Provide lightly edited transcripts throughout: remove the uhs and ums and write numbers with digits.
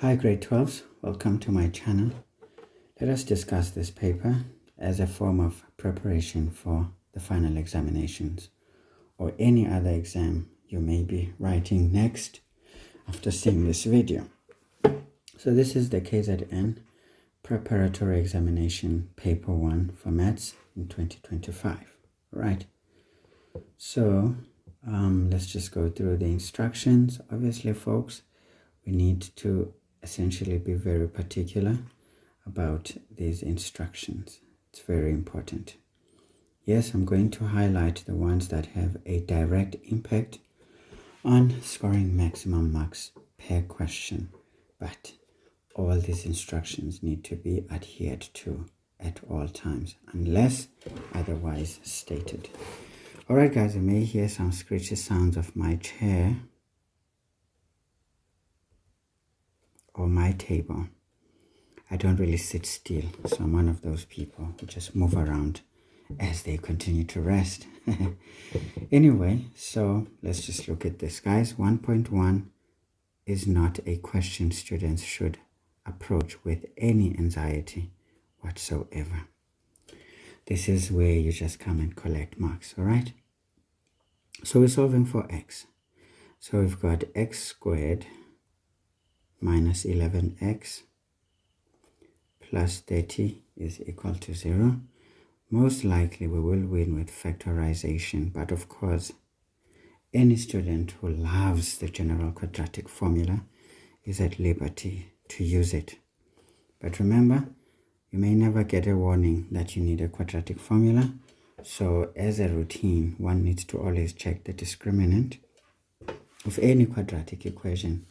Hi grade 12s, welcome to my channel. Let us discuss this paper as a form of preparation for the final examinations or any other exam you may be writing next after seeing this video. So this is the KZN Preparatory Examination Paper 1 for Maths in 2025, right? So let's just go through the instructions. Obviously, folks, we need to essentially be very particular about these instructions. It's very important. Yes, I'm going to highlight the ones that have a direct impact on scoring maximum marks per question, but all these instructions need to be adhered to at all times unless otherwise stated. Alright guys, you may hear some screechy sounds of my chair or my table. I don't really sit still, so I'm one of those people who just move around as they continue to rest. Anyway, so let's just look at this, guys. 1.1 is not a question students should approach with any anxiety whatsoever. This is where you just come and collect marks, all right? So we're solving for x. So we've got x squared minus 11x plus 30 is equal to 0. Most likely we will win with factorization, but of course, any student who loves the general quadratic formula is at liberty to use it. But remember, you may never get a warning that you need a quadratic formula. So as a routine, one needs to always check the discriminant of any quadratic equation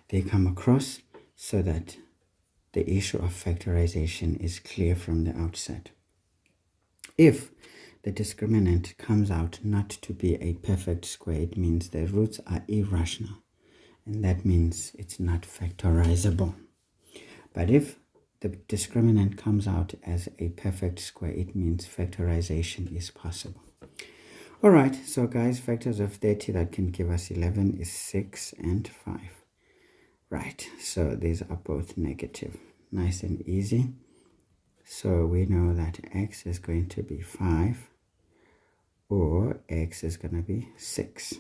they come across so that the issue of factorization is clear from the outset. If the discriminant comes out not to be a perfect square, it means the roots are irrational, and that means it's not factorizable. But if the discriminant comes out as a perfect square, it means factorization is possible. All right, so guys, factors of 30 that can give us 11 is 6 and 5. Right, so these are both negative. Nice and easy. So we know that x is going to be 5 or x is going to be 6.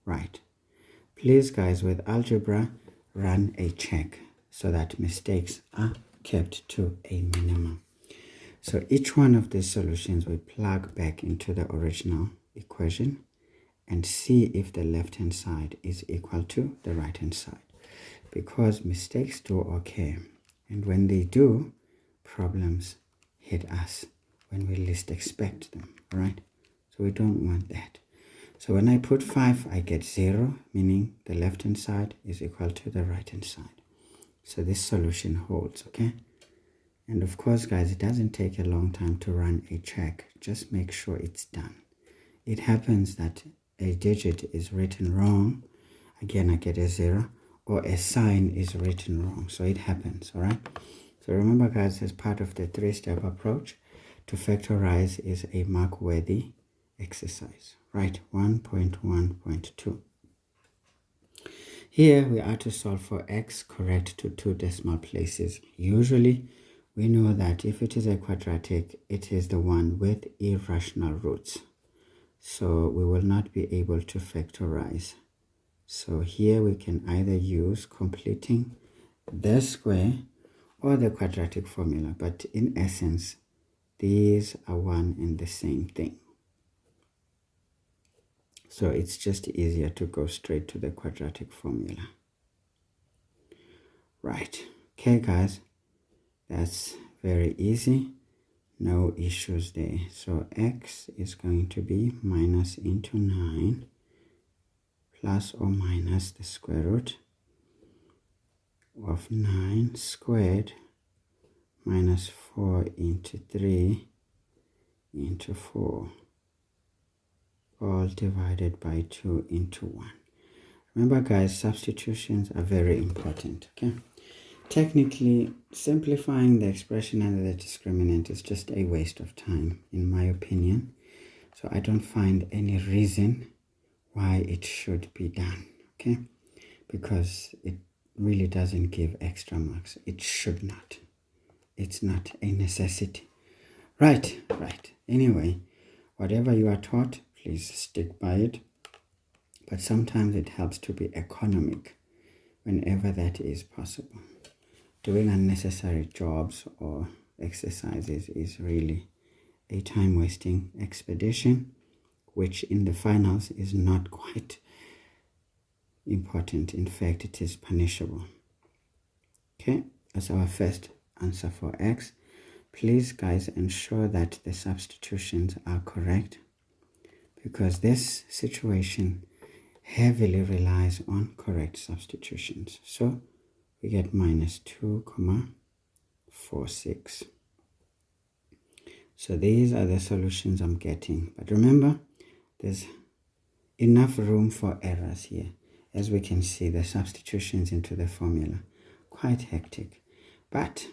Right. Please, guys, with algebra, run a check so that mistakes are kept to a minimum. So each one of these solutions we plug back into the original equation and see if the left-hand side is equal to the right-hand side. Because mistakes do occur, and when they do, problems hit us when we least expect them, all right? So we don't want that. So when I put 5, I get 0, meaning the left-hand side is equal to the right-hand side. So this solution holds, okay? And of course, guys, it doesn't take a long time to run a check. Just make sure it's done. It happens that a digit is written wrong. Again, I get a 0. Or a sign is written wrong. So it happens, all right? So remember, guys, as part of the 3-step approach, to factorize is a mark-worthy exercise, right? 1.1.2. Here we are to solve for x correct to 2 decimal places. Usually, we know that if it is a quadratic, it is the one with irrational roots. So we will not be able to factorize. So here we can either use completing the square or the quadratic formula, but in essence, these are one and the same thing. So it's just easier to go straight to the quadratic formula. Right. Okay, guys, that's very easy. No issues there. So x is going to be minus into 9 plus or minus the square root of 9 squared minus 4 into 3 into 4, all divided by 2 into 1. Remember, guys, substitutions are very important, okay? Technically, simplifying the expression under the discriminant is just a waste of time, in my opinion. So I don't find any reason why it should be done, okay? Because it really doesn't give extra marks. It should not. It's not a necessity. Right. Anyway, whatever you are taught, please stick by it. But sometimes it helps to be economic whenever that is possible. Doing unnecessary jobs or exercises is really a time-wasting expedition, which in the finals is not quite important. In fact, it is punishable. Okay, that's our first answer for X. Please, guys, ensure that the substitutions are correct, because this situation heavily relies on correct substitutions. So we get minus 2,46. So these are the solutions I'm getting. But remember, there's enough room for errors here. As we can see, the substitutions into the formula, quite hectic. But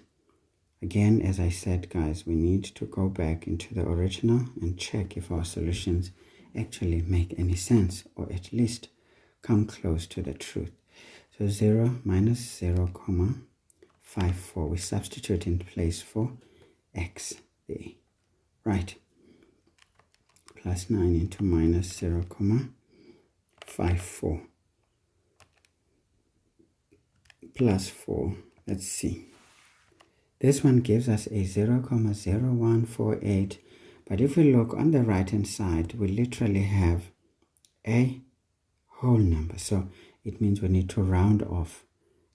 again, as I said, guys, we need to go back into the original and check if our solutions actually make any sense, or at least come close to the truth. So 0 minus 0,54. We substitute in place for x there. Right. Plus 9 into minus 0,54. Plus 4. Let's see. This one gives us a 0,0148. But if we look on the right hand side, we literally have a whole number. So it means we need to round off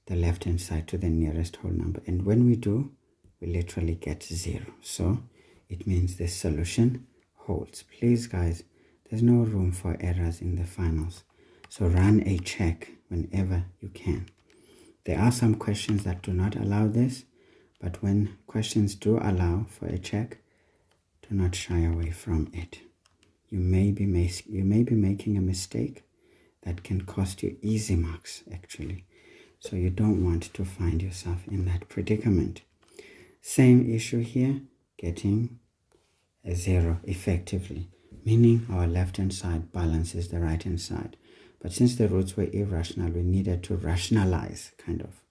the left hand side to the nearest whole number. And when we do, we literally get 0. So it means the solution holds. Please, guys, there's no room for errors in the finals. So run a check whenever you can. There are some questions that do not allow this, but when questions do allow for a check, do not shy away from it. You may be making a mistake that can cost you easy marks, actually. So you don't want to find yourself in that predicament. Same issue here, getting a 0 effectively, meaning our left-hand side balances the right-hand side. But since the roots were irrational, we needed to rationalize, kind of.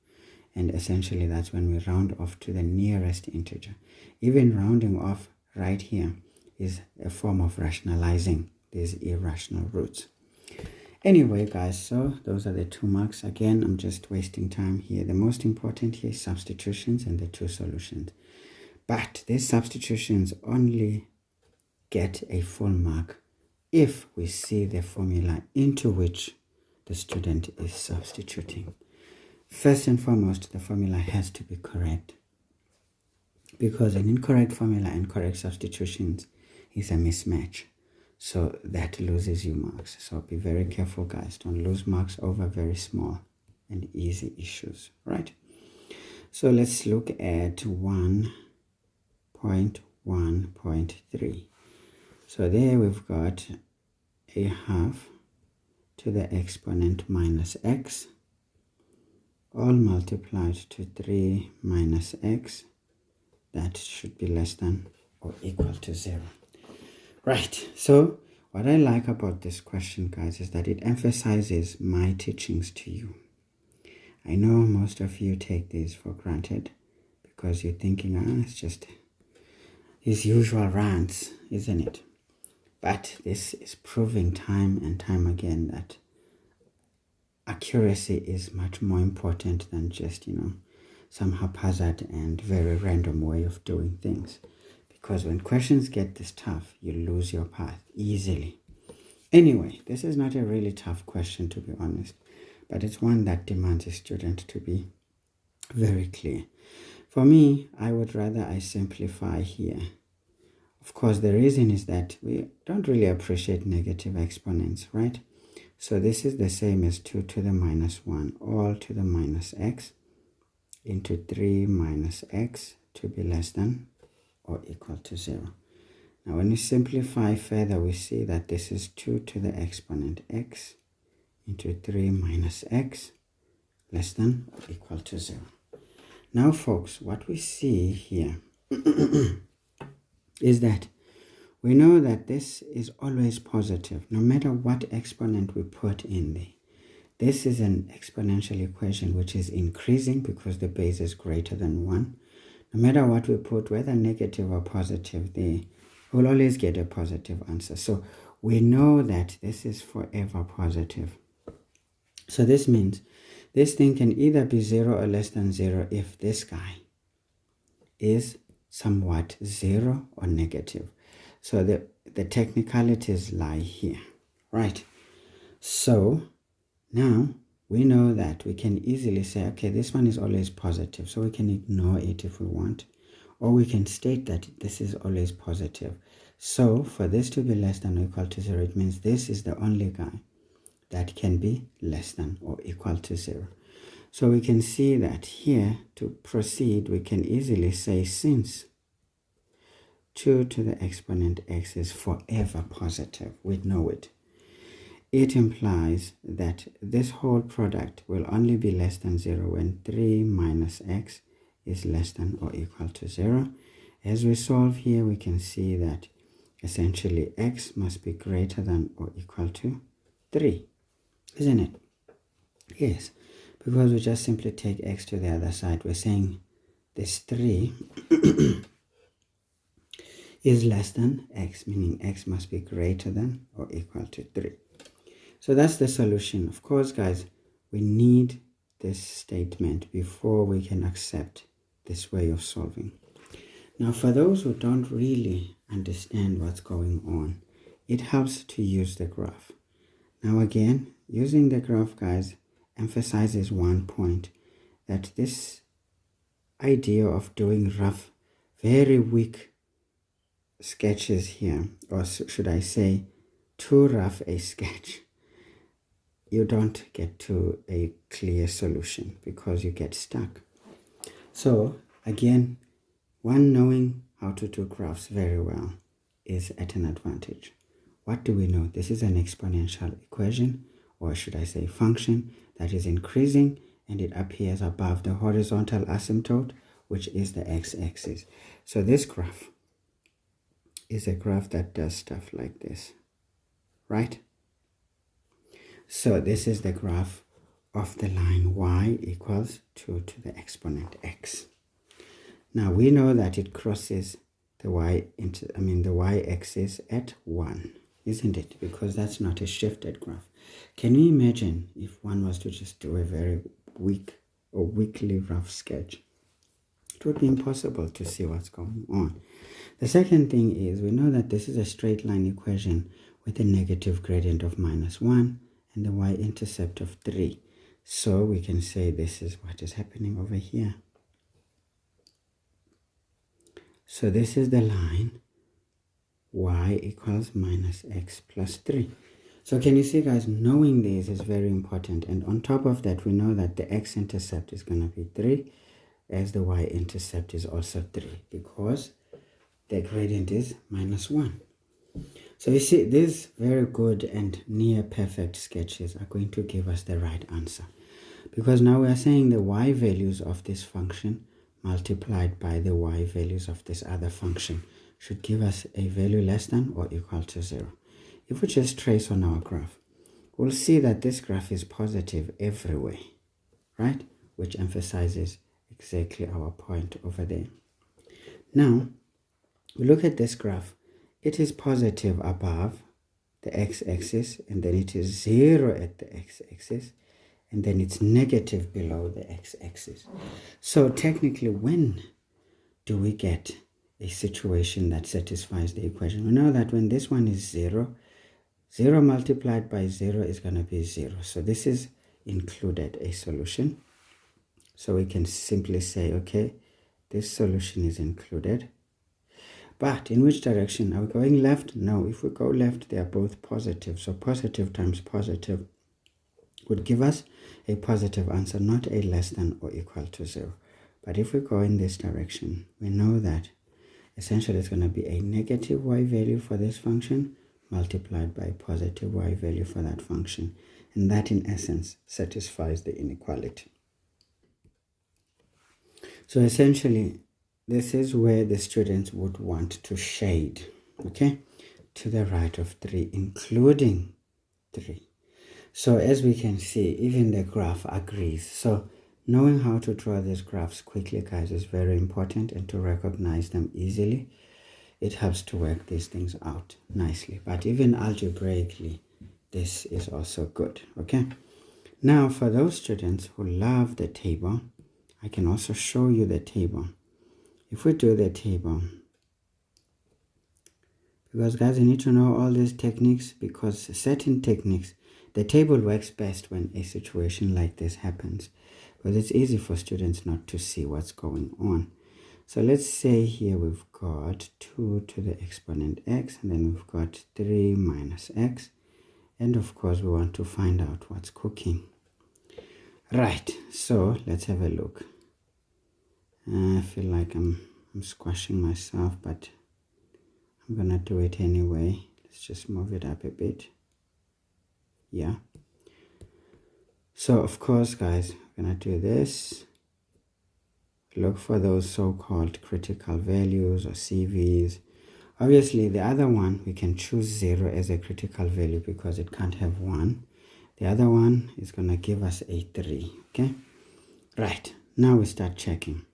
And essentially, that's when we round off to the nearest integer. Even rounding off right here is a form of rationalizing these irrational roots. Anyway, guys, so those are the 2 marks. Again, I'm just wasting time here. The most important here is substitutions and the 2 solutions. But these substitutions only get a full mark if we see the formula into which the student is substituting. First and foremost, the formula has to be correct, because an incorrect formula and correct substitutions is a mismatch. So that loses you marks. So be very careful, guys. Don't lose marks over very small and easy issues, right? So let's look at 1.1.3. So there we've got a half to the exponent minus x, all multiplied to 3 minus x. That should be less than or equal to 0. Right, so what I like about this question, guys, is that it emphasizes my teachings to you. I know most of you take these for granted because you're thinking, it's just his usual rants, isn't it? But this is proving time and time again that accuracy is much more important than just, some haphazard and very random way of doing things. Because when questions get this tough, you lose your path easily. Anyway, this is not a really tough question, to be honest, but it's one that demands a student to be very clear. For me, I would rather I simplify here. Of course, the reason is that we don't really appreciate negative exponents, right? So this is the same as 2 to the minus 1, all to the minus x, into 3 minus x to be less than or equal to 0. Now when we simplify further, we see that this is 2 to the exponent x into 3 minus x less than or equal to 0. Now, folks, what we see here is that we know that this is always positive, no matter what exponent we put in there. this is an exponential equation which is increasing because the base is greater than 1. No matter what we put, whether negative or positive, we'll always get a positive answer. So we know that this is forever positive. So this means this thing can either be 0 or less than 0 if this guy is somewhat 0 or negative. So the technicalities lie here, right? So now we know that we can easily say, okay, this one is always positive, so we can ignore it if we want, or we can state that this is always positive. So for this to be less than or equal to 0, it means this is the only guy that can be less than or equal to 0. So we can see that here, to proceed, we can easily say, since 2 to the exponent x is forever positive, we know it. It implies that this whole product will only be less than 0 when 3 minus x is less than or equal to 0. As we solve here, we can see that essentially x must be greater than or equal to 3, isn't it? Yes, because we just simply take x to the other side. We're saying this 3 is less than x, meaning x must be greater than or equal to 3. So that's the solution. Of course, guys, we need this statement before we can accept this way of solving. Now, for those who don't really understand what's going on, it helps to use the graph. Now, again, using the graph, guys, emphasizes one point, that this idea of doing rough, very weak sketches here, or should I say, too rough a sketch, you don't get to a clear solution because you get stuck. So again, one knowing how to do graphs very well is at an advantage. What do we know? This is an exponential equation, or should I say function, that is increasing, and it appears above the horizontal asymptote, which is the x-axis. So this graph is a graph that does stuff like this, right? So this is the graph of the line y equals 2 to the exponent x. Now we know that it crosses the y-axis at 1, isn't it? Because that's not a shifted graph. Can you imagine if one was to just do a very weak or weakly rough sketch? It would be impossible to see what's going on. The second thing is, we know that this is a straight line equation with a negative gradient of -1 and the y-intercept of 3. So we can say this is what is happening over here. So this is the line y equals -x plus 3. So can you see, guys, knowing this is very important. And on top of that, we know that the x-intercept is going to be 3, as the y-intercept is also 3, because the gradient is -1. So you see, these very good and near perfect sketches are going to give us the right answer. Because now we are saying the y values of this function multiplied by the y values of this other function should give us a value less than or equal to 0. If we just trace on our graph, we'll see that this graph is positive everywhere, right? Which emphasizes exactly our point over there. Now, we look at this graph. It is positive above the x-axis, and then it is 0 at the x-axis, and then it's negative below the x-axis. So technically, when do we get a situation that satisfies the equation? We know that when this one is 0, 0 multiplied by 0 is going to be 0. So this is included a solution. So we can simply say, okay, this solution is included. But in which direction? Are we going left? No. If we go left, they are both positive. So positive times positive would give us a positive answer, not a less than or equal to 0. But if we go in this direction, we know that essentially it's going to be a negative y value for this function multiplied by a positive y value for that function. And that, in essence, satisfies the inequality. So essentially, this is where the students would want to shade, okay, to the right of 3, including 3. So as we can see, even the graph agrees. So knowing how to draw these graphs quickly, guys, is very important, and to recognize them easily. It helps to work these things out nicely. But even algebraically, this is also good, okay? Now, for those students who love the table, I can also show you the table. If we do the table, because guys, you need to know all these techniques, because certain techniques, the table works best when a situation like this happens, but it's easy for students not to see what's going on. So let's say here we've got 2 to the exponent x, and then we've got 3 minus x, and of course we want to find out what's cooking. Right, so let's have a look. I feel like I'm squashing myself, but I'm gonna do it anyway. Let's just move it up a bit. Yeah. So of course, guys, we're gonna do this. Look for those so-called critical values or CVs. Obviously, the other one, we can choose 0 as a critical value because it can't have 1. The other one is going to give us a 3, okay? Right, now we start checking.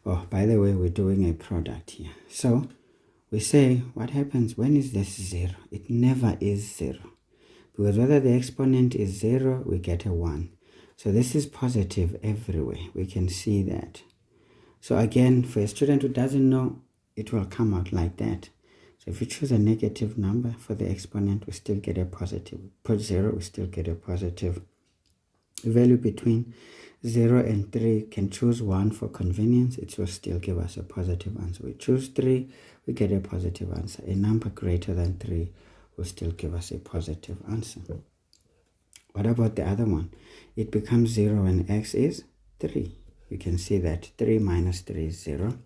Oh, by the way, we're doing a product here. So we say, what happens when is this 0? It never is 0. Because whether the exponent is 0, we get a 1. So this is positive everywhere. We can see that. So again, for a student who doesn't know, it will come out like that. So if you choose a negative number for the exponent, we still get a positive. Put 0, we still get a positive. A value between 0 and 3, can choose 1 for convenience. It will still give us a positive answer. We choose 3, we get a positive answer. A number greater than 3 will still give us a positive answer. What about the other one? It becomes 0 when x is 3. We can see that 3 minus 3 is 0.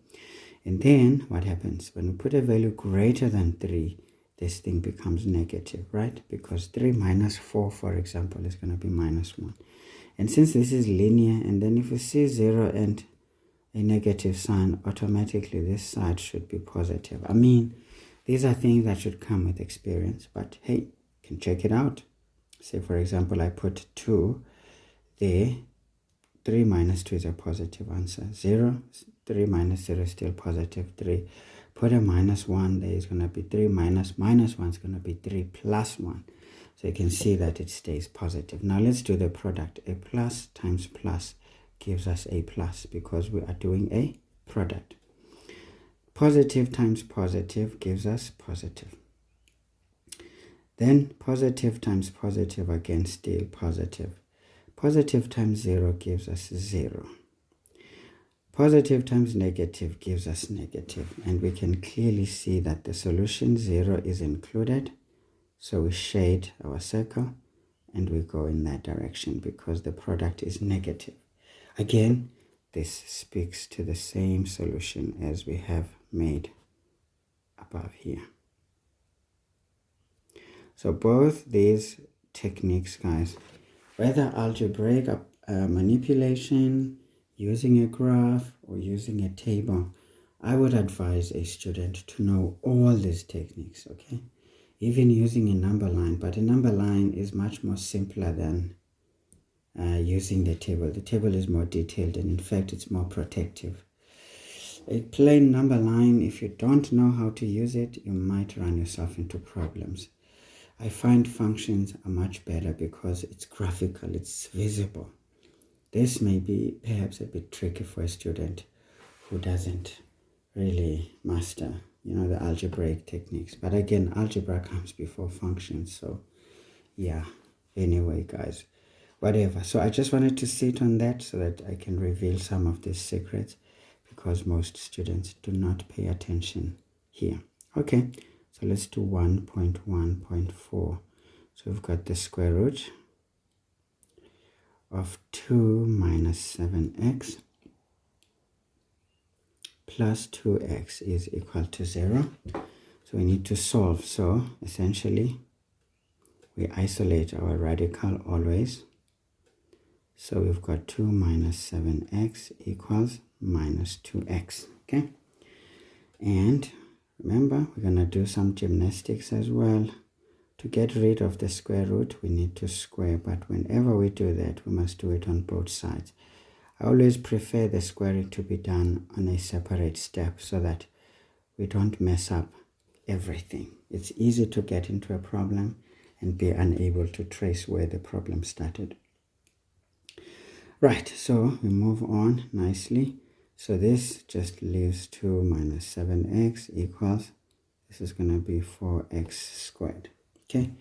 And then what happens? When we put a value greater than 3, this thing becomes negative, right? Because 3 minus 4, for example, is going to be minus 1. And since this is linear, and then if you see 0 and a negative sign, automatically this side should be positive. I mean, these are things that should come with experience, but hey, you can check it out. Say, for example, I put 2 there. 3 minus 2 is a positive answer. 0, 3 minus 0 is still positive 3. Put a minus 1 there, is going to be 3 minus 1 is going to be 3 plus 1. So you can see that it stays positive. Now let's do the product. A plus times plus gives us a plus because we are doing a product. Positive times positive gives us positive. Then positive times positive again, still positive. Positive times 0 gives us 0. Positive times negative gives us negative. And we can clearly see that the solution 0 is included. So we shade our circle and we go in that direction because the product is negative. Again, this speaks to the same solution as we have made above here. So both these techniques, guys, whether algebraic manipulation, using a graph, or using a table, I would advise a student to know all these techniques, okay? Even using a number line, but a number line is much more simpler than using the table. The table is more detailed, and in fact, it's more protective. A plain number line, if you don't know how to use it, you might run yourself into problems. I find functions are much better because it's graphical, it's visible. This may be perhaps a bit tricky for a student who doesn't really master, the algebraic techniques. But again, algebra comes before functions. So yeah, anyway, guys, whatever. So I just wanted to sit on that so that I can reveal some of these secrets because most students do not pay attention here. Okay. So let's do 1.1.4. So we've got the square root of 2 minus 7x plus 2x is equal to 0. So we need to solve. So essentially, we isolate our radical always. So we've got 2 minus 7x equals minus 2x. Okay. And remember, we're going to do some gymnastics as well. To get rid of the square root, we need to square, but whenever we do that, we must do it on both sides. I always prefer the squaring to be done on a separate step so that we don't mess up everything. It's easy to get into a problem and be unable to trace where the problem started. Right, so we move on nicely. So this just leaves 2 minus 7x equals, this is going to be 4x squared. Okay,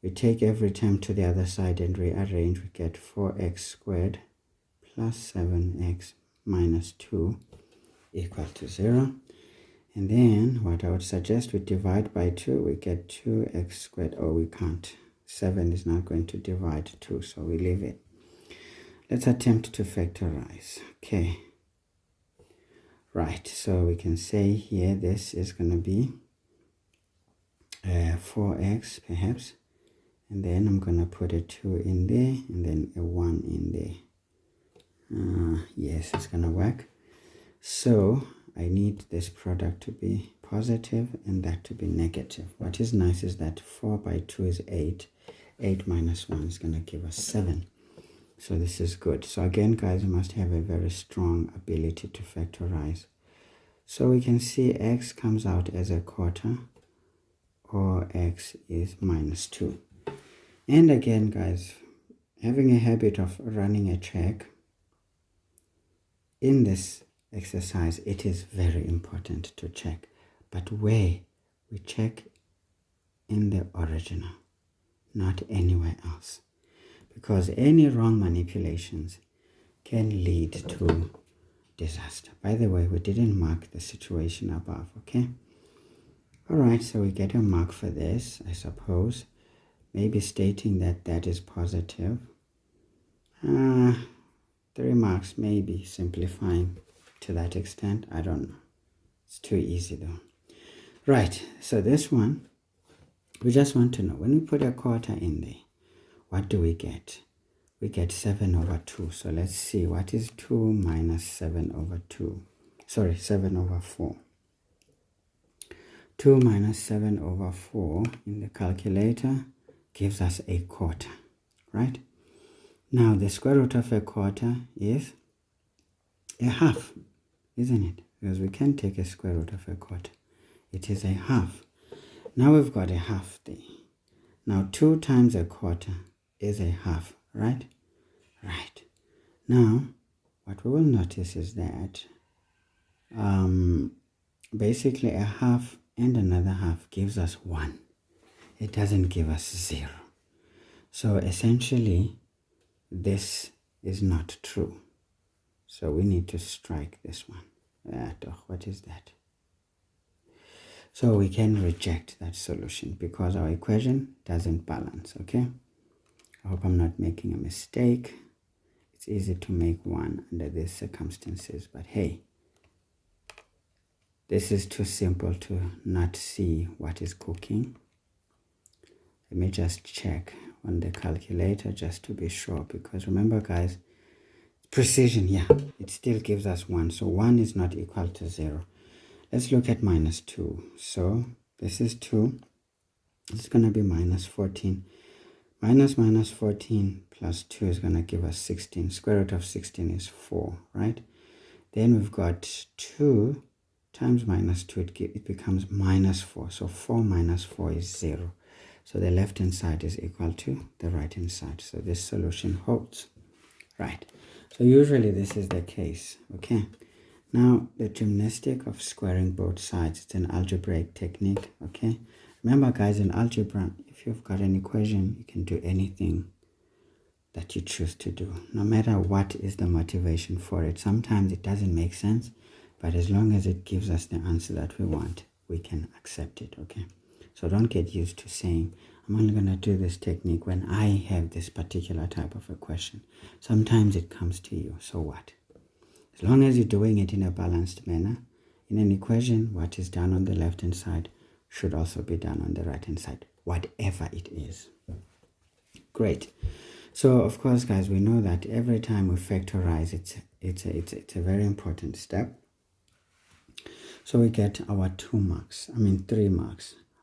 we take every term to the other side and rearrange. We get 4x squared plus 7x minus 2 equal to 0. And then what I would suggest, we divide by 2, we get 2x squared. Oh, we can't. 7 is not going to divide 2, so we leave it. Let's attempt to factorize. Okay. Right, so we can say here this is going to be 4x perhaps. And then I'm going to put a 2 in there and then a 1 in there. Yes, it's going to work. So I need this product to be positive and that to be negative. What is nice is that 4 by 2 is 8. 8 minus 1 is going to give us 7. So this is good. So again, guys, you must have a very strong ability to factorize. So we can see x comes out as a quarter, or x is minus 2. And again, guys, having a habit of running a check in this exercise, it is very important to check. But where? We check in the original, not anywhere else. Because any wrong manipulations can lead to disaster. By the way, we didn't mark the situation above, okay? All right, so we get a mark for this, I suppose. Maybe stating that that is positive. 3 marks, maybe simplifying to that extent. I don't know. It's too easy though. Right, so this one, we just want to know, when we put a quarter in there, what do we get? We get 7 over 2. So let's see, what is 2 minus 7 over 2? Sorry, 7 over 4. 2 minus 7 over 4 in the calculator gives us a quarter, right? Now, the square root of a quarter is a half, isn't it? Because we can take a square root of a quarter. It is a half. Now we've got a half there. Now, 2 times a quarter is a half, right? Right. Now, what we will notice is that basically a half and another half gives us 1. It doesn't give us 0. So essentially, this is not true. So we need to strike this one. What is that? So we can reject that solution because our equation doesn't balance, okay? I hope I'm not making a mistake. It's easy to make one under these circumstances, but hey, this is too simple to not see what is cooking. Let me just check on the calculator just to be sure, because remember, guys, precision, yeah, it still gives us 1. So 1 is not equal to 0. Let's look at minus 2. So this is 2. It's going to be minus 14. Minus 14 plus 2 is going to give us 16. Square root of 16 is 4, right? Then we've got 2 times minus 2. It becomes minus 4. So 4 minus 4 is 0. So the left-hand side is equal to the right-hand side. So this solution holds, right? So usually this is the case, okay? Now, the gymnastic of squaring both sides, it's an algebraic technique, okay? Remember, guys, in algebra, if you've got an equation, you can do anything that you choose to do, no matter what is the motivation for it. Sometimes it doesn't make sense, but as long as it gives us the answer that we want, we can accept it, okay? So don't get used to saying, I'm only going to do this technique when I have this particular type of a question. Sometimes it comes to you, so what? As long as you're doing it in a balanced manner, in an equation, what is done on the left-hand side should also be done on the right-hand side, whatever it is. Great. So, of course, guys, we know that every time we factorize, it's a very important step. So we get our 3 marks.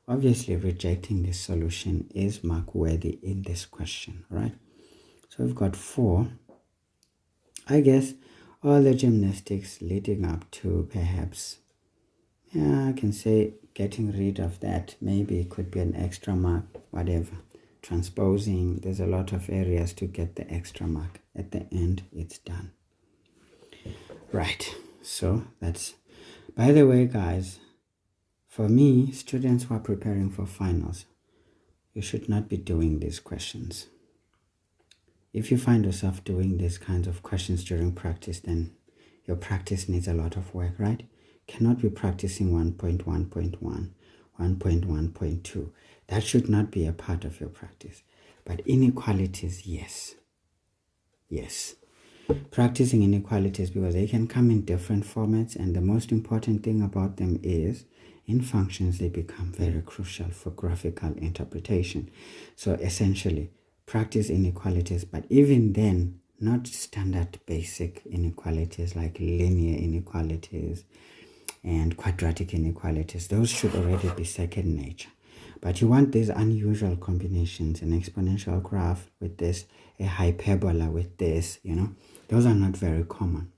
obviously rejecting this solution is mark worthy in this question, right? So we've got 4. I guess all the gymnastics leading up to perhaps, yeah, I can say getting rid of that. Maybe it could be an extra mark, whatever. Transposing, there's a lot of areas to get the extra mark. At the end, it's done. Right, so that's, by the way, guys, for me, students who are preparing for finals, you should not be doing these questions. If you find yourself doing these kinds of questions during practice, then your practice needs a lot of work, right? Cannot be practicing 1.1.1, 1.1.2. That should not be a part of your practice. But inequalities, yes. Yes. Practicing inequalities, because they can come in different formats, and the most important thing about them is in functions they become very crucial for graphical interpretation. So essentially, practice inequalities, but even then, not standard basic inequalities like linear inequalities and quadratic inequalities. Those should already be second nature. But you want these unusual combinations, an exponential graph with this, a hyperbola with this, those are not very common.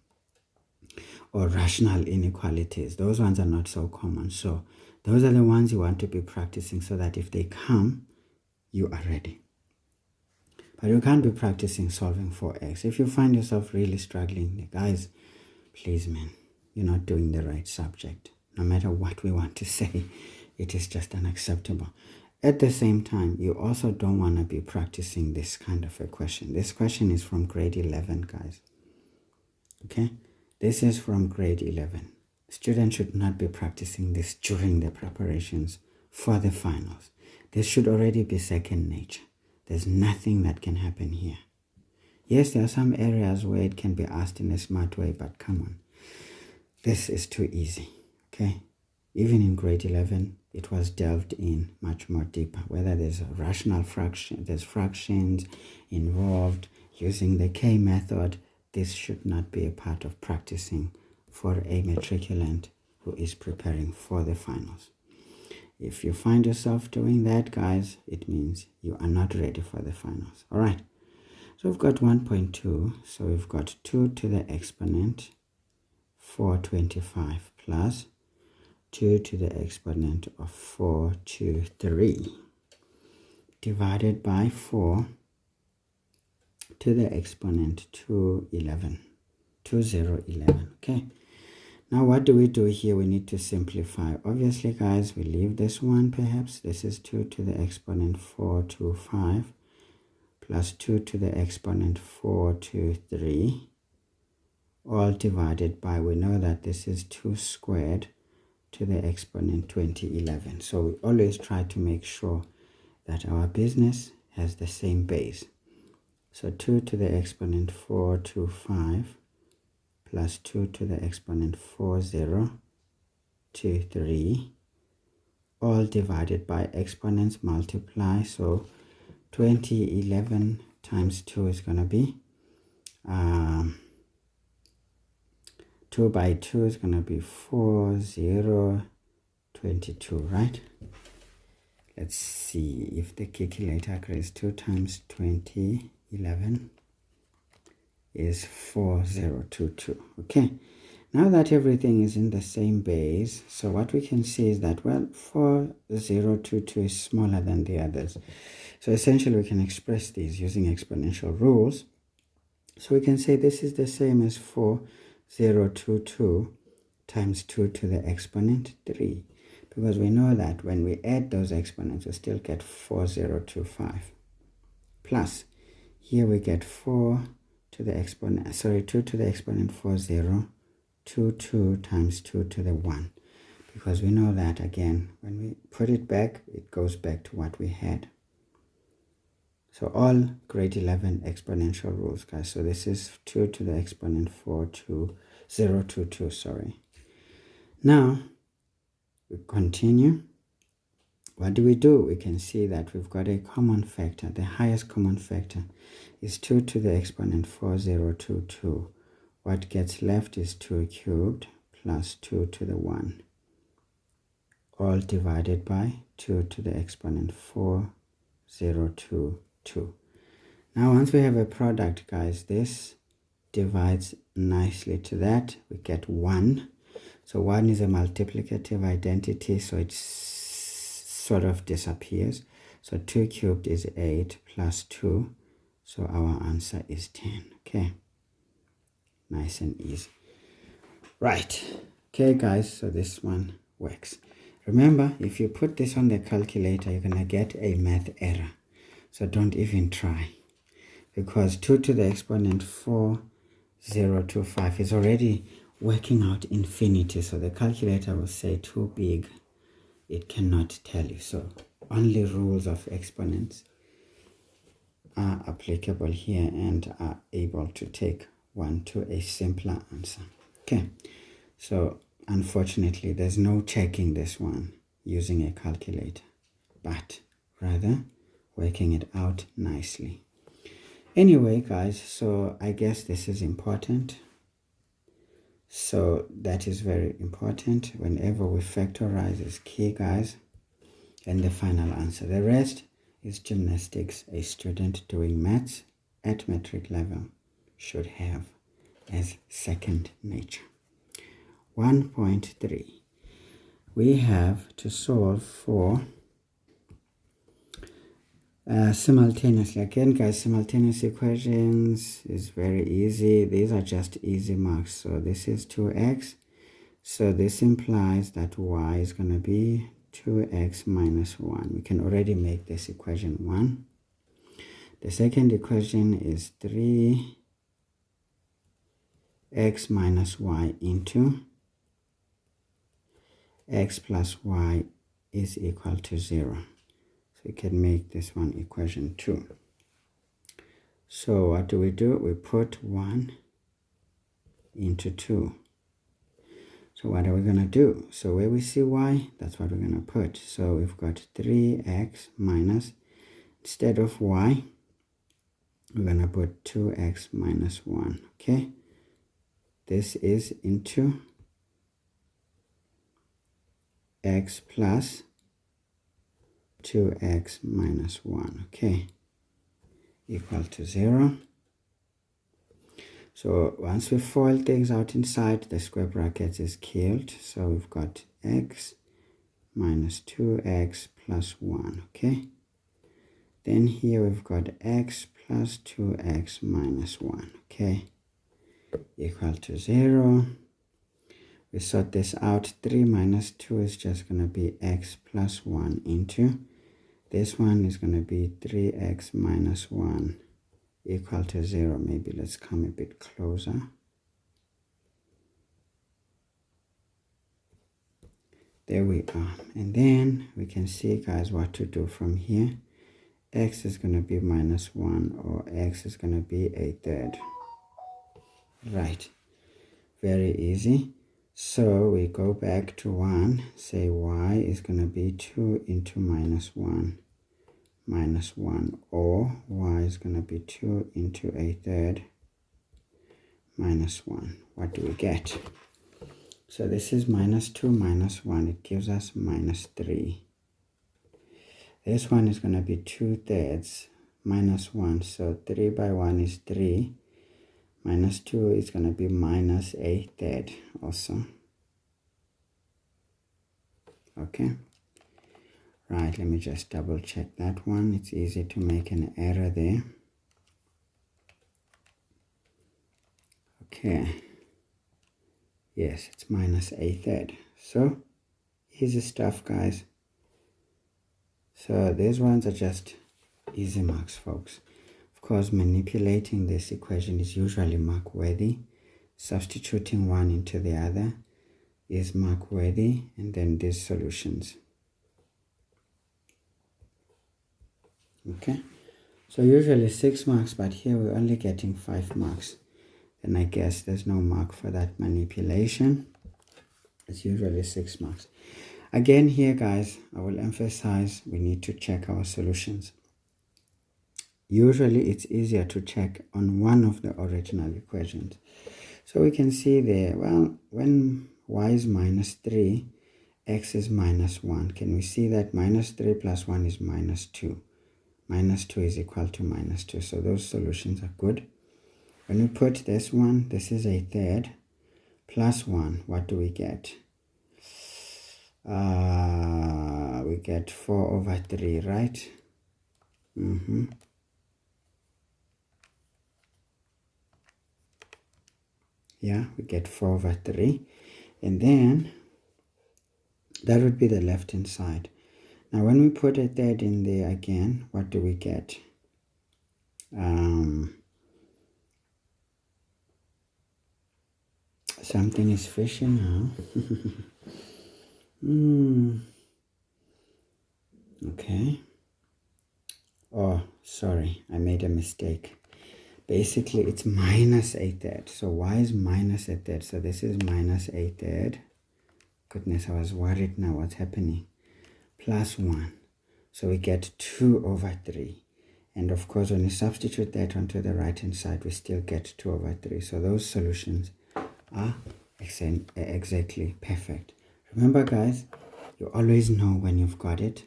Or rational inequalities, those ones are not so common. So those are the ones you want to be practicing so that if they come, you are ready. But you can't be practicing solving for x. If you find yourself really struggling, guys, please, man, you're not doing the right subject. No matter what we want to say, it is just unacceptable. At the same time, you also don't want to be practicing this kind of a question. This question is from grade 11, guys. Okay? This is from grade 11. Students should not be practicing this during the preparations for the finals. This should already be second nature. There's nothing that can happen here. Yes, there are some areas where it can be asked in a smart way, but come on. This is too easy, okay? Even in grade 11, it was delved in much more deeper, whether there's a rational fraction, there's fractions involved, using the K method. This should not be a part of practicing for a matriculant who is preparing for the finals. If you find yourself doing that, guys, it means you are not ready for the finals. All right. So we've got 1.2. So we've got 2 to the exponent 425 plus 2 to the exponent of 423 divided by 4 to the exponent 2011. Okay. Now what do we do here? We need to simplify. Obviously, guys, we leave this one perhaps. This is 2 to the exponent 425 plus 2 to the exponent 423, all divided by, we know that this is 2 squared to the exponent 2011. So we always try to make sure that our business has the same base. So 2 to the exponent 425 plus 2 to the exponent 4023, all divided by exponents multiply. So 2011 times 2 is going to be 2 by 2 is going to be 4022, right? Let's see if the calculator agrees. 2 times 2011 is 4022. Okay, now that everything is in the same base, so what we can see is that, well, 4022 is smaller than the others. So essentially we can express these using exponential rules. So we can say this is the same as 4022 times 2 to the exponent 3, because we know that when we add those exponents we still get 4025, plus here we get 2 to the exponent 4022 times 2 to the 1, because we know that, again, when we put it back, it goes back to what we had. So all grade 11 exponential rules, guys. So this is 2 to the exponent 42022, sorry. Now we continue. What do? We can see that we've got a common factor. The highest common factor is 2 to the exponent 4022. What gets left is 2 cubed plus 2 to the 1, all divided by 2 to the exponent 4022. Now once we have a product, guys, this divides nicely to that. We get 1. So 1 is a multiplicative identity, so it sort of disappears. So 2 cubed is 8 plus 2. So our answer is 10. Okay. Nice and easy. Right. Okay, guys, so this one works. Remember, if you put this on the calculator, you're going to get a math error. So don't even try. Because 2 to the exponent 4025 is already working out infinity. So the calculator will say too big. It cannot tell you. So only rules of exponents are applicable here and are able to take one to a simpler answer. Okay, so unfortunately there's no checking this one using a calculator, but rather working it out nicely. Anyway, guys, so I guess this is important. So that is very important. Whenever we factorize is key, guys, and the final answer. The rest is gymnastics a student doing maths at matric level should have as second nature. 1.3. We have to solve for simultaneously. Again, guys, simultaneous equations is very easy. These are just easy marks. So this is 2x. So this implies that y is going to be 2x minus 1. We can already make this equation 1. The second equation is 3x minus y into x plus y is equal to 0. So we can make this one equation 2. So what do? We put 1 into 2. So what are we going to do? So where we see y, that's what we're going to put. So we've got 3x minus, instead of y, we're going to put 2x minus 1. Okay. This is into x plus 2x minus 1. Okay. Equal to 0. So once we FOIL things out inside, the square brackets is killed. So we've got x minus 2x plus 1, okay? Then here we've got x plus 2x minus 1, okay? Equal to 0. We sort this out. 3 minus 2 is just going to be x plus 1 into, this one is going to be 3x minus 1 equal to 0. Maybe let's come a bit closer. There we are. And then we can see, guys, what to do from here. X is going to be minus 1, or x is going to be a third. Right. Very easy. So we go back to 1. Say y is going to be 2 into minus 1. Minus 1, or y is going to be 2 into a third minus 1. What do we get? So this is minus 2 minus 1. It gives us minus 3. This one is going to be 2 thirds minus 1. So 3 by 1 is 3. Minus 2 is going to be minus a third also. Okay. Right, let me just double check that one. It's easy to make an error there. Okay. Yes, it's minus a third. So, easy stuff, guys. So, these ones are just easy marks, folks. Of course, manipulating this equation is usually mark-worthy. Substituting one into the other is mark-worthy, and then these solutions. Okay, so usually 6 marks, but here we're only getting 5 marks. Then I guess there's no mark for that manipulation. It's usually 6 marks. Again here, guys, I will emphasize we need to check our solutions. Usually it's easier to check on one of the original equations. So we can see there, well, when y is minus 3 x is minus 1. Can we see that minus 3 plus 1 is minus 2? Minus 2 is equal to minus 2. So those solutions are good. When we put this one, this is a third, plus 1, what do we get? We get 4 over 3, right? Yeah, we get 4 over 3. And then that would be the left-hand side. Now, when we put a third in there again, what do we get? Something is fishy now. Okay. Oh, sorry, I made a mistake. Basically, it's minus a third. So why is minus a third? So this is minus a third. Goodness, I was worried now. What's happening? Plus 1. So we get 2 over 3. And of course, when you substitute that onto the right-hand side, we still get 2 over 3. So those solutions are exactly perfect. Remember, guys, you always know when you've got it.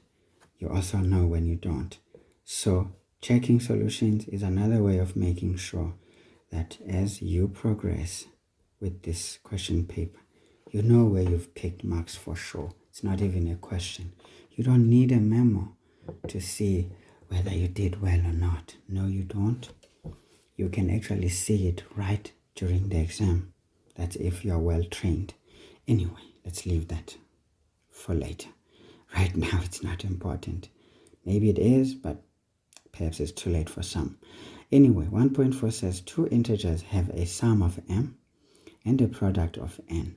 You also know when you don't. So checking solutions is another way of making sure that as you progress with this question paper, you know where you've picked marks for sure. It's not even a question. You don't need a memo to see whether you did well or not. No, you don't. You can actually see it right during the exam. That's if you're well trained. Anyway, let's leave that for later. Right now, it's not important. Maybe it is, but perhaps it's too late for some. Anyway, 1.4 says two integers have a sum of m and a product of n.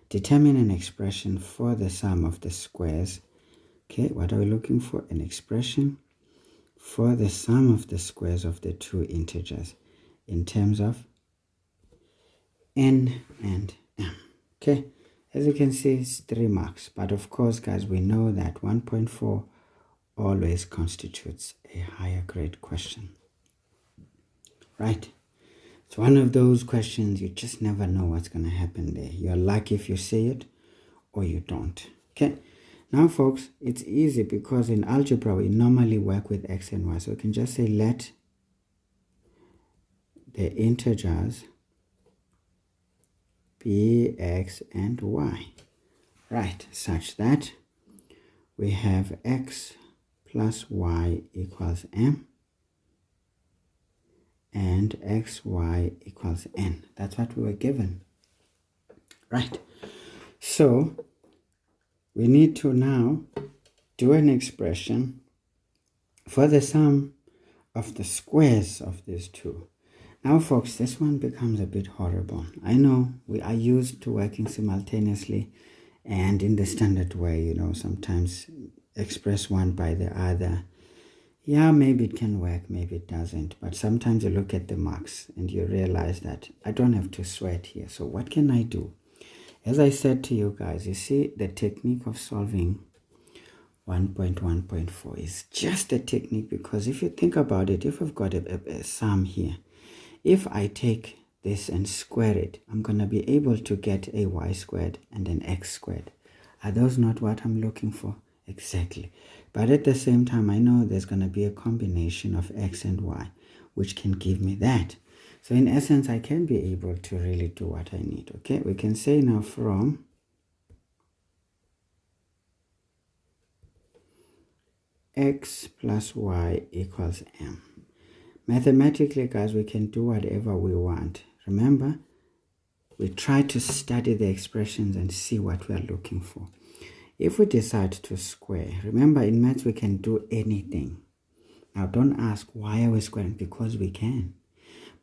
Determine an expression for the sum of the squares. Okay, what are we looking for? An expression for the sum of the squares of the two integers in terms of n and m. Okay, as you can see, it's 3 marks. But of course, guys, we know that 1.4 always constitutes a higher grade question. Right? It's one of those questions you just never know what's going to happen there. You're lucky if you see it or you don't. Okay? Now, folks, it's easy because in algebra, we normally work with x and y. So we can just say let the integers be x and y. Right? Such that we have x plus y equals m and xy equals n. That's what we were given. Right? So we need to now do an expression for the sum of the squares of these two. Now, folks, this one becomes a bit horrible. I know we are used to working simultaneously and in the standard way, you know, sometimes express one by the other. Yeah, maybe it can work, maybe it doesn't. But sometimes you look at the marks and you realize that I don't have to sweat here. So what can I do? As I said to you guys, you see the technique of solving 1.1.4 is just a technique, because if you think about it, if I've got a sum here, if I take this and square it, I'm going to be able to get a y squared and an x squared. Are those not what I'm looking for? Exactly. But at the same time, I know there's going to be a combination of x and y, which can give me that. So in essence, I can be able to really do what I need. Okay, we can say now from x plus y equals m. Mathematically, guys, we can do whatever we want. Remember, we try to study the expressions and see what we are looking for. If we decide to square, remember in maths we can do anything. Now don't ask why are we squaring, because we can.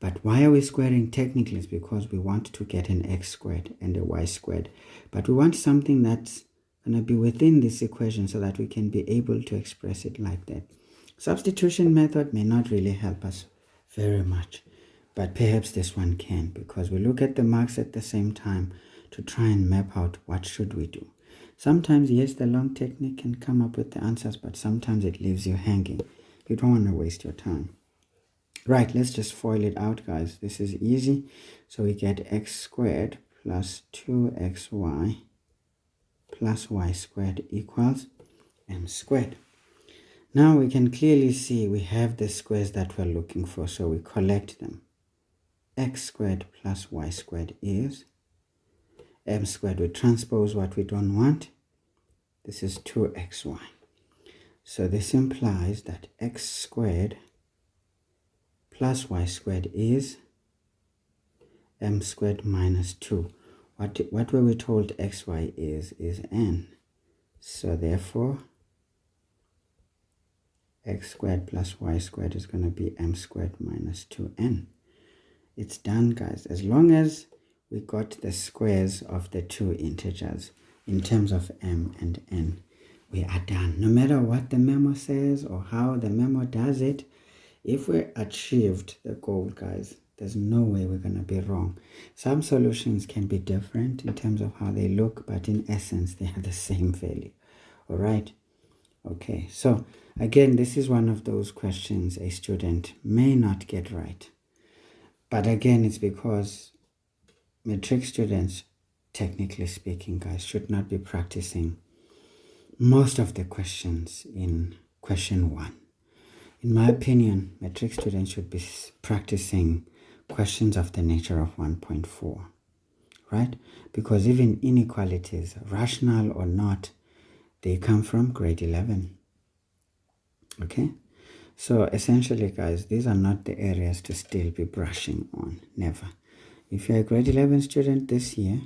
But why are we squaring? Technically it's because we want to get an x squared and a y squared. But we want something that's going to be within this equation so that we can be able to express it like that. Substitution method may not really help us very much, but perhaps this one can, because we look at the marks at the same time to try and map out what should we do. Sometimes, yes, the long technique can come up with the answers, but sometimes it leaves you hanging. You don't want to waste your time. Right, let's just FOIL it out, guys. This is easy. So we get x squared plus 2xy plus y squared equals m squared. Now we can clearly see we have the squares that we're looking for, so we collect them. X squared plus y squared is m squared. We transpose what we don't want. This is 2xy. So this implies that x squared plus y squared is m squared minus 2. What were we told xy is n. So therefore, x squared plus y squared is going to be m squared minus 2n. It's done, guys. As long as we got the squares of the two integers in terms of m and n, we are done. No matter what the memo says or how the memo does it, if we achieved the goal, guys, there's no way we're going to be wrong. Some solutions can be different in terms of how they look, but in essence, they have the same value. All right? Okay, so again, this is one of those questions a student may not get right. But again, it's because matric students, technically speaking, guys, should not be practicing most of the questions in question 1. In my opinion, matric students should be practicing questions of the nature of 1.4, right? Because even inequalities, rational or not, they come from grade 11. Okay? So essentially, guys, these are not the areas to still be brushing on. Never. If you're a grade 11 student this year,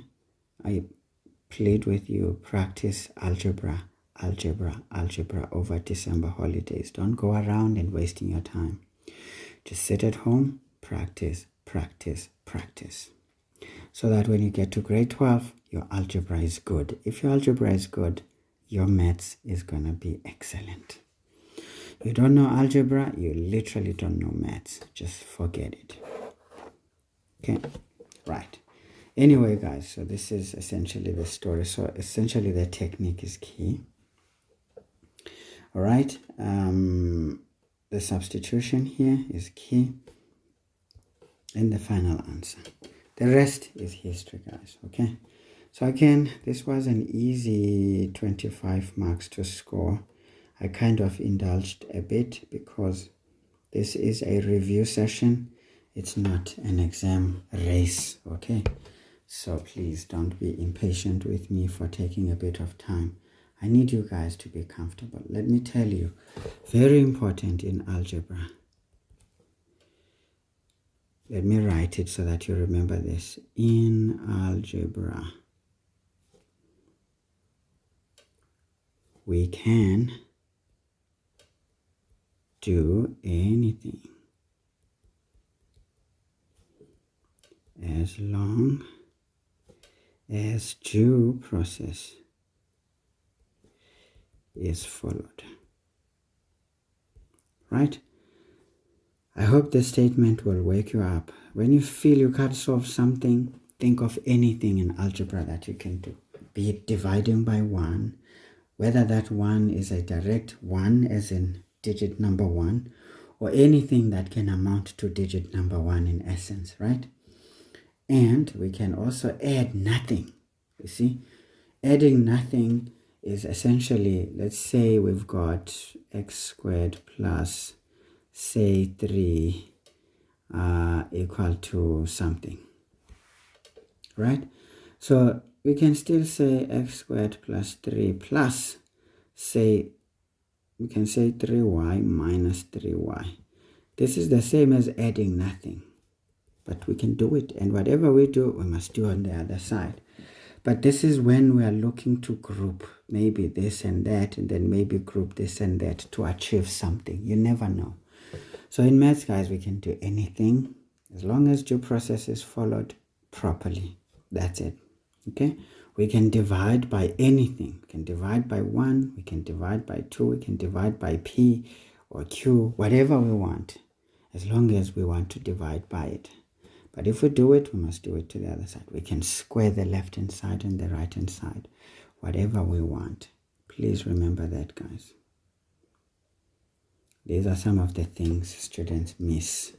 I plead with you, practice algebra over December holidays. Don't go around and wasting your time. Just sit at home, practice, so that when you get to grade 12, your algebra is good. If your algebra is good, your maths is gonna be excellent. You don't know algebra, you literally don't know maths. Just forget it. Okay, right. Anyway, guys, so this is essentially the story. So essentially the technique is key. All right, the substitution here is key, and the final answer. The rest is history, guys. Okay, so again, this was an easy 25 marks to score. I kind of indulged a bit because this is a review session. It's not an exam race. Okay, so please don't be impatient with me for taking a bit of time. I need you guys to be comfortable. Let me tell you, very important in algebra. Let me write it so that you remember this. In algebra, we can do anything as long as due process is followed. Right? I hope this statement will wake you up. When you feel you can't solve something, think of anything in algebra that you can do. Be it dividing by 1, whether that 1 is a direct 1 as in digit number 1, or anything that can amount to digit number 1 in essence, right? And we can also add nothing. You see, adding nothing is essentially, let's say we've got x squared plus, say, 3 equal to something, right? So we can still say x squared plus 3 plus, say, we can say 3y minus 3y. This is the same as adding nothing, but we can do it. And whatever we do, we must do on the other side. But this is when we are looking to group maybe this and that, and then maybe group this and that to achieve something. You never know. So in maths, guys, we can do anything as long as due process is followed properly. That's it. Okay? We can divide by anything. We can divide by 1, we can divide by 2, we can divide by p or q, whatever we want, as long as we want to divide by it. But if we do it, we must do it to the other side. We can square the left-hand side and the right-hand side, whatever we want. Please remember that, guys. These are some of the things students miss.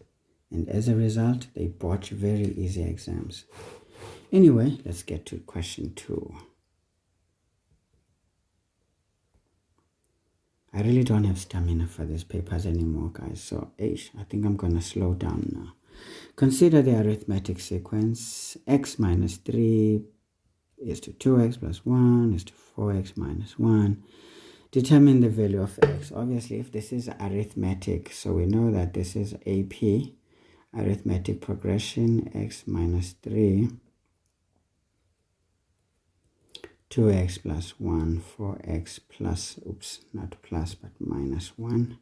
And as a result, they botch very easy exams. Anyway, let's get to question 2. I really don't have stamina for these papers anymore, guys. So, I think I'm going to slow down now. Consider the arithmetic sequence. X minus 3 is to 2x plus 1 is to 4x minus 1. Determine the value of x. Obviously, if this is arithmetic, so we know that this is AP, arithmetic progression, x minus 3, 2x plus 1, 4x plus, not plus, but minus 1.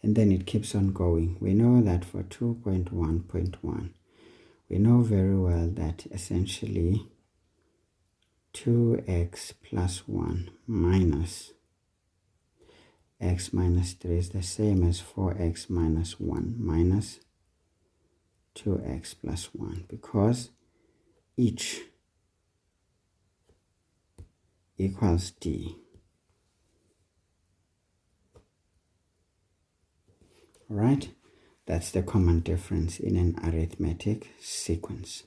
And then it keeps on going. We know that for 2.1.1, we know very well that essentially 2x plus 1 minus x minus 3 is the same as 4x minus 1 minus 2x plus 1, because each equals d. Right? That's the common difference in an arithmetic sequence.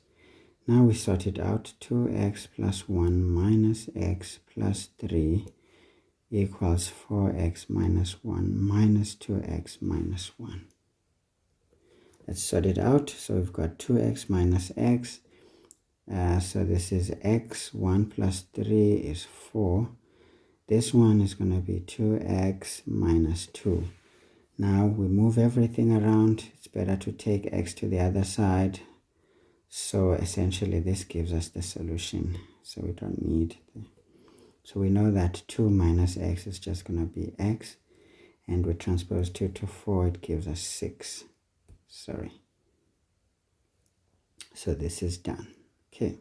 Now we sort it out. 2x plus 1 minus x plus 3 equals 4x minus 1 minus 2x minus 1. Let's sort it out. So we've got 2x minus x. So this is x. 1 plus 3 is 4. This one is going to be 2x minus 2. Now we move everything around. It's better to take x to the other side. So essentially this gives us the solution. So we don't need so we know that 2 minus x is just going to be x. And we transpose 2 to 4, it gives us 6. Sorry. So this is done. Okay.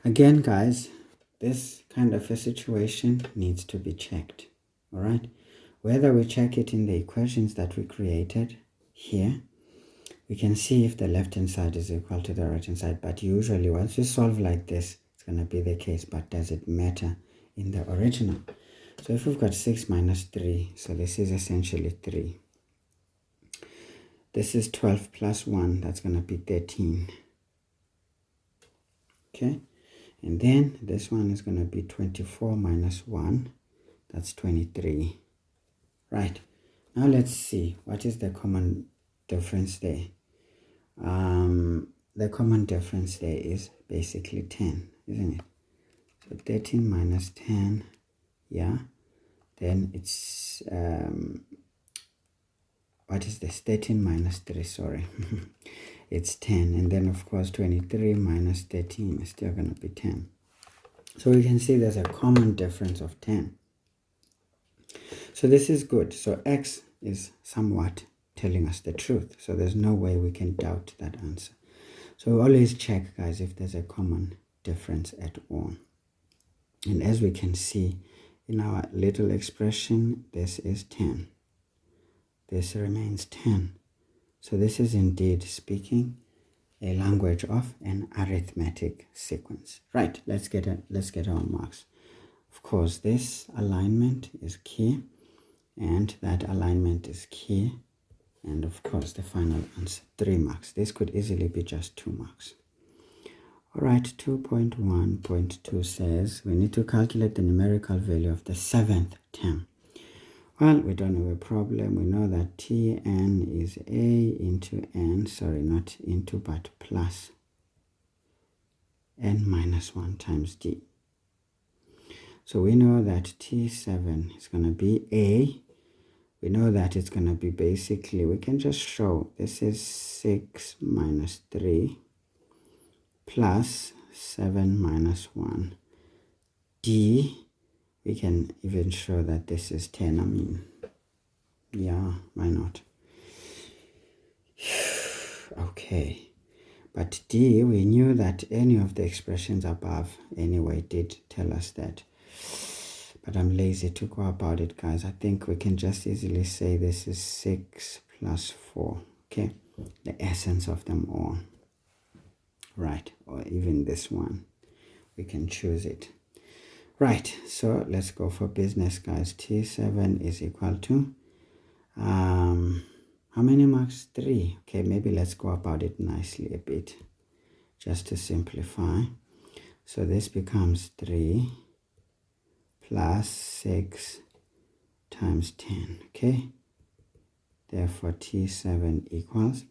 Again, guys, this kind of a situation needs to be checked. All right. Whether we check it in the equations that we created here, we can see if the left-hand side is equal to the right-hand side. But usually once we solve like this, it's going to be the case. But does it matter in the original? So if we've got 6 minus 3, so this is essentially 3. This is 12 plus 1, that's going to be 13. Okay, and then this one is going to be 24 minus 1, that's 23. Right, now let's see, what is the common difference there? The common difference there is basically 10, isn't it? So 13 minus 10, yeah, then it's, what is this? 13 minus 3, sorry. It's 10. And then, of course, 23 minus 13 is still going to be 10. So we can see there's a common difference of 10. So this is good. So x is somewhat telling us the truth. So there's no way we can doubt that answer. So always check, guys, if there's a common difference at all. And as we can see in our little expression, this is 10. This remains 10. So this is indeed speaking a language of an arithmetic sequence. Right, let's get our marks. Of course, this alignment is key, and that alignment is key. And of course, the final answer, 3 marks. This could easily be just 2 marks. All right, 2.1.2 says we need to calculate the numerical value of the 7th term. Well, we don't have a problem. We know that Tn is A into n, sorry, not into, but plus n minus 1 times d. So we know that T7 is going to be A. We know that it's going to be basically, we can just show this is 6 minus 3 plus 7 minus 1. D, we can even show that this is 10. I mean, yeah, why not? Okay, but D, we knew that any of the expressions above anyway did tell us that. But I'm lazy to go about it, guys. I think we can just easily say this is 6 plus 4. Okay, the essence of them all. Right, or even this one. We can choose it. Right, so let's go for business, guys. T7 is equal to, how many marks? 3. Okay, maybe let's go about it nicely a bit, just to simplify. So this becomes 3 plus 6 times 10. Okay, therefore T7 equals,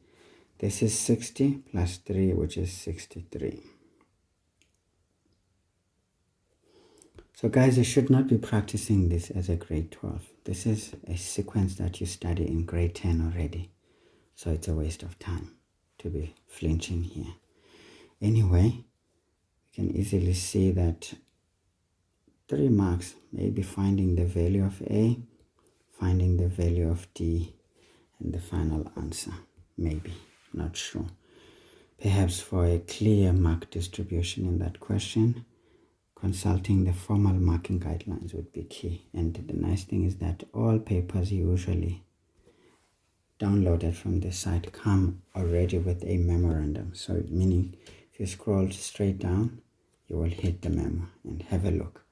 this is 60 plus 3, which is 63. So guys, you should not be practicing this as a grade 12. This is a sequence that you study in grade 10 already. So it's a waste of time to be flinching here. Anyway, you can easily see that 3 marks, maybe finding the value of A, finding the value of D, and the final answer. Maybe, not sure. Perhaps for a clear mark distribution in that question, consulting the formal marking guidelines would be key. And the nice thing is that all papers usually downloaded from the site come already with a memorandum. So meaning if you scroll straight down, you will hit the memo and have a look.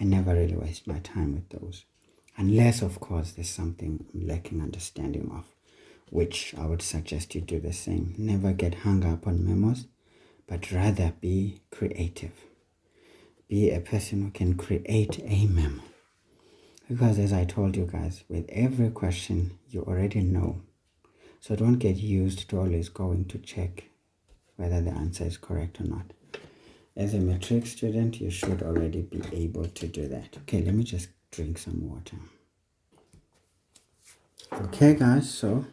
I never really waste my time with those. Unless, of course, there's something I'm lacking understanding of, which I would suggest you do the same. Never get hung up on memos, but rather be creative. Be a person who can create a memo. Because as I told you guys, with every question, you already know. So don't get used to always going to check whether the answer is correct or not. As a matric student, you should already be able to do that. Okay, let me just drink some water. Okay guys, so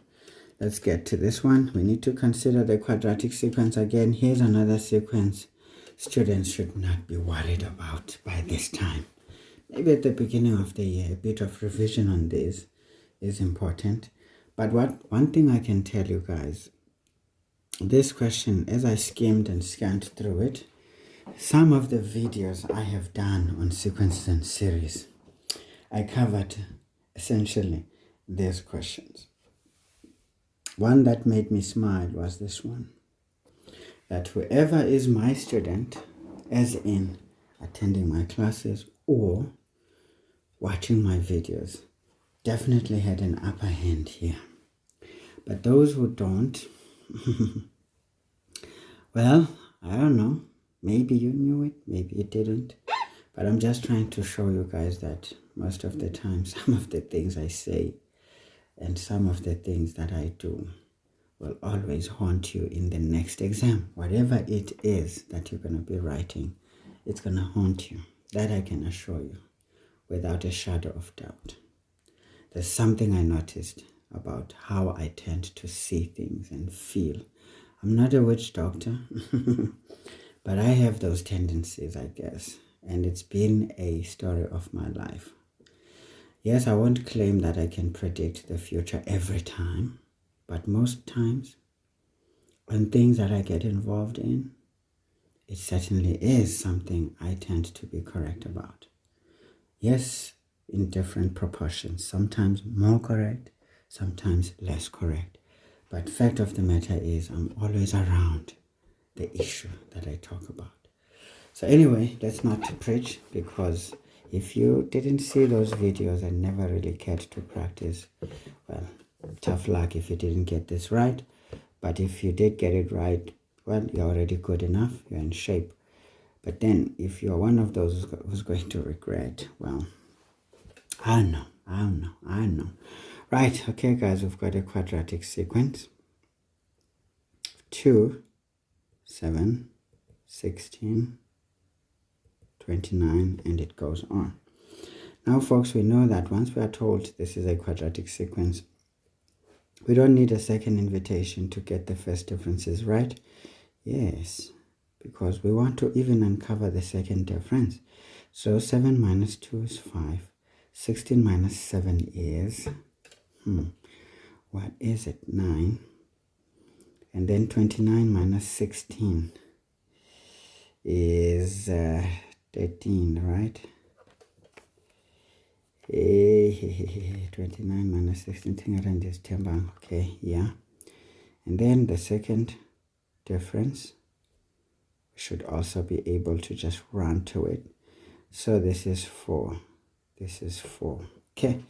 let's get to this one. We need to consider the quadratic sequence again. Here's another sequence students should not be worried about by this time. Maybe at the beginning of the year, a bit of revision on this is important. But one thing I can tell you guys, this question, as I skimmed and scanned through it, some of the videos I have done on sequences and series, I covered essentially these questions. One that made me smile was this one, that whoever is my student, as in attending my classes or watching my videos, definitely had an upper hand here. But those who don't, well, I don't know. Maybe you knew it, maybe you didn't. But I'm just trying to show you guys that most of the time, some of the things I say and some of the things that I do will always haunt you in the next exam. Whatever it is that you're going to be writing, it's going to haunt you. That I can assure you without a shadow of doubt. There's something I noticed about how I tend to see things and feel. I'm not a witch doctor, but I have those tendencies, I guess. And it's been a story of my life. Yes, I won't claim that I can predict the future every time, but most times, on things that I get involved in, it certainly is something I tend to be correct about. Yes, in different proportions, sometimes more correct, sometimes less correct. But fact of the matter is, I'm always around the issue that I talk about. So anyway, let's not preach, because if you didn't see those videos and never really cared to practice, well, tough luck if you didn't get this right. But if you did get it right, well, you're already good enough, you're in shape. But then if you're one of those who's going to regret, well, I know. Right, okay guys, we've got a quadratic sequence. 2, 7, 16, 29, and it goes on. Now folks, we know that once we are told this is a quadratic sequence, we don't need a second invitation to get the first differences right. Yes, because we want to even uncover the second difference. So 7 minus 2 is 5. 16 minus 7 is, what is it? 9. And then 29 minus 16 is 13, right? 29 minus 16 is 10. Okay, yeah. And then the second difference, we should also be able to just run to it. So this is 4. This is 4. Okay,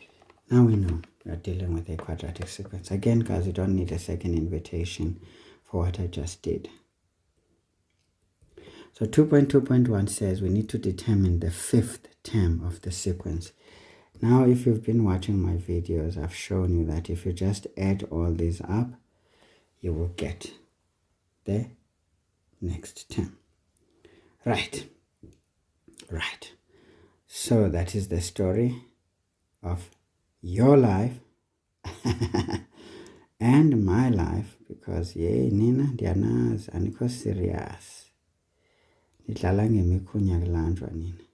now we know we are dealing with a quadratic sequence. Again, guys, you don't need a second invitation for what I just did. So 2.2.1 says we need to determine the fifth term of the sequence. Now, if you've been watching my videos, I've shown you that if you just add all these up, you will get the next term. Right. So that is the story of your life and my life, because nina ndiyanazi anikho serious. Nidlala ngemikhunya kulanjwa nina.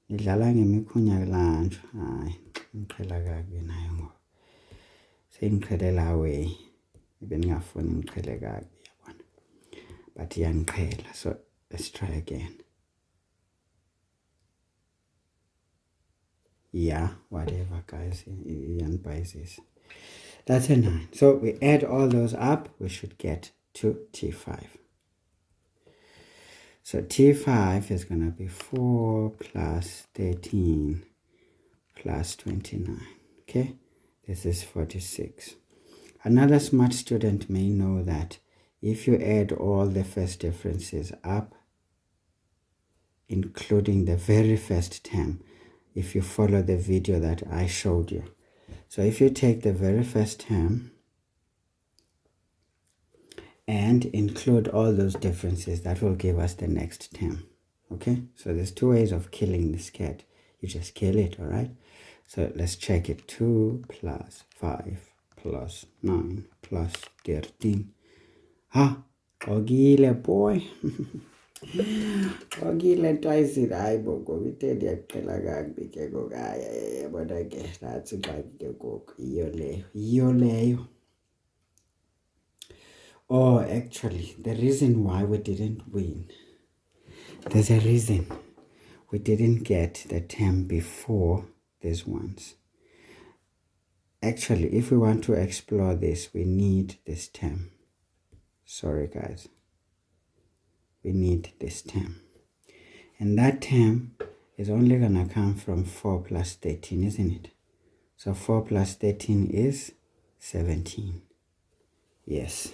Nidlala ngemikhunya kulanjwa. Hayi, ngiqhela kabi nayo ngoba. Sengiqhelela away. Bengingafuni ngiqhele kabi yabona. But iyangiqhela. So let's try again. Yeah, whatever guys. Iyanibhayizisa. That's a 9. So we add all those up, we should get to T5. So T5 is going to be 4 plus 13 plus 29. Okay, this is 46. Another smart student may know that if you add all the first differences up, including the very first term, if you follow the video that I showed you. So if you take the very first term and include all those differences, that will give us the next term. Okay, so there's 2 ways of killing this cat. You just kill it, all right? So let's check it. 2 plus 5 plus 9 plus 13. Ha! Ogile boy. Ogile twice it. I bogo. We tell you kelagag ke go guy. But I guess that's like the cook. Yole. Oh, actually, the reason why we didn't win, there's a reason. We didn't get the term before these ones. Actually, if we want to explore this, we need this term. Sorry, guys. We need this term. And that term is only going to come from 4 plus 13, isn't it? So 4 plus 13 is 17. Yes.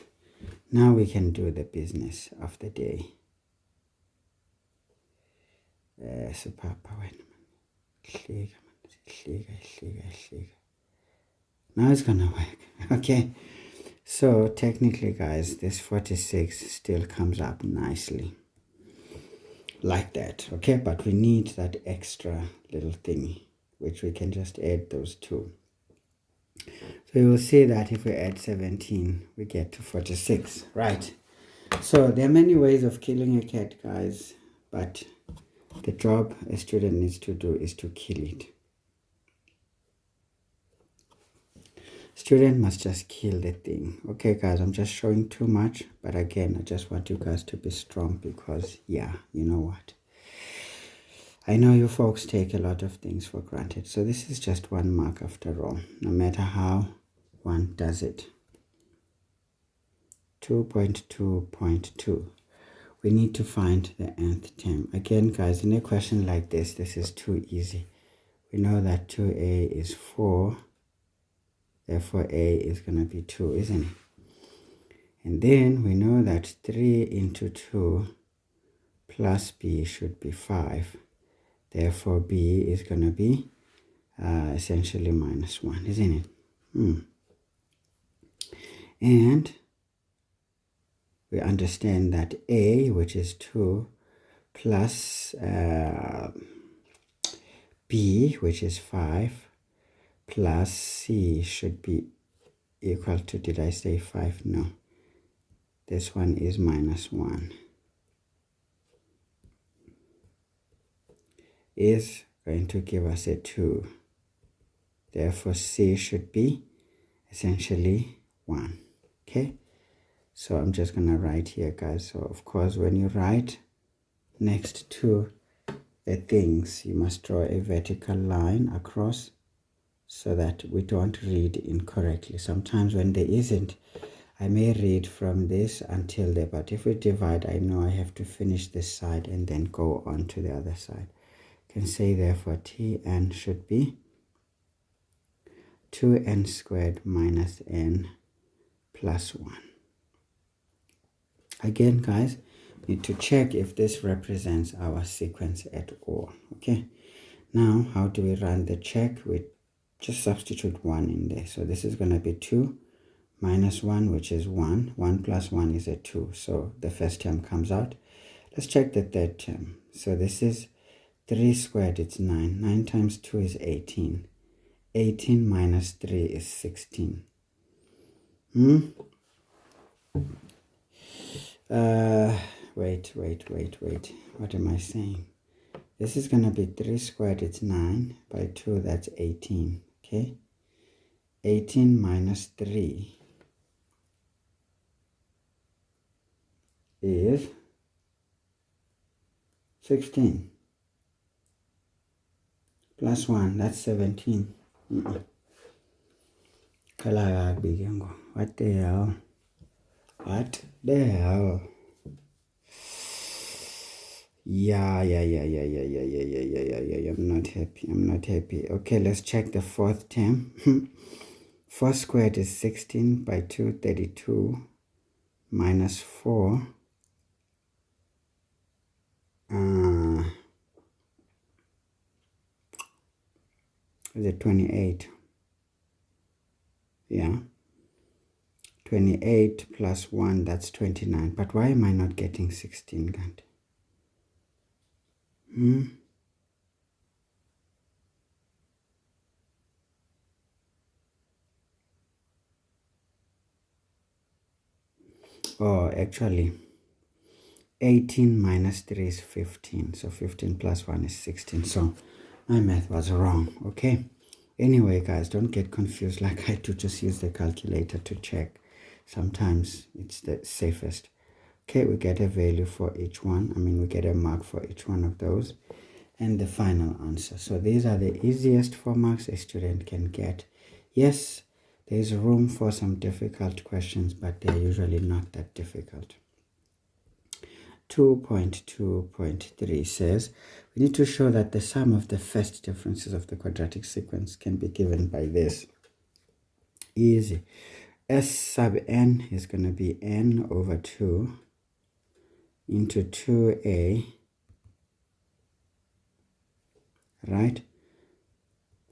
Now we can do the business of the day. Now it's gonna work. Okay. So technically, guys, this 46 still comes up nicely. Like that. Okay, but we need that extra little thingy, which we can just add those two. So you will see that if we add 17, we get to 46, right? So there are many ways of killing a cat, guys, but the job a student needs to do is to kill it. Student must just kill the thing. Okay, guys, I'm just showing too much, but again, I just want you guys to be strong because, yeah, you know what? I know you folks take a lot of things for granted. So this is just 1 mark after all, no matter how one does it. 2.2.2. We need to find the nth term. Again, guys, in a question like this, this is too easy. We know that 2a is 4. Therefore, a is going to be 2, isn't it? And then we know that 3 into 2 plus b should be 5. Therefore, b is going to be essentially minus 1, isn't it? And we understand that a, which is 2, plus b, which is 5, plus c should be equal to, did I say 5? No. This one is minus 1. Is going to give us a 2. Therefore, c should be essentially 1. Okay? So I'm just going to write here, guys. So, of course, when you write next to the things, you must draw a vertical line across so that we don't read incorrectly. Sometimes when there isn't, I may read from this until there, but if we divide, I know I have to finish this side and then go on to the other side. You can say, therefore, Tn should be 2n squared minus n plus 1. Again, guys, we need to check if this represents our sequence at all. Okay. Now, how do we run the check? We just substitute 1 in there. So this is going to be 2 minus 1, which is 1. 1 plus 1 is a 2. So the first term comes out. Let's check the third term. So this is 3 squared, it's 9. 9 times 2 is 18. 18 minus 3 is 16. Wait. What am I saying? This is going to be 3 squared, it's 9. By 2, that's 18. Okay? 18 minus 3 is 16. Plus 1, that's 17. What the hell? What the hell? Yeah. I'm not happy. Okay, let's check the fourth term. 4 squared is 16 by 2, 32 minus 4. Is it 28? Yeah. 28 plus 1, that's 29. But why am I not getting 16, Gandhi? Oh, actually, 18 minus 3 is 15. So 15 plus 1 is 16. So my math was wrong. Okay. Anyway, guys, don't get confused like I do. Just use the calculator to check. Sometimes it's the safest. Okay, we get a value for each one. We get a mark for each one of those. And the final answer. So these are the easiest 4 marks a student can get. Yes, there's room for some difficult questions, but they're usually not that difficult. 2.2.3 says, we need to show that the sum of the first differences of the quadratic sequence can be given by this. Easy. S sub n is going to be n over 2 into 2a, right,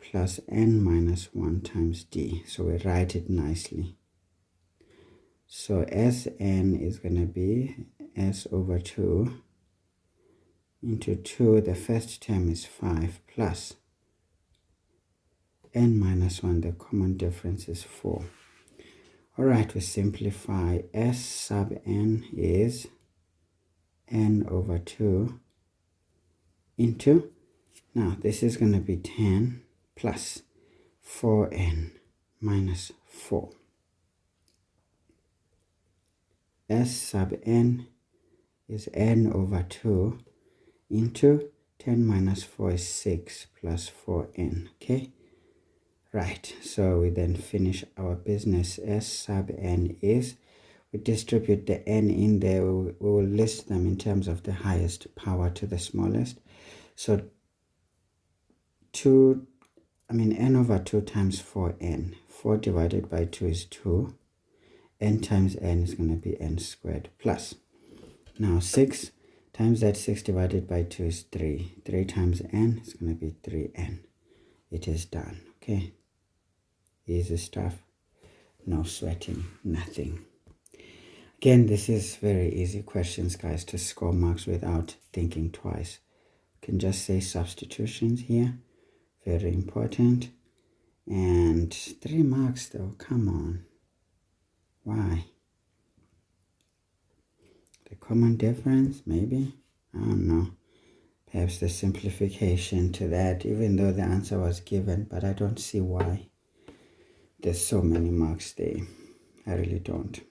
plus n minus 1 times d. So we write it nicely. So Sn is going to be s over 2 into 2, the first term is 5, plus n minus 1, the common difference is 4. All right, we simplify. S sub n is n over 2 into, now this is going to be 10 plus 4n minus 4. S sub n is n over 2 into 10 minus 4 is 6 plus 4n. Okay, right, so we then finish our business. S sub n is, we distribute the n in there, we will list them in terms of the highest power to the smallest. So n over 2 times 4n. 4 divided by 2 is 2. N times n is going to be n squared, plus, now 6 times that 6 divided by 2 is 3. 3 times n is going to be 3n. It is done. Okay, easy stuff, no sweating, nothing. Again, this is very easy questions, guys, to score marks without thinking twice. You can just say substitutions here, very important. And 3 marks though, come on. Why? The common difference, maybe? I don't know. Perhaps the simplification to that, even though the answer was given, but I don't see why there's so many marks there. I really don't.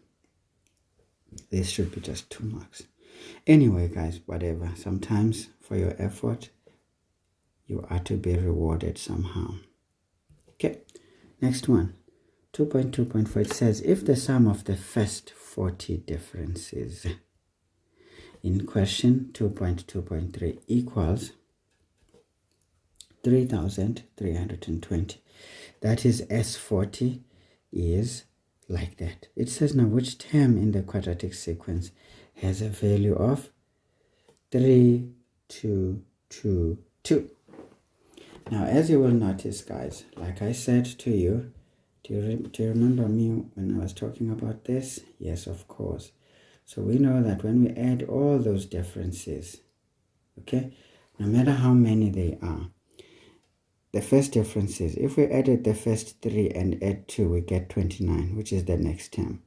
This should be just 2 marks. Anyway, guys, whatever. Sometimes for your effort, you are to be rewarded somehow. Okay, next one. 2.2.4, it says, if the sum of the first 40 differences in question 2.2.3 equals 3,320, that is S40 is like that. It says now which term in the quadratic sequence has a value of 3, 2, 2, 2. Now, as you will notice, guys, like I said to you, do you remember me when I was talking about this? Yes, of course. So we know that when we add all those differences, okay, no matter how many they are, the first difference is if we added the first 3 and add 2, we get 29, which is the next term.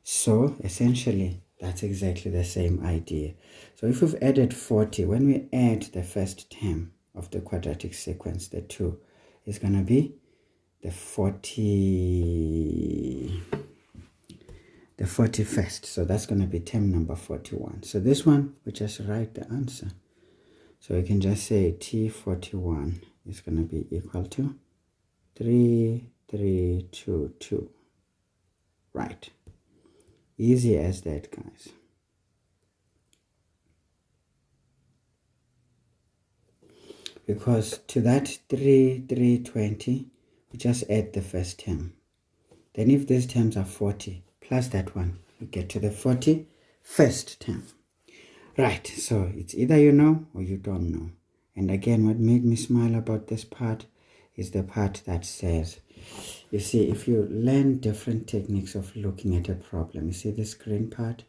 So essentially, that's exactly the same idea. So if we've added 40, when we add the first term of the quadratic sequence, the 2, is going to be the 41st. So that's going to be term number 41. So this one, we just write the answer. So we can just say T41 is going to be equal to 3322. Right. Easy as that, guys. Because to that 320, we just add the first term. Then if these terms are 40 plus that one, we get to the 41st term. Right, so it's either you know or you don't know. And again, what made me smile about this part is the part that says, you see, if you learn different techniques of looking at a problem, you see this green part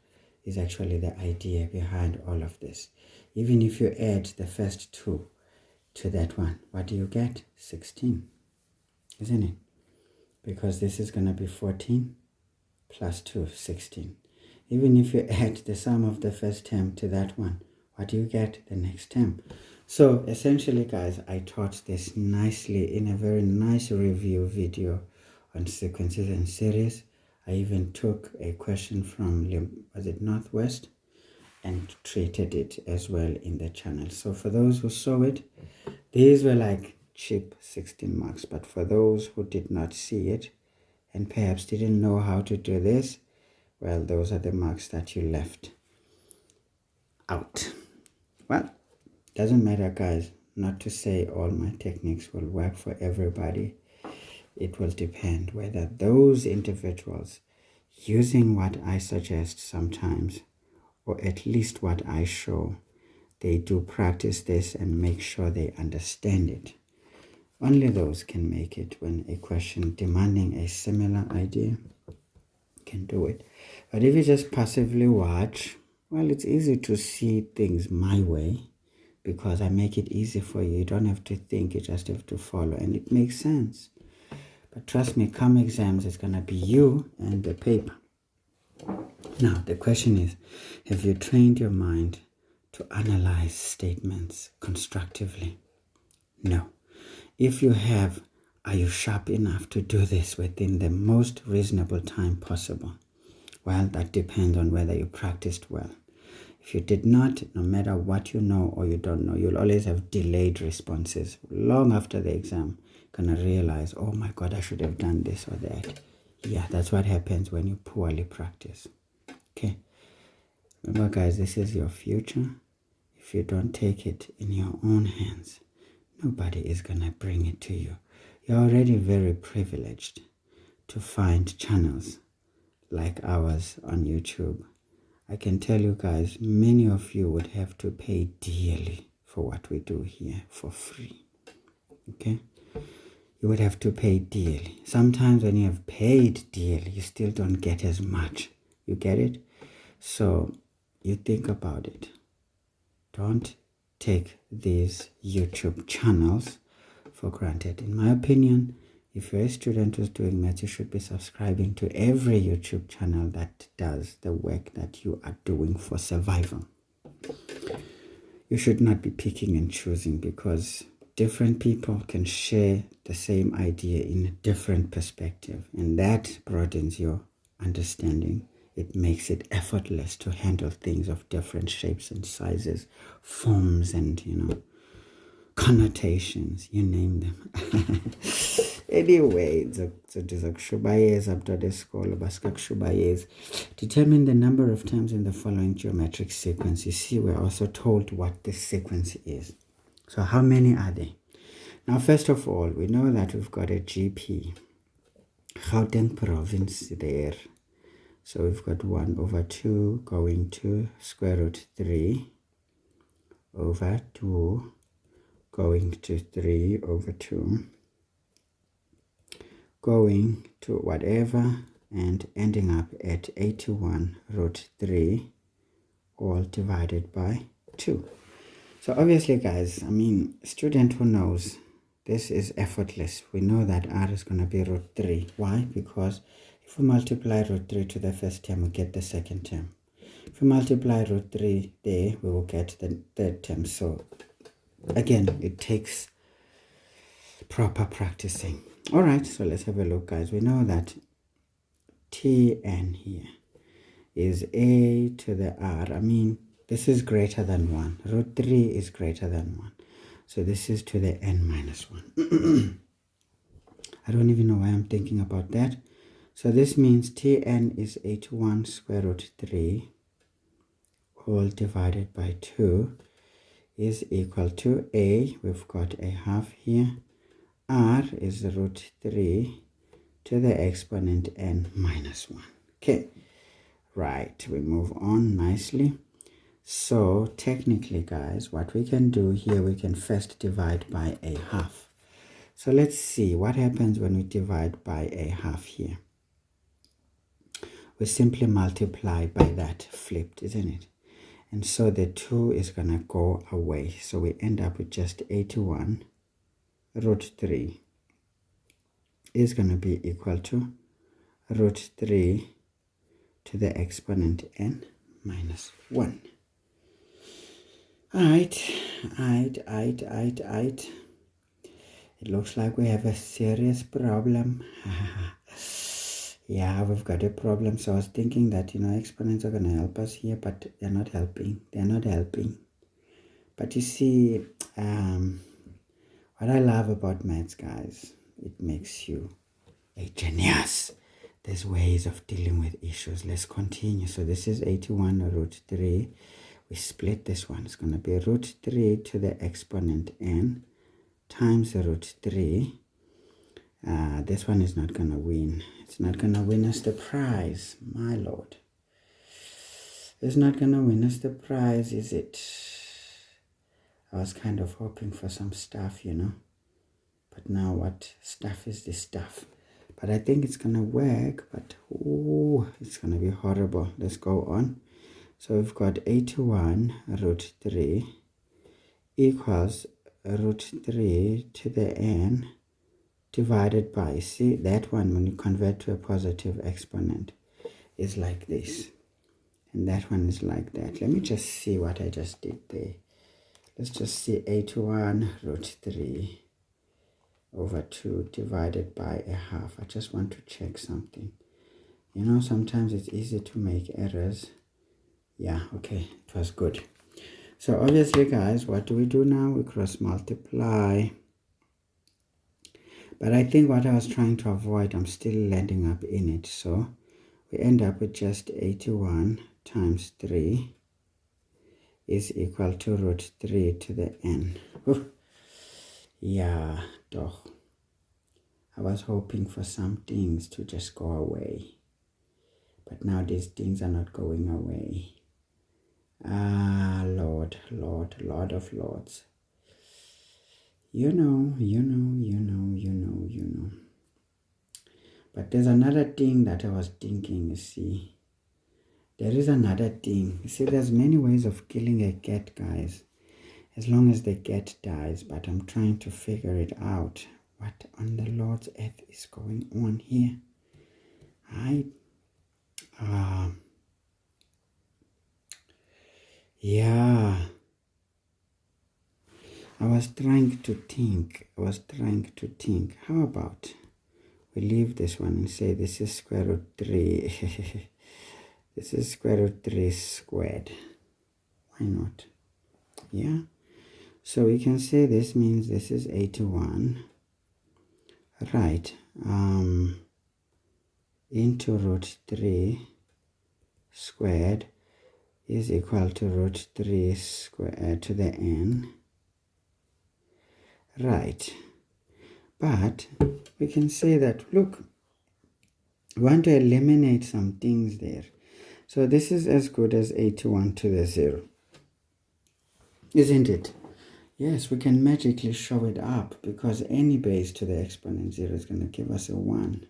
is actually the idea behind all of this. Even if you add the first 2 to that one, what do you get? 16, isn't it? Because this is going to be 14 plus 2, 16. Even if you add the sum of the first term to that one, what do you get? The next term. So essentially, guys, I taught this nicely in a very nice review video on sequences and series. I even took a question from, was it Northwest, and treated it as well in the channel. So for those who saw it, these were like cheap 16 marks. But for those who did not see it and perhaps didn't know how to do this, well, those are the marks that you left out. Well, doesn't matter, guys. Not to say all my techniques will work for everybody. It will depend whether those individuals using what I suggest sometimes, or at least what I show, they do practice this and make sure they understand it. Only those can make it when a question demanding a similar idea can do it. But if you just passively watch, well, it's easy to see things my way because I make it easy for you. You don't have to think, you just have to follow, and it makes sense. But trust me, come exams, it's going to be you and the paper. Now, the question is, have you trained your mind to analyze statements constructively? No. If you have, are you sharp enough to do this within the most reasonable time possible? Well, that depends on whether you practiced well. If you did not, no matter what you know or you don't know, you'll always have delayed responses. Long after the exam, you're going to realize, oh my God, I should have done this or that. Yeah, that's what happens when you poorly practice. Okay. Remember, guys, this is your future. If you don't take it in your own hands, nobody is going to bring it to you. You're already very privileged to find channels like ours on YouTube. I can tell you guys, many of you would have to pay dearly for what we do here for free. Okay? You would have to pay dearly. Sometimes when you have paid dearly, you still don't get as much. You get it? So you think about it. Don't take these YouTube channels for granted. In my opinion, if you're a student who's doing maths, you should be subscribing to every YouTube channel that does the work that you are doing for survival. You should not be picking and choosing because different people can share the same idea in a different perspective, and that broadens your understanding. It makes it effortless to handle things of different shapes and sizes, forms, and, connotations, you name them. Anyway, determine the number of terms in the following geometric sequence. You see, we're also told what this sequence is. So how many are they? Now, first of all, we know that we've got a GP, Gauteng province there. So we've got 1 over 2 going to square root 3 over 2 going to 3 over 2, going to whatever, and ending up at 81 root 3, all divided by 2. So obviously, guys, I mean, student who knows, this is effortless. We know that r is going to be root 3. Why? Because if we multiply root 3 to the first term, we get the second term. If we multiply root 3 there, we will get the third term. So again, it takes proper practicing. All right, so let's have a look, guys. We know that Tn here is a to the r. I mean, this is greater than 1. Root 3 is greater than 1. So this is to the n minus 1. I don't even know why I'm thinking about that. So this means Tn is 81 square root 3 all divided by 2 is equal to a, we've got a half here, r is root 3 to the exponent n minus 1. Okay, right, we move on nicely. So technically, guys, what we can do here, we can first divide by a half. So let's see what happens when we divide by a half here. We simply multiply by that flipped, isn't it? And so the 2 is going to go away. So we end up with just 81 root 3 is going to be equal to root 3 to the exponent n minus 1. Alright. It looks like we have a serious problem. Yeah, we've got a problem. So I was thinking that, exponents are going to help us here, but they're not helping. But you see, what I love about maths, guys, it makes you a genius. There's ways of dealing with issues. Let's continue. So this is 81 root 3. We split this one. It's going to be root 3 to the exponent n times root 3. This one is not going to win. It's not going to win us the prize, my lord. It's not going to win us the prize, is it? I was kind of hoping for some stuff, But now what stuff is this stuff? But I think it's going to work, but it's going to be horrible. Let's go on. So we've got 81 root 3 equals root 3 to the n divided by, see, that one, when you convert to a positive exponent, is like this. And that one is like that. Let me just see what I just did there. Let's just see 81 root 3 over 2 divided by a half. I just want to check something. Sometimes it's easy to make errors. Yeah, okay, it was good. So obviously, guys, what do we do now? We cross multiply. But I think what I was trying to avoid, I'm still landing up in it. So we end up with just 81 times 3 is equal to root 3 to the n. Yeah, doch. I was hoping for some things to just go away. But now these things are not going away. Lord of lords. You know. But there's another thing that I was thinking, you see. There is another thing. You see, there's many ways of killing a cat, guys. As long as the cat dies. But I'm trying to figure it out. What on the Lord's earth is going on here? Yeah. I was trying to think. How about we leave this one and say this is square root 3. This is square root 3 squared. Why not? Yeah. So we can say this means this is 81. Right. Into root 3 squared is equal to root 3 squared to the n. Right. But we can say that, look, we want to eliminate some things there. So this is as good as 81 to the 0. Isn't it? Yes, we can magically show it up because any base to the exponent 0 is going to give us a 1.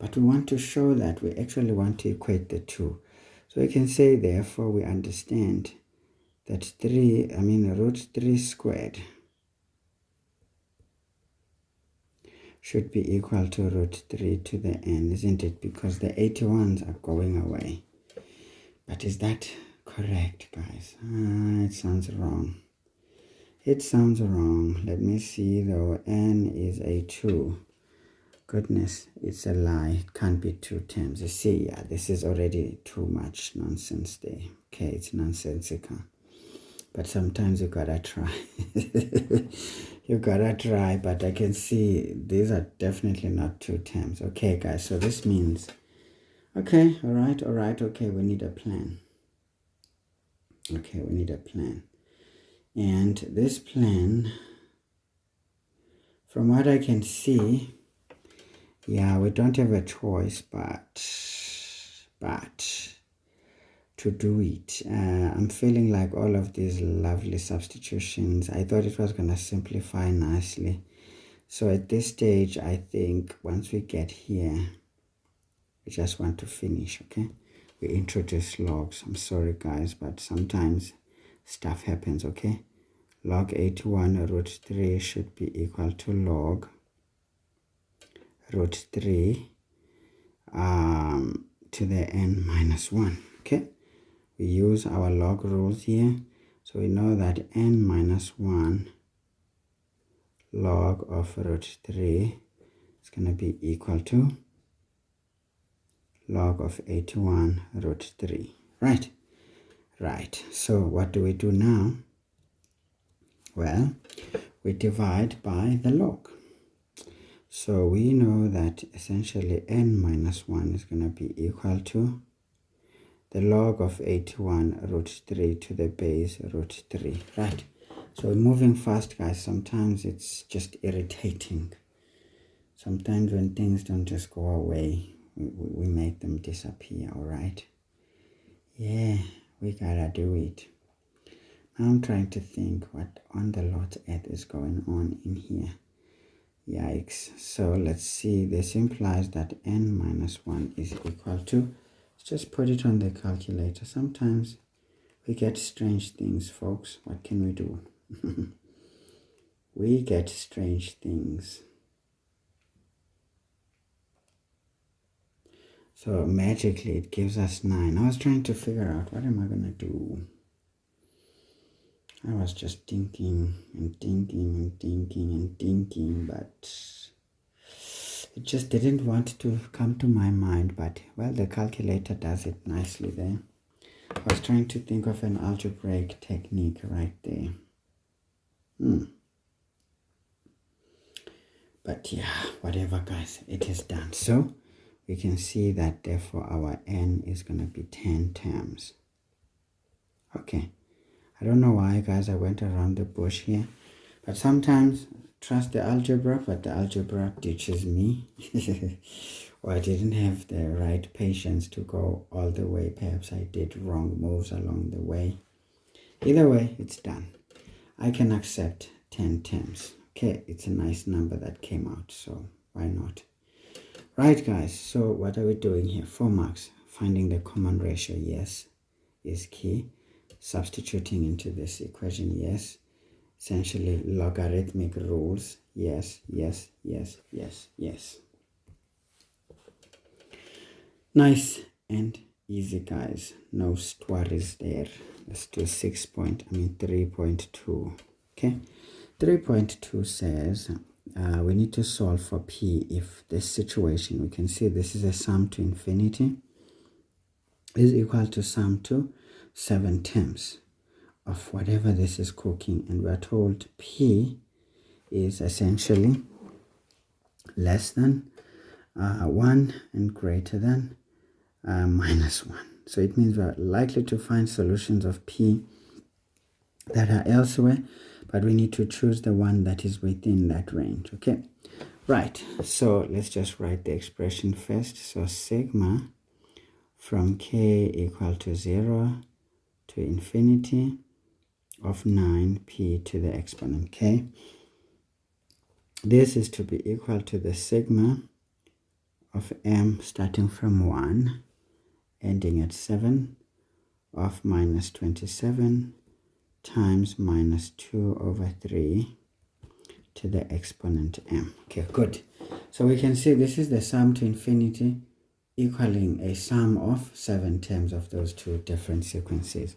But we want to show that we actually want to equate the two. So we can say, therefore, we understand that root 3 squared should be equal to root 3 to the n, isn't it? Because the 81s are going away. But is that correct, guys? It sounds wrong. It sounds wrong. Let me see, though. N is a 2. Goodness, it's a lie. It can't be 2 terms. You see, yeah, this is already too much nonsense there. Okay, it's nonsensical. But sometimes you gotta try. You gotta try, but I can see these are definitely not 2 terms. Okay, guys, so this means, okay, all right, okay, we need a plan. Okay, we need a plan. And this plan, from what I can see, yeah, we don't have a choice but to do it. I'm feeling like all of these lovely substitutions, I thought it was going to simplify nicely. So at this stage, I think once we get here, we just want to finish, okay? We introduce logs. I'm sorry, guys, but sometimes stuff happens, okay? Log 81 root 3 should be equal to log root 3 to the n minus 1, okay? We use our log rules here, so we know that n minus 1 log of root 3 is going to be equal to log of 81 root 3, right? Right, so what do we do now? Well, we divide by the log. So we know that essentially n minus 1 is going to be equal to the log of 81 root 3 to the base root 3, right? So we're moving fast, guys. Sometimes it's just irritating. Sometimes when things don't just go away, we make them disappear, all right? Yeah, we gotta do it. Now I'm trying to think what on the Lord's earth is going on in here. Yikes. So let's see. This implies that n minus 1 is equal to, let's just put it on the calculator. Sometimes we get strange things, folks. What can we do? We get strange things. So magically it gives us 9. I was trying to figure out what am I going to do. I was just thinking and thinking and thinking and thinking, but it just didn't want to come to my mind. But, well, the calculator does it nicely there. I was trying to think of an algebraic technique right there. But yeah, whatever, guys, it is done. So we can see that therefore our n is going to be 10 terms. Okay. I don't know why, guys, I went around the bush here. But sometimes, trust the algebra, but the algebra teaches me. Or I didn't have the right patience to go all the way. Perhaps I did wrong moves along the way. Either way, it's done. I can accept 10 terms. Okay, it's a nice number that came out, so why not? Right, guys, so what are we doing here? 4 marks. Finding the common ratio, yes, is key. Substituting into this equation, yes. Essentially logarithmic rules, yes, yes, yes, yes, yes. Nice and easy, guys. No stories there. Let's do 3.2. Okay, 3.2 says we need to solve for p if this situation, we can see this is a sum to infinity, is equal to sum to 7 terms of whatever this is cooking, and we are told p is essentially less than 1 and greater than minus 1. So it means we are likely to find solutions of p that are elsewhere, but we need to choose the one that is within that range. Okay, right, so let's just write the expression first. So sigma from k equal to 0 to infinity of 9p to the exponent k. This is to be equal to the sigma of m starting from 1 ending at 7 of minus 27 times minus 2 over 3 to the exponent m. Okay, good. So we can see this is the sum to infinity equaling a sum of 7 terms of those two different sequences.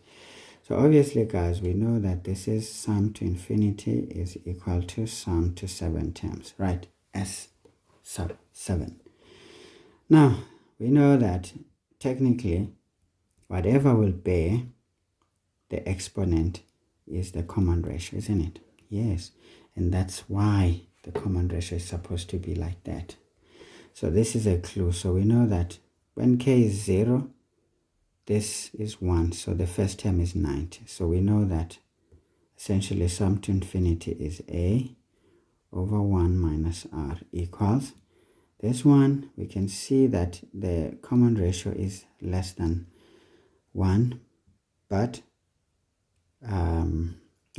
So obviously, guys, we know that this is sum to infinity is equal to sum to 7 terms, right? S sub 7. Now, we know that technically, whatever will bear the exponent is the common ratio, isn't it? Yes, and that's why the common ratio is supposed to be like that. So this is a clue. So we know that when k is 0, this is 1. So the first term is 90. So we know that essentially sum to infinity is a over 1 minus r equals this one. We can see that the common ratio is less than 1, but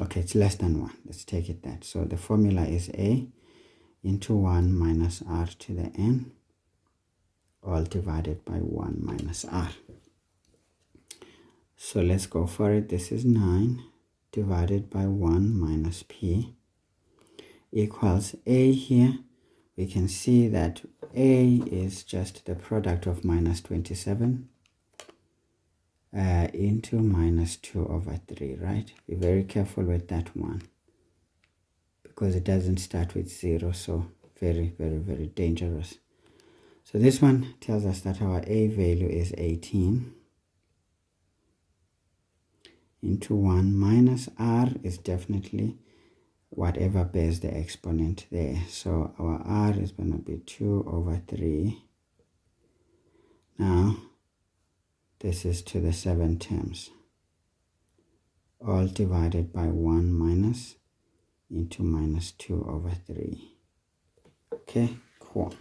okay, it's less than 1. Let's take it that. So the formula is a into 1 minus r to the n, all divided by 1 minus r. So let's go for it. This is 9 divided by 1 minus p equals a here. We can see that a is just the product of minus 27 into minus 2 over 3, right? Be very careful with that one because it doesn't start with 0, so very, very, very dangerous. So this one tells us that our a value is 18 into 1 minus r is definitely whatever bears the exponent there. So our r is going to be 2 over 3. Now, this is to the 7 terms, all divided by 1 minus into minus 2 over 3. Okay, cool.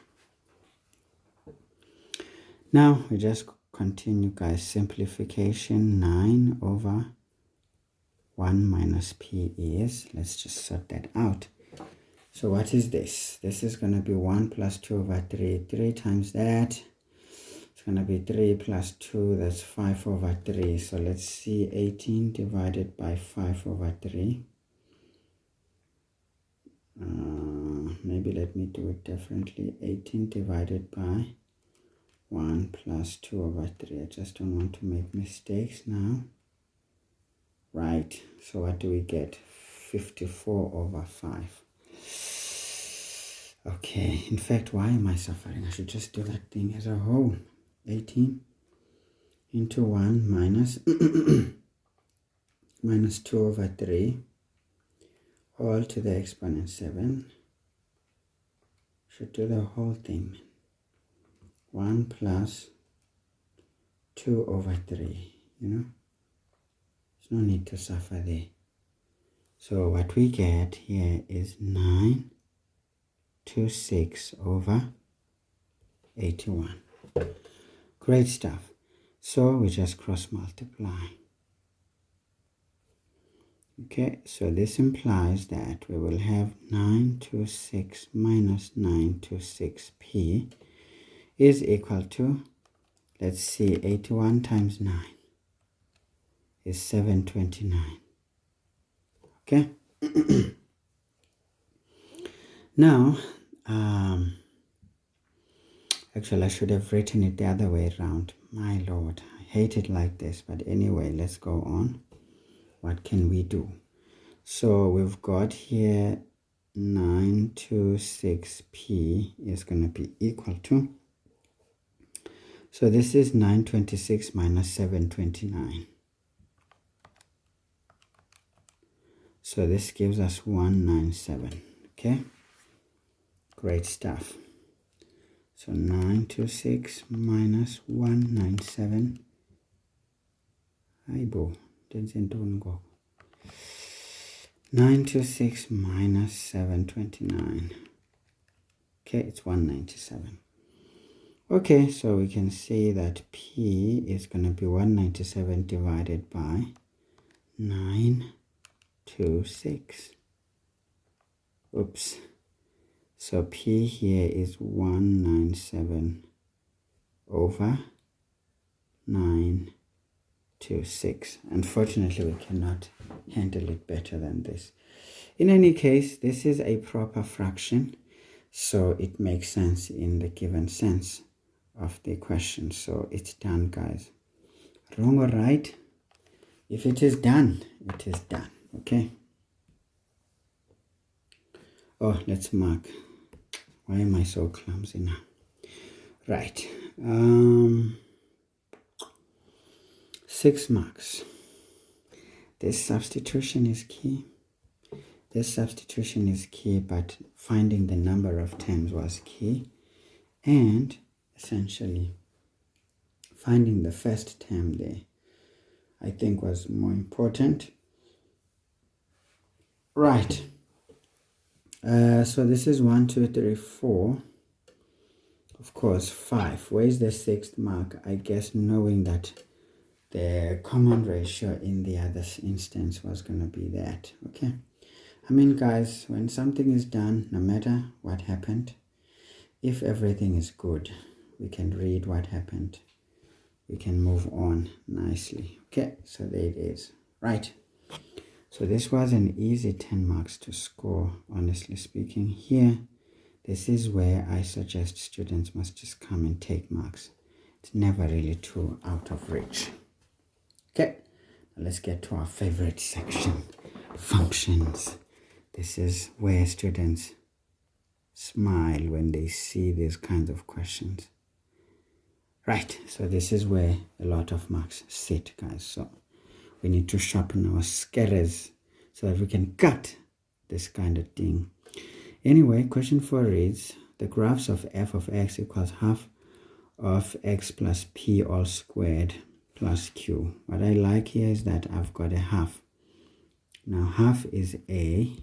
Now, we just continue, guys. Simplification, 9 over 1 minus p is, let's just sort that out. So what is this? This is going to be 1 plus 2 over 3. 3 times that, it's going to be 3 plus 2, that's 5 over 3. So let's see, 18 divided by 5 over 3. Maybe let me do it differently. 18 divided by 1 plus 2 over 3. I just don't want to make mistakes now. Right, so what do we get? 54 over 5. Okay, in fact, why am I suffering? I should just do that thing as a whole. 18 into 1 minus minus 2 over 3, all to the exponent 7. Should do the whole thing. 1 plus 2 over 3, you know? There's no need to suffer there. So what we get here is 926 over 81. Great stuff. So we just cross multiply. Okay, so this implies that we will have 926 minus 926p is equal to, let's see, 81 times 9 is 729. Okay. Now, actually I should have written it the other way around. My Lord, I hate it like this, but anyway, let's go on. What can we do? So we've got here 926p is going to be equal to, so this is 926 minus 729. So this gives us 197. Okay, great stuff. So 926 minus 197. Aibo, 926 minus 729. Okay, it's 197. Okay, so we can see that P is going to be 197 divided by 9 6. Oops. So P here is 197 over 926. Unfortunately, we cannot handle it better than this. In any case, this is a proper fraction, so it makes sense in the given sense of the question. So it's done, guys. Wrong or right? If it is done, it is done. Okay. Oh, let's mark. Why am I so clumsy now? Right. 6 marks. This substitution is key. This substitution is key, but finding the number of terms was key. And essentially, finding the first term there, I think, was more important. Right. So this is 1, 2, 3, 4. Of course, 5. Where's the 6th mark? I guess knowing that the common ratio in the other instance was going to be that. Okay. I mean, guys, when something is done, no matter what happened, if everything is good, we can read what happened. We can move on nicely. Okay, so there it is. Right. So this was an easy 10 marks to score, honestly speaking. Here, this is where I suggest students must just come and take marks. It's never really too out of reach. Okay, now let's get to our favorite section, functions. This is where students smile when they see these kinds of questions. Right, so this is where a lot of marks sit, guys. So we need to sharpen our scales so that we can cut this kind of thing. Anyway, question 4 reads, the graphs of f of x equals half of x plus p all squared plus q. What I like here is that I've got a half. Now half is a,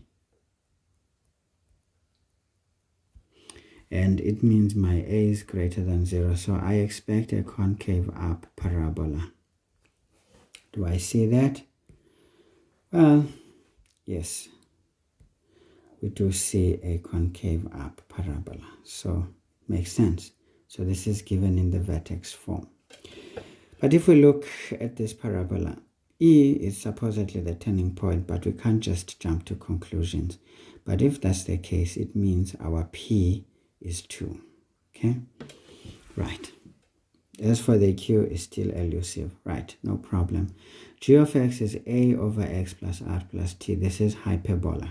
and it means my a is greater than 0. So I expect a concave up parabola. Do I see that? Well, yes, we do see a concave up parabola. So makes sense. So this is given in the vertex form. But if we look at this parabola, E is supposedly the turning point, but we can't just jump to conclusions. But if that's the case, it means our P is 2. Okay? Right. As for the Q, is still elusive. Right, no problem. G of x is a over x plus r plus t. This is hyperbola.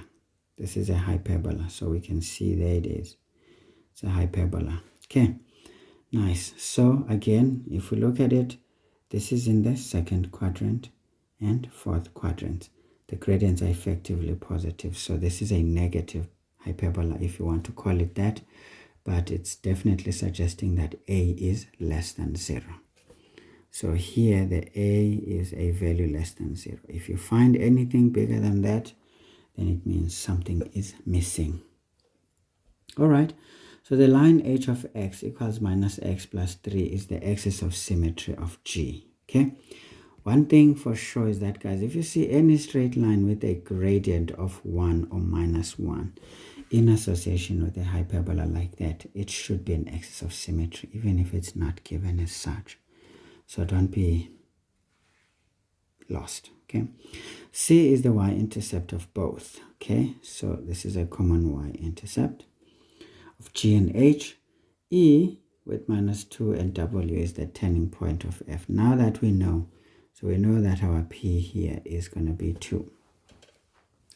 This is a hyperbola. So we can see there it is. It's a hyperbola. Okay, nice. So again, if we look at it, this is in the second quadrant and fourth quadrant. The gradients are effectively positive. So this is a negative hyperbola, if you want to call it that. But it's definitely suggesting that a is less than 0. So here the a is a value less than 0. If you find anything bigger than that, then it means something is missing. All right, so the line h of x equals minus x plus 3 is the axis of symmetry of G. Okay, one thing for sure is that, guys, if you see any straight line with a gradient of 1 or minus 1, in association with a hyperbola like that, it should be an axis of symmetry, even if it's not given as such. So don't be lost. Okay, C is the y-intercept of both. Okay, so this is a common y-intercept of G and H. E with minus 2 and W is the turning point of F. Now that we know, so we know that our P here is going to be 2.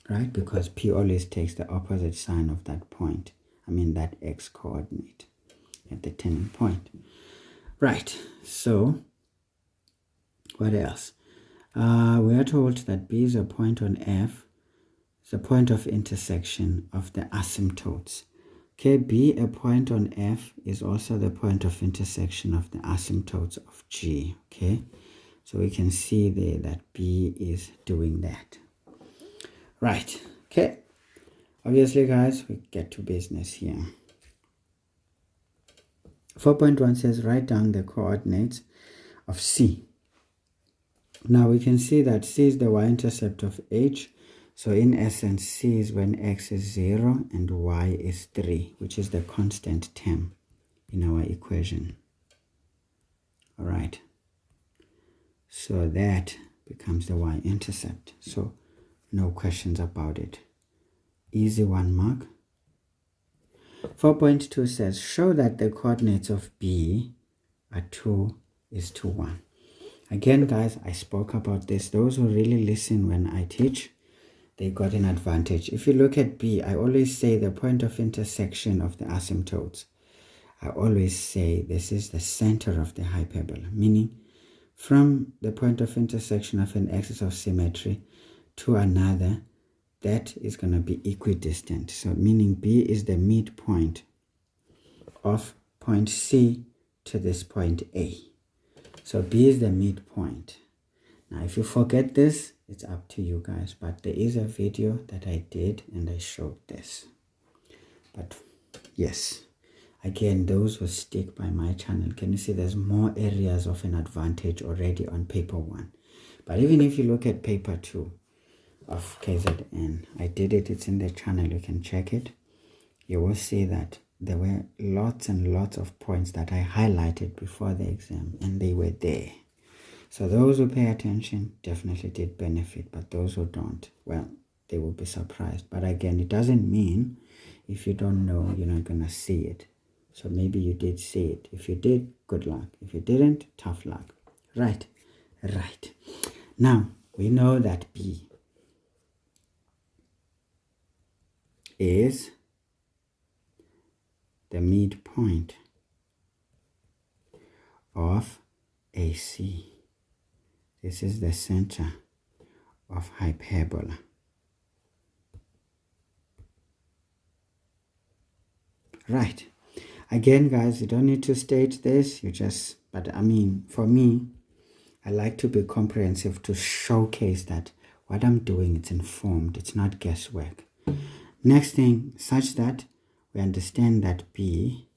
Right, because P always takes the opposite sign of that point. I mean that x coordinate at the turning point. Right, so what else? We are told that B is a point on F. It's a point of intersection of the asymptotes. Okay, B, a point on F, is also the point of intersection of the asymptotes of G. Okay, so we can see there that B is doing that. Right, okay. Obviously, guys, we get to business here. 4.1 says write down the coordinates of C. Now we can see that C is the y-intercept of H. So in essence, C is when x is 0 and y is 3, which is the constant term in our equation. All right. So that becomes the y-intercept. So no questions about it. Easy 1 mark. 4.2 says, show that the coordinates of B are 2 is to 1. Again, guys, I spoke about this. Those who really listen when I teach, they got an advantage. If you look at B, I always say the point of intersection of the asymptotes. I always say this is the center of the hyperbola, meaning from the point of intersection of an axis of symmetry to another, that is going to be equidistant. So meaning B is the midpoint of point C to this point A. So B is the midpoint. Now if you forget this, it's up to you guys, but there is a video that I did and I showed this. But yes, again, those who stick by my channel, can you see there's more areas of an advantage already on paper 1. But even if you look at paper 2 of KZN, I did it, it's in the channel, you can check it. You will see that there were lots and lots of points that I highlighted before the exam, and they were there. So those who pay attention definitely did benefit, but those who don't, well, they will be surprised. But again, it doesn't mean if you don't know, you're not going to see it. So maybe you did see it. If you did, good luck. If you didn't, tough luck. Right. Now, we know that B is the midpoint of AC. This is the center of hyperbola. Right. Again, guys, you don't need to state this. But I mean, for me, I like to be comprehensive to showcase that what I'm doing, it's informed. It's not guesswork. Next thing, such that we understand that B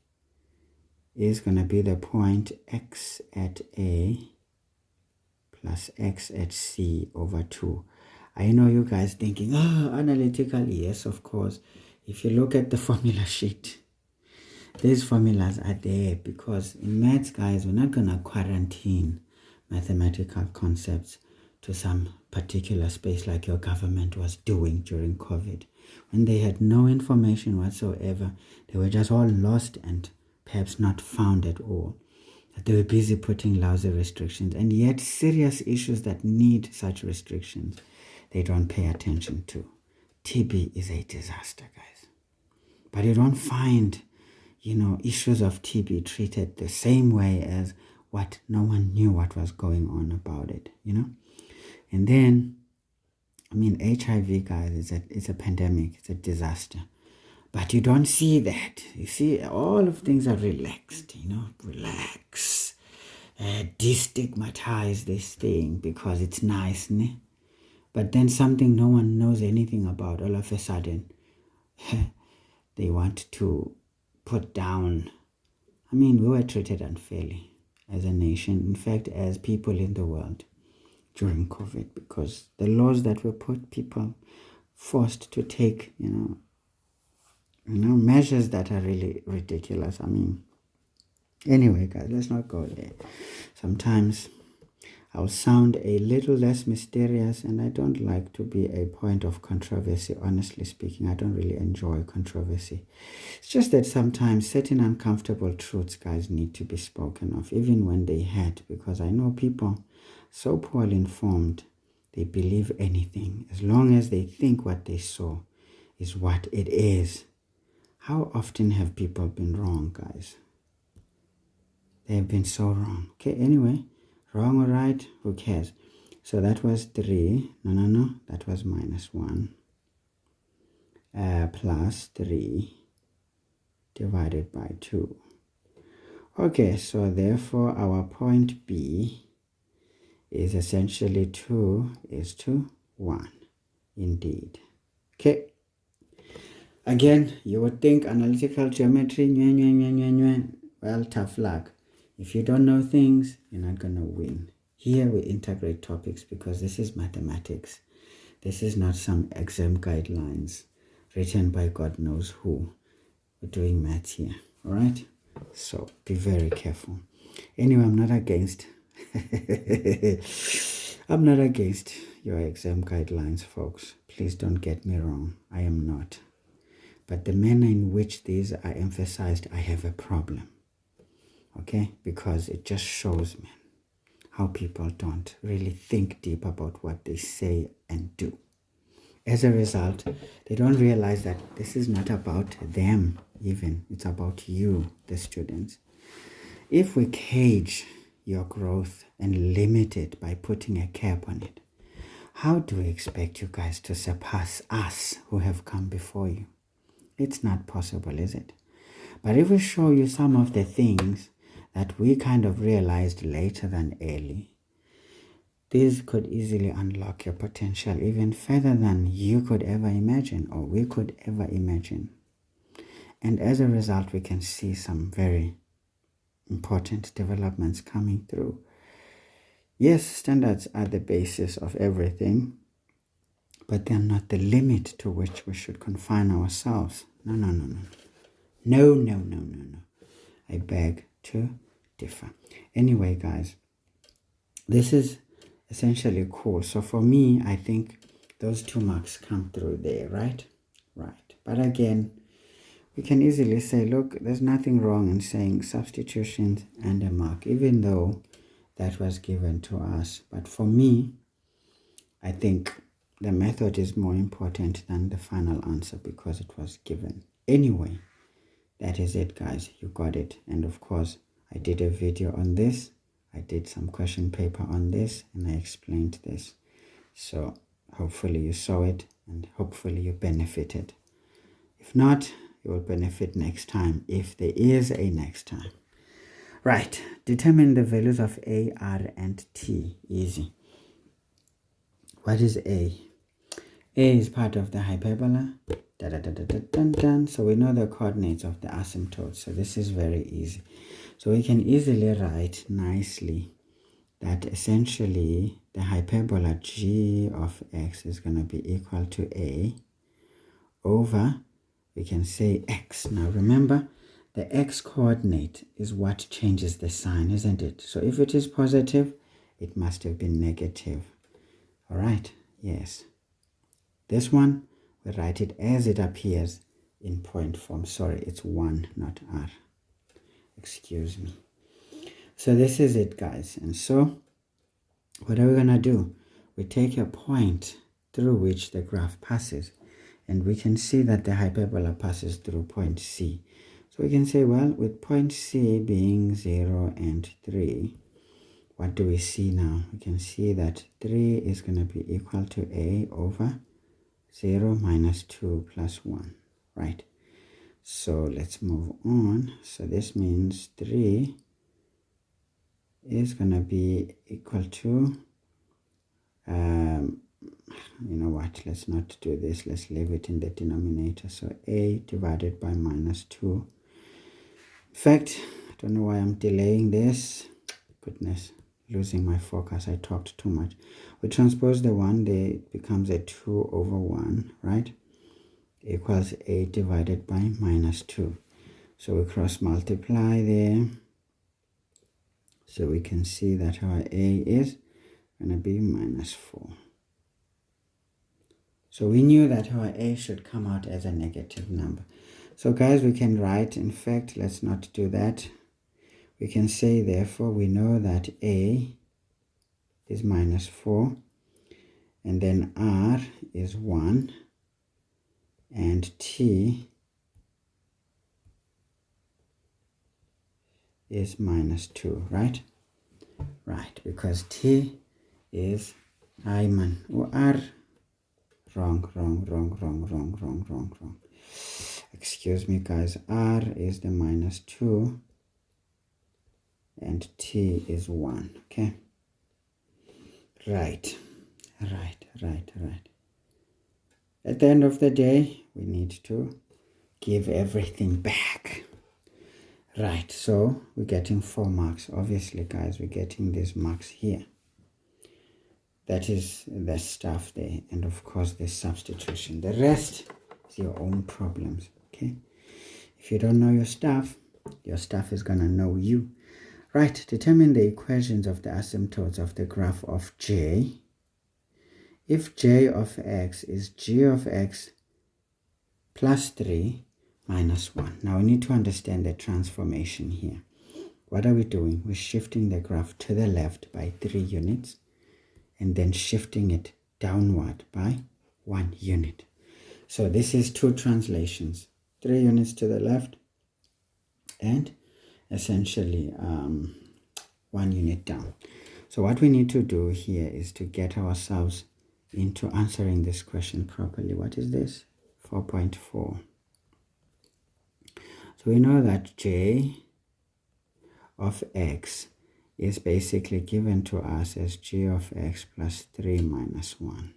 is going to be the point x at A plus x at C over 2. I know you guys thinking, analytical, yes, of course. If you look at the formula sheet, these formulas are there because in maths, guys, we're not going to quarantine mathematical concepts to some particular space like your government was doing during COVID. When they had no information whatsoever, they were just all lost and perhaps not found at all. They were busy putting lousy restrictions, and yet serious issues that need such restrictions, they don't pay attention to. TB is a disaster, guys. But you don't find, issues of TB treated the same way as what no one knew what was going on about it, And then, HIV, guys, it's a pandemic, it's a disaster. But you don't see that. You see, all of things are relaxed, relax. Destigmatize this thing because it's nice, ne? But then something no one knows anything about, all of a sudden, they want to put down. We were treated unfairly as a nation, in fact, as people in the world during COVID, because the laws that were put, people forced to take, measures that are really ridiculous. Anyway, guys, let's not go there. Sometimes I'll sound a little less mysterious, and I don't like to be a point of controversy. Honestly speaking, I don't really enjoy controversy. It's just that sometimes certain uncomfortable truths, guys, need to be spoken of, even when they hurt, because I know people so poorly informed, they believe anything as long as they think what they saw is what it is. How often have people been wrong, guys? They have been so wrong. Okay, anyway, wrong or right, who cares? So that was 3. No, that was -1. Plus 3 divided by 2. Okay, so therefore our point B is essentially 2 is to 1. Indeed. Okay. Again, you would think analytical geometry, well, tough luck. If you don't know things, you're not going to win. Here we integrate topics because this is mathematics. This is not some exam guidelines written by God knows who. We're doing maths here, all right? So be very careful. Anyway, I'm not against I'm not against your exam guidelines, folks. Please don't get me wrong. I am not. But the manner in which these are emphasized, I have a problem. Okay? Because it just shows, man, how people don't really think deep about what they say and do. As a result, they don't realize that this is not about them even. It's about you, the students. If we cage your growth and limit it by putting a cap on it, how do we expect you guys to surpass us who have come before you? It's not possible, is it? But if we show you some of the things that we kind of realized later than early, these could easily unlock your potential even further than you could ever imagine or we could ever imagine. And as a result, we can see some very important developments coming through. Yes, standards are the basis of everything, but they're not the limit to which we should confine ourselves. No. I beg to differ. Anyway, guys, this is essentially cool. So for me, I think those 2 marks come through there, right? Right. But again, we can easily say, look, there's nothing wrong in saying substitutions and a mark, even though that was given to us. But for me, I think the method is more important than the final answer because it was given. Anyway, that is it, guys. You got it. And of course, I did a video on this. I did some question paper on this and I explained this. So hopefully you saw it and hopefully you benefited. If not, you will benefit next time if there is a next time. Right, determine the values of A, R, and T. Easy. What is A? A is part of the hyperbola. So we know the coordinates of the asymptote. So this is very easy. So we can easily write nicely that essentially the hyperbola g of x is going to be equal to A over, we can say x. Now remember, the x coordinate is what changes the sign, isn't it? So if it is positive, it must have been negative. All right, yes. This one, we write it as it appears in point form. Sorry, it's 1, not r. Excuse me. So this is it, guys. And so what are we going to do? We take a point through which the graph passes. And we can see that the hyperbola passes through point C. So we can say, well, with point C being 0 and 3, what do we see now? We can see that 3 is going to be equal to A over 0 minus 2 plus 1, right? So let's move on. So this means 3 is going to be equal to, you know what, let's not do this. Let's leave it in the denominator. So A divided by minus 2. In fact, I don't know why I'm delaying this. Goodness, losing my focus. I talked too much. We transpose the 1, there it becomes a 2 over 1, right? Equals A divided by minus 2. So we cross multiply there. So we can see that our A is going to be minus 4. So we knew that our A should come out as a negative number. So guys, we can write, in fact, let's not do that. We can say, therefore, we know that A is minus 4, and then R is 1, and T is minus 2, right? Right, because T is R. Wrong. Excuse me, guys. R is the minus 2 and T is 1. Okay. Right. At the end of the day, we need to give everything back. Right. So we're getting 4 marks. Obviously, guys, we're getting these marks here. That is the stuff there, and of course the substitution. The rest is your own problems, okay? If you don't know your stuff is gonna know you. Right, determine the equations of the asymptotes of the graph of J. If J of x is g of x plus 3 minus 1. Now we need to understand the transformation here. What are we doing? We're shifting the graph to the left by 3 units and then shifting it downward by 1 unit. So this is 2 translations. 3 units to the left and essentially 1 unit down. So what we need to do here is to get ourselves into answering this question properly. What is this? 4.4. So we know that J of x is basically given to us as g of x plus 3 minus 1.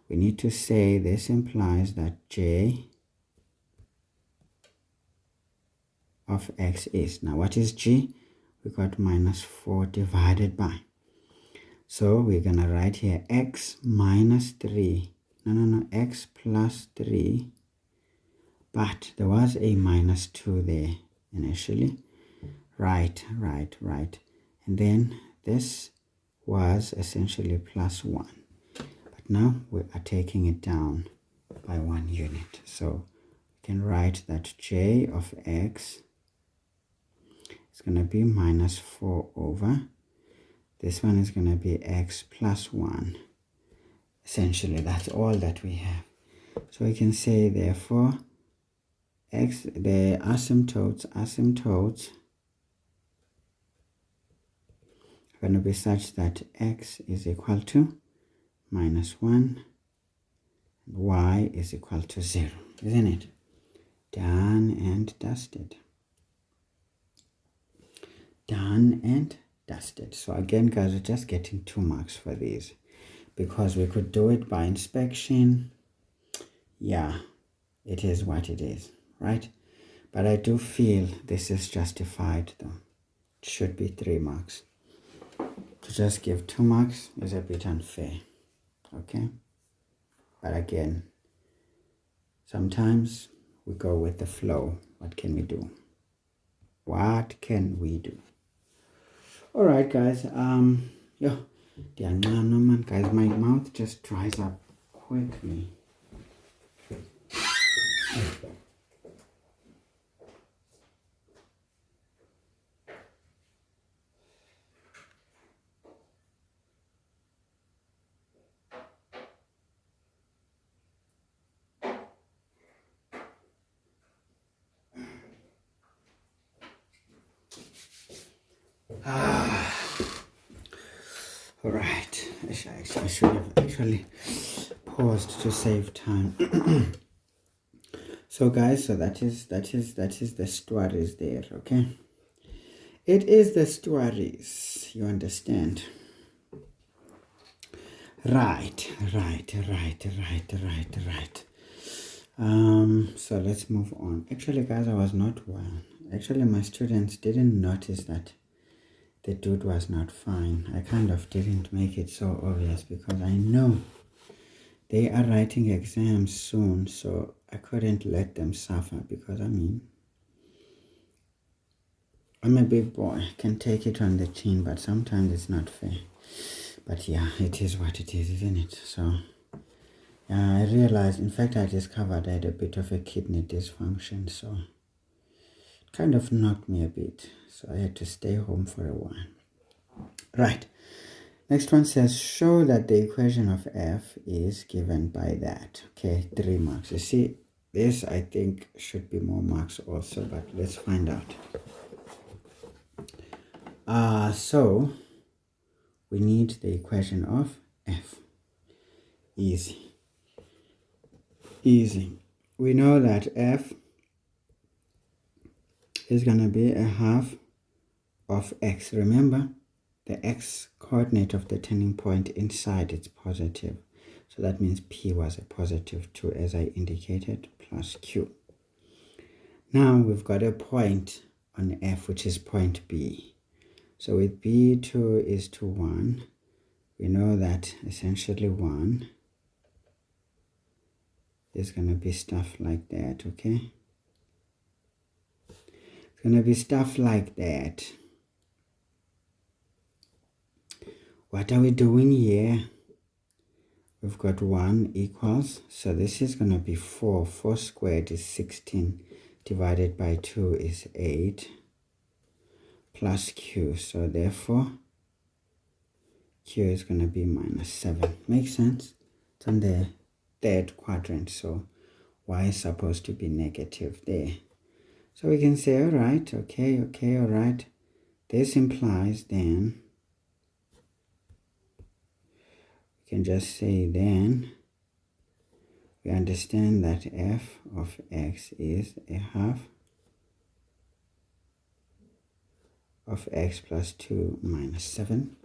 We need to say this implies that J of x is, now what is g? We got minus 4 divided by. So we're going to write here x minus 3. X plus 3. But there was a minus 2 there initially. Right. And then this was essentially plus 1. But now we are taking it down by 1 unit. So we can write that j of x is going to be minus 4 over. This one is going to be x plus 1. Essentially, that's all that we have. So we can say, therefore, the asymptotes are going to be such that x is equal to minus 1 and y is equal to 0, isn't it? Done and dusted. Done and dusted. So again, guys, we're just getting 2 marks for these because we could do it by inspection. Yeah, it is what it is, right? But I do feel this is justified though. It should be 3 marks. To just give 2 marks is a bit unfair, okay? But again, sometimes we go with the flow. What can we do? What can we do? All right, guys. Guys, my mouth just dries up quickly. All right, I should have actually paused to save time. So guys, so that is the stories there, okay? It is the stories, you understand? Right. So let's move on. Actually, guys, I was not well. Actually, my students didn't notice that the dude was not fine. I kind of didn't make it so obvious because I know they are writing exams soon, so I couldn't let them suffer because, I mean, I'm a big boy, I can take it on the chin, but sometimes it's not fair. But yeah, it is what it is, isn't it? So I realized, in fact, I discovered I had a bit of a kidney dysfunction, so it kind of knocked me a bit. So I had to stay home for a while. Right. Next one says, show that the equation of f is given by that. Okay, 3 marks. You see, this I think should be more marks also, but let's find out. So we need the equation of f. Easy. We know that f is going to be a half of x. Remember, the x coordinate of the turning point inside it's positive. So that means p was a positive 2 as I indicated, plus q. Now we've got a point on f, which is point B. So with b2 is to 1, we know that essentially 1 is going to be stuff like that, okay? It's going to be stuff like that. What are we doing here? We've got 1 equals, so this is going to be 4. 4 squared is 16, divided by 2 is 8, plus q. So therefore, q is going to be minus 7. Makes sense? It's on the third quadrant, so y is supposed to be negative there. So we can say, all right, okay, all right. This implies then, we can just say then, we understand that f of x is a half of x plus 2 minus 7.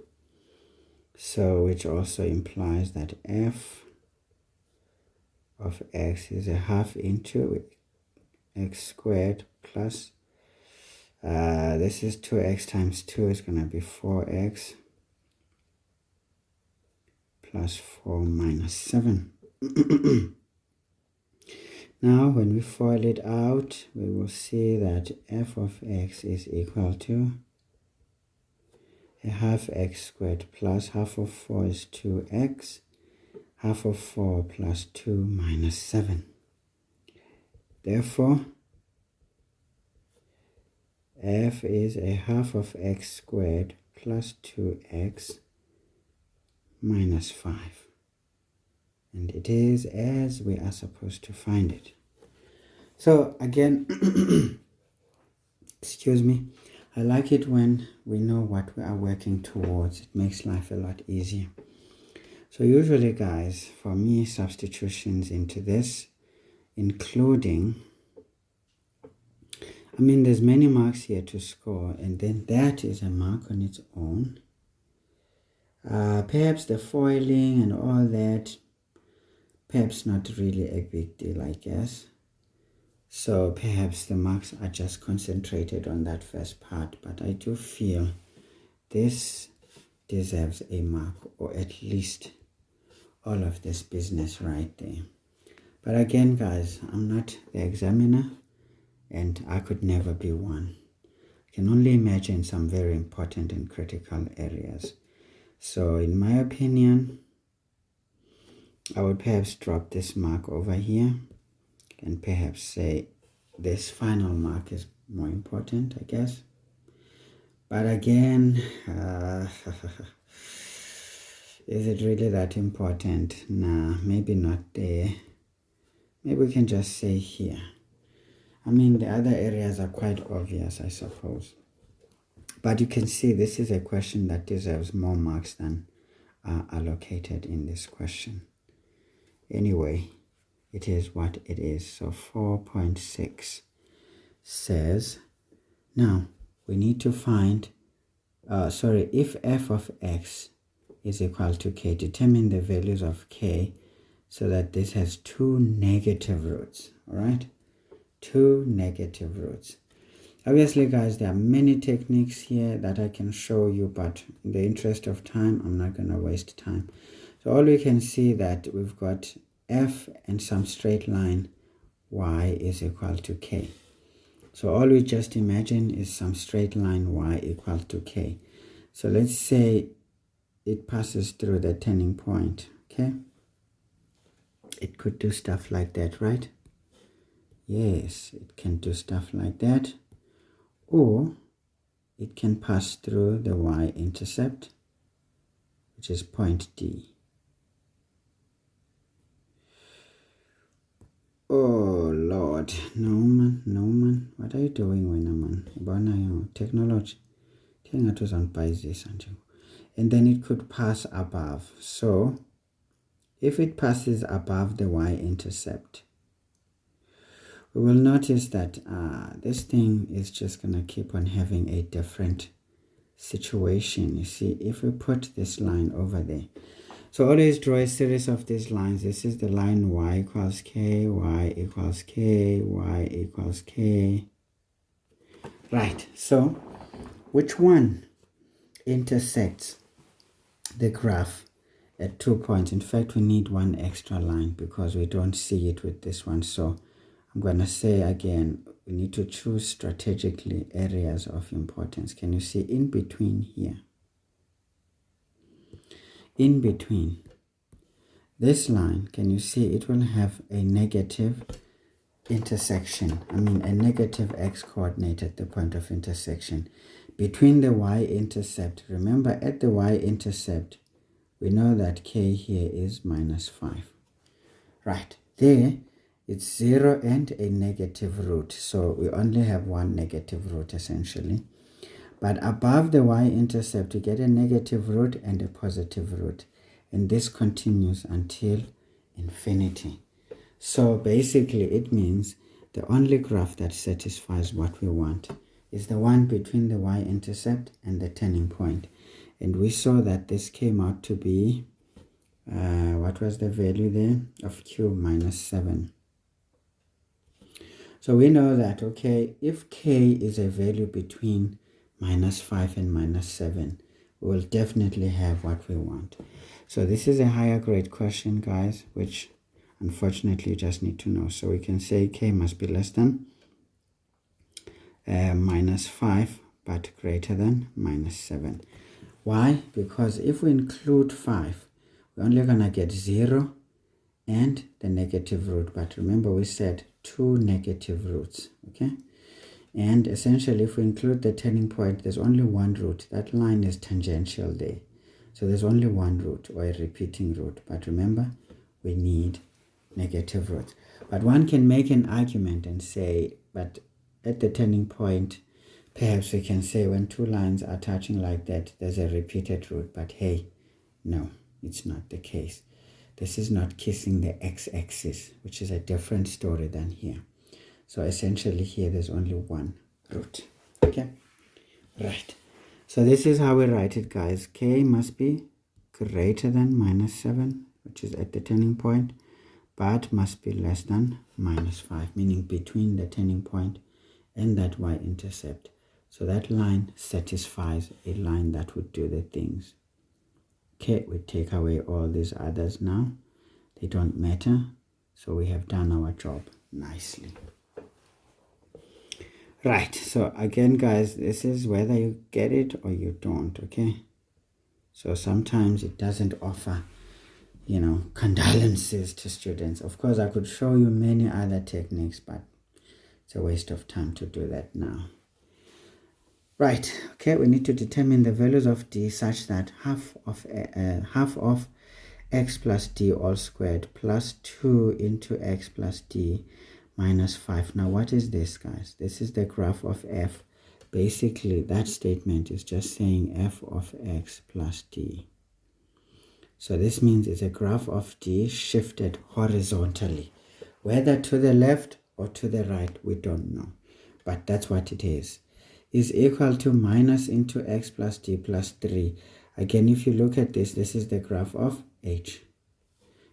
So which also implies that f of x is a half into x squared plus, this is 2x times 2 is going to be 4x plus 4 minus 7. Now when we FOIL it out, we will see that f of x is equal to a half x squared plus half of 4 is 2x, half of 4 plus 2 minus 7. Therefore, f is a half of x squared plus 2x minus 5. And it is as we are supposed to find it. So again, excuse me, I like it when we know what we are working towards. It makes life a lot easier. So usually, guys, for me, substitutions into this, including, I mean, there's many marks here to score, and then that is a mark on its own. Perhaps the foiling and all that, perhaps not really a big deal, I guess. So perhaps the marks are just concentrated on that first part, but I do feel this deserves a mark, or at least all of this business right there. But again, guys, I'm not the examiner, and I could never be one. I can only imagine some very important and critical areas. So in my opinion, I would perhaps drop this mark over here and perhaps say this final mark is more important, I guess. But again, is it really that important? Nah, maybe not there. Maybe we can just say here. I mean, the other areas are quite obvious, I suppose. But you can see this is a question that deserves more marks than are allocated in this question. Anyway, it is what it is. So 4.6 says, now we need to find, if f of x is equal to k, determine the values of k so that this has 2 negative roots, all right? 2 negative roots. Obviously, guys, there are many techniques here that I can show you, but in the interest of time, I'm not going to waste time. So all we can see that we've got f and some straight line y is equal to k. So all we just imagine is some straight line y equal to k. So let's say it passes through the turning point, okay? It could do stuff like that, right? Yes, it can do stuff like that. Or it can pass through the y-intercept, which is point D. Oh Lord, no man, what are you doing when I'm on technology? And then it could pass above. So if it passes above the y-intercept, we will notice that this thing is just going to keep on having a different situation. You see, if we put this line over there, so always draw a series of these lines. This is the line y equals k, y equals k, y equals k. Right, so which one intersects the graph at 2 points. In fact, we need one extra line because we don't see it with this one. So I'm going to say again, we need to choose strategically areas of importance. Can you see in between here? In between this line, can you see it will have a negative intersection? I mean a negative x coordinate at the point of intersection between the y-intercept. Remember, at the y-intercept, we know that k here is -5. Right, there it's 0 and a negative root. So we only have one negative root essentially. But above the y-intercept, you get a negative root and a positive root. And this continues until infinity. So basically it means the only graph that satisfies what we want is the one between the y-intercept and the turning point. And we saw that this came out to be, what was the value there? Of q -7. So we know that, okay, if k is a value between -5 and -7, we will definitely have what we want. So this is a higher grade question, guys, which unfortunately you just need to know. So we can say k must be less than -5, but greater than -7. Why? Because if we include 5, we're only going to get 0 and the negative root. But remember, we said 2 negative roots, okay? And essentially, if we include the turning point, there's only one root. That line is tangential there. So there's only one root, or a repeating root. But remember, we need negative roots. But one can make an argument and say, but at the turning point, perhaps we can say when two lines are touching like that, there's a repeated root. But hey, no, it's not the case. This is not kissing the x-axis, which is a different story than here. So essentially here there's only one root. Okay, right. So this is how we write it, guys. K must be greater than -7, which is at the turning point, but must be less than -5, meaning between the turning point and that y-intercept. So that line satisfies a line that would do the things. Okay, we take away all these others now. They don't matter. So we have done our job nicely. Right, so again, guys, this is whether you get it or you don't, okay? So sometimes it doesn't offer, condolences to students. Of course, I could show you many other techniques, but it's a waste of time to do that now. Right, okay, we need to determine the values of d such that half of x plus d all squared plus 2 into x plus d minus 5. Now, what is this, guys? This is the graph of f. Basically, that statement is just saying f of x plus d. So this means it's a graph of d shifted horizontally. Whether to the left or to the right, we don't know. But that's what it is. Is equal to minus into x plus d plus 3. Again, if you look at this, this is the graph of h,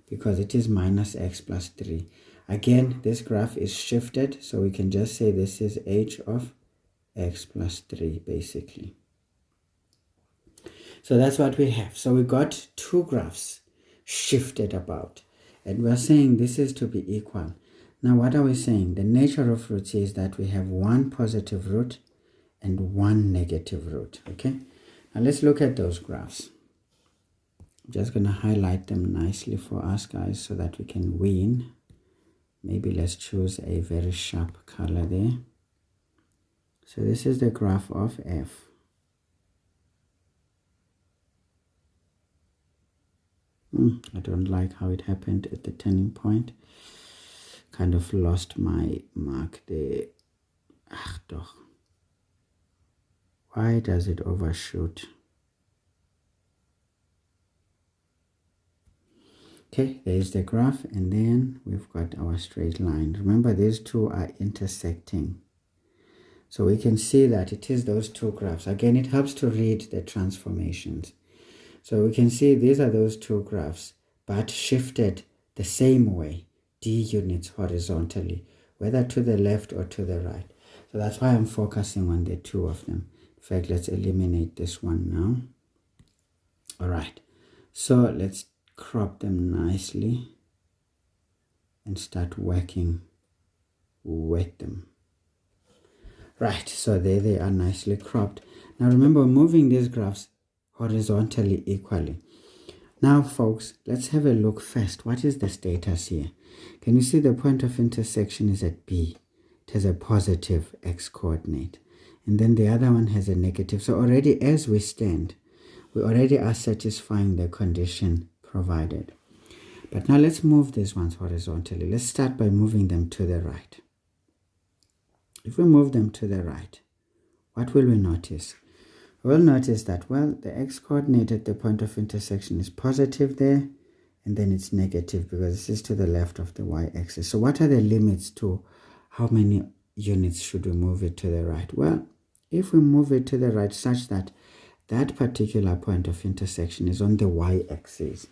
because it is minus x plus 3. Again, this graph is shifted, so we can just say this is h of x plus 3, basically. So that's what we have. So we got two graphs shifted about, and we're saying this is to be equal. Now, what are we saying? The nature of roots is that we have one positive root and one negative root, okay? Now let's look at those graphs. I'm just going to highlight them nicely for us, guys, so that we can win. Maybe let's choose a very sharp color there. So this is the graph of f. I don't like how it happened at the turning point. Kind of lost my mark there. Ach doch. Why does it overshoot? Okay, there's the graph, and then we've got our straight line. Remember, these two are intersecting. So we can see that it is those two graphs. Again, it helps to read the transformations. So we can see these are those two graphs, but shifted the same way, d units horizontally, whether to the left or to the right. So that's why I'm focusing on the two of them. In fact, let's eliminate this one now. All right, so let's crop them nicely and start working with them. Right, so there they are, nicely cropped. Now remember, moving these graphs horizontally equally. Now folks, let's have a look first. What is the status here? Can you see the point of intersection is at B? It has a positive x coordinate. And then the other one has a negative. So already as we stand, we already are satisfying the condition provided. But now let's move these ones horizontally. Let's start by moving them to the right. If we move them to the right, what will we notice? We'll notice that, well, the x coordinate at the point of intersection is positive there, and then it's negative because this is to the left of the y-axis. So what are the limits to how many units should we move it to the right? Well, if we move it to the right such that that particular point of intersection is on the y-axis.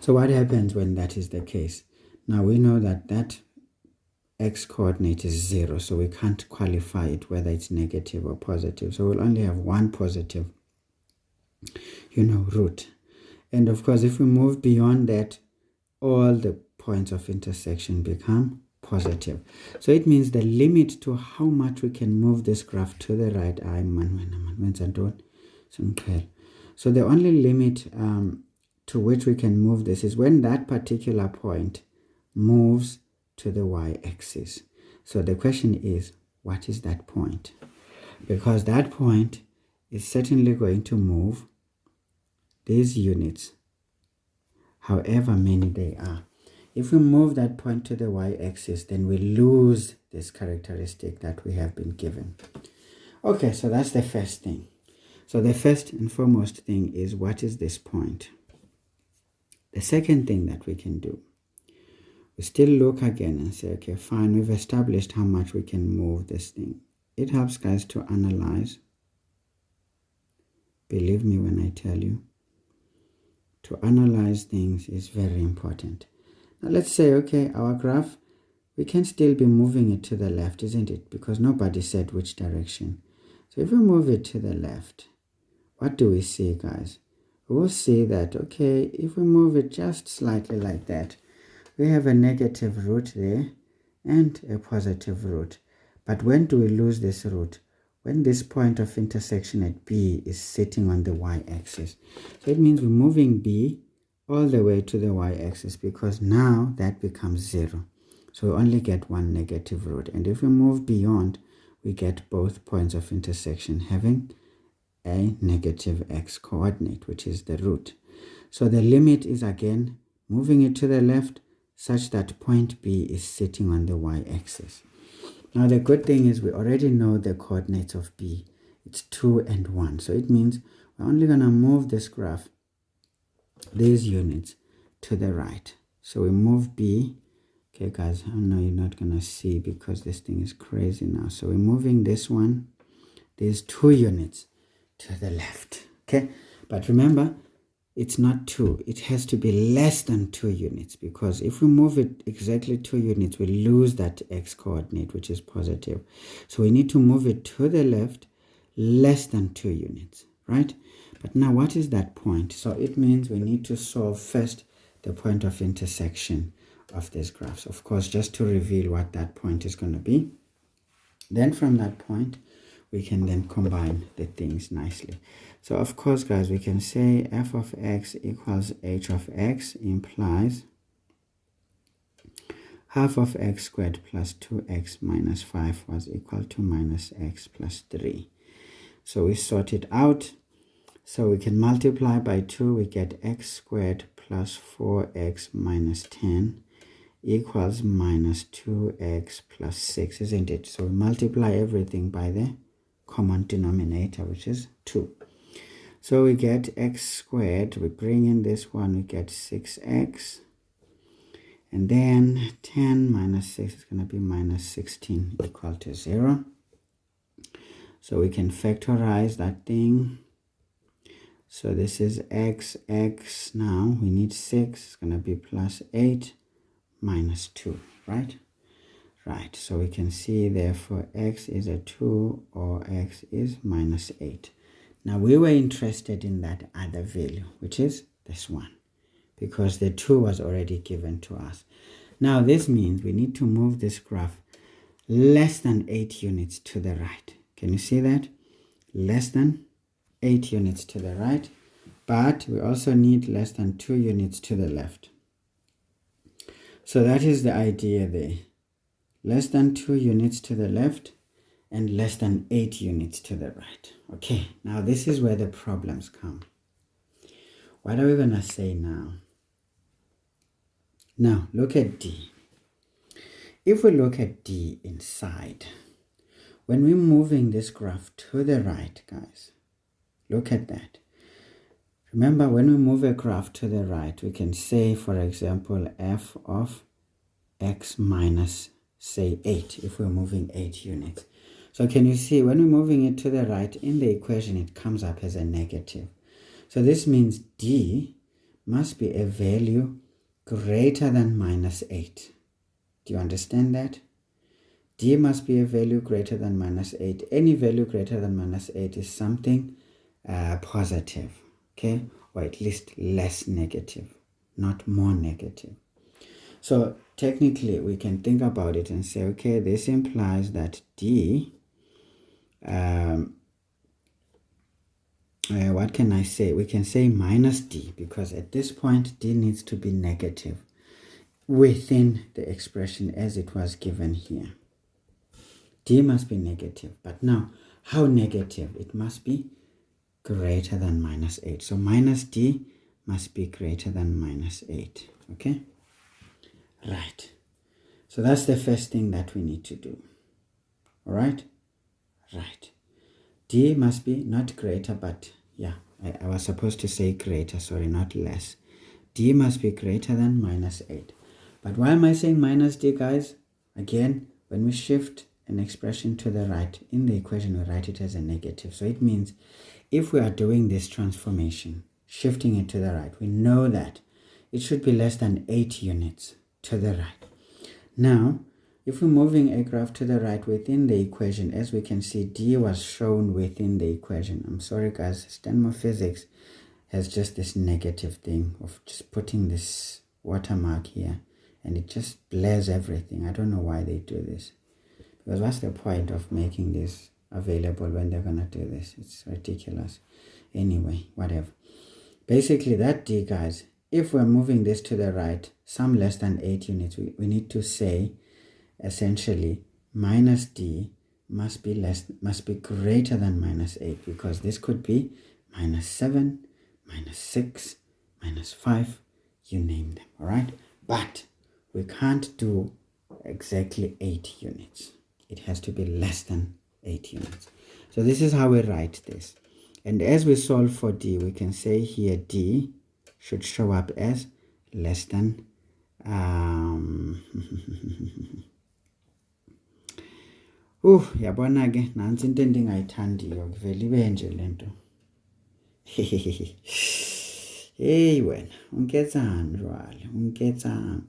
So what happens when that is the case? Now we know that that x coordinate is 0, so we can't qualify it whether it's negative or positive. So we'll only have one positive, root. And of course, if we move beyond that, all the points of intersection become positive. So it means the limit to how much we can move this graph to the right. So the only limit to which we can move this is when that particular point moves to the y-axis. So the question is, what is that point? Because that point is certainly going to move these units, however many they are. If we move that point to the y-axis, then we lose this characteristic that we have been given. Okay, so that's the first thing. So the first and foremost thing is, what is this point? The second thing that we can do, we still look again and say, okay, fine, we've established how much we can move this thing. It helps, guys, to analyze. Believe me when I tell you, to analyze things is very important. Now let's say, okay, our graph, we can still be moving it to the left, isn't it? Because nobody said which direction. So if we move it to the left, what do we see, guys? We'll see that, okay, if we move it just slightly like that, we have a negative root there and a positive root. But when do we lose this root? When this point of intersection at B is sitting on the y-axis. So it means we're moving B all the way to the y-axis, because now that becomes 0. So we only get one negative root. And if we move beyond, we get both points of intersection having a negative x coordinate, which is the root. So the limit is, again, moving it to the left such that point B is sitting on the y-axis. Now the good thing is we already know the coordinates of B. It's 2 and 1. So it means we're only going to move this graph, these units, to the right. So we move B. Okay, guys, I know you're not going to see because this thing is crazy now. So we're moving this one, these 2 units, to the left. Okay, but remember, it's not 2. It has to be less than 2 units, because if we move it exactly 2 units, we lose that x coordinate, which is positive. So we need to move it to the left less than 2 units, right? But now what is that point? So it means we need to solve first the point of intersection of these graphs. Of course, just to reveal what that point is going to be. Then from that point, we can then combine the things nicely. So of course, guys, we can say f of x equals h of x implies half of x squared plus 2x minus 5 was equal to minus x plus 3. So we sort it out. So we can multiply by 2, we get x squared plus 4x minus 10 equals minus 2x plus 6, isn't it? So we multiply everything by the common denominator, which is 2. So we get x squared, we bring in this one, we get 6x, and then 10 minus 6 is going to be minus 16 equal to 0. So we can factorize that thing. So this is x, now we need 6, it's going to be plus 8 minus 2, right? Right, so we can see therefore x is a 2 or x is minus 8. Now we were interested in that other value, which is this one, because the 2 was already given to us. Now this means we need to move this graph less than 8 units to the right. Can you see that? Less than 8 units to the right, but we also need less than 2 units to the left. So that is the idea there. Less than 2 units to the left and less than 8 units to the right. Okay, now this is where the problems come. What are we going to say now? Now, look at D. If we look at D inside, when we're moving this graph to the right, guys, look at that. Remember, when we move a graph to the right, we can say, for example, f of x minus, say, 8, if we're moving 8 units. So can you see, when we're moving it to the right, in the equation, it comes up as a negative. So this means D must be a value greater than minus 8. Do you understand that? D must be a value greater than minus 8. Any value greater than minus 8 is something positive, okay? Or at least less negative, not more negative. So technically, we can think about it and say, okay, this implies that D, what can I say? We can say minus D, because at this point, D needs to be negative within the expression as it was given here. D must be negative. But now, how negative? It must be greater than minus 8. So minus D must be greater than minus 8. Okay? Right. So that's the first thing that we need to do. All right? Right. D must be not greater, but yeah, I was supposed to say greater, sorry, not less. D must be greater than minus 8. But why am I saying minus D, guys? Again, when we shift an expression to the right, in the equation we write it as a negative. So it means if we are doing this transformation, shifting it to the right, we know that it should be less than 8 units to the right. Now, if we're moving a graph to the right within the equation, as we can see, D was shown within the equation. I'm sorry, guys, STEM physics has just this negative thing of just putting this watermark here, and it just blurs everything. I don't know why they do this, because what's the point of making this available when they're gonna do this? It's ridiculous. Anyway, whatever. Basically, that D, guys, if we're moving this to the right, some less than 8 units, we need to say essentially minus D must be greater than minus 8, because this could be minus 7, minus 6, minus 5, you name them. All right, but we can't do exactly 8 units. It has to be less than 8 units. So this is how we write this. And as we solve for D, we can say here D should show up as less than yabona ke nansi into endingayithandiyo kuvela ibe nje lento. Hey wena, unketsang jwale, unketsang.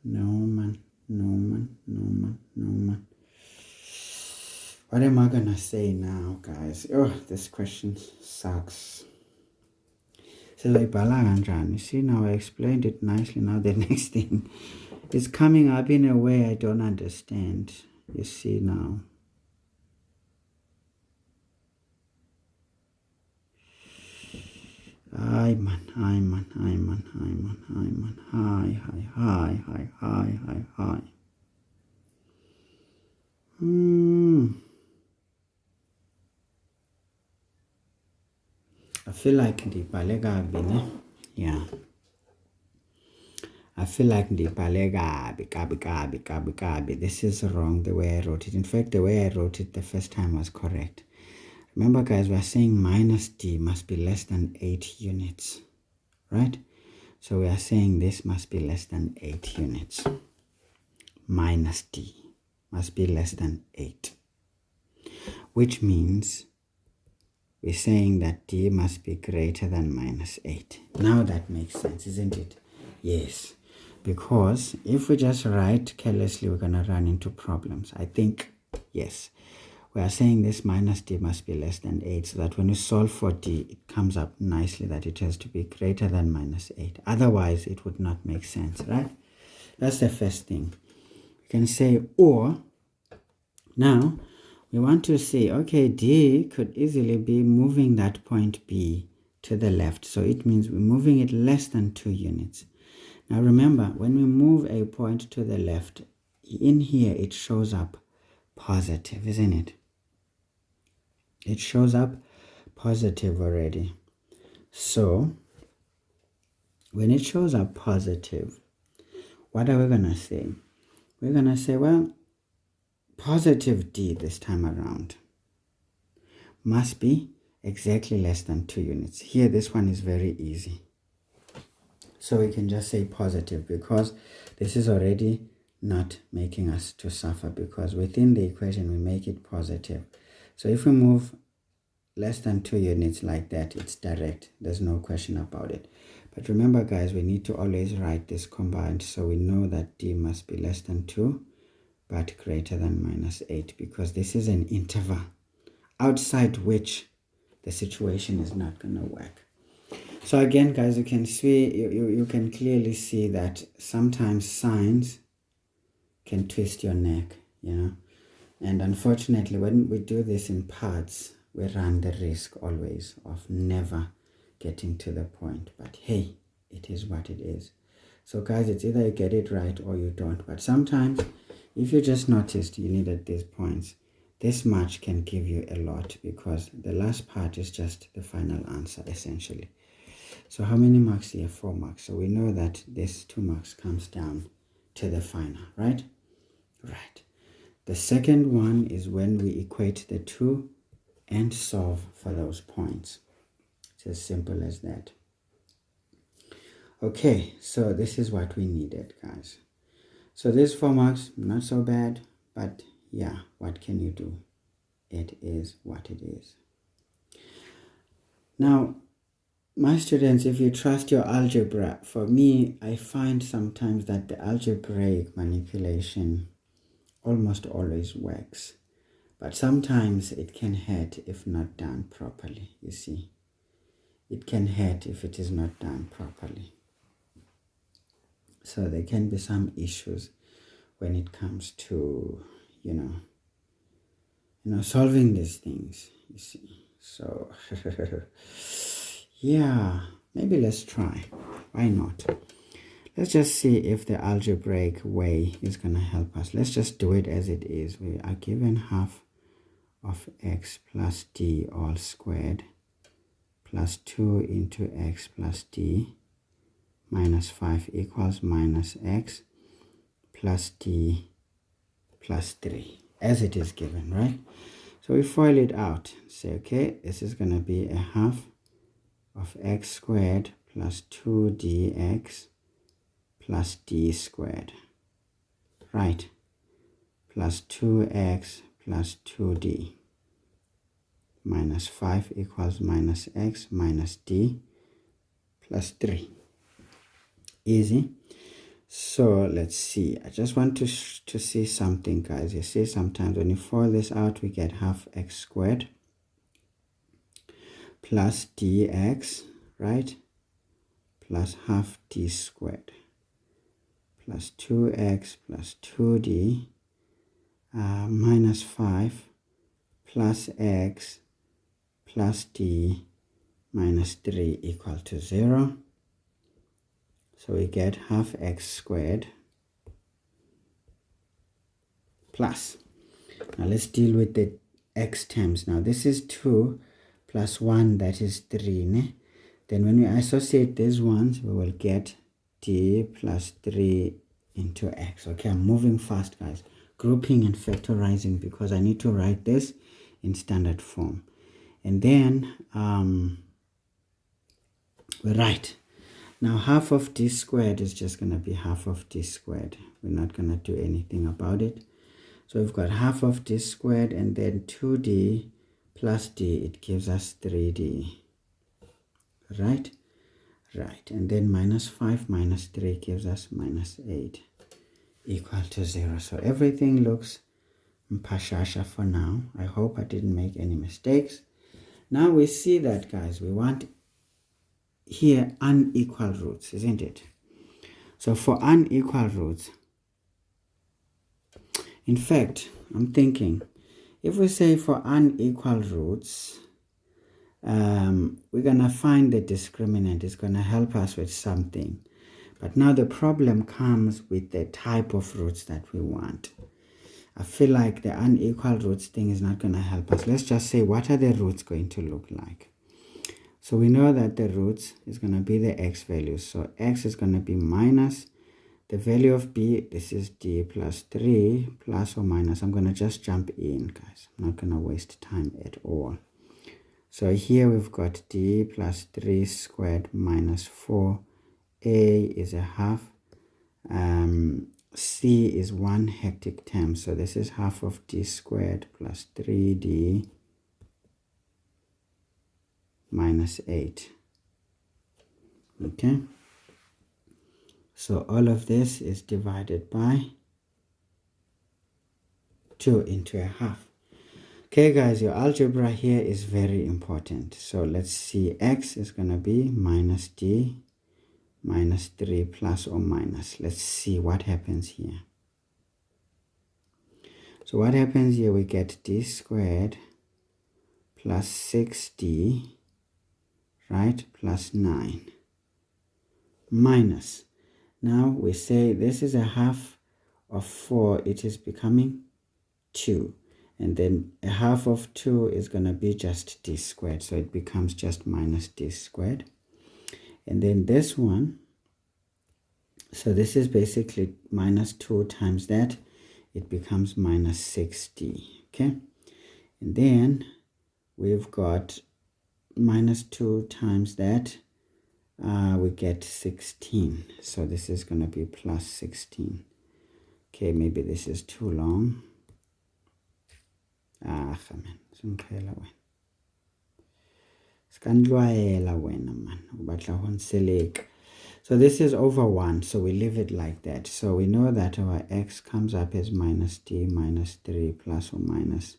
No man. What am I gonna say now, guys? Oh, this question sucks. So you see, now I explained it nicely. Now the next thing is coming up in a way I don't understand. You see now. Hi. I feel like yeah. I feel like this is wrong the way I wrote it. In fact, the way I wrote it the first time was correct. Remember, guys, we're saying minus D must be less than 8 units, right? So we are saying this must be less than 8 units. Minus D must be less than 8, which means we're saying that D must be greater than minus 8. Now that makes sense, isn't it? Yes, because if we just write carelessly, we're going to run into problems. I think, yes, we are saying this minus d must be less than 8, so that when you solve for d, it comes up nicely that it has to be greater than minus 8. Otherwise, it would not make sense, right? That's the first thing. You can say, or, now, we want to say, okay, d could easily be moving that point b to the left. So it means we're moving it less than 2 units. Now remember, when we move a point to the left, in here it shows up positive, isn't it? It shows up positive already. So when it shows up positive, what are we going to say? We're going to say, well, positive d this time around must be exactly less than 2 units. Here, this one is very easy. So we can just say positive because this is already not making us to suffer, because within the equation we make it positive. So if we move less than 2 units like that, it's direct. There's no question about it. But remember, guys, we need to always write this combined, so we know that d must be less than 2 but greater than minus 8, because this is an interval outside which the situation is not going to work. So again, guys, you can see, you can clearly see that sometimes signs can twist your neck, you know. And unfortunately, when we do this in parts, we run the risk always of never getting to the point. But hey, it is what it is. So guys, it's either you get it right or you don't. But sometimes, if you just noticed you needed these points, this much can give you a lot, because the last part is just the final answer, essentially. So how many marks here? 4 marks. So we know that this 2 marks comes down to the final, right? Right. The second one is when we equate the two and solve for those points. It's as simple as that. Okay, so this is what we needed, guys. So this 4 marks, not so bad, but yeah, what can you do? It is what it is. Now, my students, if you trust your algebra, for me, I find sometimes that the algebraic manipulation almost always works. But sometimes it can hurt if not done properly, you see. It can hurt if it is not done properly. So there can be some issues when it comes to, you know, solving these things, you see. So, yeah, maybe let's try. Why not? Let's just see if the algebraic way is going to help us. Let's just do it as it is. We are given half of x plus d all squared plus 2 into x plus d minus 5 equals minus x plus d plus 3, as it is given, right? So we FOIL it out. Say, okay, this is going to be a half of x squared plus 2dx plus d squared, right, plus 2x plus 2d minus 5 equals minus x minus d plus 3. Easy. So let's see. I just want to see something, guys. You see, sometimes when you FOIL this out, we get half x squared plus dx, right, plus half d squared plus 2x plus 2d minus 5 plus x plus d minus 3 equal to 0. So we get half x squared plus. Now let's deal with the x terms. Now this is 2 plus 1, that is 3. Ne? Then when we associate these ones, we will get d plus 3 into x. Okay, I'm moving fast, guys. Grouping and factorizing, because I need to write this in standard form. And then we write. Now half of d squared is just going to be half of d squared. We're not going to do anything about it. So we've got half of d squared, and then 2d plus d, it gives us 3d. Right? Right. And then minus 5 minus 3 gives us minus 8 equal to 0. So everything looks mpashasha for now. I hope I didn't make any mistakes. Now we see that, guys, we want here unequal roots, isn't it? So for unequal roots, in fact, I'm thinking, if we say for unequal roots, we're going to find the discriminant. It's going to help us with something. But now the problem comes with the type of roots that we want. I feel like the unequal roots thing is not going to help us. Let's just say, what are the roots going to look like? So we know that the roots is going to be the x values. So x is going to be minus the value of b. This is d plus 3 plus or minus. I'm going to just jump in, guys. I'm not going to waste time at all. So here we've got d plus 3 squared minus 4. A is a half. C is 1 hectic term. So this is half of d squared plus 3d minus 8. Okay. So all of this is divided by 2 into a half. Okay, guys, your algebra here is very important. So let's see, x is going to be minus d minus 3 plus or minus. Let's see what happens here. So what happens here, we get d squared plus 6d, right, plus 9 minus. Now we say this is a half of 4, it is becoming 2. And then a half of 2 is going to be just d squared. So it becomes just minus d squared. And then this one, so this is basically minus 2 times that. It becomes minus 6d. Okay. And then we've got minus 2 times that. We get 16. So this is going to be plus 16. Okay, maybe this is too long. Man. So this is over 1, so we leave it like that. So we know that our x comes up as minus d minus 3 plus or minus.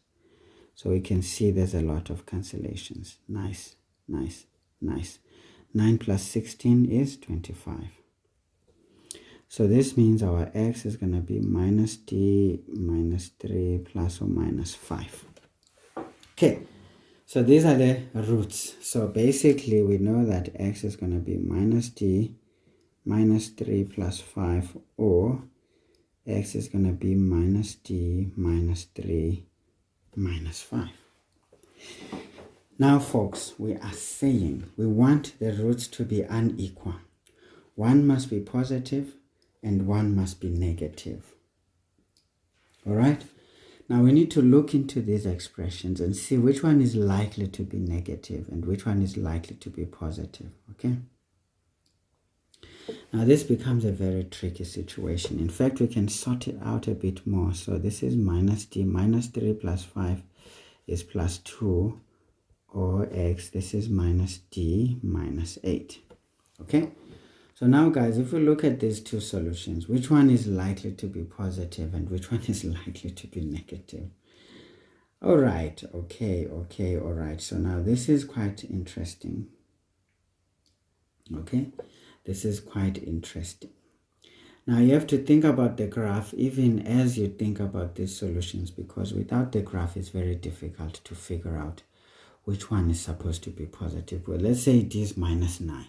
So we can see there's a lot of cancellations. Nice, nice, nice. 9 plus 16 is 25. So this means our x is going to be minus d minus 3 plus or minus 5. Okay, so these are the roots. So basically we know that x is going to be minus d minus 3 plus 5, or x is going to be minus d minus 3 minus 5. Now, folks, we are saying we want the roots to be unequal. One must be positive and one must be negative. All right? Now we need to look into these expressions and see which one is likely to be negative and which one is likely to be positive. Okay? Now this becomes a very tricky situation. In fact, we can sort it out a bit more. So this is minus d minus 3 plus 5 is plus 2, or x, this is minus d minus 8. Okay? So now, guys, if we look at these two solutions, which one is likely to be positive and which one is likely to be negative? All right, okay, all right. So now this is quite interesting. Okay, this is quite interesting. Now you have to think about the graph even as you think about these solutions, because without the graph it's very difficult to figure out which one is supposed to be positive. Well, let's say it is minus 9.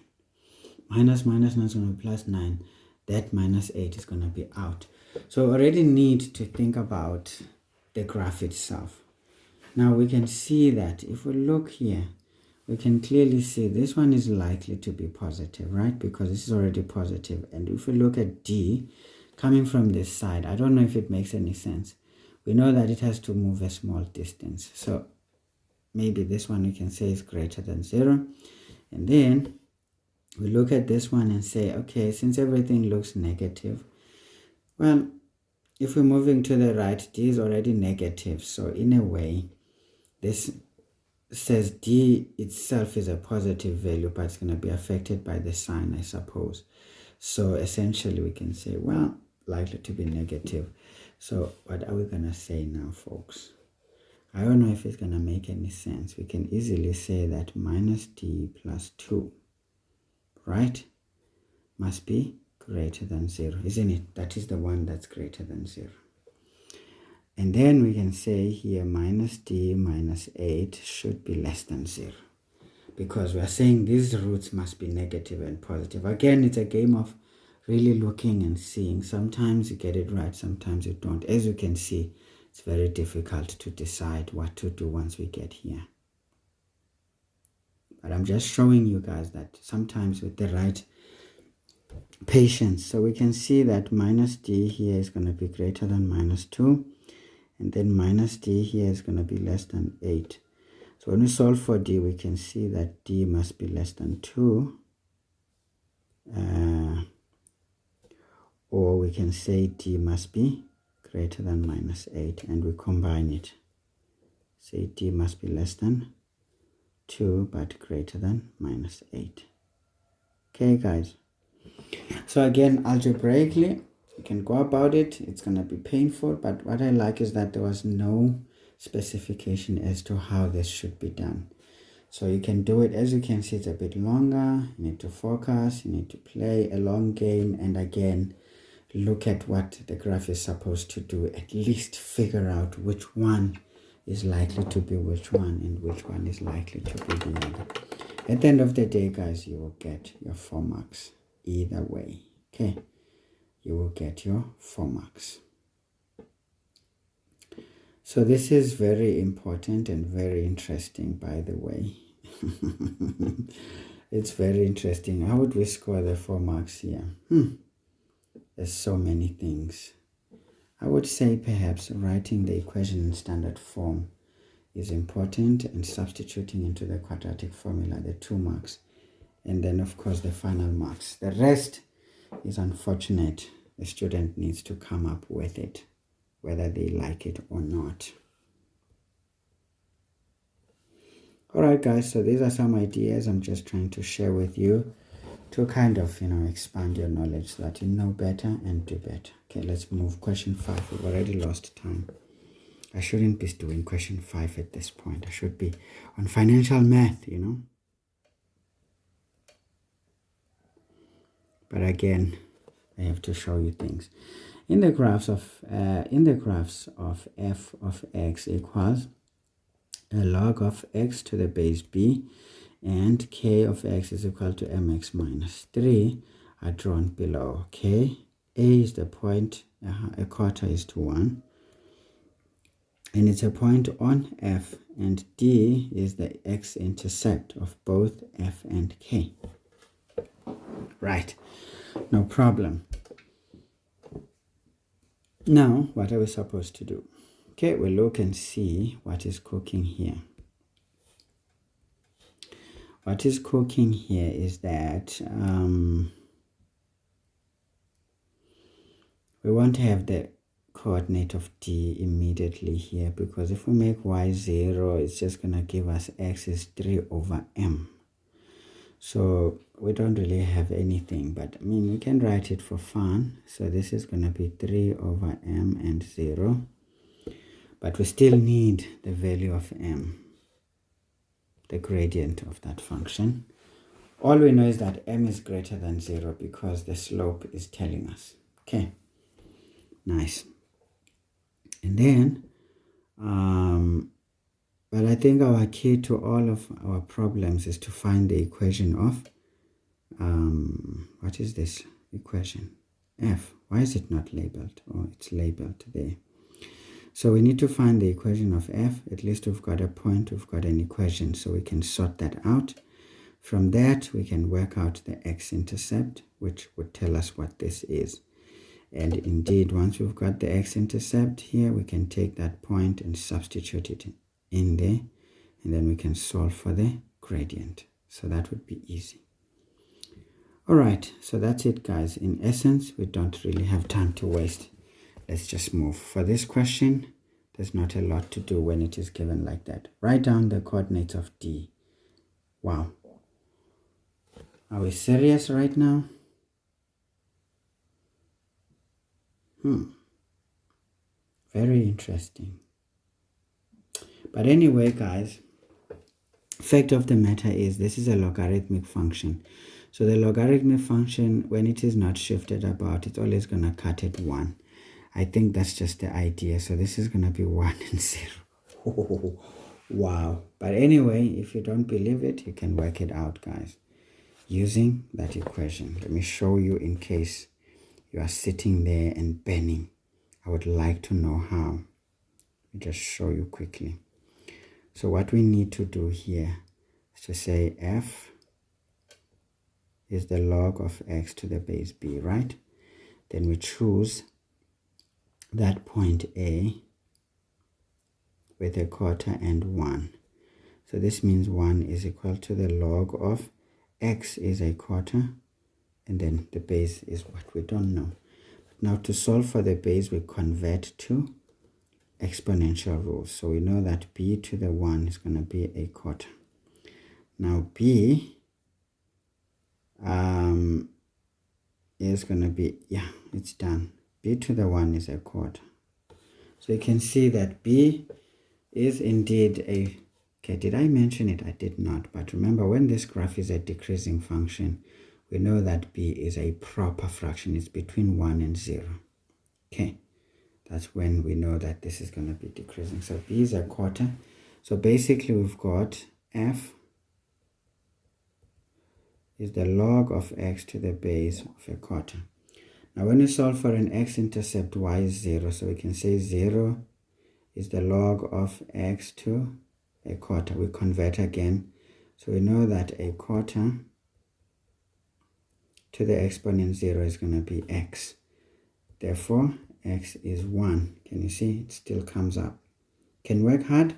Minus 9 is going to be plus 9. That minus 8 is going to be out. So we already need to think about the graph itself. Now we can see that if we look here, we can clearly see this one is likely to be positive, right? Because this is already positive. And if we look at D coming from this side, I don't know if it makes any sense. We know that it has to move a small distance. So maybe this one we can say is greater than 0. And then we look at this one and say, okay, since everything looks negative, well, if we're moving to the right, D is already negative. So in a way, this says D itself is a positive value, but it's going to be affected by the sign, I suppose. So essentially we can say, well, likely to be negative. So what are we going to say now, folks? I don't know if it's going to make any sense. We can easily say that minus d plus 2, right, must be greater than 0, isn't it? That is the one that's greater than 0. And then we can say here minus d minus 8 should be less than 0, because we are saying these roots must be negative and positive. Again, it's a game of really looking and seeing. Sometimes you get it right, sometimes you don't. As you can see, it's very difficult to decide what to do once we get here. But I'm just showing you guys that sometimes with the right patience. So we can see that minus d here is going to be greater than minus 2. And then minus d here is going to be less than 8. So when we solve for d, we can see that d must be less than 2. Or we can say d must be greater than minus 8. And we combine it. Say d must be less than 2, but greater than minus 8. Okay, guys. So again, algebraically, you can go about it. It's going to be painful, but what I like is that there was no specification as to how this should be done. So you can do it. As you can see, it's a bit longer. You need to focus, you need to play a long game, and again, look at what the graph is supposed to do. At least figure out which one is likely to be which one and which one is likely to be the other. At the end of the day, guys, you will get your 4 marks either way. Okay, you will get your 4 marks. So this is very important and very interesting, by the way. It's very interesting. How would we score the 4 marks here? There's so many things. I would say perhaps writing the equation in standard form is important, and substituting into the quadratic formula the 2 marks, and then of course the final marks. The rest is unfortunate. The student needs to come up with it, whether they like it or not. Alright guys, so these are some ideas I'm just trying to share with you to kind of, expand your knowledge so that you know better and do better. Okay, let's move. Question 5. We've already lost time. I shouldn't be doing question 5 at this point. I should be on financial math, But again, I have to show you things. In the graphs of f of x equals a log of x to the base b, and k of x is equal to mx minus 3 are drawn below. Okay, a is the point, a quarter is to 1, and it's a point on f, and d is the x-intercept of both f and k. Right, no problem. Now, what are we supposed to do? Okay, we'll look and see what is cooking here. What is cooking here is that we want to have the coordinate of d immediately here, because if we make y 0, it's just going to give us x is 3 over m. So we don't really have anything, but I mean, we can write it for fun. So this is going to be 3 over m and 0. But we still need the value of m, the gradient of that function. All we know is that m is greater than 0 because the slope is telling us. Okay, nice. And then, but I think our key to all of our problems is to find the equation of, what is this equation? F. Why is it not labeled? Oh, it's labeled there. So we need to find the equation of f. At least we've got a point, we've got an equation, so we can sort that out. From that, we can work out the x-intercept, which would tell us what this is. And indeed, once we've got the x-intercept here, we can take that point and substitute it in there, and then we can solve for the gradient. So that would be easy. All right, so that's it, guys. In essence, we don't really have time to waste. Let's just move. For this question, there's not a lot to do when it is given like that. Write down the coordinates of D. Wow. Are we serious right now? Very interesting. But anyway, guys, fact of the matter is this is a logarithmic function. So the logarithmic function, when it is not shifted about, it's always going to cut at 1. I think that's just the idea. So this is going to be 1 and 0. Oh, wow. But anyway, if you don't believe it, you can work it out, guys, using that equation. Let me show you in case you are sitting there and burning. I would like to know how. Let me just show you quickly. So what we need to do here is to say f is the log of x to the base b, right? Then we choose that point A with a quarter and 1. So this means 1 is equal to the log of x is a quarter, and then the base is what we don't know. But now to solve for the base, we convert to exponential rules. So we know that b to the 1 is going to be a quarter. Now b is going to be, yeah, it's done. B to the 1 is a quarter. So you can see that b is indeed a, okay, did I mention it? I did not. But remember, when this graph is a decreasing function, we know that b is a proper fraction. It's between 1 and 0. Okay, that's when we know that this is going to be decreasing. So b is a quarter. So basically we've got f is the log of x to the base of a quarter. Now when we solve for an x-intercept, y is 0. So we can say 0 is the log of x to a quarter. We convert again. So we know that a quarter to the exponent 0 is going to be x. Therefore, x is 1. Can you see? It still comes up. Can work hard,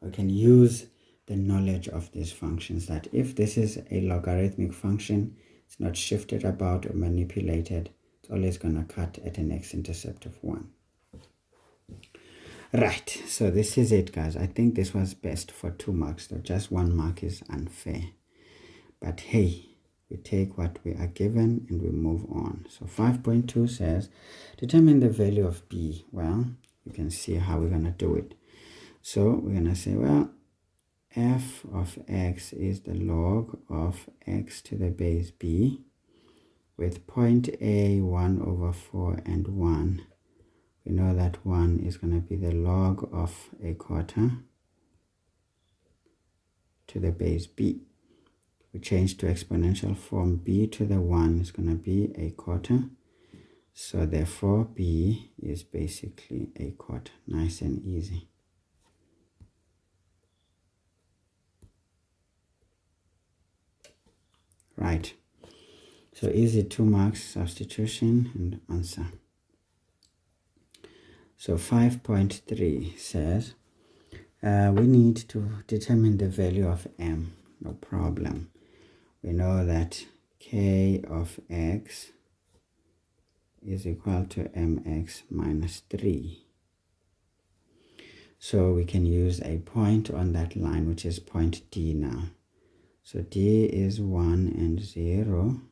or can use the knowledge of these functions, that if this is a logarithmic function, it's not shifted about or manipulated, it's always going to cut at an x-intercept of 1. Right, so this is it, guys. I think this was best for 2 marks, though just 1 mark is unfair. But hey, we take what we are given and we move on. So 5.2 says, determine the value of b. Well, you can see how we're going to do it. So we're going to say, well, f of x is the log of x to the base b with point A 1 over 4 and 1. We know that 1 is going to be the log of a quarter to the base b. We change to exponential form, b to the 1 is going to be a quarter. So therefore b is basically a quarter. Nice and easy. Right, so easy 2 marks, substitution and answer. So 5.3 says we need to determine the value of m. No problem. We know that k of x is equal to mx minus 3. So we can use a point on that line, which is point D now. So D is 1 and 0.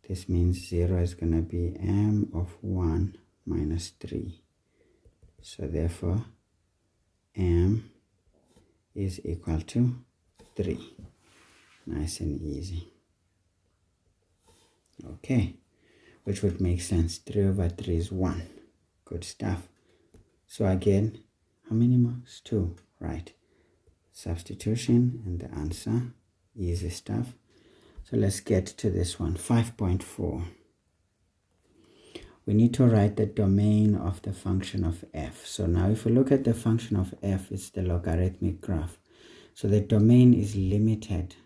This means 0 is going to be m of 1 minus 3. So therefore, m is equal to 3. Nice and easy. Okay, which would make sense. 3 over 3 is 1. Good stuff. So again, how many marks? 2. Right. Substitution and the answer. Easy stuff. So let's get to this one. 5.4. We need to write the domain of the function of f. So now if we look at the function of f, it's the logarithmic graph. So the domain is limited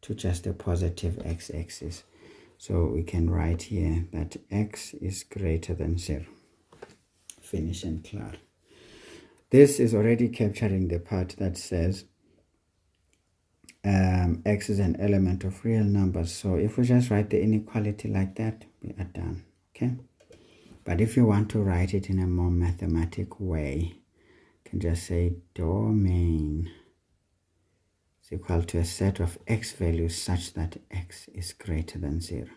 to just the positive x-axis. So we can write here that x is greater than 0. Finish and clear. This is already capturing the part that says x is an element of real numbers. So if we just write the inequality like that, we are done. Okay. But if you want to write it in a more mathematic way, you can just say domain is equal to a set of x values such that x is greater than 0.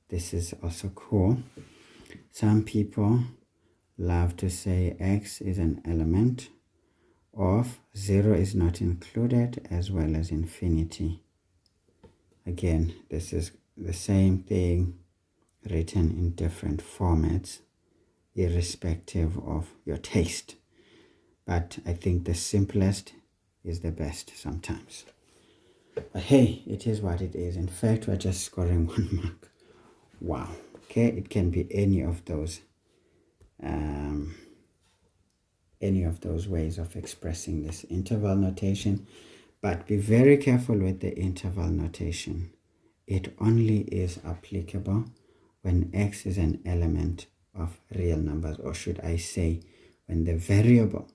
This is also cool. Some people love to say x is an element of 0 is not included, as well as infinity. Again, this is the same thing written in different formats, irrespective of your taste. But I think the simplest is the best sometimes. But hey, it is what it is. In fact, we're just scoring 1 mark. Wow. Okay, it can be any of those ways of expressing this interval notation. But be very careful with the interval notation. It only is applicable when x is an element of real numbers, or should I say, when the variable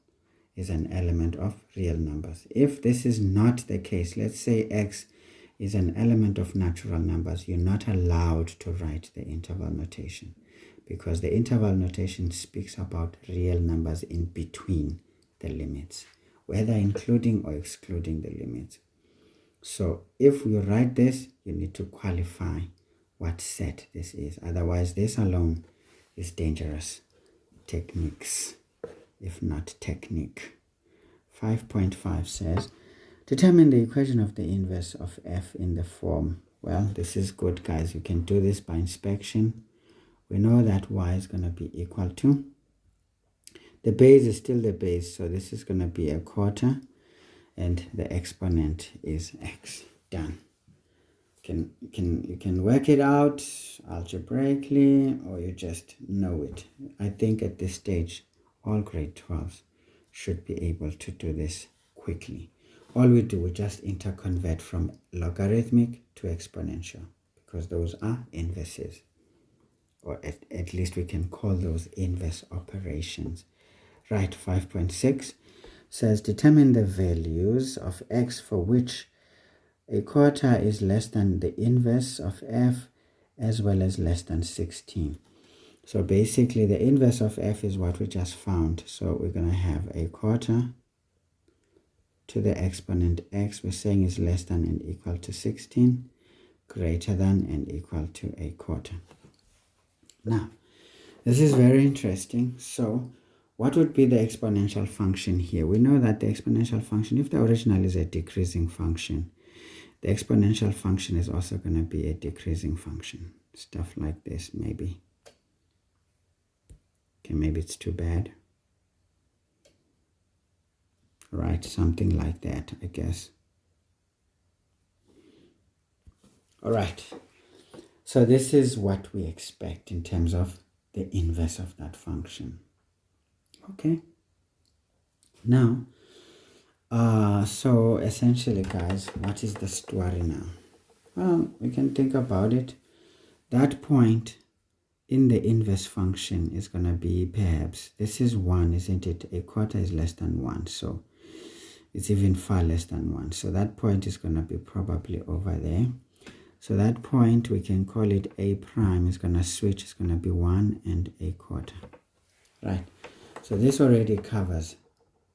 is an element of real numbers. If this is not the case, let's say x is an element of natural numbers, you're not allowed to write the interval notation, because the interval notation speaks about real numbers in between the limits, whether including or excluding the limits. So if we write this, you need to qualify what set this is. Otherwise, this alone is dangerous. Techniques, if not technique. 5.5 says, determine the equation of the inverse of f in the form. Well, this is good, guys. You can do this by inspection. We know that y is going to be equal to, the base is still the base, so this is going to be 1/4, and the exponent is x. Done. You can work it out algebraically, or you just know it. I think at this stage, all grade 12s should be able to do this quickly. All we do, we just interconvert from logarithmic to exponential, because those are inverses, or at least we can call those inverse operations. Right, 5.6 says, determine the values of x for which 1/4 is less than the inverse of f, as well as less than 16. So basically, the inverse of f is what we just found. So we're going to have 1/4 to the exponent x, we're saying is less than and equal to 16, greater than and equal to 1/4. Now, this is very interesting. So what would be the exponential function here? We know that the exponential function, if the original is a decreasing function, the exponential function is also going to be a decreasing function. Stuff like this, maybe. Okay, maybe it's too bad. Right, something like that, I guess. All right. So this is what we expect in terms of the inverse of that function. Okay. Now, so essentially, guys, what is the story now? Well, we can think about it. That point in the inverse function is going to be, perhaps, this is 1, isn't it? 1/4 is less than 1, so it's even far less than 1. So that point is going to be probably over there. So that point, we can call it a prime, is going to switch, it's going to be 1 and 1/4. Right. So this already covers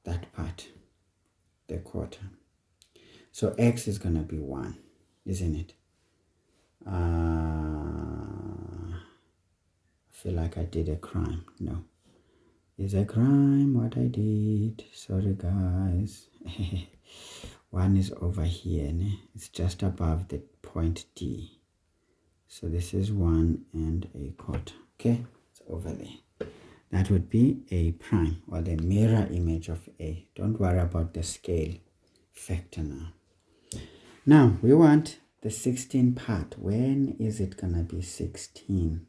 that part, the quarter. So x is going to be 1, isn't it? I feel like I did a crime. No. It's a crime what I did. Sorry, guys. 1 is over here. Ne? It's just above the point D. So this is 1 and 1/4. Okay? It's over there. That would be a prime, or the mirror image of a. Don't worry about the scale factor now. Now, we want the 16 part. When is it going to be 16?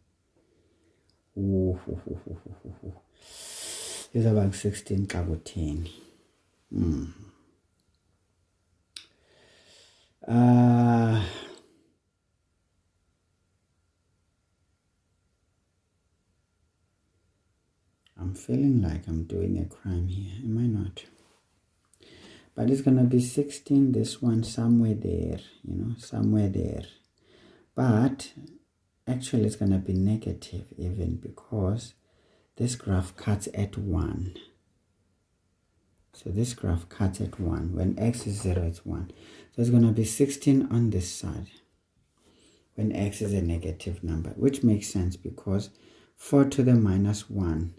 It's about 16 10. I'm feeling like I'm doing a crime here. Am I not? But it's going to be 16, this one somewhere there, somewhere there. But actually it's going to be negative even, because this graph cuts at 1. So this graph cuts at 1. When x is 0, it's 1. So it's going to be 16 on this side when x is a negative number, which makes sense because 4 to the minus 1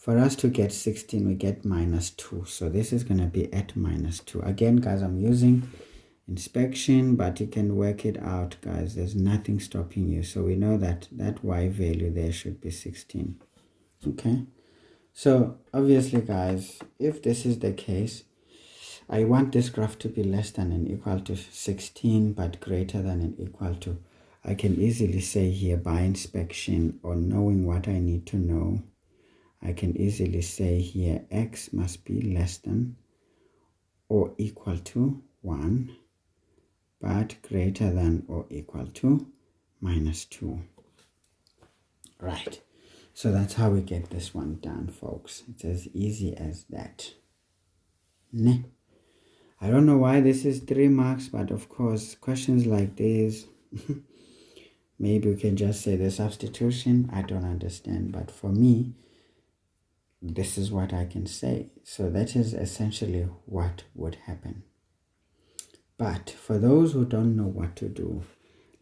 For us to get 16, we get minus 2. So this is going to be at minus 2. Again, guys, I'm using inspection, but you can work it out, guys. There's nothing stopping you. So we know that that y value there should be 16. Okay. So obviously, guys, if this is the case, I want this graph to be less than and equal to 16, but greater than and equal to, I can easily say here by inspection or knowing what I need to know, I can easily say here x must be less than or equal to 1, but greater than or equal to minus 2. Right. So that's how we get this one done, folks. It's as easy as that. Ne? I don't know why this is 3 marks, but of course, questions like these, maybe we can just say the substitution. I don't understand, but for me, this is what I can say. So that is essentially what would happen. But for those who don't know what to do,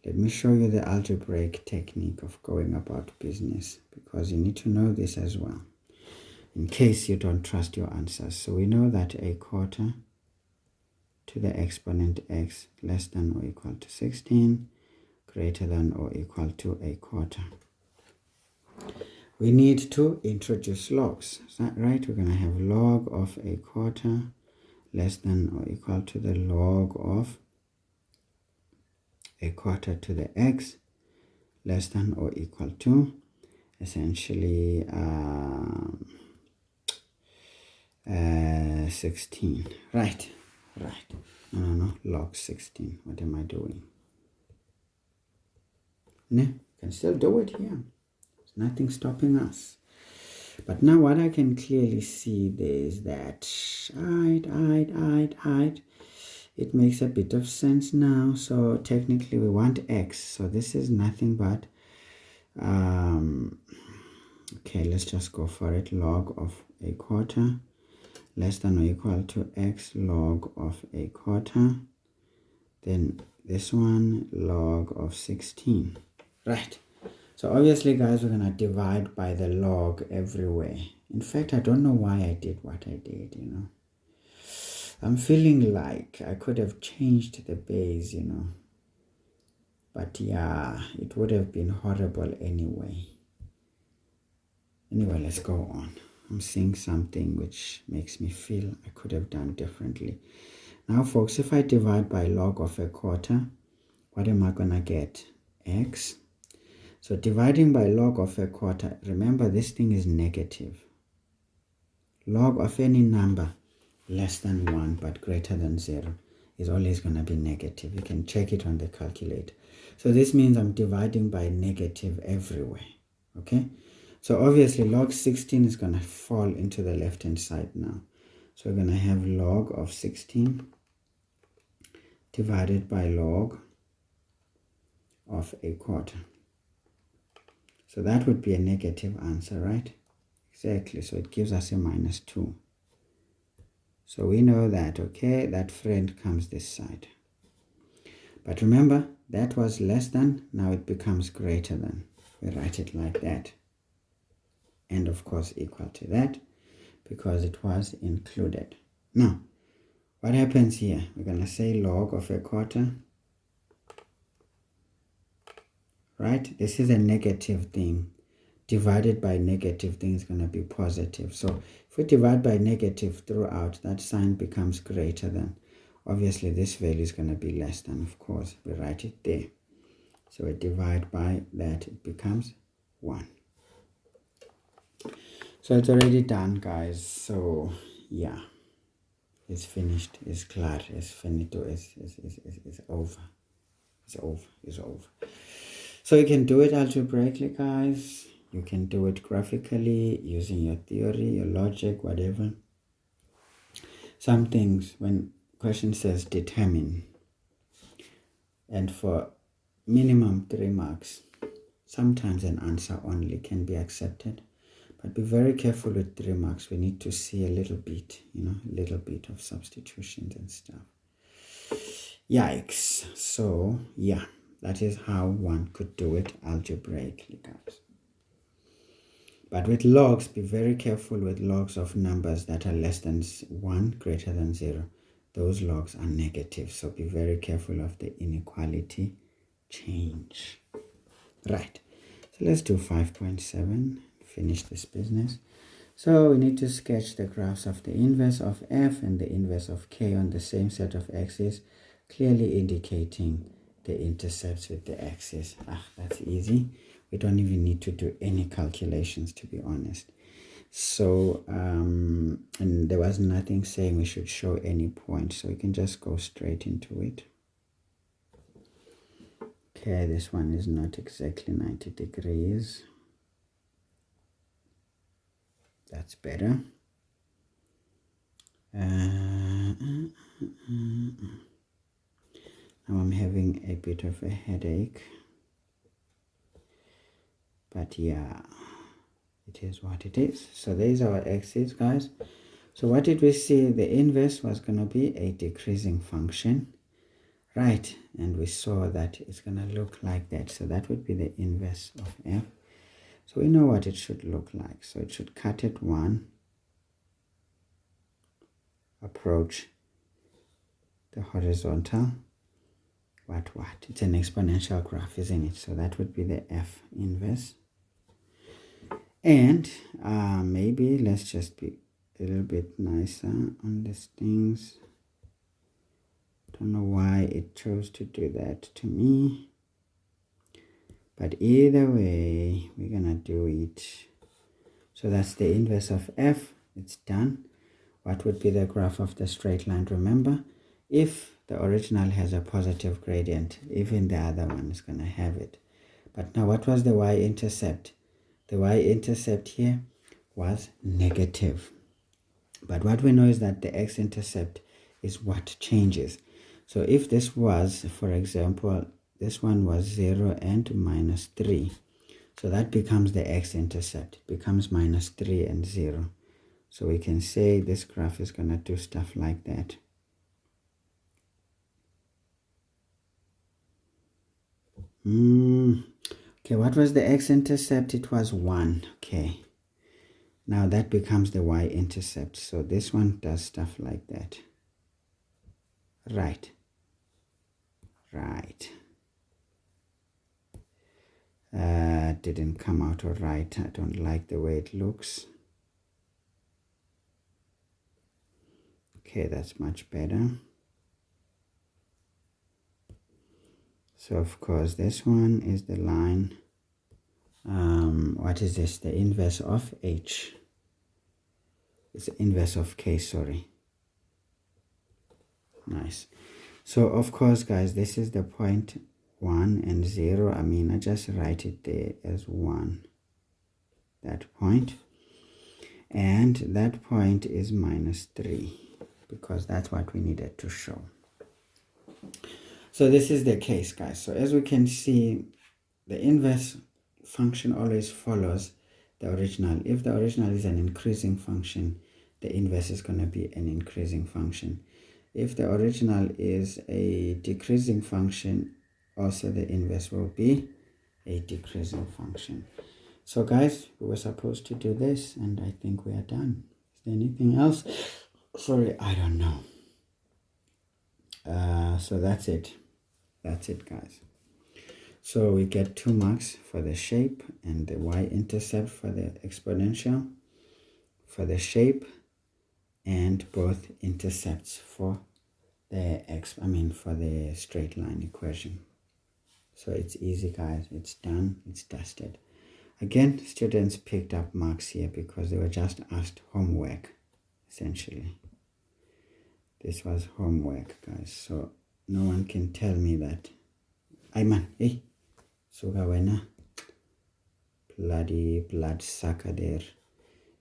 let me show you the algebraic technique of going about business, because you need to know this as well, in case you don't trust your answers. So we know that a quarter to the exponent x less than or equal to 16, greater than or equal to a quarter. We need to introduce logs. Is that right? We're going to have log of a quarter less than or equal to the log of a quarter to the x less than or equal to essentially 16. Right. No, log 16. What am I doing? No, can still do it here. There's nothing stopping us. But now what I can clearly see there is that it makes a bit of sense now. So technically we want x. So this is nothing but okay, let's just go for it. Log of a quarter less than or equal to x log of a quarter. Then this one log of 16. Right. So obviously, guys, we're going to divide by the log everywhere. In fact, I don't know why I did what I did, you know. I'm feeling like I could have changed the base, you know. But yeah, it would have been horrible anyway. Anyway, let's go on. I'm seeing something which makes me feel I could have done differently. Now, folks, if I divide by log of a quarter, what am I going to get? X. So dividing by log of a quarter, remember this thing is negative. Log of any number less than 1 but greater than 0 is always going to be negative. You can check it on the calculator. So this means I'm dividing by negative everywhere. Okay? So obviously log 16 is going to fall into the left hand side now. So we're going to have log of 16 divided by log of a quarter. So that would be a negative answer, right? Exactly. So it gives us a minus 2. So we know that, okay, that friend comes this side. But remember, that was less than. Now it becomes greater than. We write it like that. And of course equal to that because it was included. Now, what happens here? We're going to say log of a quarter. Right? This is a negative thing. Divided by negative thing is going to be positive. So if we divide by negative throughout, that sign becomes greater than. Obviously, this value is going to be less than, of course. We write it there. So we divide by that, it becomes 1. So it's already done, guys. So, yeah. It's finished. It's clear. It's finito. It's over. It's over. So you can do it algebraically, guys. You can do it graphically using your theory, your logic, whatever. Some things, when question says determine, and for minimum 3 marks, sometimes an answer only can be accepted. But be very careful with 3 marks. We need to see a little bit, you know, a little bit of substitutions and stuff. Yikes. So, yeah. That is how one could do it algebraically, guys. But with logs, be very careful with logs of numbers that are less than 1, greater than 0. Those logs are negative, so be very careful of the inequality change. Right, so let's do 5.7, finish this business. So we need to sketch the graphs of the inverse of f and the inverse of k on the same set of axes, clearly indicating the intercepts with the axis. That's easy. We don't even need to do any calculations, to be honest. So, and there was nothing saying we should show any points, so we can just go straight into it. Okay, this one is not exactly 90 degrees. That's better. Now I'm having a bit of a headache. But yeah, it is what it is. So there's our axis, guys. So what did we see? The inverse was going to be a decreasing function, right? And we saw that it's going to look like that. So that would be the inverse of f. So we know what it should look like. So it should cut at 1, approach the horizontal. What? It's an exponential graph, isn't it? So that would be the f inverse. And maybe let's just be a little bit nicer on these things. Don't know why it chose to do that to me. But either way, we're going to do it. So that's the inverse of f. It's done. What would be the graph of the straight line? Remember, if the original has a positive gradient, even the other one is going to have it. But now what was the y-intercept? The y-intercept here was negative. But what we know is that the x-intercept is what changes. So if this was, for example, this one was 0 and -3. So that becomes the x-intercept. It becomes -3 and 0. So we can say this graph is going to do stuff like that. Okay, what was the x-intercept? It was 1. Okay. Now that becomes the y-intercept. So this one does stuff like that. Right. Didn't come out all right. I don't like the way it looks. Okay, that's much better. So of course this one is the line. What is this? The inverse of h. It's the inverse of k, sorry. Nice. So of course, guys, this is the point 1 and 0. I mean, I just write it there as 1. That point. And that point is -3, because that's what we needed to show. So this is the case, guys. So as we can see, the inverse function always follows the original. If the original is an increasing function, the inverse is going to be an increasing function. If the original is a decreasing function, also the inverse will be a decreasing function. So guys, we were supposed to do this, and I think we are done. Is there anything else? Sorry, I don't know. So that's it. That's it, guys. So we get 2 marks for the shape and the y-intercept for the exponential, for the shape, and both intercepts for the for the straight line equation. So it's easy, guys. It's done. It's dusted. Again, students picked up marks here because they were just asked homework, essentially. This was homework, guys. So no one can tell me that. Ayman, hey, Suga wena, bloody bloodsucker there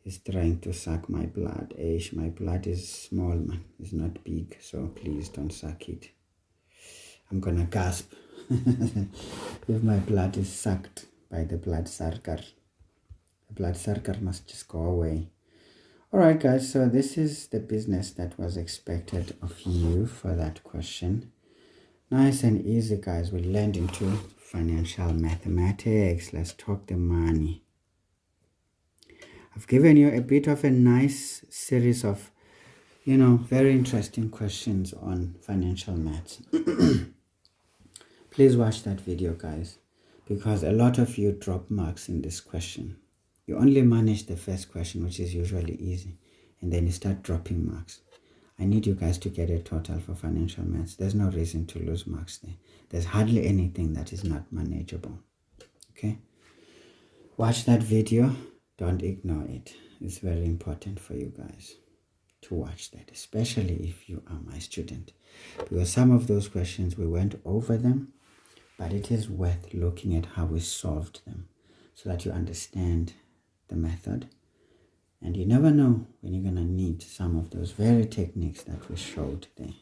is trying to suck my blood. Eish, my blood is small, man. It's not big, so please don't suck it. I'm gonna gasp if my blood is sucked by the bloodsucker. The bloodsucker must just go away. Alright, guys, so this is the business that was expected of you for that question. Nice and easy, guys. We learned into financial mathematics. Let's talk the money. I've given you a bit of a nice series of, very interesting questions on financial maths. Please watch that video, guys, because a lot of you drop marks in this question. You only manage the first question, which is usually easy, and then you start dropping marks. I need you guys to get a total for financial maths. There's no reason to lose marks there. There's hardly anything that is not manageable. Okay? Watch that video. Don't ignore it. It's very important for you guys to watch that, especially if you are my student. Because some of those questions, we went over them, but it is worth looking at how we solved them so that you understand the method. And you never know when you're going to need some of those very techniques that we showed there.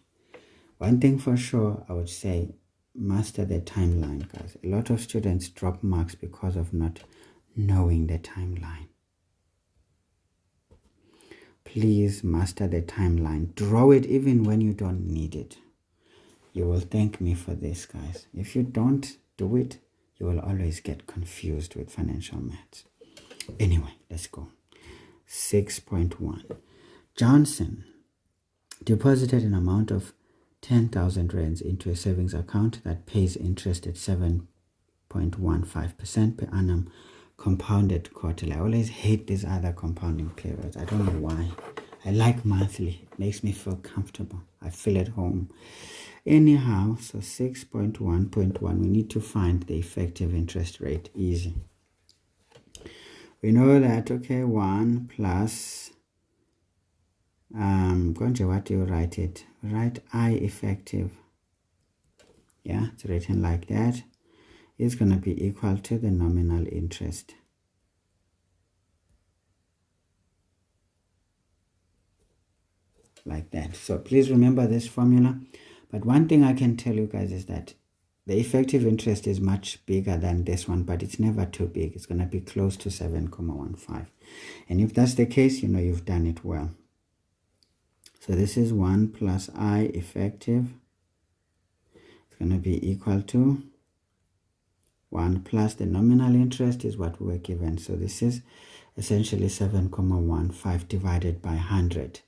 One thing for sure, I would say, master the timeline, guys. A lot of students drop marks because of not knowing the timeline. Please master the timeline. Draw it even when you don't need it. You will thank me for this, guys. If you don't do it, you will always get confused with financial maths. Anyway, let's go. 6.1. Johnson deposited an amount of 10,000 rands into a savings account that pays interest at 7.15% per annum, compounded quarterly. I always hate these other compounding periods. I don't know why. I like monthly. It makes me feel comfortable. I feel at home. Anyhow, so 6.1.1, we need to find the effective interest rate. Easy. We know that, okay, 1 plus, what do you write it? Write I effective. Yeah, it's written like that. It's going to be equal to the nominal interest. Like that. So please remember this formula. But one thing I can tell you guys is that the effective interest is much bigger than this one, but it's never too big. It's going to be close to 7.15. And if that's the case, you know you've done it well. So this is 1 plus I effective. It's going to be equal to 1 plus the nominal interest is what we were given. So this is essentially 7.15 divided by 100.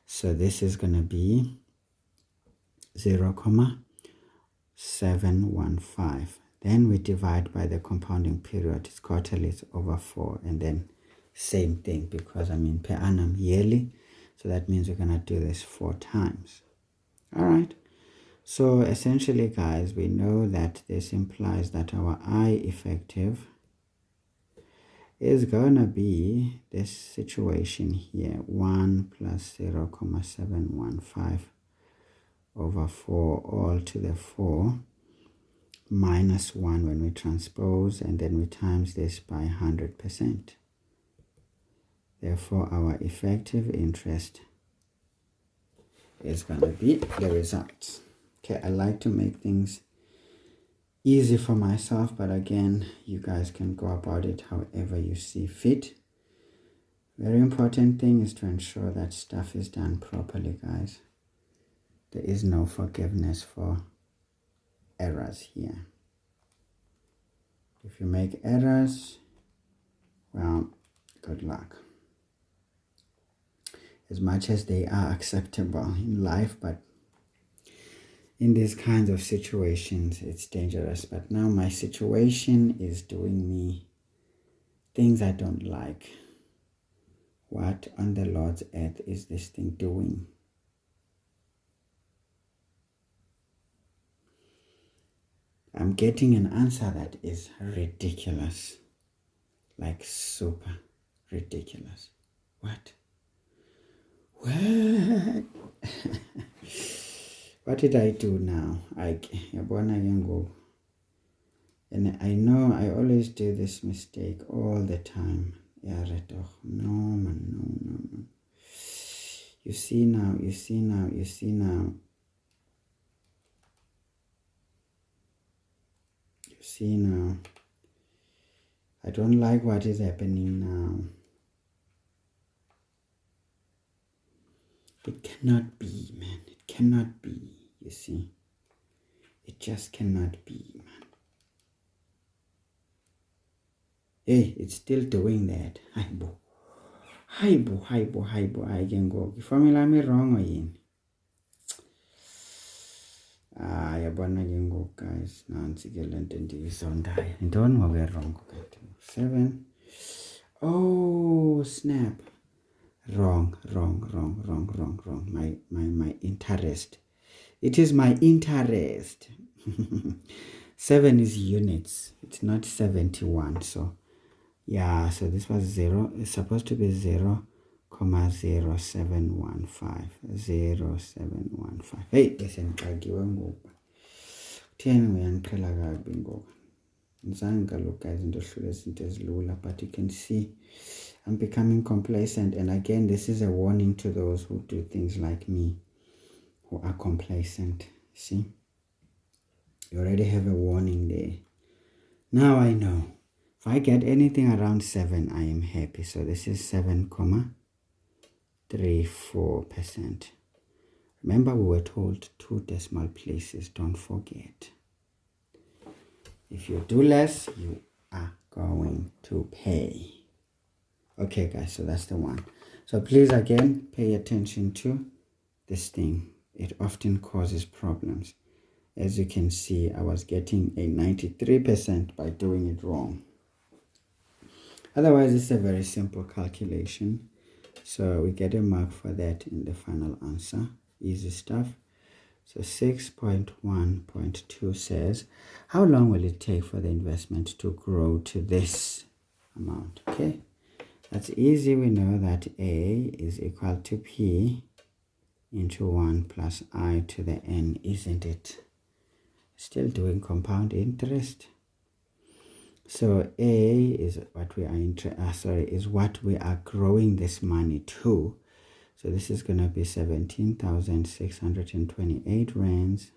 So this is going to be 0.715. Then we divide by the compounding period. It's quarterly, it's over 4. And then same thing, because per annum, yearly. So that means we're going to do this 4 times. All right. So essentially, guys, we know that this implies that our I effective is going to be this situation here. 1 plus 0.715 over 4 all to the 4 minus 1 when we transpose, and then we times this by 100%. Therefore, our effective interest is going to be the results. Okay, I like to make things easy for myself, but again, you guys can go about it however you see fit. Very important thing is to ensure that stuff is done properly, guys. There is no forgiveness for errors here. If you make errors, well, good luck. As much as they are acceptable in life, but in these kinds of situations, it's dangerous. But now my situation is doing me things I don't like. What on the Lord's earth is this thing doing? I'm getting an answer that is ridiculous. Like super ridiculous. What? What did I do now? And I know I always do this mistake all the time. No, man, no. You see now. I don't like what is happening now. It cannot be, man. It cannot be, you see. It just cannot be, man. Hey, it's still doing that. Hayibo, hayi ke ngoku. Ifomula yami wrong yini? Yabona ke ngoku guys, nansi ke lento endiyizondayo. Yintoni ngoku wrong? 7. Oh, snap. Wrong. My interest. It is my interest. 7 is units. It's not 71. So yeah, so this was 0. It's supposed to be 0,0715. 0715. Hey, listen, ngoku. Kutheni uyandiqhela kabi ngoku? Ngizange kaloku guys into hlule izinto ezilula, but you can see I'm becoming complacent. And again, this is a warning to those who do things like me, who are complacent. See? You already have a warning there. Now I know. If I get anything around 7, I am happy. So this is 7.34%. Remember, we were told 2 decimal places. Don't forget. If you do less, you are going to pay. Okay, guys, so that's the one. So please, again, pay attention to this thing. It often causes problems. As you can see, I was getting a 93% by doing it wrong. Otherwise, it's a very simple calculation. So we get a mark for that in the final answer. Easy stuff. So 6.1.2 says, how long will it take for the investment to grow to this amount? Okay, that's easy. We know that A is equal to P into 1 plus I to the N, isn't it? Still doing compound interest. So A is what we are what we are growing this money to. So this is going to be 17,628 rands,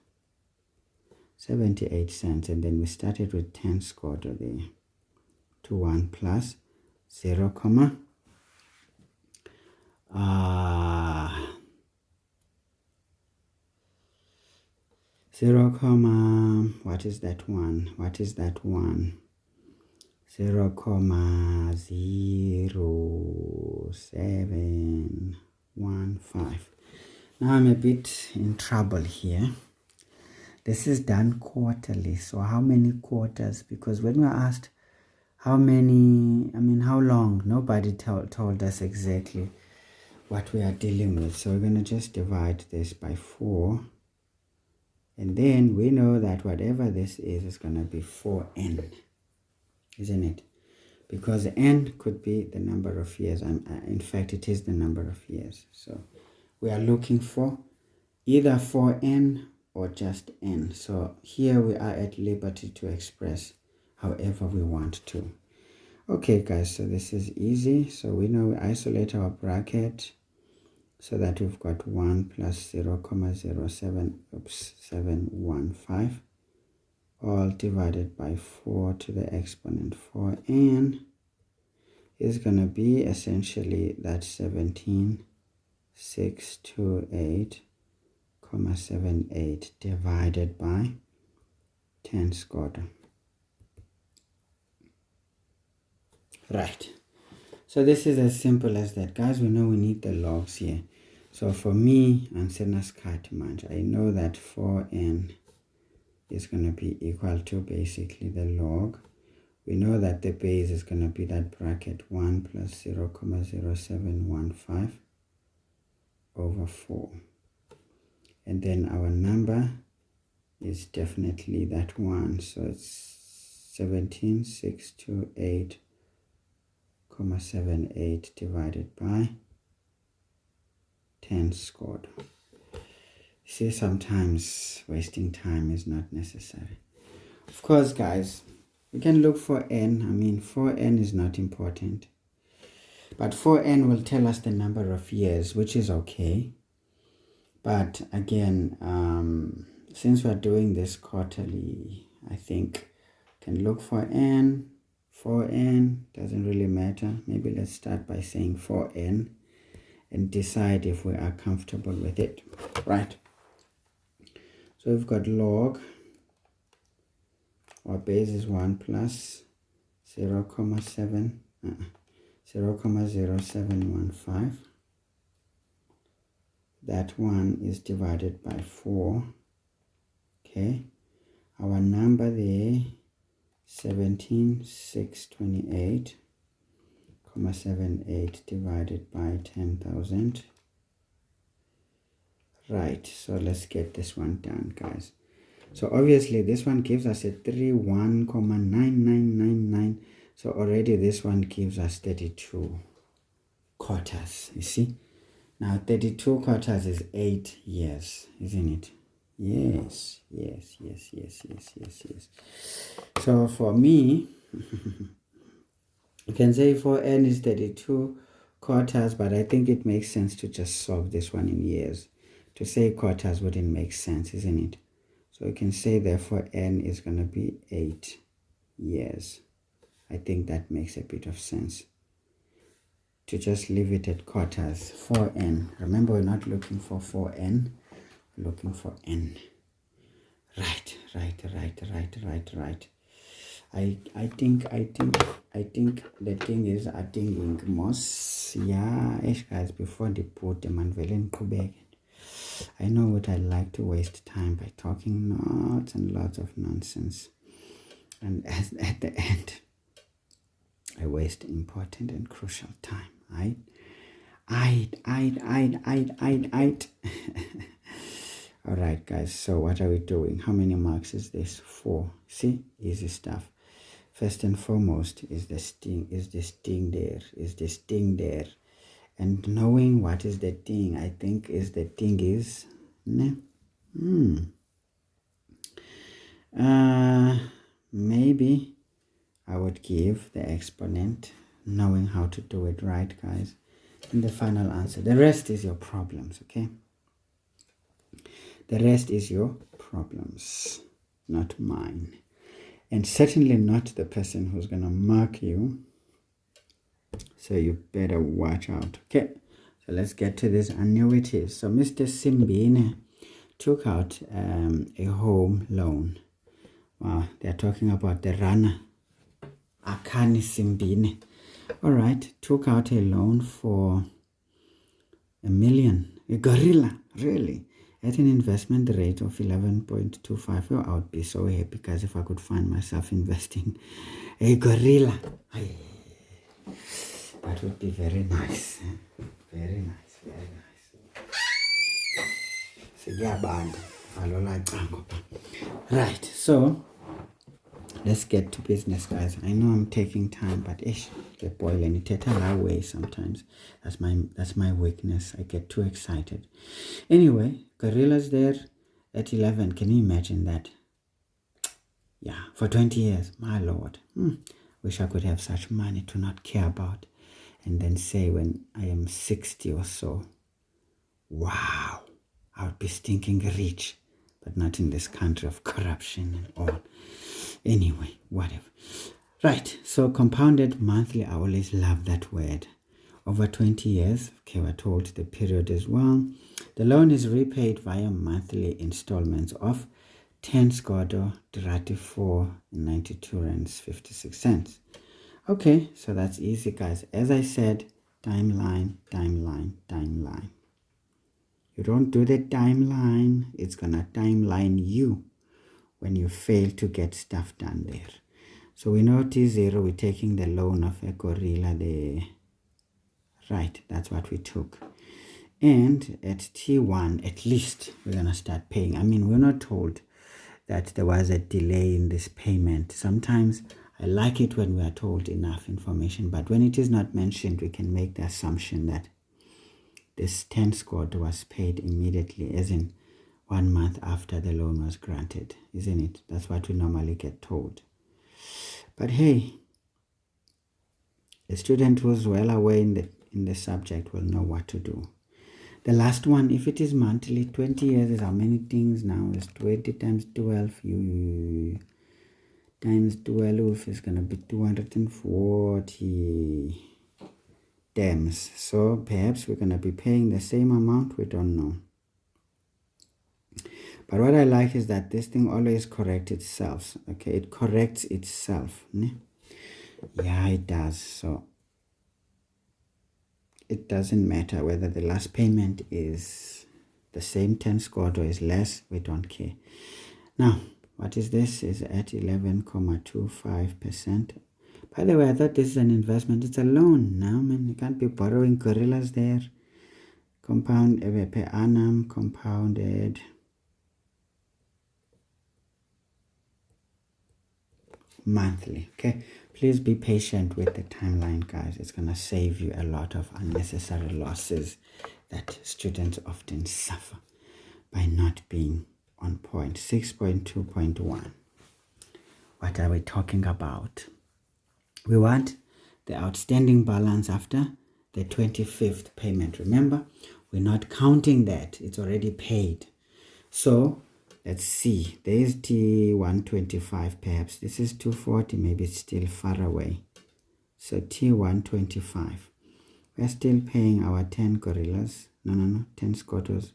78 cents. And then we started with 10 squared there. To 1 plus 0, 0, what is that one? 0,0715. Now I'm a bit in trouble here. This is done quarterly. So how many quarters? Because when we are asked how long, nobody told us exactly what we are dealing with. So we're going to just divide this by 4. And then we know that whatever this is going to be 4n, isn't it? Because n could be the number of years. In fact, it is the number of years. So we are looking for either 4n or just n. So here we are at liberty to express however we want to. Okay, guys, so this is easy. So we know we isolate our bracket so that we've got 1 plus 0,0715 all divided by 4 to the exponent 4n is going to be essentially that 17,628,78 divided by 10 squared. Right. So this is as simple as that. Guys, we know we need the logs here. So for me, I know that 4n is going to be equal to basically the log. We know that the base is going to be that bracket 1 plus 0,0715 over 4. And then our number is definitely that 1. So it's 17,628,78 divided by 10 squared. See, sometimes wasting time is not necessary. Of course, guys, we can look for n. 4n is not important. But 4n will tell us the number of years, which is okay. But again, since we're doing this quarterly, I think can look for n. 4n doesn't really matter. Maybe let's start by saying 4n and decide if we are comfortable with it. Right. So we've got log, our base is 1 plus 0,7. 0,0715. That one is divided by 4. Okay, our number there, 17,628,78 divided by 10,000. Right, so let's get this one done, guys. So obviously this one gives us a 31,9999. So already this one gives us 32 quarters, you see. Now 32 quarters is 8 years, isn't it? Yes. So for me, you can say for n is 32 quarters, but I think it makes sense to just solve this one in years. To say quarters wouldn't make sense, isn't it? So you can say therefore n is going to be 8 years. I think that makes a bit of sense. To just leave it at quarters, 4n. Remember, we're not looking for 4n, we're looking for n. Right. I think the thing is adding most. Yeah, guys, before the put man velen kubek. I know what I like to waste time by talking lots and lots of nonsense. And at the end, I waste important and crucial time. All right, guys. So what are we doing? How many marks is this? 4. See, easy stuff. First and foremost is the sting. Is this thing there? And knowing what is the thing, I think is the thing is. Maybe I would give the exponent, knowing how to do it right, guys. And the final answer. The rest is your problems, okay? The rest is your problems, not mine. And certainly not the person who's going to mark you. So you better watch out, okay? So let's get to this annuities. So Mr. Simbine took out a home loan. Wow, they're talking about the runner. Akani Simbine. All right, took out a loan for $1 million. A gorilla, really. At an investment rate of 11.25. Oh, I would be so happy because if I could find myself investing a gorilla. That would be very nice. Very nice. Right, so let's get to business, guys. I know I'm taking time, but the boil and it away sometimes. That's my weakness. I get too excited. Anyway, gorillas there at 11. Can you imagine that? Yeah, for 20 years, my lord. Wish I could have such money to not care about. And then say when I am 60 or so, wow, I would be stinking rich, but not in this country of corruption and all. Anyway, whatever. Right, so compounded monthly, I always love that word. Over 20 years, okay, we're told the period as well. The loan is repaid via monthly installments of 10 scodo dirati 4.92 rands 56 cents. Okay, so that's easy, guys. As I said, timeline. You don't do the timeline, it's gonna timeline you when you fail to get stuff done there. So we know T0, we're taking the loan of a gorilla there. Right, that's what we took. And at T1, at least, we're gonna start paying. I mean, we're not told that there was a delay in this payment. Sometimes I like it when we are told enough information, but when it is not mentioned, we can make the assumption that this 10 scored was paid immediately, as in 1 month after the loan was granted, isn't it? That's what we normally get told. But hey, a student who's well aware in the subject will know what to do. The last one, if it is monthly, 20 years is how many things now? It's 20 times 12. Times 12 is going to be 240 terms. So perhaps we're going to be paying the same amount. We don't know. But what I like is that this thing always corrects itself. Okay, it corrects itself. Ne? Yeah, it does. So it doesn't matter whether the last payment is the same 10 squared or is less. We don't care. Now, what is this? Is at 11.25%. By the way, I thought this is an investment. It's a loan now, man. You can't be borrowing gorillas there. Compound per annum, compounded. Monthly. Okay, please be patient with the timeline, guys. It's gonna save you a lot of unnecessary losses that students often suffer by not being on point. 6.2.1. What are we talking about? We want the outstanding balance after the 25th payment. Remember, we're not counting that. It's already paid. So let's see. There is T125 perhaps. This is 240. Maybe it's still far away. So T125. We're still paying our 10 gorillas. No. 10 scotos.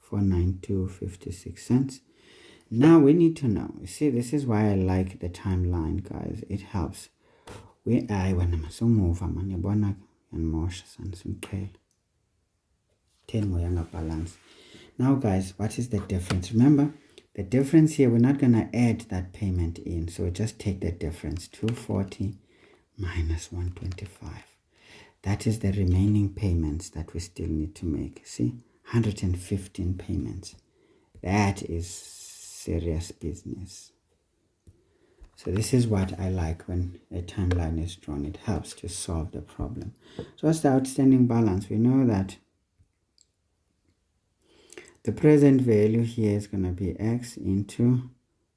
492.56 cents. Now we need to know. You see, this is why I like the timeline, guys. It helps. When I'm so move, man, you wanna and mosh and some kale. 10 more balance. Now, guys, what is the difference? Remember, the difference here, we're not gonna add that payment in, so just take the difference. 240 minus 125. That is the remaining payments that we still need to make. See, 115 payments. That is serious business. So this is what I like when a timeline is drawn. It helps to solve the problem. So what's the outstanding balance? We know that the present value here is going to be x into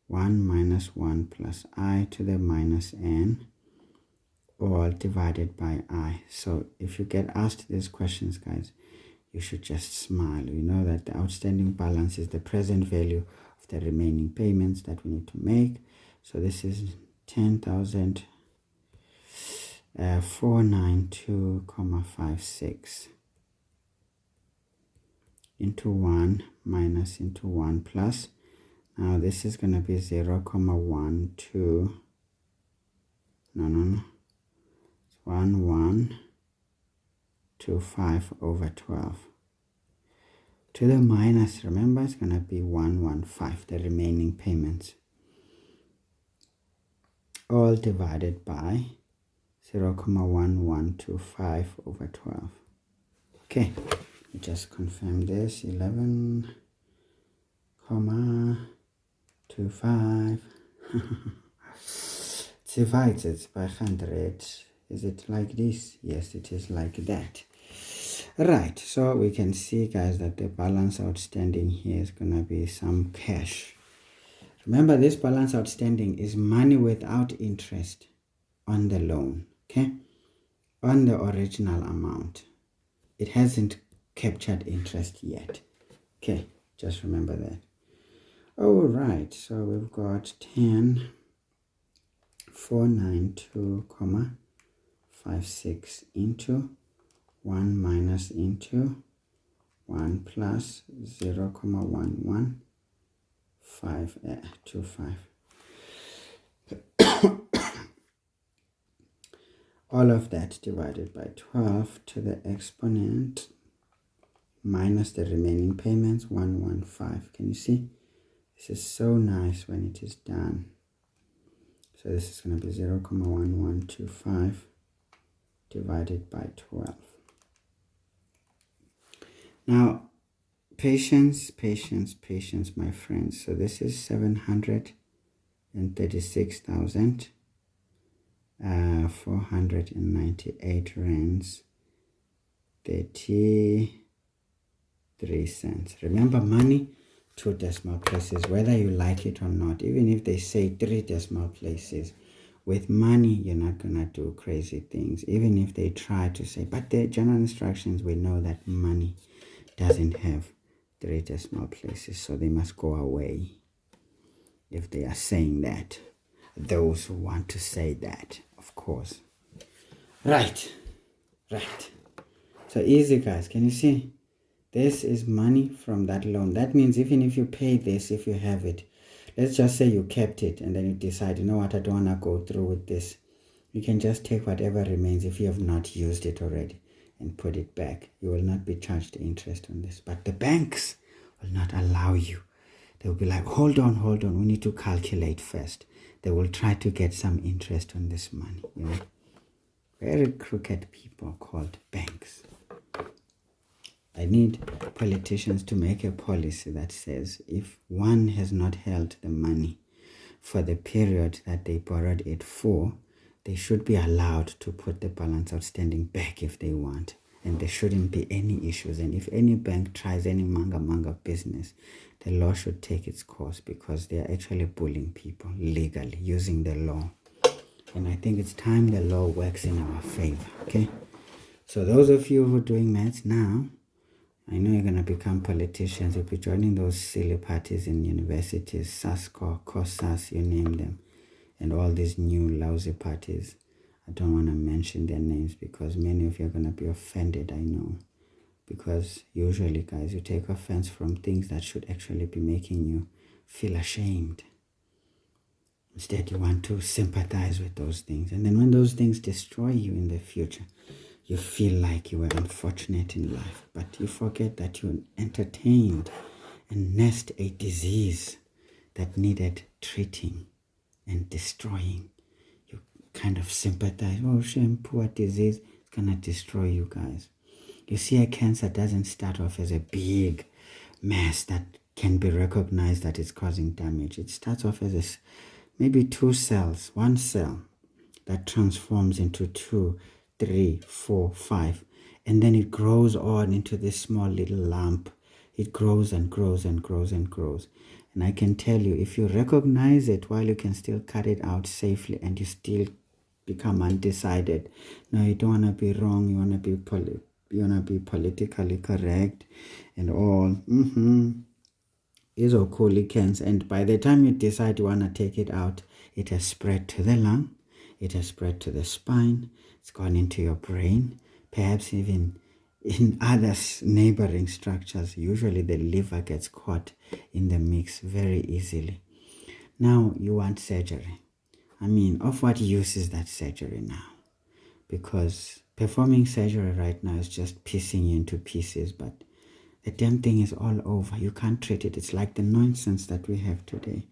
1 minus 1 plus I to the minus n, all divided by I. So if you get asked these questions, guys, you should just smile. We know that the outstanding balance is the present value of the remaining payments that we need to make. So this is 10,492.56 into 1 minus into 1 plus. Now this is going to be 0.12. No. It's 1125 over 12. To the minus, remember, it's going to be 115, the remaining payments. All divided by 0.1125 over 12. Okay, just confirm this. 11.25 divided by 100. Is it like this? Yes, it is like that. Right, so we can see, guys, that the balance outstanding here is going to be some cash. Remember, this balance outstanding is money without interest on the loan, okay? On the original amount. It hasn't captured interest yet. Okay, just remember that. All right, so we've got 10,492.56 into 1 minus into 1 plus 0.1125. All of that divided by 12 to the exponent minus the remaining payments, 115. Can you see? This is so nice when it is done. So this is going to be 0.1125 divided by 12. Now, patience, my friends. So this is 736,498 rands 33 cents. Remember, money, 2 decimal places, whether you like it or not. Even if they say 3 decimal places, with money, you're not going to do crazy things. Even if they try to say, but the general instructions, we know that money doesn't have 3 decimal places, so they must go away if they are saying that. Those who want to say that, of course. Right. So easy, guys. Can you see? This is money from that loan. That means even if you pay this, if you have it, let's just say you kept it and then you decide, you know what, I don't want to go through with this. You can just take whatever remains if you have not used it already. and put it back. You will not be charged interest on this. But the banks will not allow you. They will be like, hold on, we need to calculate first. They will try to get some interest on this money. Very crooked people called banks. I need politicians to make a policy that says if one has not held the money for the period that they borrowed it for, they should be allowed to put the balance outstanding back if they want. And there shouldn't be any issues. And if any bank tries any manga business, the law should take its course, because they are actually bullying people legally using the law. And I think it's time the law works in our favor, okay? So those of you who are doing maths now, I know you're going to become politicians. You'll be joining those silly parties in universities, SASCO, COSAS, you name them, and all these new lousy parties. I don't want to mention their names because many of you are going to be offended, I know. Because usually, guys, you take offense from things that should actually be making you feel ashamed. Instead, you want to sympathize with those things. And then when those things destroy you in the future, you feel like you were unfortunate in life. But you forget that you entertained and nursed a disease that needed treating and destroying. You kind of sympathize. Oh, shame, poor disease. It's going to destroy you guys. You see, a cancer doesn't start off as a big mass that can be recognized that it's causing damage. It starts off as maybe 2 cells, 1 cell that transforms into 2, 3, 4, 5. And then it grows on into this small little lump. It grows and grows and grows and grows. And I can tell you, if you recognize it while you can still cut it out safely and you still become undecided. No, you don't want to be wrong. You want to be politically correct and all. Is colicans, and by the time you decide you want to take it out, it has spread to the lung, it has spread to the spine, it's gone into your brain, perhaps even in other neighboring structures. Usually the liver gets caught in the mix very easily. Now you want surgery. I mean, of what use is that surgery now? Because performing surgery right now is just piecing you into pieces, but the damn thing is all over. You can't treat it. It's like the nonsense that we have today.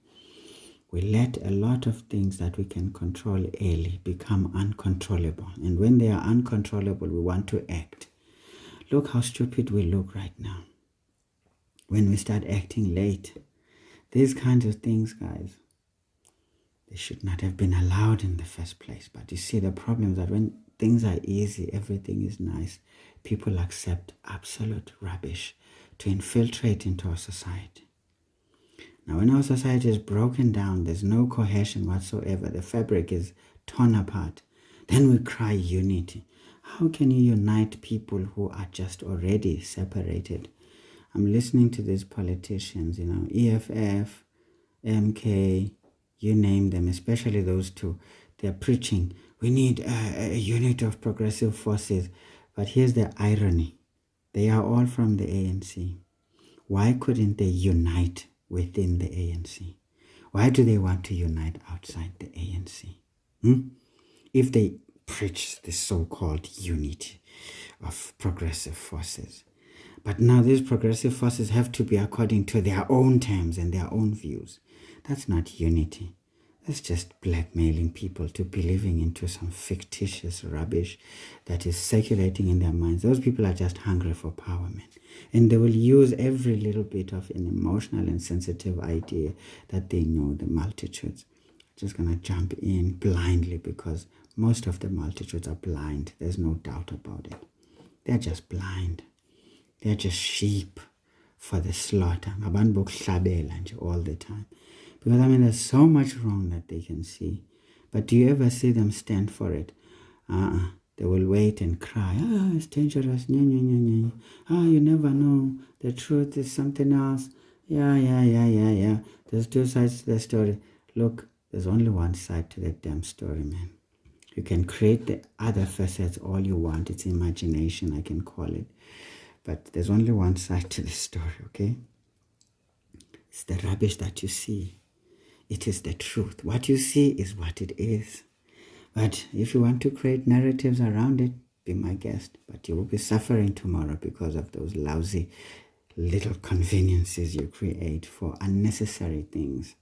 We let a lot of things that we can control early become uncontrollable. And when they are uncontrollable, we want to act. Look how stupid we look right now. When we start acting late, these kinds of things, guys, they should not have been allowed in the first place. But you see, the problem is that when things are easy, everything is nice, people accept absolute rubbish to infiltrate into our society. Now, when our society is broken down, there's no cohesion whatsoever, the fabric is torn apart, then we cry unity. How can you unite people who are just already separated? I'm listening to these politicians, EFF, MK, you name them, especially those two. They're preaching, we need a unit of progressive forces. But here's the irony. They are all from the ANC. Why couldn't they unite within the ANC? Why do they want to unite outside the ANC? If they preach this so-called unity of progressive forces. But now these progressive forces have to be according to their own terms and their own views. That's not unity. That's just blackmailing people to believing into some fictitious rubbish that is circulating in their minds. Those people are just hungry for power, man. And they will use every little bit of an emotional and sensitive idea that they know, the multitudes. Just going to jump in blindly because most of the multitudes are blind. There's no doubt about it. They're just blind. They're just sheep for the slaughter. All the time. Because, there's so much wrong that they can see. But do you ever see them stand for it? They will wait and cry. It's dangerous. You never know. The truth is something else. Yeah. There's 2 sides to the story. Look, there's only one side to that damn story, man. You can create the other facets all you want. It's imagination, I can call it. But there's only one side to the story, okay? It's the rubbish that you see. It is the truth. What you see is what it is. But if you want to create narratives around it, be my guest, but you will be suffering tomorrow because of those lousy little conveniences you create for unnecessary things.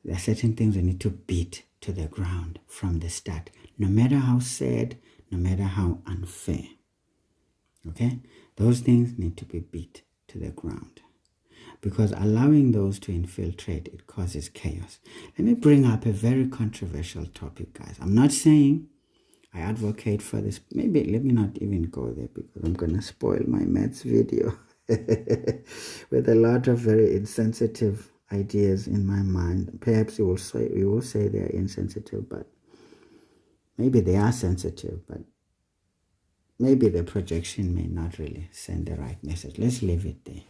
There are certain things you need to beat to the ground from the start, no matter how sad, no matter how unfair. Okay? Those things need to be beat to the ground. Because allowing those to infiltrate, it causes chaos. Let me bring up a very controversial topic, guys. I'm not saying I advocate for this. Maybe let me not even go there because I'm going to spoil my maths video with a lot of very insensitive ideas in my mind. Perhaps you will say they are insensitive, but maybe they are sensitive, but maybe the projection may not really send the right message. Let's leave it there.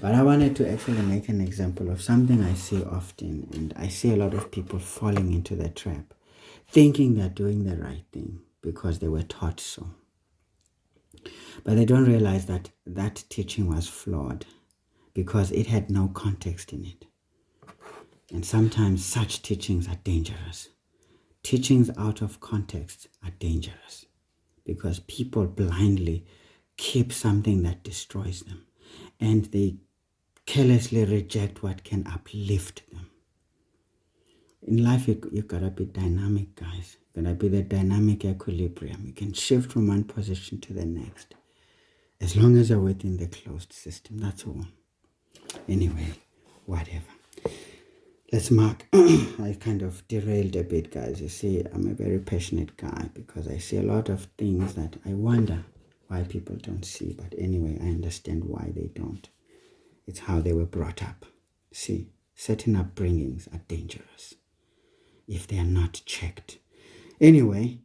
But I wanted to actually make an example of something I see often, and I see a lot of people falling into the trap, thinking they're doing the right thing because they were taught so. But they don't realize that that teaching was flawed because it had no context in it. And sometimes such teachings are dangerous. Teachings out of context are dangerous because people blindly keep something that destroys them, and they carelessly reject what can uplift them. In life, you gotta be dynamic, guys. You gotta be the dynamic equilibrium. You can shift from one position to the next, as long as you're within the closed system. That's all. Anyway, whatever. Let's mark. I kind of derailed a bit, guys. You see, I'm a very passionate guy because I see a lot of things that I wonder why people don't see. But anyway, I understand why they don't. It's how they were brought up. See, certain upbringings are dangerous if they are not checked. Anyway,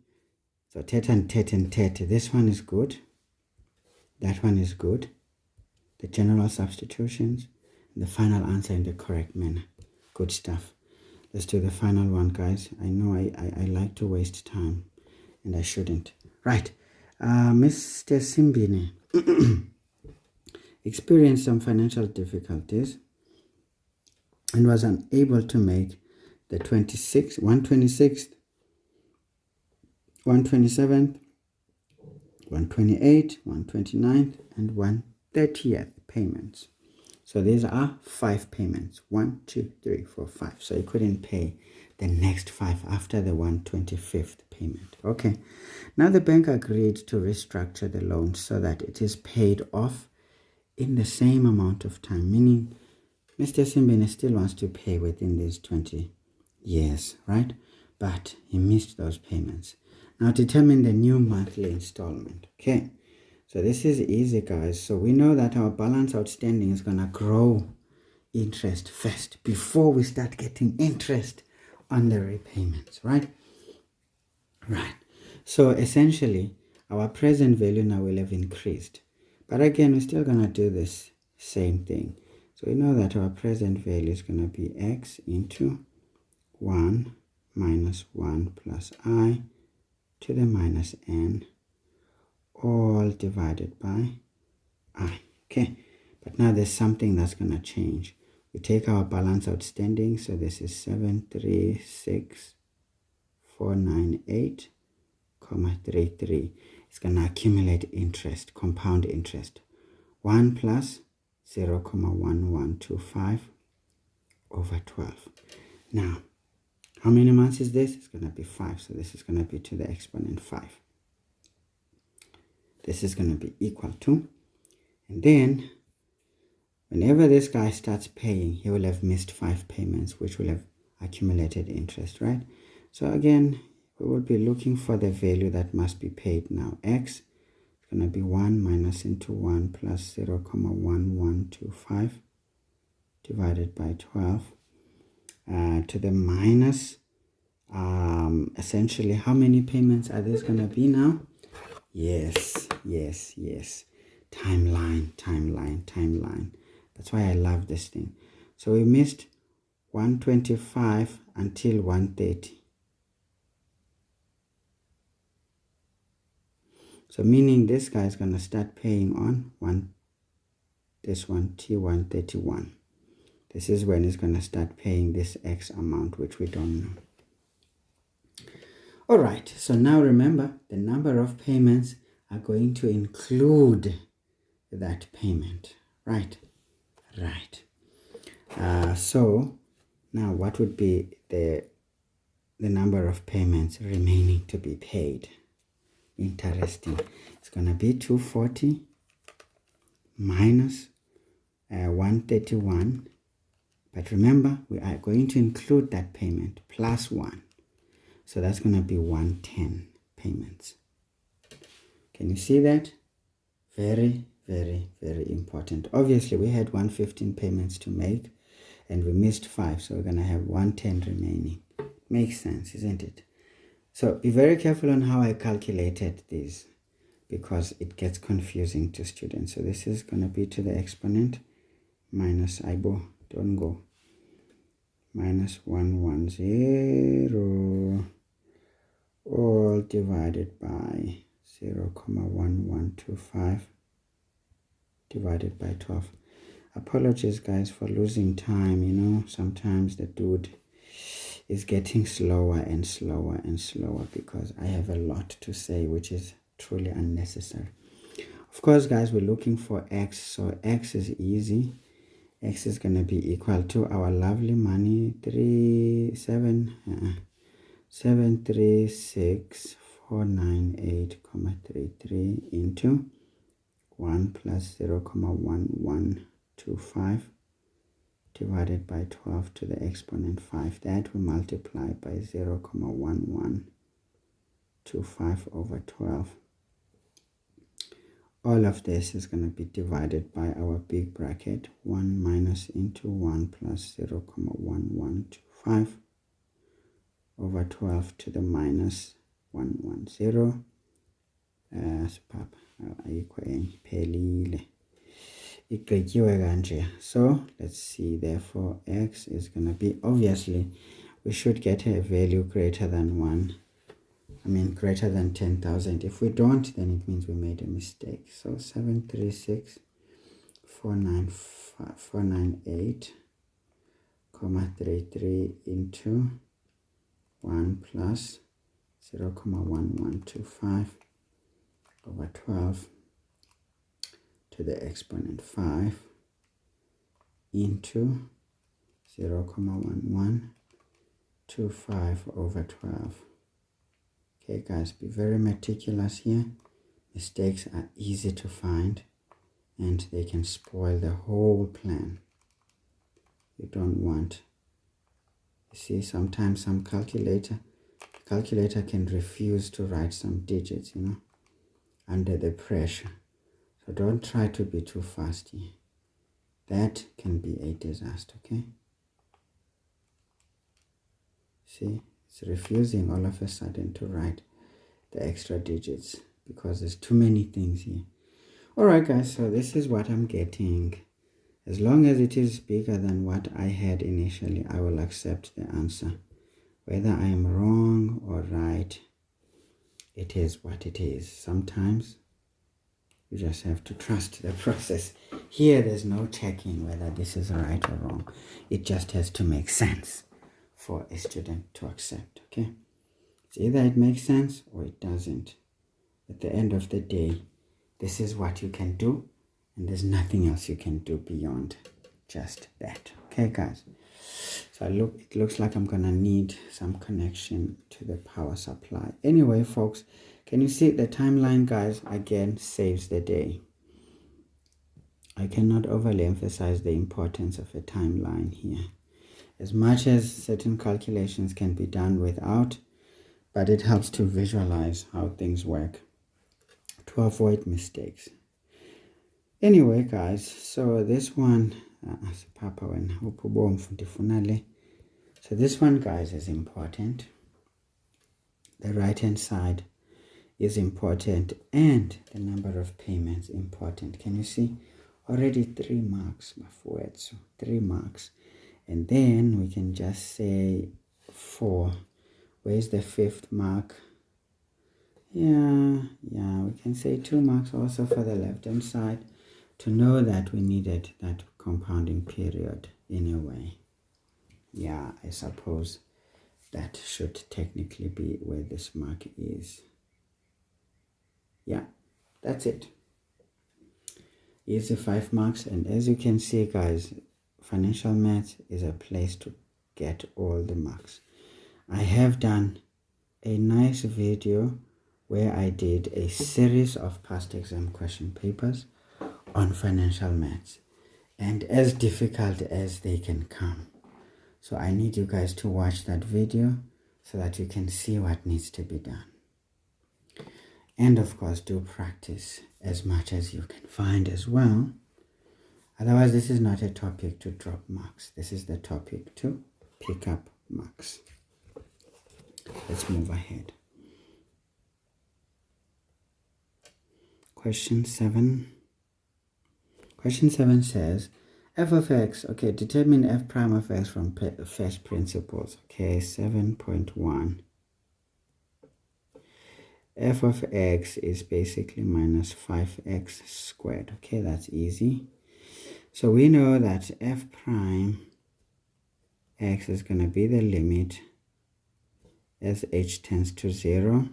so tet and tet and tet. This one is good. That one is good. The general substitutions. The final answer in the correct manner. Good stuff. Let's do the final one, guys. I know I like to waste time, and I shouldn't. Right. Mr. Simbine experienced some financial difficulties and was unable to make the 126th, 127th, 128th, 129th, and 130th payments. So these are 5 payments. 1, 2, 3, 4, 5. So you couldn't pay the next 5 after the 125th payment. Okay. Now the bank agreed to restructure the loan so that it is paid off in the same amount of time, meaning Mr. Simbine still wants to pay within these 20 years, right? But he missed those payments. Now determine the new monthly installment. Okay, so this is easy, guys. So we know that our balance outstanding is going to grow interest first before we start getting interest on the repayments, right? Right. So essentially, our present value now will have increased. But again, we're still going to do this same thing. So we know that our present value is going to be x into 1 minus 1 plus I to the minus n, all divided by I. Okay, but now there's something that's going to change. We take our balance outstanding, so this is 736,498,33. It's going to accumulate interest, compound interest. 1 plus 0,1125 over 12. Now, how many months is this? It's going to be 5, so this is going to be to the exponent 5. This is going to be equal to, and then whenever this guy starts paying, he will have missed 5 payments, which will have accumulated interest, right? So again, we will be looking for the value that must be paid now. X is going to be 1 minus into 1 plus 0,1125 divided by 12 to the minus, essentially, how many payments are these going to be now? Yes. Timeline. That's why I love this thing. So we missed 125 until 130. So meaning this guy is going to start paying on this one, T131. This is when he's going to start paying this X amount, which we don't know. All right, so now remember, the number of payments are going to include that payment, right? Right. So now what would be the number of payments remaining to be paid? Interesting. It's going to be 240 minus 131. But remember, we are going to include that payment plus 1. So that's going to be 110 payments. Can you see that? Very, very, very important. Obviously, we had 115 payments to make and we missed 5. So we're going to have 110 remaining. Makes sense, isn't it? So be very careful on how I calculated these because it gets confusing to students. So this is going to be to the exponent minus don't go, minus 110 all divided by 0,1125 divided by 12. Apologies guys for losing time, you know, sometimes the dude is getting slower and slower and slower because I have a lot to say which is truly unnecessary. Of course guys, we're looking for x, so x is easy. X is going to be equal to our lovely money 736,498,33 into 1 plus 0,1125 divided by 12 to the exponent 5. That we multiply by 0,1125 over 12. All of this is going to be divided by our big bracket, 1 minus into 1 plus 0,1125 over 12 to the minus 110. So let's see, therefore x is going to be, obviously we should get a value greater than 1. Greater than 10,000. If we don't, then it means we made a mistake. So 736,498,33 into 1 plus 0,1125 over 12 to the exponent 5 into 0,1125 over 12. Okay guys, be very meticulous here. Mistakes are easy to find and they can spoil the whole plan. You don't want, you see, sometimes some calculator can refuse to write some digits, you know, under the pressure. So don't try to be too fast here. That can be a disaster, okay? See? It's refusing all of a sudden to write the extra digits because there's too many things here. Alright guys, so this is what I'm getting. As long as it is bigger than what I had initially, I will accept the answer. Whether I am wrong or right, it is what it is. Sometimes you just have to trust the process. Here there's no checking whether this is right or wrong. It just has to make sense for a student to accept, okay? It's either it makes sense or it doesn't. At the end of the day, this is what you can do, and there's nothing else you can do beyond just that, okay guys? So it looks like I'm gonna need some connection to the power supply. Anyway folks, can you see the timeline, guys? Again, saves the day. I cannot overly emphasize the importance of a timeline here. As much as certain calculations can be done without, but it helps to visualize how things work to avoid mistakes. Anyway guys, so this one, so this one guys is important. The right hand side is important and the number of payments important. Can you see? Already 3 marks, 3 marks. And then we can just say 4. Where's the 5th mark? Yeah, we can say 2 marks also for the left hand side to know that we needed that compounding period in a way. Yeah, I suppose that should technically be where this mark is. Yeah, that's it. Easy 5 marks. And as you can see, guys, financial maths is a place to get all the marks. I have done a nice video where I did a series of past exam question papers on financial maths, and as difficult as they can come. So I need you guys to watch that video so that you can see what needs to be done. And of course, do practice as much as you can find as well. Otherwise, this is not a topic to drop marks. This is the topic to pick up marks. Let's move ahead. Question 7. Question 7 says, f of x, okay, determine f prime of x from first principles. Okay, 7.1. F of x is basically minus 5x squared. Okay, that's easy. So we know that f prime x is going to be the limit as h tends to 0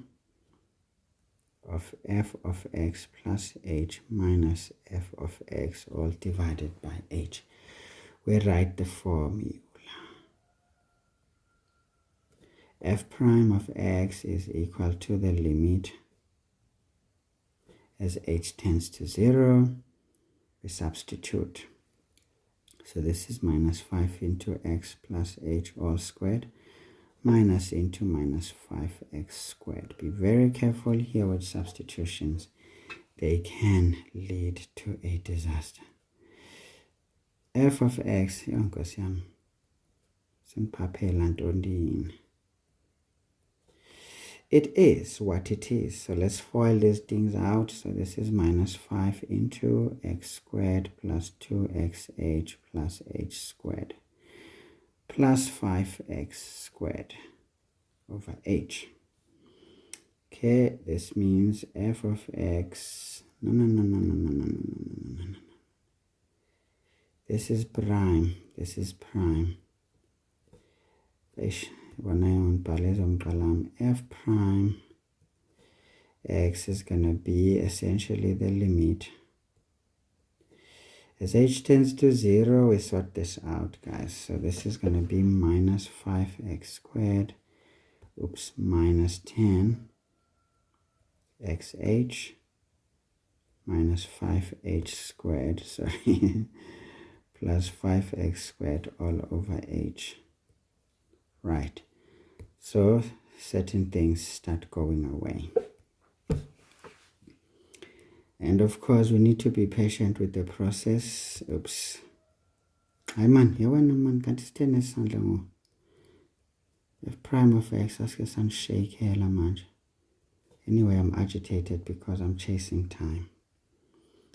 of f of x plus h minus f of x all divided by h. We write the formula. F prime of x is equal to the limit as h tends to 0. We substitute. So this is minus 5 into x plus h all squared minus into minus 5x squared. Be very careful here with substitutions. They can lead to a disaster. F of x, it is what it is. So let's FOIL these things out. So this is minus 5 into x squared plus 2xh plus h squared plus 5x squared over h. Okay, this means f of x, no. This is prime, this is prime. F prime x is going to be essentially the limit. As h tends to 0, we sort this out, guys. So this is going to be minus 5x squared, minus 10xh minus 5h squared, sorry, plus 5x squared all over h. Right. So certain things start going away. And of course, we need to be patient with the process. Hi man, man, can't stand this. F prime of x, ask shake here, man. Anyway, I'm agitated because I'm chasing time.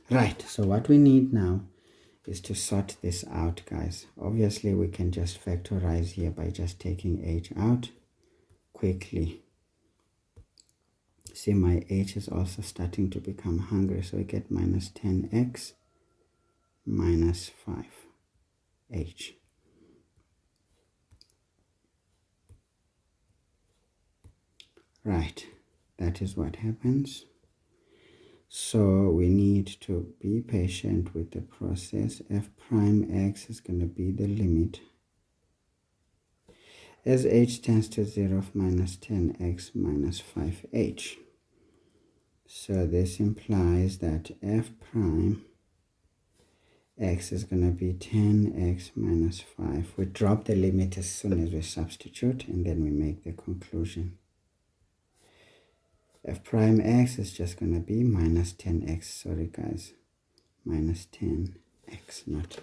Right, so what we need now is to sort this out, guys. Obviously, we can just factorize here by just taking h out quickly. See, my h is also starting to become hungry, so we get minus 10x minus 5h. Right, that is what happens. So we need to be patient with the process. F prime x is going to be the limit as h tends to 0 of minus 10x minus 5h. So this implies that f prime x is going to be 10x minus 5. We drop the limit as soon as we substitute, and then we make the conclusion. F prime x is just going to be minus 10x. Sorry, guys. Minus 10x, not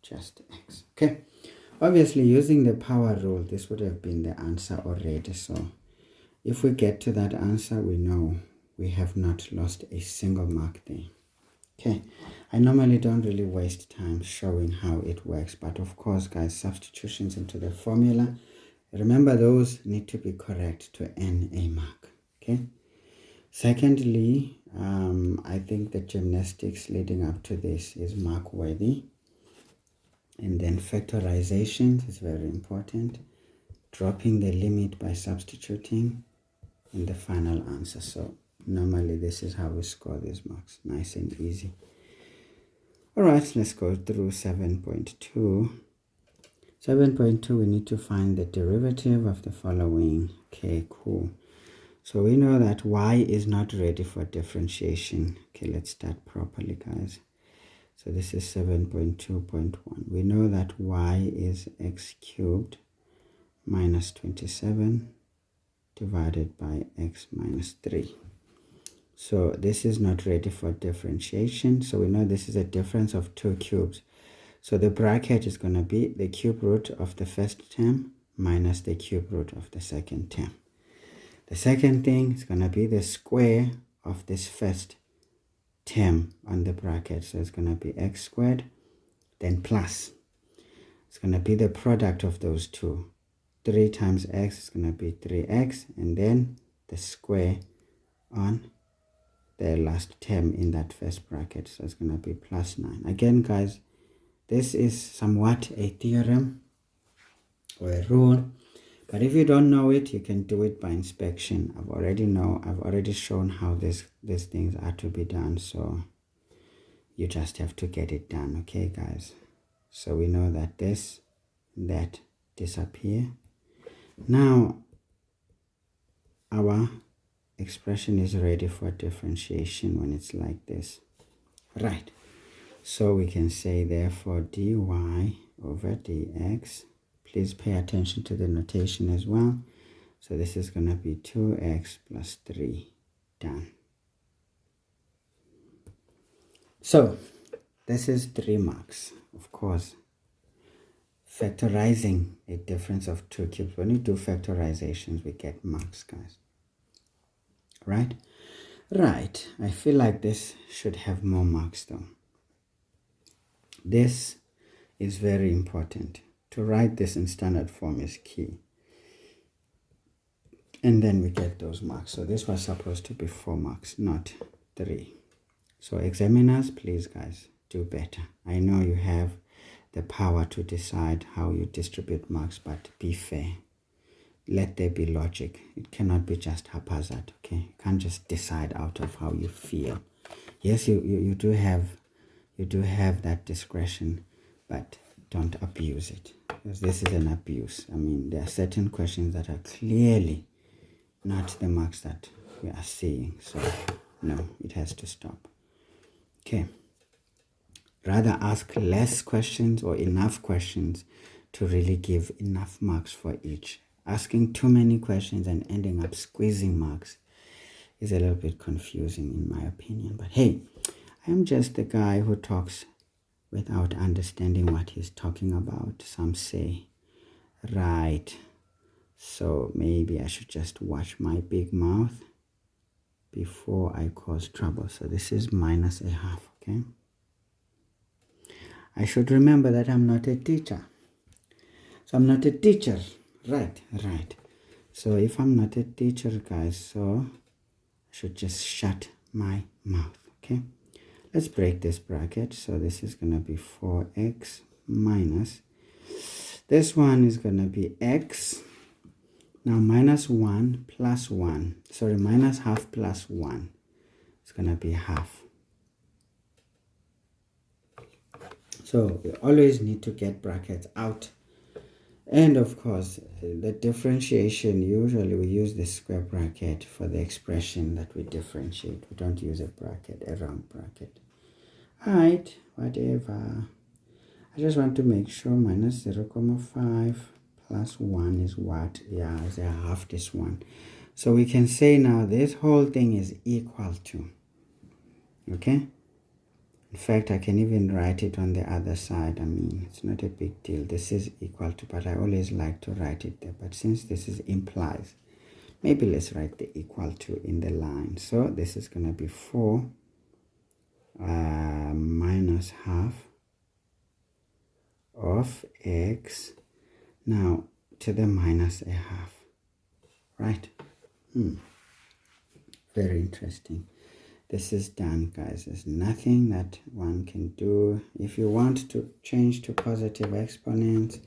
just x. Okay. Obviously, using the power rule, this would have been the answer already. So if we get to that answer, we know we have not lost a single mark there. Okay. I normally don't really waste time showing how it works. But of course, guys, substitutions into the formula. Remember, those need to be correct to earn a mark. Okay. Secondly, I think the gymnastics leading up to this is mark worthy. And then factorization is very important. dropping the limit by substituting in the final answer. So normally this is how we score these marks, nice and easy. All right, let's go through 7.2. 7.2, we need to find the derivative of the following. Okay, cool. So we know that y is not ready for differentiation. Okay, let's start properly, guys. So this is 7.2.1. We know that y is x cubed minus 27 divided by x minus 3. So this is not ready for differentiation. So we know this is a difference of 2 cubes. So the bracket is going to be the cube root of the first term minus the cube root of the second term. The second thing is going to be the square of this first term on the bracket. So it's going to be x squared, then plus. It's going to be the product of those two. 3 times x is going to be 3x, and then the square on the last term in that first bracket. So it's going to be plus 9. Again, guys, this is somewhat a theorem or a rule, but if you don't know it, you can do it by inspection. I've already shown how these things are to be done, so you just have to get it done. Okay, guys, so we know that this and that disappear. Now our expression is ready for differentiation when it's like this, right? So we can say therefore dy over dx, please pay attention to the notation as well. So this is going to be 2x plus 3, done. So this is 3 marks. Of course, factorizing a difference of 2 cubes, when we do factorizations, we get marks, guys. Right? Right. I feel like this should have more marks though. This is very important. To write this in standard form is key. And then we get those marks. So this was supposed to be 4 marks, not 3. So examiners, please guys, do better. I know you have the power to decide how you distribute marks, but be fair. Let there be logic. It cannot be just haphazard, okay? You can't just decide out of how you feel. Yes, you do have that discretion, but don't abuse it, because this is an abuse. I mean, there are certain questions that are clearly not the marks that we are seeing. So no, it has to stop. Okay. Rather ask less questions or enough questions to really give enough marks for each. Asking too many questions and ending up squeezing marks is a little bit confusing in my opinion. But hey, I'm just the guy who talks without understanding what he's talking about, some say. Right. So maybe I should just watch my big mouth before I cause trouble. So this is minus a half, okay? I should remember that I'm not a teacher. So I'm not a teacher. Right. So if I'm not a teacher, guys, so I should just shut my mouth, okay? Let's break this bracket. So this is going to be 4x minus, this one is going to be x. Now minus 1 plus 1, sorry, minus half plus 1. It's going to be half. So we always need to get brackets out. And of course, the differentiation, usually we use the square bracket for the expression that we differentiate. We don't use a bracket, a round bracket. Alright, whatever. I just want to make sure minus 0.5 plus 1 is what? Yeah, it's a half this one. So we can say now this whole thing is equal to, okay? In fact, I can even write it on the other side. I mean, it's not a big deal. This is equal to, but I always like to write it there. But since this is implies, maybe let's write the equal to in the line. So this is going to be 4 minus half of x, now to the minus a half, right? Very interesting. This is done, guys. There's nothing that one can do. If you want to change to positive exponents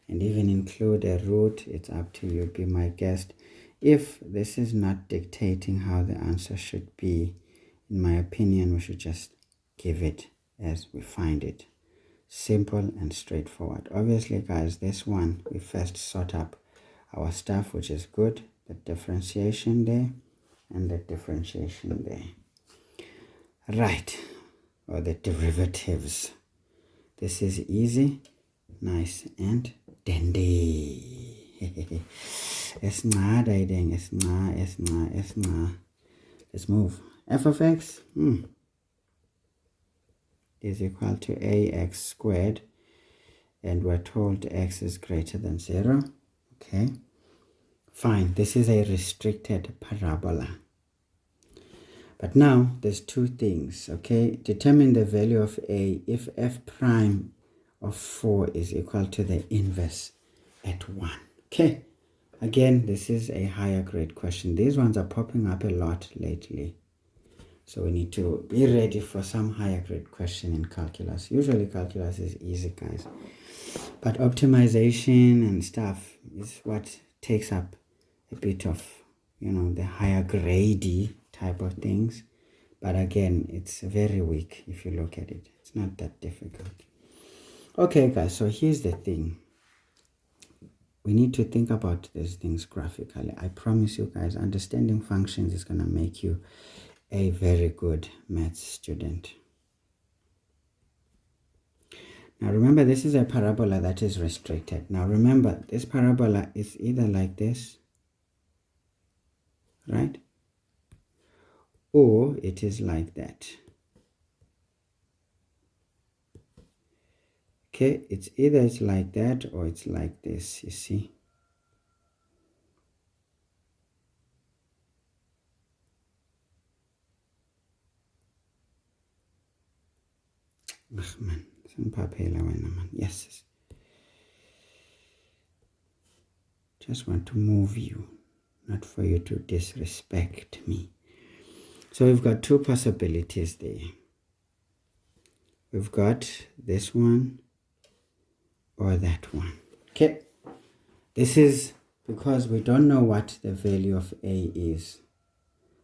and even include a root. It's up to you, be my guest. If this is not dictating how the answer should be, in my opinion, we should just give it as we find it. Simple and straightforward. Obviously, guys, this one, we first sort up our stuff, which is good. The differentiation there and the differentiation there. Right, or the derivatives. This is easy, nice, and dandy. Let's move. F of x is equal to ax squared, and we're told x is greater than 0. Okay, fine. This is a restricted parabola. But now there's two things. Okay, determine the value of a if f prime of 4 is equal to the inverse at 1. Okay, again, this is a higher grade question. These ones are popping up a lot lately, so we need to be ready for some higher grade question in calculus. Usually calculus is easy, guys, but optimization and stuff is what takes up a bit of, you know, the higher grade type of things. But again, it's very weak if you look at it. It's not that difficult. Okay, guys, so here's the thing. We need to think about these things graphically. I promise you guys, understanding functions is going to make you a very good maths student. Now remember, this is a parabola that is restricted. Now remember, this parabola is either like this, right? Or it is like that. Okay, it's either it's like that or it's like this, you see. Man, yes. Just want to move you, not for you to disrespect me. So we've got two possibilities there. We've got this one or that one. Okay, this is because we don't know what the value of a is.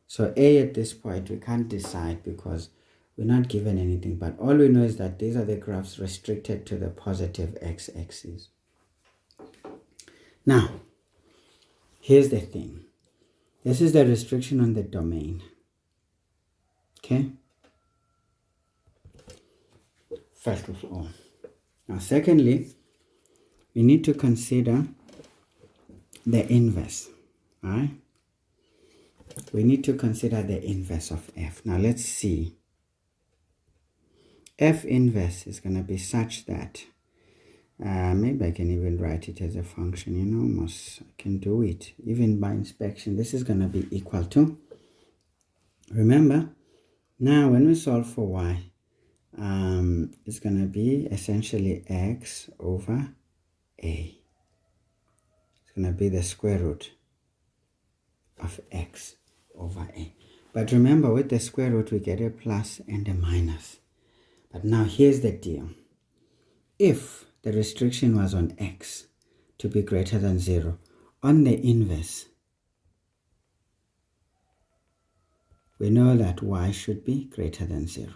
So a at this point we can't decide because we're not given anything, but all we know is that these are the graphs restricted to the positive x-axis. Now, here's the thing. This is the restriction on the domain. Okay? First of all. Now, secondly, we need to consider the inverse. All right? We need to consider the inverse of f. Now, let's see. F inverse is going to be such that, maybe I can even write it as a function, you know, almost I can do it. Even by inspection, this is going to be equal to, remember, now when we solve for y, it's going to be essentially x over a. It's going to be the square root of x over a. But remember, with the square root, we get a plus and a minus. But now here's the deal. If the restriction was on x to be greater than 0, on the inverse, we know that y should be greater than 0.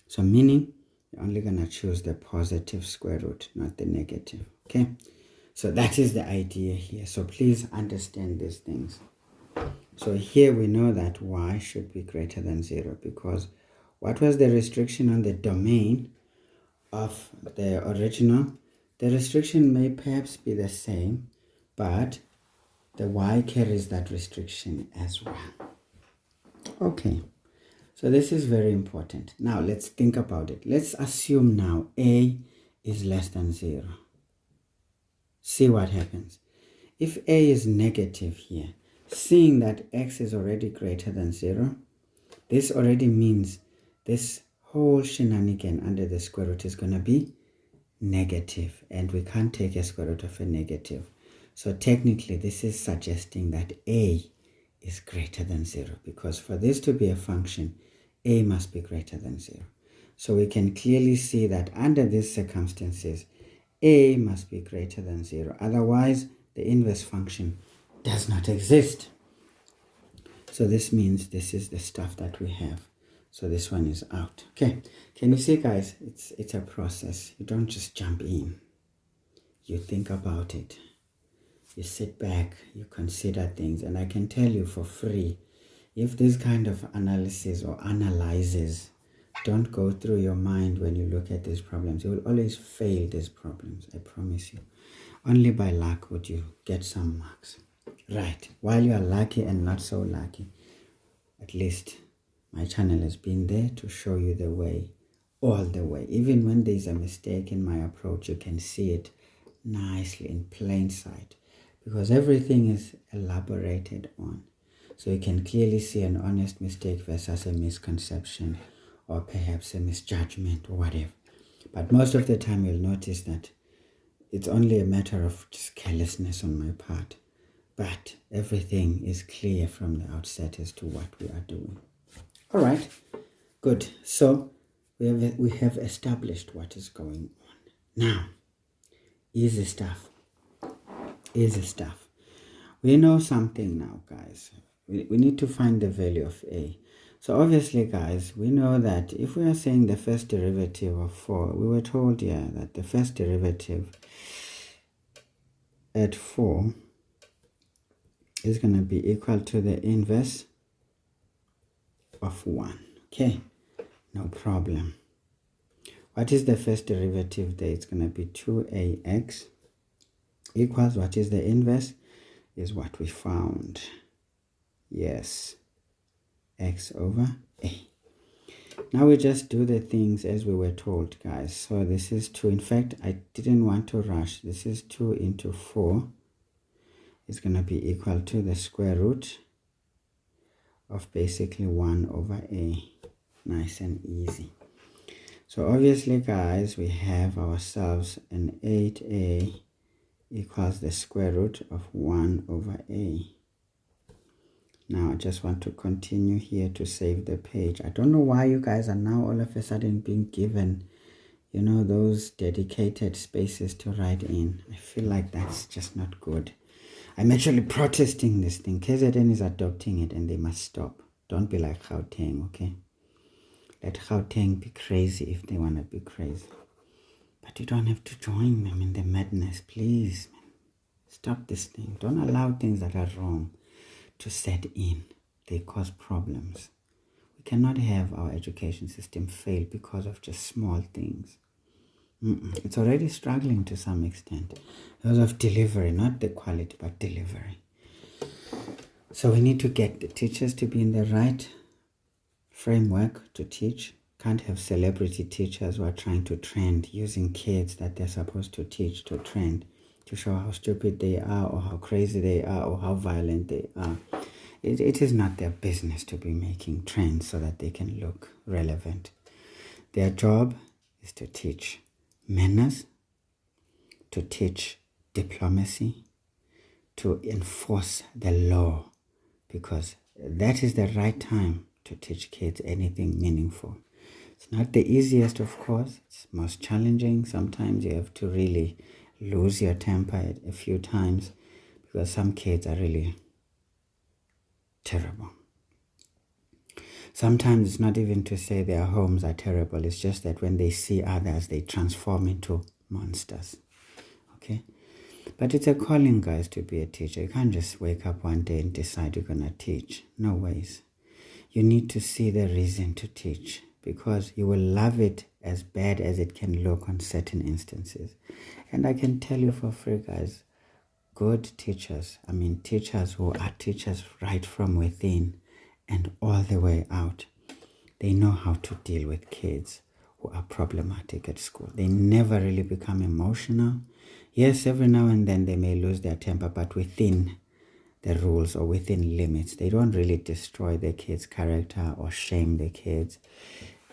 So meaning, you're only going to choose the positive square root, not the negative. Okay? So that is the idea here. So please understand these things. So here we know that y should be greater than 0 because what was the restriction on the domain of the original? The restriction may perhaps be the same, but the y carries that restriction as well. Okay, so this is very important. Now let's think about it. Let's assume now a is less than 0. See what happens. If a is negative here, seeing that x is already greater than 0, this already means this whole shenanigan under the square root is going to be negative, and we can't take a square root of a negative. So technically, this is suggesting that a is greater than 0, because for this to be a function, a must be greater than 0. So we can clearly see that under these circumstances, a must be greater than 0. Otherwise, the inverse function does not exist. So this means this is the stuff that we have. So this one is out. Okay, can you see, guys? It's a process. You don't just jump in. You think about it. You sit back, you consider things, and I can tell you for free, if this kind of analysis or analyzes don't go through your mind when you look at these problems, you will always fail these problems, I promise you. Only by luck would you get some marks. Right, while you are lucky and not so lucky, at least my channel has been there to show you the way, all the way. Even when there's a mistake in my approach, you can see it nicely in plain sight, because everything is elaborated on. So you can clearly see an honest mistake versus a misconception or perhaps a misjudgment or whatever. But most of the time you'll notice that it's only a matter of just carelessness on my part. But everything is clear from the outset as to what we are doing. All right, good. So we have established what is going on. Now, easy stuff. Easy stuff. We know something now, guys. We need to find the value of a. So obviously, guys, we know that if we are saying the first derivative of 4, we were told here that the first derivative at 4 is going to be equal to the inverse of 1. Okay, no problem. What is the first derivative there? It's going to be 2ax equals, what is the inverse? Is what we found. Yes, x over a. Now we just do the things as we were told, guys. So this is 2. In fact, I didn't want to rush. This is 2 into 4. It's going to be equal to the square root of basically 1 over a. Nice and easy. So obviously, guys, we have ourselves an 8a equals the square root of 1 over a. Now I just want to continue here to save the page. I don't know why you guys are now all of a sudden being given, you know, those dedicated spaces to write in. I feel like that's just not good. I'm actually protesting this thing. KZN is adopting it and they must stop. Don't be like Gauteng, okay? Let Gauteng be crazy if they want to be crazy. But you don't have to join them in the madness, please, man. Stop this thing. Don't allow things that are wrong to set in. They cause problems. We cannot have our education system fail because of just small things. It's already struggling to some extent because of delivery, not the quality, but delivery. So we need to get the teachers to be in the right framework to teach. Can't have celebrity teachers who are trying to trend using kids that they're supposed to teach to trend, to show how stupid they are or how crazy they are or how violent they are. It is not their business to be making trends so that they can look relevant. Their job is to teach manners, to teach diplomacy, to enforce the law, because that is the right time to teach kids anything meaningful. It's not the easiest, of course. It's most challenging. Sometimes you have to really lose your temper a few times because some kids are really terrible. Sometimes it's not even to say their homes are terrible. It's just that when they see others, they transform into monsters. Okay? But it's a calling, guys, to be a teacher. You can't just wake up one day and decide you're going to teach. No ways. You need to see the reason to teach, because you will love it as bad as it can look on certain instances. And I can tell you for free, guys, good teachers, teachers who are teachers right from within and all the way out, they know how to deal with kids who are problematic at school. They never really become emotional. Yes, every now and then they may lose their temper, but within the rules or within limits. They don't really destroy the kids' character or shame the kids.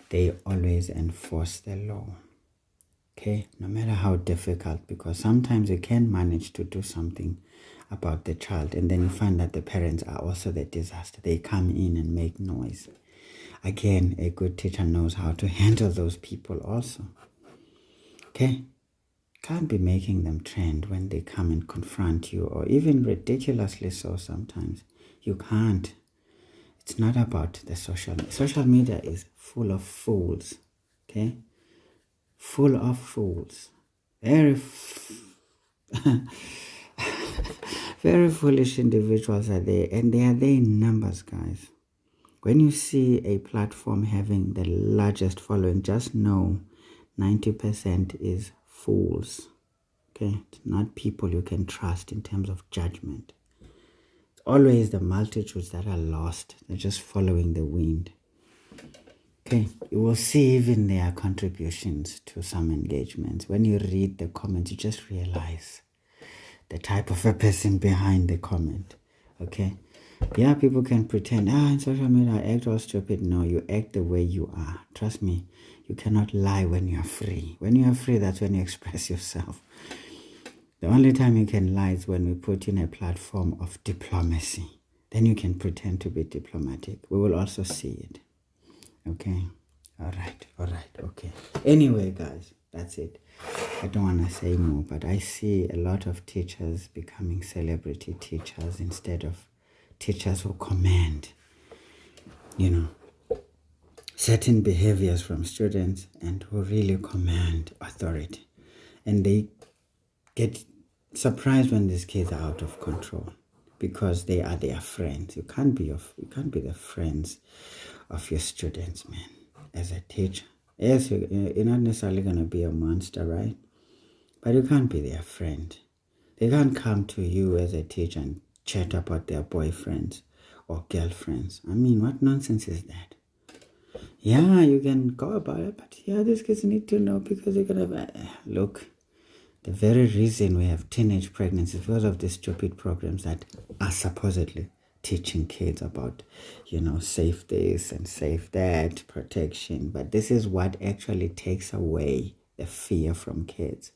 They always enforce the law. Okay, no matter how difficult, because sometimes you can manage to do something about the child and then you find that the parents are also the disaster. They come in and make noise. Again, a good teacher knows how to handle those people also. Okay, Can't be making them trend when they come and confront you, or even ridiculously so sometimes. You can't. It's not about the social media is full of fools, okay? Full of fools. Very foolish individuals are there, and they are there in numbers, guys. When you see a platform having the largest following, just know 90% is fools. Okay, it's not people you can trust in terms of judgment. It's always the multitudes that are lost. They're just following the wind. Okay, you will see even their contributions to some engagements. When you read the comments, you just realize the type of a person behind the comment. Okay, yeah, people can pretend, in social media I act all stupid. No, you act the way you are. Trust me, you cannot lie when you are free. When you are free, that's when you express yourself. The only time you can lie is when we put in a platform of diplomacy. Then you can pretend to be diplomatic. We will also see it. Okay, all right, okay. Anyway, guys, that's it. I don't want to say more, but I see a lot of teachers becoming celebrity teachers instead of teachers who command, certain behaviors from students and who really command authority. And they get surprised when these kids are out of control because they are their friends. You can't be the friends of your students, man. As a teacher, yes, you're not necessarily going to be a monster, right? But you can't be their friend. They can't come to you as a teacher and chat about their boyfriends or girlfriends. I mean, what nonsense is that? Yeah, you can go about it, but yeah, these kids need to know because they're going to... Look, the very reason we have teenage pregnancy is because of these stupid programs that are supposedly teaching kids about, safe this and safe that, protection. But this is what actually takes away the fear from kids.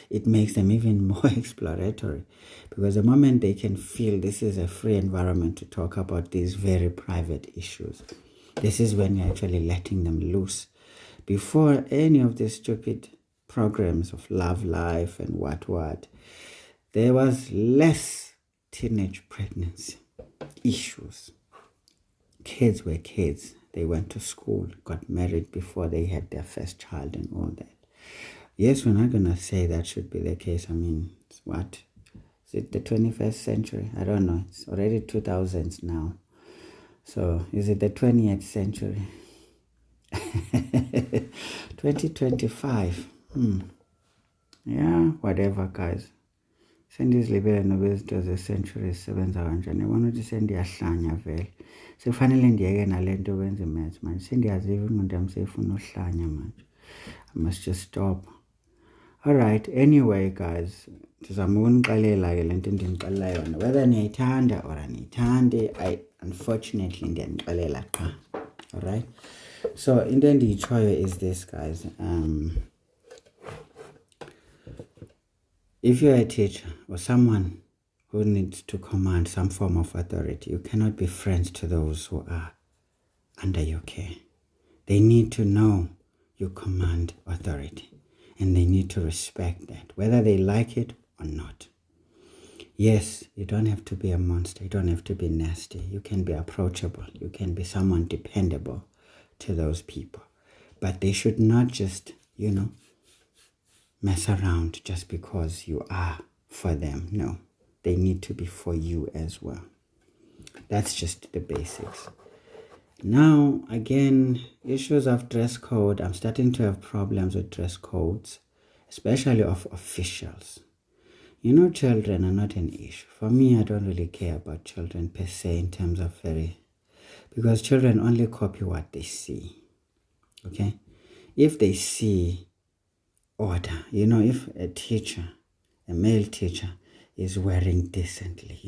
It makes them even more exploratory because the moment they can feel this is a free environment to talk about these very private issues, this is when you're actually letting them loose. Before any of these stupid programs of love life and what, there was less teenage pregnancy issues. Kids were kids. They went to school, got married before they had their first child and all that. Yes, we're not going to say that should be the case. I mean, is it the 21st century? I don't know. It's already 2000s now. So is it the 20th century? 2025. Yeah, whatever, guys. Sendizilibele noba izinto ze-century zisebenza kanjani. Yabona ukuthi sendiyahlanya vele. Sekufanele ndiyeke nale nto wenza i-maths manje. Sendiyaziva ingqondo yami seyifuna uhlanya manje. I must just stop. Alright, anyway, guys. Ndizama ukunixelela ke le nto ndinixelela yona. Whether niyayithanda or aniyithandi, unfortunately ndiyanixelela qha. Alright? So, into endiyitshoyo is this, guys. If you're a teacher or someone who needs to command some form of authority, you cannot be friends to those who are under your care. They need to know you command authority, and they need to respect that, whether they like it or not. Yes, you don't have to be a monster. You don't have to be nasty. You can be approachable. You can be someone dependable to those people. But they should not just, mess around just because you are for them. No, they need to be for you as well. That's just the basics. Now, again, issues of dress code. I'm starting to have problems with dress codes, especially of officials. Children are not an issue. For me, I don't really care about children per se in terms of because children only copy what they see. Okay? If they see order, if a teacher, a male teacher, is wearing decently,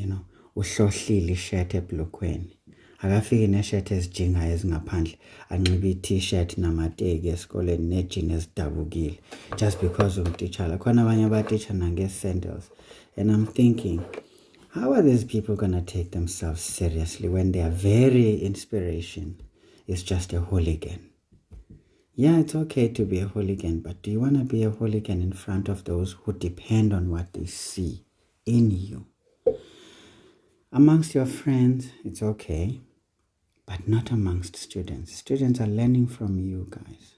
uhlohlile ishirt ebhlukweni, akafiki neshirt ezijingayo ezingaphandle, anxibe i-t-shirt namateki esikoleni nejini ezidabukile just because umtitshala. Khona abanye abatitsha nange-sandals. And I'm thinking, how are these people going to take themselves seriously when their very inspiration is just a hooligan? Yeah, it's okay to be a hooligan, but do you want to be a hooligan in front of those who depend on what they see in you? Amongst your friends, it's okay, but not amongst students. Students are learning from you guys.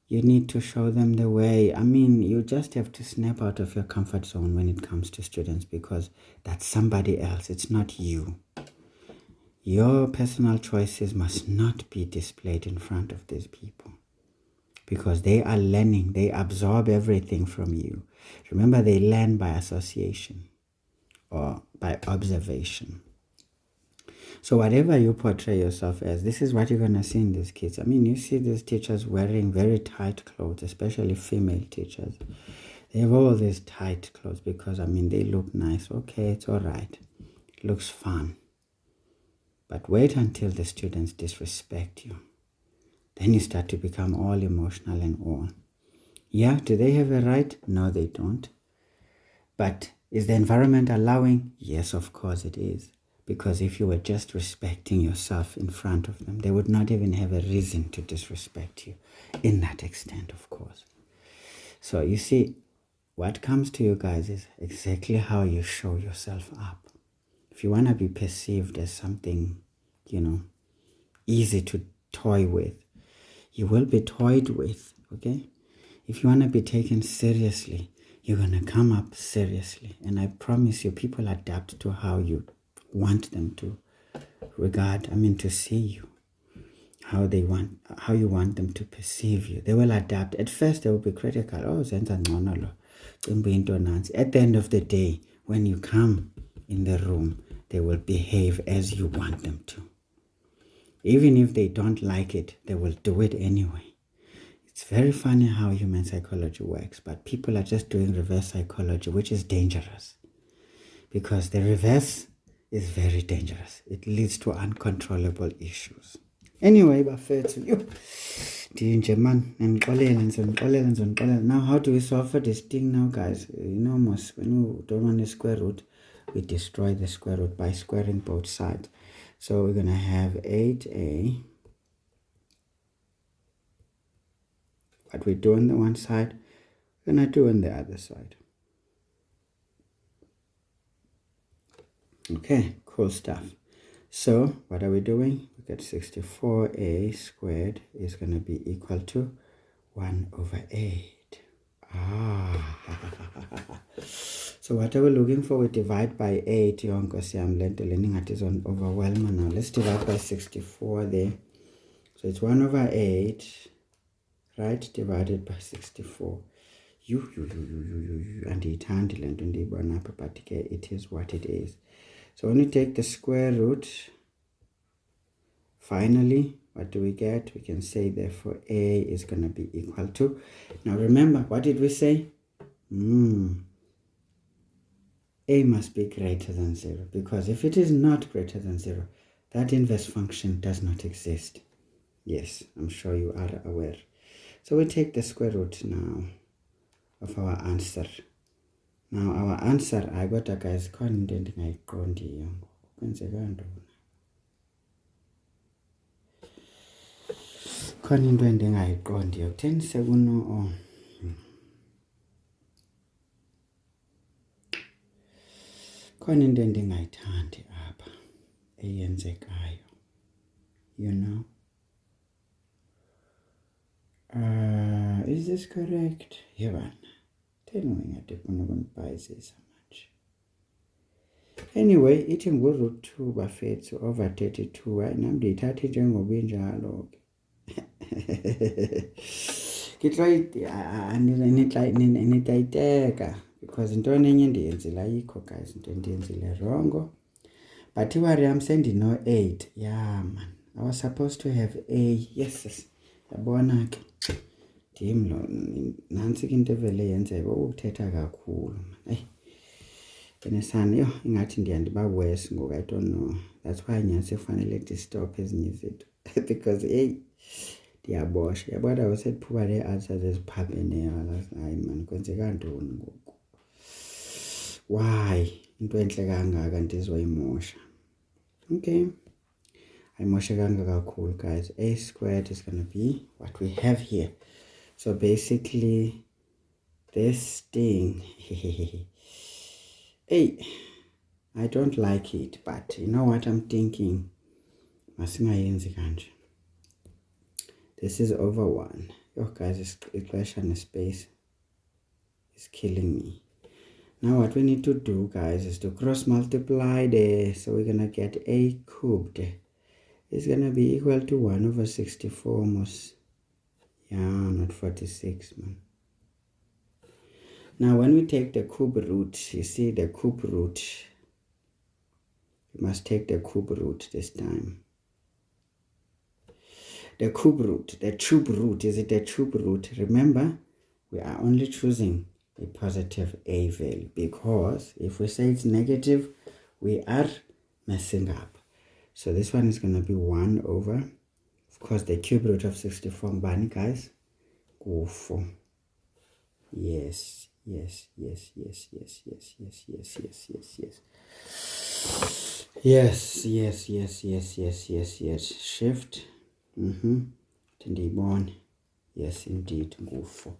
You need to show them the way. I mean, you just have to snap out of your comfort zone when it comes to students, because that's somebody else. It's not you. Your personal choices must not be displayed in front of these people, because they are learning. They absorb everything from you. Remember, they learn by association or by observation. So whatever you portray yourself as, this is what you're going to see in these kids. I mean, you see these teachers wearing very tight clothes, especially female teachers. They have all these tight clothes because, I mean, they look nice. Okay, it's all right. It looks fun. But wait until the students disrespect you. Then you start to become all emotional and all. Yeah, do they have a right? No, they don't. But is the environment allowing? Yes, of course it is. Because if you were just respecting yourself in front of them, they would not even have a reason to disrespect you in that extent, of course. So you see, what comes to you guys is exactly how you show yourself up. If you want to be perceived as something, easy to toy with, you will be toyed with, okay? If you want to be taken seriously, you're going to come up seriously. And I promise you, people adapt to how you want them to to see you, how you want them to perceive you. They will adapt. At first, they will be critical. Oh, zenza ngcono lo. At the end of the day, when you come in the room, they will behave as you want them to. Even if they don't like it, they will do it anyway. It's very funny how human psychology works, but people are just doing reverse psychology, which is dangerous. Because the reverse is very dangerous. It leads to uncontrollable issues. Anyway, bafethu, now how do we solve for this thing now, guys? Most when you don't want a square root, we destroy the square root by squaring both sides. So we're going to have 8a. What we do on the one side, we're going to do on the other side. Okay, cool stuff. So what are we doing? We get 64a squared is going to be equal to 1 over 8. So what are we looking for? We divide by 8. Learning at is on overwhelming now. Let's divide by 64 there. So it's 1 over 8, right? Divided by 64. And it is what it is. So when you take the square root, finally, what do we get? We can say therefore a is going to be equal to. Now remember, what did we say? A must be greater than 0, because if it is not greater than 0, that inverse function does not exist. Yes, I'm sure you are aware. So we take the square root now of our answer. Now our answer, I got a guys content I grondi. Khona into endingayiqondi yokutheni sekuno khona into endingayithandi apha eyenzekayo, is this correct? Yebana tell me ngade funa ukunibhayisisa manje. Anyway, ithi ngu-root 2 bafethu over 32. Hayi nami ndiyithathe njengoba injalo ke. Nitayiteka because into enye ndiyenzile ayikho guys, into endiyenzile wrong. But iwari yam sendino 8. Yeah man, I was supposed to have a. Yes, yabona ke ndim lo nansi ke into evele yenzeka ukuthetha kakhulu. Hey, benesana ingathi ndiyandiba worse ngoku, I don't know. That's why nyase fanele stop ezinye izinto because ndiyabosha. Yabona wasetiphuba le-answers eziphambeneyo. Hayi man, kwenzeka ntoni ngoku? Why into entle kangaka ndizoyimosha? Okay, Cool, guys. A squared is going to be what we have here. So basically, this thing, hey, I don't like it, but you know what I'm thinking? This is over 1. Yo, guys, equation in space is killing me. Now what we need to do, guys, is to cross multiply there. So we're going to get a cubed. It's going to be equal to 1 over 64 almost. Yeah, not 46, man. Now when we take the cube root, you see the cube root. We must take the cube root this time. The cube root, the tube root, is it the tube root? Remember, we are only choosing a positive a value, because if we say it's negative, we are messing up. So this one is going to be 1 over, of course, the cube root of 64, guys, go 4. Yes, yes, yes, yes, yes, yes, yes, yes, yes, yes, yes. Yes, yes, yes, yes, yes, yes, yes. Shift. Yes, indeed, go 4.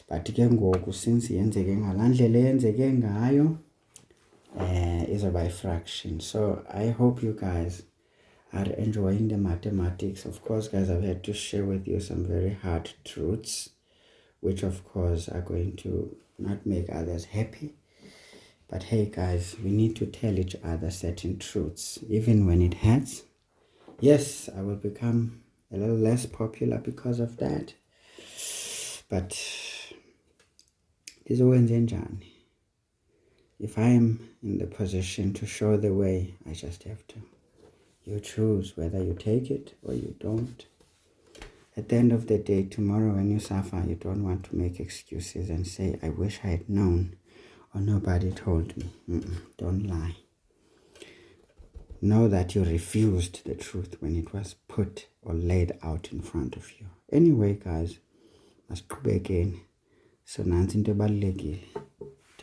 But ke ngoku since yenzeke ngalandlela yenzeke ngayo is by fraction. So I hope you guys are enjoying the mathematics. Of course, guys, I've had to share with you some very hard truths, which of course are going to not make others happy. But hey, guys, we need to tell each other certain truths, even when it hurts. Yes, I will become a little less popular because of that. But this is if I am in the position to show the way, I just have to. You choose whether you take it or you don't. At the end of the day, tomorrow when you suffer, you don't want to make excuses and say, I wish I had known, or nobody told me. Don't lie. Know that you refused the truth when it was put or laid out in front of you. Anyway, guys, must go back in. So to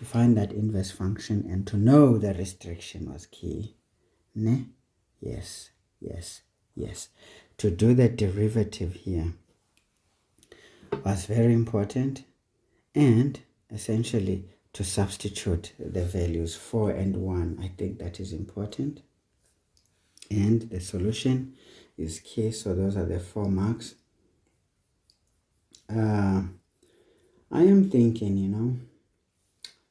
find that inverse function and to know the restriction was key. Ne? Yes, yes, yes. To do the derivative here was very important, and essentially to substitute the values 4 and 1. I think that is important. And the solution is key. So those are the 4 marks. I am thinking,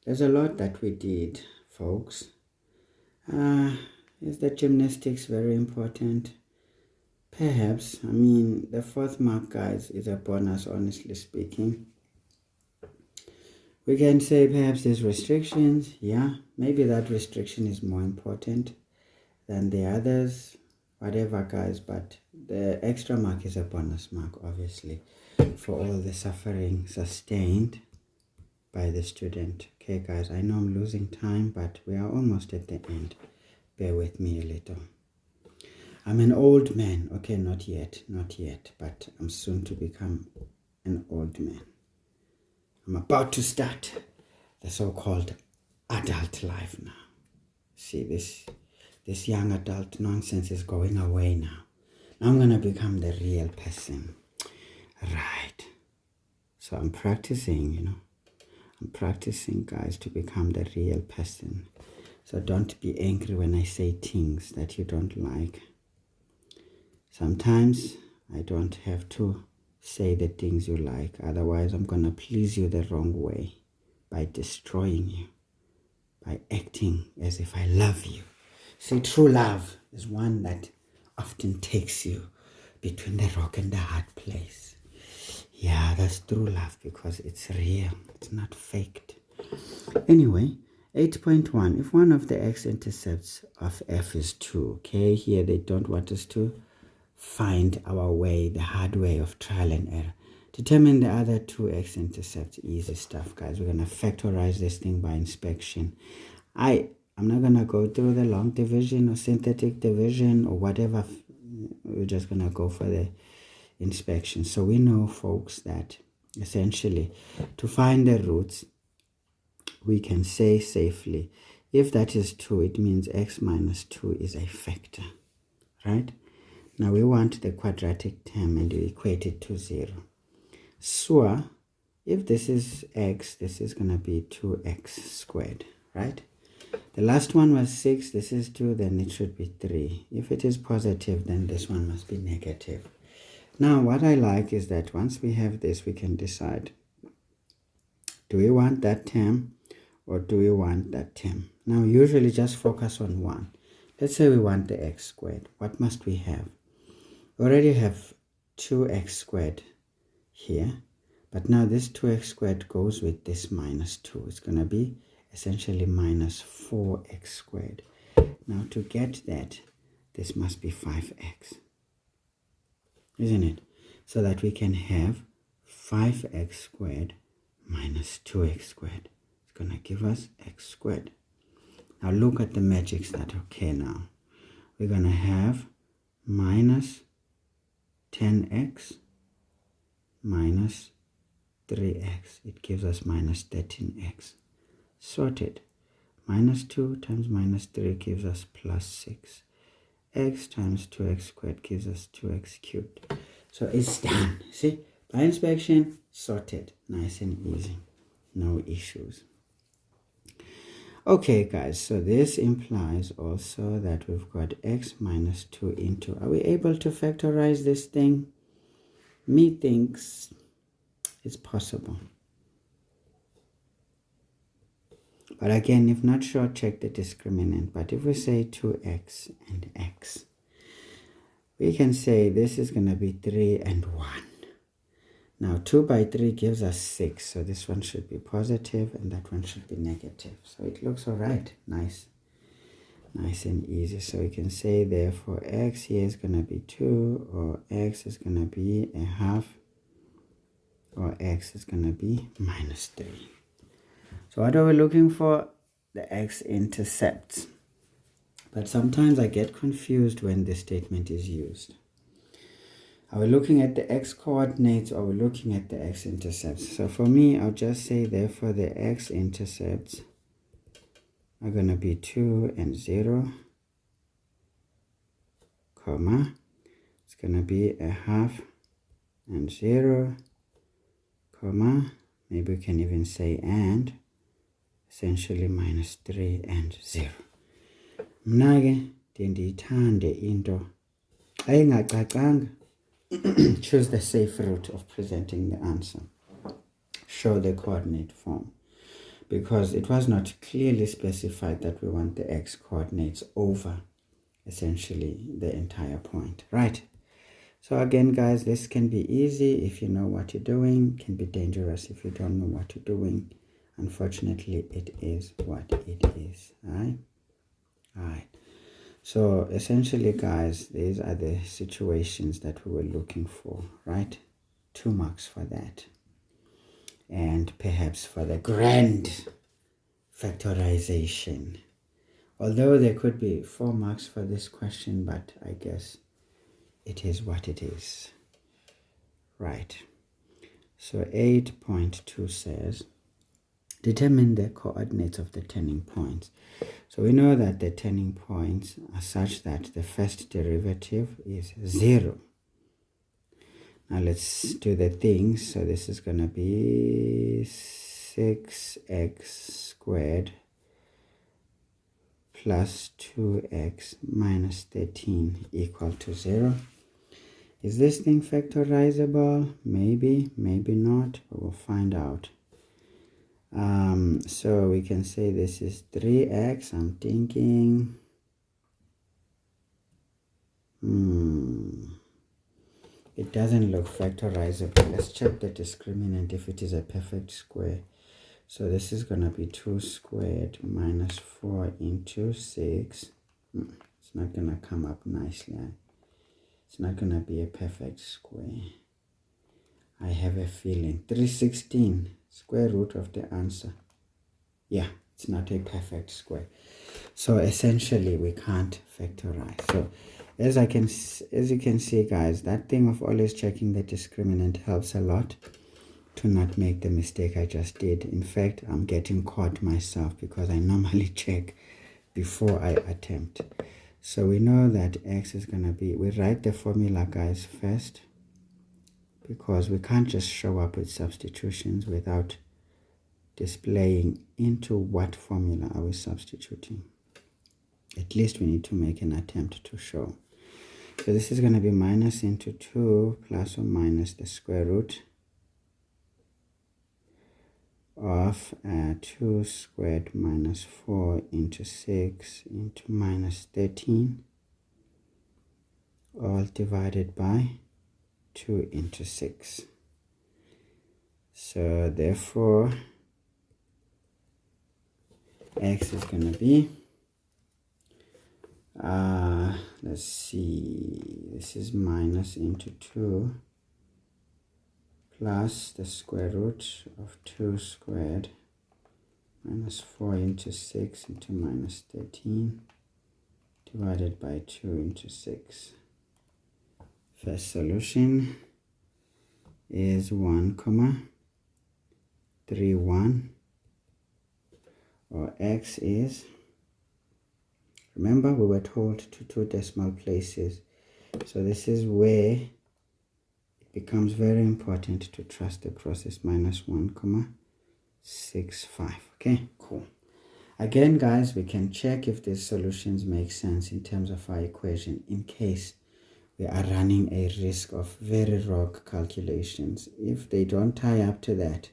there's a lot that we did, folks. Is the gymnastics very important? Perhaps. I mean, the 4th mark, guys, is a bonus, honestly speaking. We can say perhaps there's restrictions. Yeah, maybe that restriction is more important than the others. Whatever, guys, but the extra mark is a bonus mark, obviously, for all the suffering sustained by the student. Okay, guys, I know I'm losing time, but we are almost at the end. Bear with me a little. I'm an old man. Okay, not yet, but I'm soon to become an old man. I'm about to start the so-called adult life now. See, this young adult nonsense is going away now. Now I'm going to become the real person. Right. So I'm practicing, I'm practicing, guys, to become the real person. So don't be angry when I say things that you don't like. Sometimes I don't have to say the things you like. Otherwise, I'm going to please you the wrong way by destroying you, by acting as if I love you. See, true love is one that often takes you between the rock and the hard place. Yeah, that's true love because it's real. It's not faked. Anyway, 8.1. If one of the x-intercepts of f is 2, okay, here they don't want us to find our way, the hard way of trial and error. Determine the other 2 x-intercepts. Easy stuff, guys. We're going to factorize this thing by inspection. I'm not going to go through the long division or synthetic division or whatever. We're just going to go for the inspection. So we know, folks, that essentially to find the roots, we can say safely, if that is 2, it means x minus 2 is a factor, right? Now we want the quadratic term and we equate it to 0. So if this is x, this is going to be 2x squared, right? The last one was 6, this is 2, then it should be 3. If it is positive, then this one must be negative. Now what I like is that once we have this, we can decide, do we want that term or do we want that term? Now usually just focus on one. Let's say we want the x squared. What must we have? We already have 2x squared here, but now this 2x squared goes with this minus 2. It's going to be essentially minus 4x squared. Now to get that, this must be 5x, isn't it? So that we can have 5x squared minus 2x squared. It's going to give us x squared. Now look at the magics that occur now. We're going to have minus 10x minus 3x. It gives us minus 13x. Sorted. Minus 2 times minus 3 gives us plus 6. X times 2x squared gives us 2x cubed. So it's done. See? By inspection, sorted. Nice and easy. No issues. Okay, guys. So this implies also that we've got x minus 2 into... Are we able to factorize this thing? Me thinks it's possible. But again, if not sure, check the discriminant. But if we say 2x and x, we can say this is going to be 3 and 1. Now 2 by 3 gives us 6. So this one should be positive and that one should be negative. So it looks all right. Nice. Nice and easy. So we can say therefore x here is going to be 2, or x is going to be a half, or x is going to be minus 3. So what are we looking for? The x-intercepts. But sometimes I get confused when this statement is used. Are we looking at the x-coordinates or are we looking at the x-intercepts? So for me, I'll just say therefore the x-intercepts are going to be 2 and 0, comma, it's going to be a half and 0, comma, maybe we can even say and, essentially minus 3 and 0. Mna-ke ndiyithande into ayingacacanga. Choose the safe route of presenting the answer. Show the coordinate form. Because it was not clearly specified that we want the x coordinates over essentially the entire point. Right. So again, guys, this can be easy if you know what you're doing. It can be dangerous if you don't know what you're doing. Unfortunately, it is what it is. Alright? Alright. So essentially, guys, these are the situations that we were looking for, right? 2 marks for that. And perhaps for the grand factorization. Although there could be 4 marks for this question, but I guess it is what it is. Right. So 8.2 says, determine the coordinates of the turning points. So we know that the turning points are such that the first derivative is 0. Now let's do the things. So this is going to be 6x squared plus 2x minus 13 equal to 0. Is this thing factorizable? Maybe, maybe not, but we'll find out. So we can say this is 3x. I'm thinking it doesn't look factorizable. Let's check the discriminant if it is a perfect square. So this is going to be 2 squared minus 4 into 6. It's not going to come up nicely. It's not going to be a perfect square. I have a feeling. 316, square root of the answer. Yeah, it's not a perfect square. So essentially we can't factorize. So as you can see, guys, that thing of always checking the discriminant helps a lot to not make the mistake I just did. In fact, I'm getting caught myself because I normally check before I attempt. So we know that x is going to be, we write the formula, guys, first, because we can't just show up with substitutions without displaying into what formula are we substituting. At least we need to make an attempt to show. So this is going to be minus into 2 plus or minus the square root of 2 squared minus 4 into 6 into minus 13, all divided by 2 into 6. So therefore x is going to be, let's see, this is minus into 2 plus the square root of 2 squared minus 4 into 6 into minus 13 divided by 2 into 6. First solution is 1,31, or x is, remember we were told to 2 decimal places, so this is where it becomes very important to trust the process, minus 1,65. Okay, cool. Again, guys, we can check if these solutions make sense in terms of our equation in case we are running a risk of very rogue calculations. If they don't tie up to that,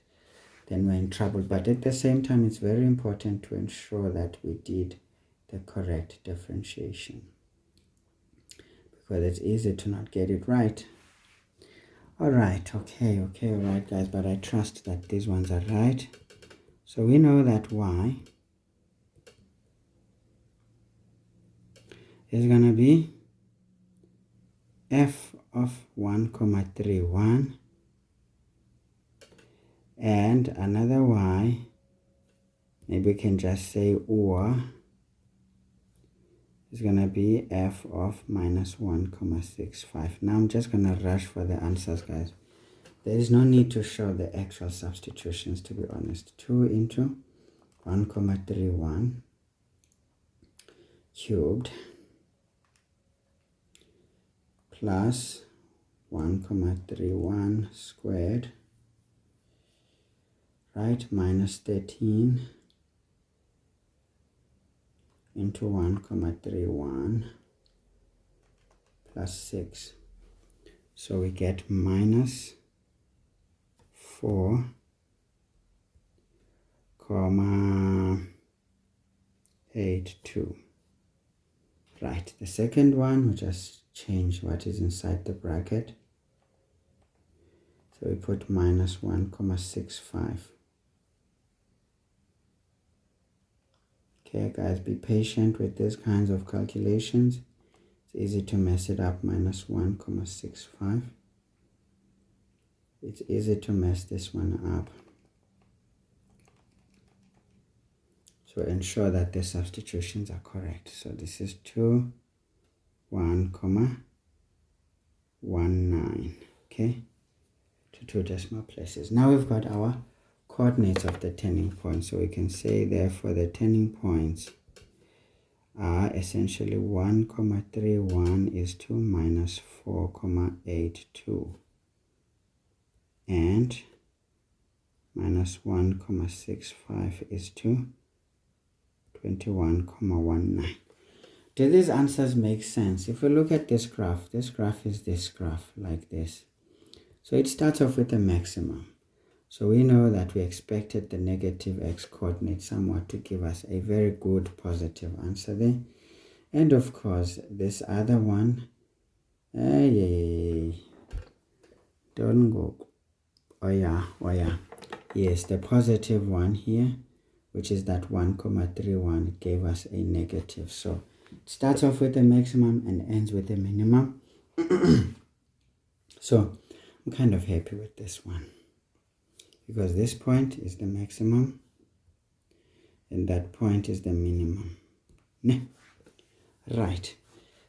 then we're in trouble. But at the same time, it's very important to ensure that we did the correct differentiation, because it's easy to not get it right. All right, okay, all right, guys, but I trust that these ones are right. So we know that y is going to be f of 1,31, and another y, maybe we can just say or, is going to be f of minus 1,65. Now I'm just going to rush for the answers, guys. There is no need to show the actual substitutions, to be honest. 2 into 1,31 cubed plus 1,31 squared, right, minus 13 into 1,31 plus 6. So we get minus 4,82. Right, the second one, we just change what is inside the bracket. So we put minus 1,65. Okay, guys, be patient with these kinds of calculations. It's easy to mess it up, minus 1,65. It's easy to mess this one up. So ensure that the substitutions are correct. So this is 2, 1,19, okay, to 2 decimal places. Now we've got our coordinates of the turning point. So we can say therefore the turning points are essentially 1,31 is to minus 4,82 and minus 1,65 is to 21,19. Do these answers make sense? If we look at this graph is this graph like this. So it starts off with a maximum. So we know that we expected the negative x coordinate somewhat to give us a very good positive answer there. And of course, this other one, don't go, oh yeah, yes, the positive one here, which is that 1,31, gave us a negative. So it starts off with a maximum and ends with a minimum. So I'm kind of happy with this one, because this point is the maximum and that point is the minimum. Right,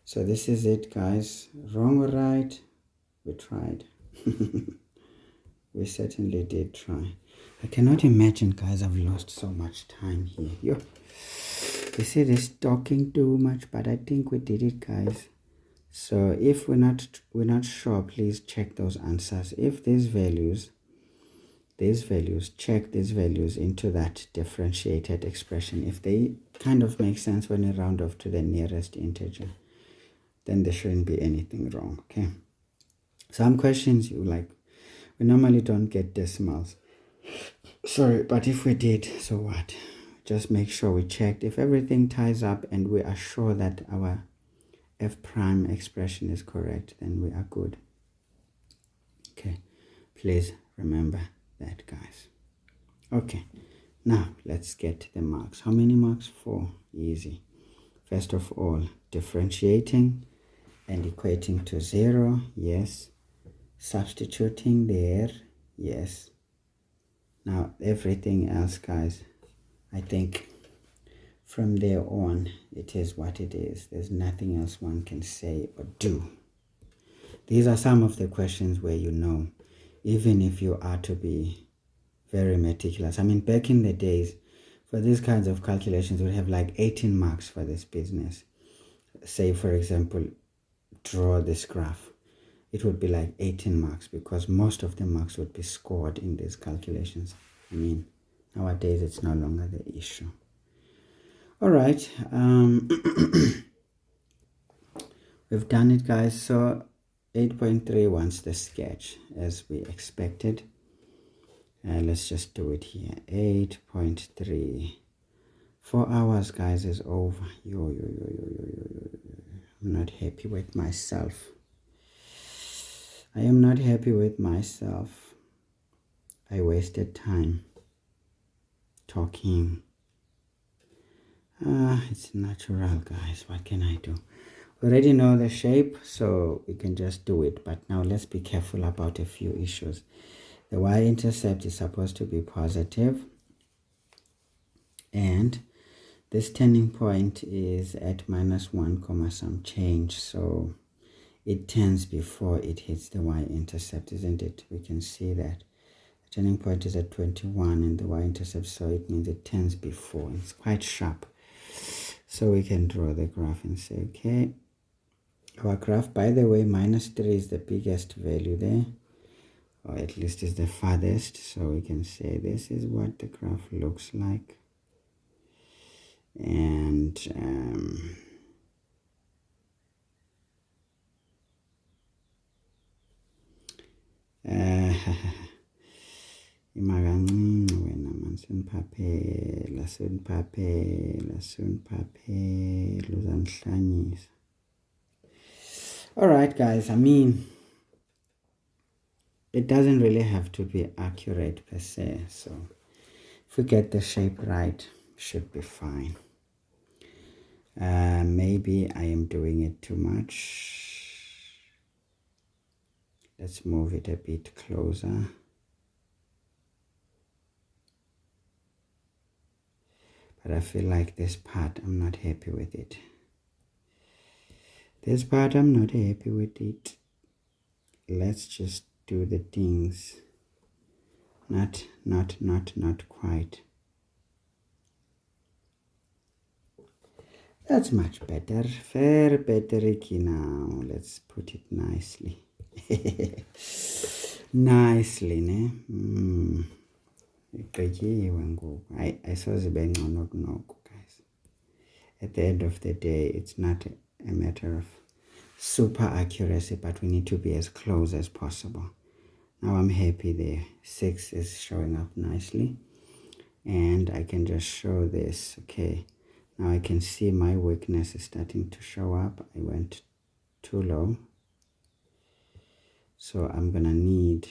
so this is it, guys. Wrong or right, we tried. We certainly did try. I cannot imagine, guys, I've lost so much time here. You see this talking too much, but I think we did it, guys. So if we're not sure, please check those answers. If these values, check these values into that differentiated expression. If they kind of make sense when you round off to the nearest integer, then there shouldn't be anything wrong, okay? Some questions we normally don't get decimals. Sorry, but if we did, so what? Just make sure we checked. If everything ties up and we are sure that our f prime expression is correct, then we are good. Okay, please remember that, guys. Okay, now let's get the marks. How many marks? 4. Easy. First of all, differentiating and equating to 0. Yes. Substituting there. Yes. Now everything else, guys, I think from there on it is what it is. There's nothing else one can say or do. These are some of the questions where even if you are to be very meticulous. I mean, back in the days, for these kinds of calculations, we'd have like 18 marks for this business. Say, for example, draw this graph. It would be like 18 marks because most of the marks would be scored in these calculations. I mean, nowadays it's no longer the issue. All right. We've done it, guys. So 8.3 wants the sketch as we expected. Let's just do it here. 8.3. 4 hours, guys, is over. I'm not happy with myself. I am not happy with myself. I wasted time talking. It's natural, guys. What can I do? We already know the shape, so we can just do it. But now let's be careful about a few issues. The y-intercept is supposed to be positive, and this turning point is at -1 comma some change, so it turns before it hits the y-intercept, isn't it? We can see that the turning point is at 21 and the y-intercept, so it means it turns before. It's quite sharp. So we can draw the graph and say, okay, our graph, by the way, -3 is the biggest value there, or at least is the farthest, so we can say this is what the graph looks like. And all right, guys, I mean, it doesn't really have to be accurate per se, so if we get the shape right, should be fine. Maybe I am doing it too much. Let's move it a bit closer. But I feel like this part, I'm not happy with it. This part, I'm not happy with it. Let's just do the things. Not quite. That's much better. Fair better now. Let's put it nicely. Nicely, ne? I saw the guys. At the end of the day, it's not a matter of super accuracy, but we need to be as close as possible. Now I'm happy there. 6 is showing up nicely. And I can just show this. Okay. Now I can see my weakness is starting to show up. I went too low. So I'm gonna need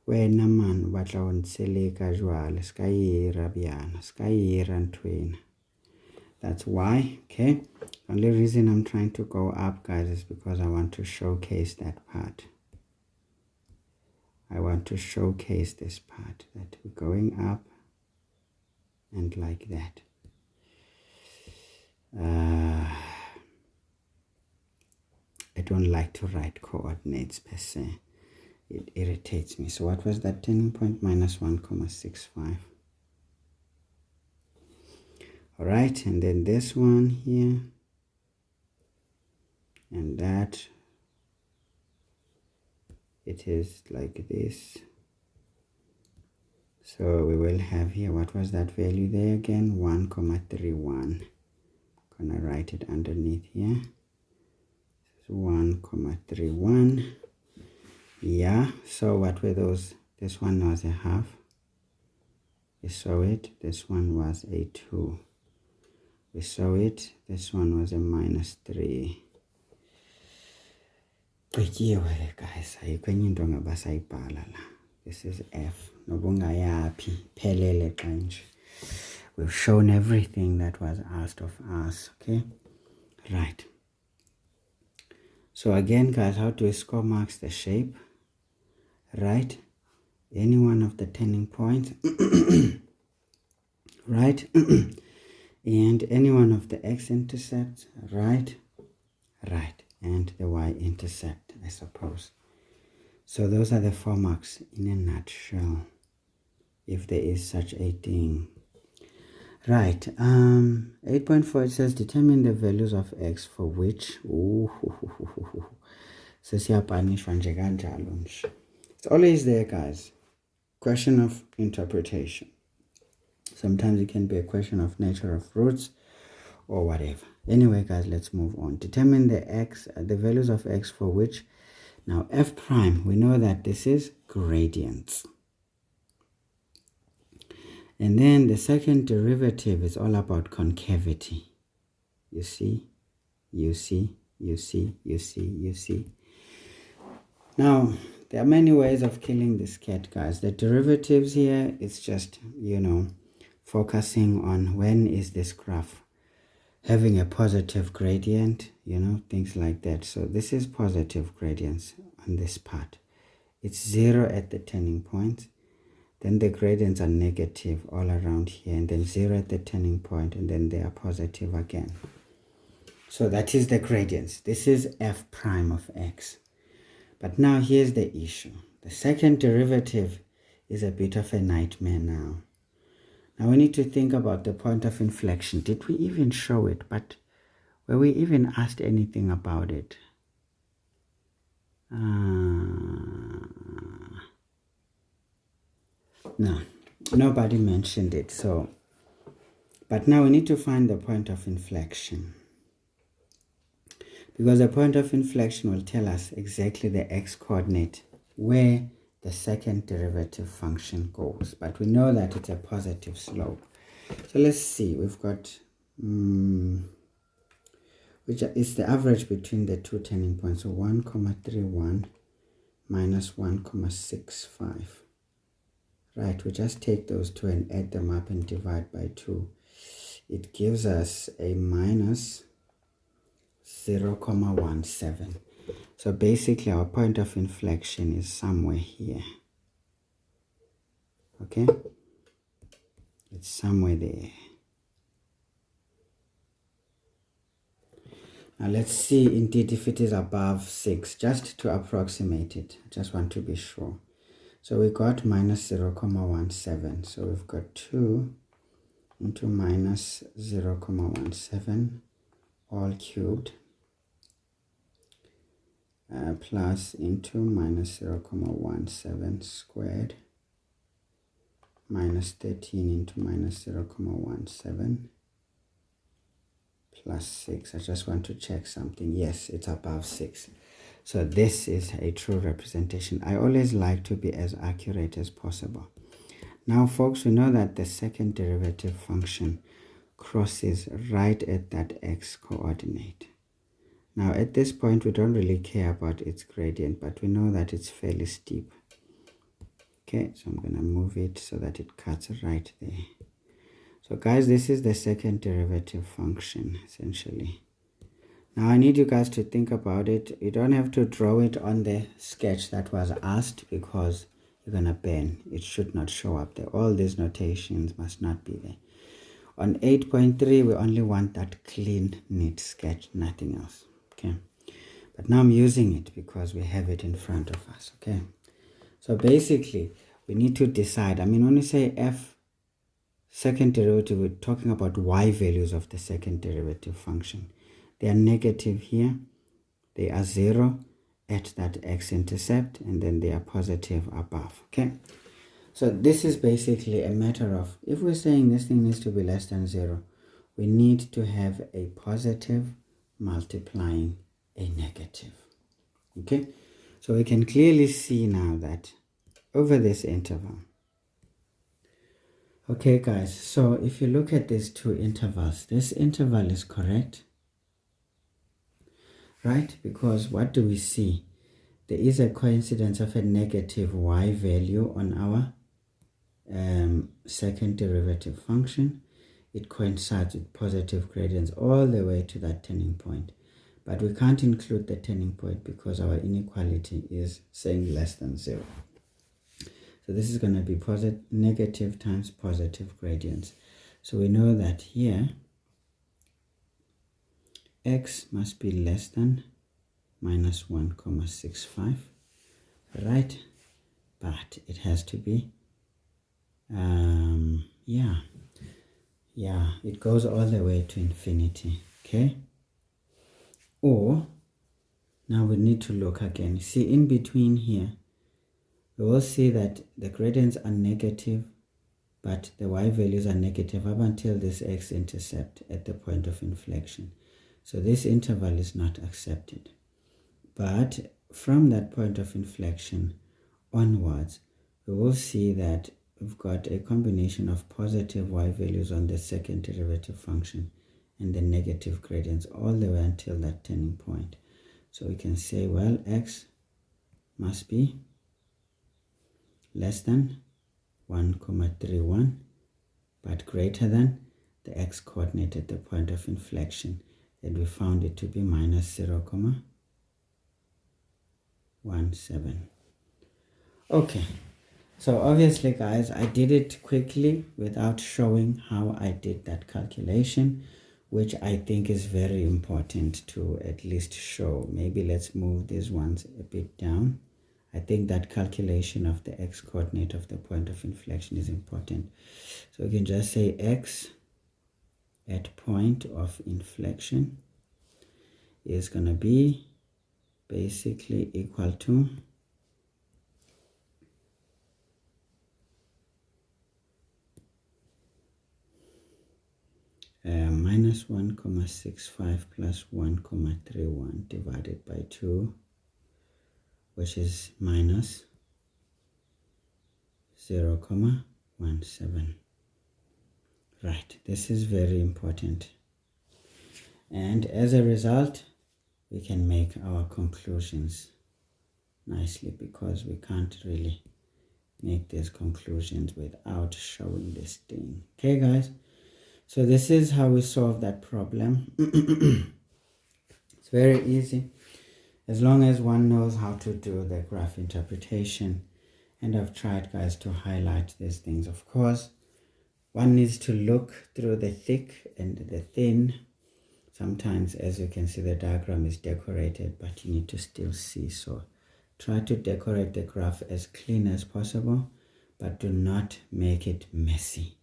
wena man batla ho ntseleka jwale ska ira bjana ska ira ntwena. That's why. Okay, only reason I'm trying to go up, guys, is because I want to showcase that part. I want to showcase this part, that we're going up and like that. I don't like to write coordinates per se. it irritates me. So what was that turning point? Minus 1,65. All right, and then this one here, and that, it is like this. So we will have here, what was that value there again? 1,31. Gonna write it underneath here. 1,31. Yeah, so what were those? This one was a half. We saw it. This one was a 2. We saw it. This one was a minus 3. Guys, this is F. We've shown everything that was asked of us. Okay, right. So again, guys, how do we score marks? The shape, right? Any one of the turning points, right? And any one of the x-intercepts, right? Right. And the y-intercept, I suppose. So those are the 4 marks in a nutshell, if there is such a thing. Right. 8.4, it says determine the values of x for which it's always there, guys. Question of interpretation. Sometimes it can be a question of nature of roots or whatever. Anyway, guys, let's move on. Determine the values of x for which. Now f prime, we know that this is gradients. And then the second derivative is all about concavity. You see, you see, you see, you see, you see. Now, there are many ways of killing this cat, guys. The derivatives here, it's just, focusing on when is this graph having a positive gradient, things like that. So this is positive gradients on this part. It's 0 at the turning point. Then the gradients are negative all around here, and then 0 at the turning point, and then they are positive again. So that is the gradients. This is f prime of x. But now here's the issue. The second derivative is a bit of a nightmare now. Now we need to think about the point of inflection. Did we even show it? But were we even asked anything about it? No, nobody mentioned it. So, but now we need to find the point of inflection, because the point of inflection will tell us exactly the x-coordinate where the second derivative function goes. But we know that it's a positive slope. So let's see. We've got which is the average between the two turning points. So 1,31 minus 1,65. Right, we just take those two and add them up and divide by 2. It gives us a minus 0,17. So basically our point of inflection is somewhere here. Okay? It's somewhere there. Now let's see indeed if it is above 6, just to approximate it. I just want to be sure. So we got minus 0,17. So we've got 2 into minus 0,17 all cubed plus into minus 0,17 squared minus 13 into minus 0,17 plus 6. I just want to check something. Yes, it's above 6. So this is a true representation. I always like to be as accurate as possible. Now, folks, we know that the second derivative function crosses right at that x coordinate. Now, at this point, we don't really care about its gradient, but we know that it's fairly steep. Okay, so I'm going to move it so that it cuts right there. So, guys, this is the second derivative function, essentially. Now, I need you guys to think about it. You don't have to draw it on the sketch that was asked, because you're going to burn. It should not show up there. All these notations must not be there. On 8.3, we only want that clean, neat sketch, nothing else. Okay. But now I'm using it because we have it in front of us. Okay. So basically, we need to decide. I mean, when we say f second derivative, we're talking about y values of the second derivative function. They are negative here. They are 0 at that x-intercept, and then they are positive above. Okay. So this is basically a matter of, if we're saying this thing needs to be less than 0, we need to have a positive multiplying a negative. Okay. So we can clearly see now that over this interval. Okay, guys, so if you look at these two intervals, this interval is correct, right? Because what do we see? There is a coincidence of a negative y value on our second derivative function. It coincides with positive gradients all the way to that turning point. But we can't include the turning point because our inequality is saying less than 0. So this is going to be negative times positive gradients. So we know that here x must be less than minus 1,65, right? But it has to be, it goes all the way to infinity, okay? Or, now we need to look again. See, in between here, we will see that the gradients are negative, but the y values are negative up until this x-intercept at the point of inflection. So this interval is not accepted. But from that point of inflection onwards, we will see that we've got a combination of positive y values on the second derivative function and the negative gradients all the way until that turning point. So we can say, well, x must be less than 1,31, but greater than the x coordinate at the point of inflection, and we found it to be minus 0,17. Okay, so obviously, guys, I did it quickly without showing how I did that calculation, which I think is very important to at least show. Maybe let's move these ones a bit down. I think that calculation of the x coordinate of the point of inflection is important. So we can just say x at point of inflection is going to be basically equal to minus 1,65 plus 1,31 divided by 2, which is minus 0,17. Right, this is very important. And as a result, we can make our conclusions nicely, because we can't really make these conclusions without showing this thing. Okay, guys? So this is how we solve that problem. It's very easy, as long as one knows how to do the graph interpretation. And I've tried, guys, to highlight these things. Of course, one needs to look through the thick and the thin. Sometimes, as you can see, the diagram is decorated, but you need to still see. So try to decorate the graph as clean as possible, but do not make it messy.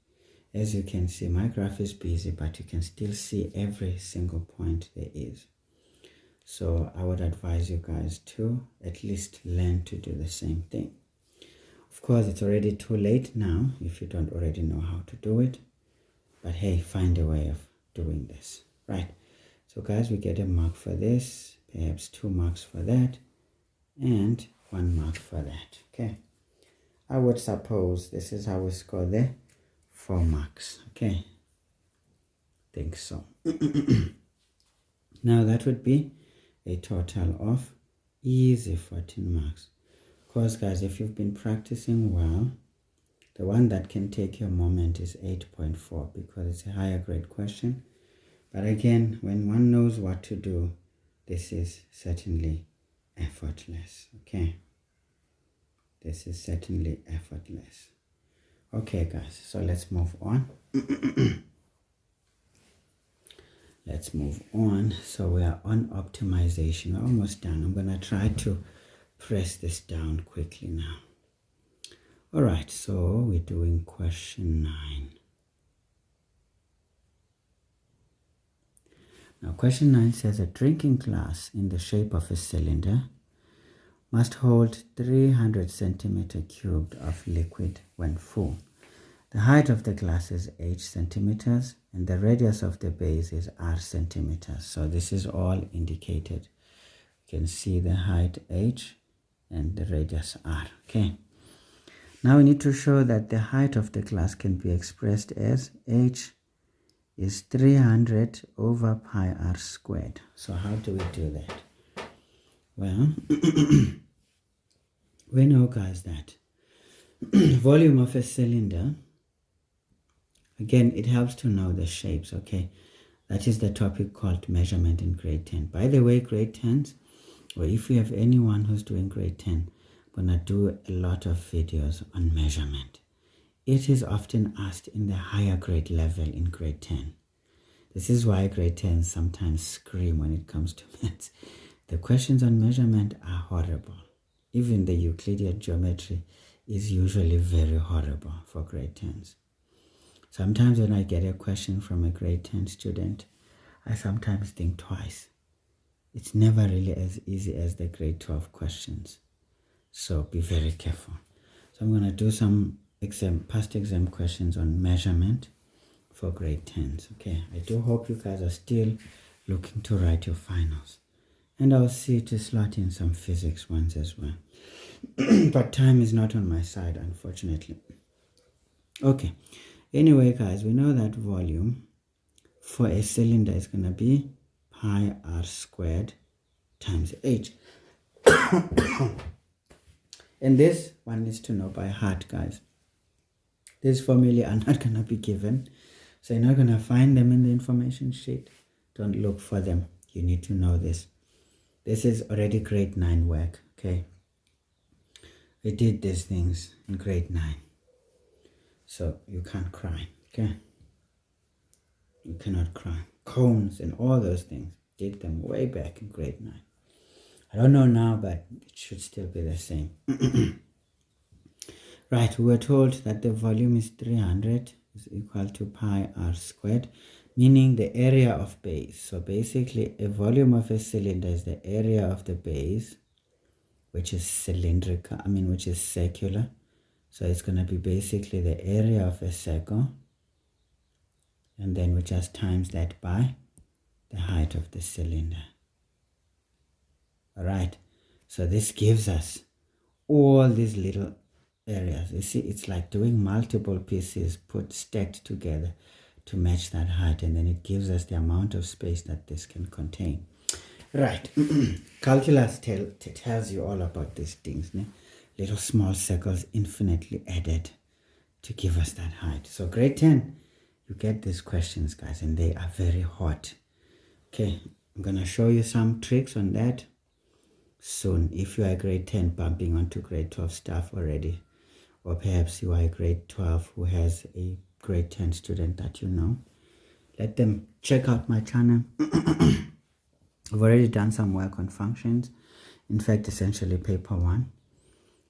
As you can see, my graph is busy, but you can still see every single point there is. So I would advise you guys to at least learn to do the same thing. Of course, it's already too late now if you don't already know how to do it. But hey, find a way of doing this. Right. So guys, we get a mark for this, perhaps 2 marks for that, and 1 mark for that. Okay. I would suppose this is how we score the 4 marks. Okay. Think so. Now that would be a total of easy 14 marks. Of course, guys, if you've been practicing well, the one that can take your moment is 8.4, because it's a higher grade question. But again, when one knows what to do, this is certainly effortless. Okay. This is certainly effortless. Okay, guys, so let's move on. Let's move on. So we are on optimization. We're almost done. I'm going to try to press this down quickly now. All right, so we're doing question 9. Now, question 9 says a drinking glass in the shape of a cylinder must hold 300 centimeter cubed of liquid when full. The height of the glass is h centimeters and the radius of the base is r centimeters. So this is all indicated. You can see the height h and the radius r. Okay. Now we need to show that the height of the glass can be expressed as h is 300 over pi r squared. So how do we do that? Well, we know, guys, that volume of a cylinder, again, it helps to know the shapes, okay? That is the topic called measurement in grade 10. By the way, grade 10s, or if you have anyone who's doing grade 10, I'm going to do a lot of videos on measurement. It is often asked in the higher grade level in grade 10. This is why grade 10 sometimes scream when it comes to maths. The questions on measurement are horrible. Even the Euclidean geometry is usually very horrible for grade 10s. Sometimes when I get a question from a grade 10 student, I sometimes think twice. It's never really as easy as the grade 12 questions. So be very careful. So I'm going to do some past exam questions on measurement for grade 10s. Okay, I do hope you guys are still looking to write your finals. And I'll see to slot in some physics ones as well. But time is not on my side, unfortunately. Okay, anyway, guys, we know that volume for a cylinder is going to be pi r squared times h. And this one needs to know by heart, guys. These formulae are not going to be given, so you're not going to find them in the information sheet. Don't look for them. You need to know this. This is already grade 9 work, okay? We did these things in grade 9. So you can't cry, okay? You cannot cry. Cones and all those things, did them way back in grade 9. I don't know now, but it should still be the same. Right, we were told that the volume is 300 is equal to pi r squared, meaning the area of base. So basically, a volume of a cylinder is the area of the base, which is cylindrical, which is circular. So it's going to be basically the area of a circle, and then we just times that by the height of the cylinder. All right, so this gives us all these little areas. You see, it's like doing multiple pieces stacked together to match that height, and then it gives us the amount of space that this can contain. Right. Calculus tells you all about these things, né? Little small circles infinitely added to give us that height. So grade 10, you get these questions, guys, and they are very hot. Okay, I'm gonna show you some tricks on that soon. If you are grade 10 bumping onto grade 12 stuff already, or perhaps you are a grade 12 who has a grade 10 student that you know, let them check out my channel. I've already done some work on functions, in fact essentially paper 1,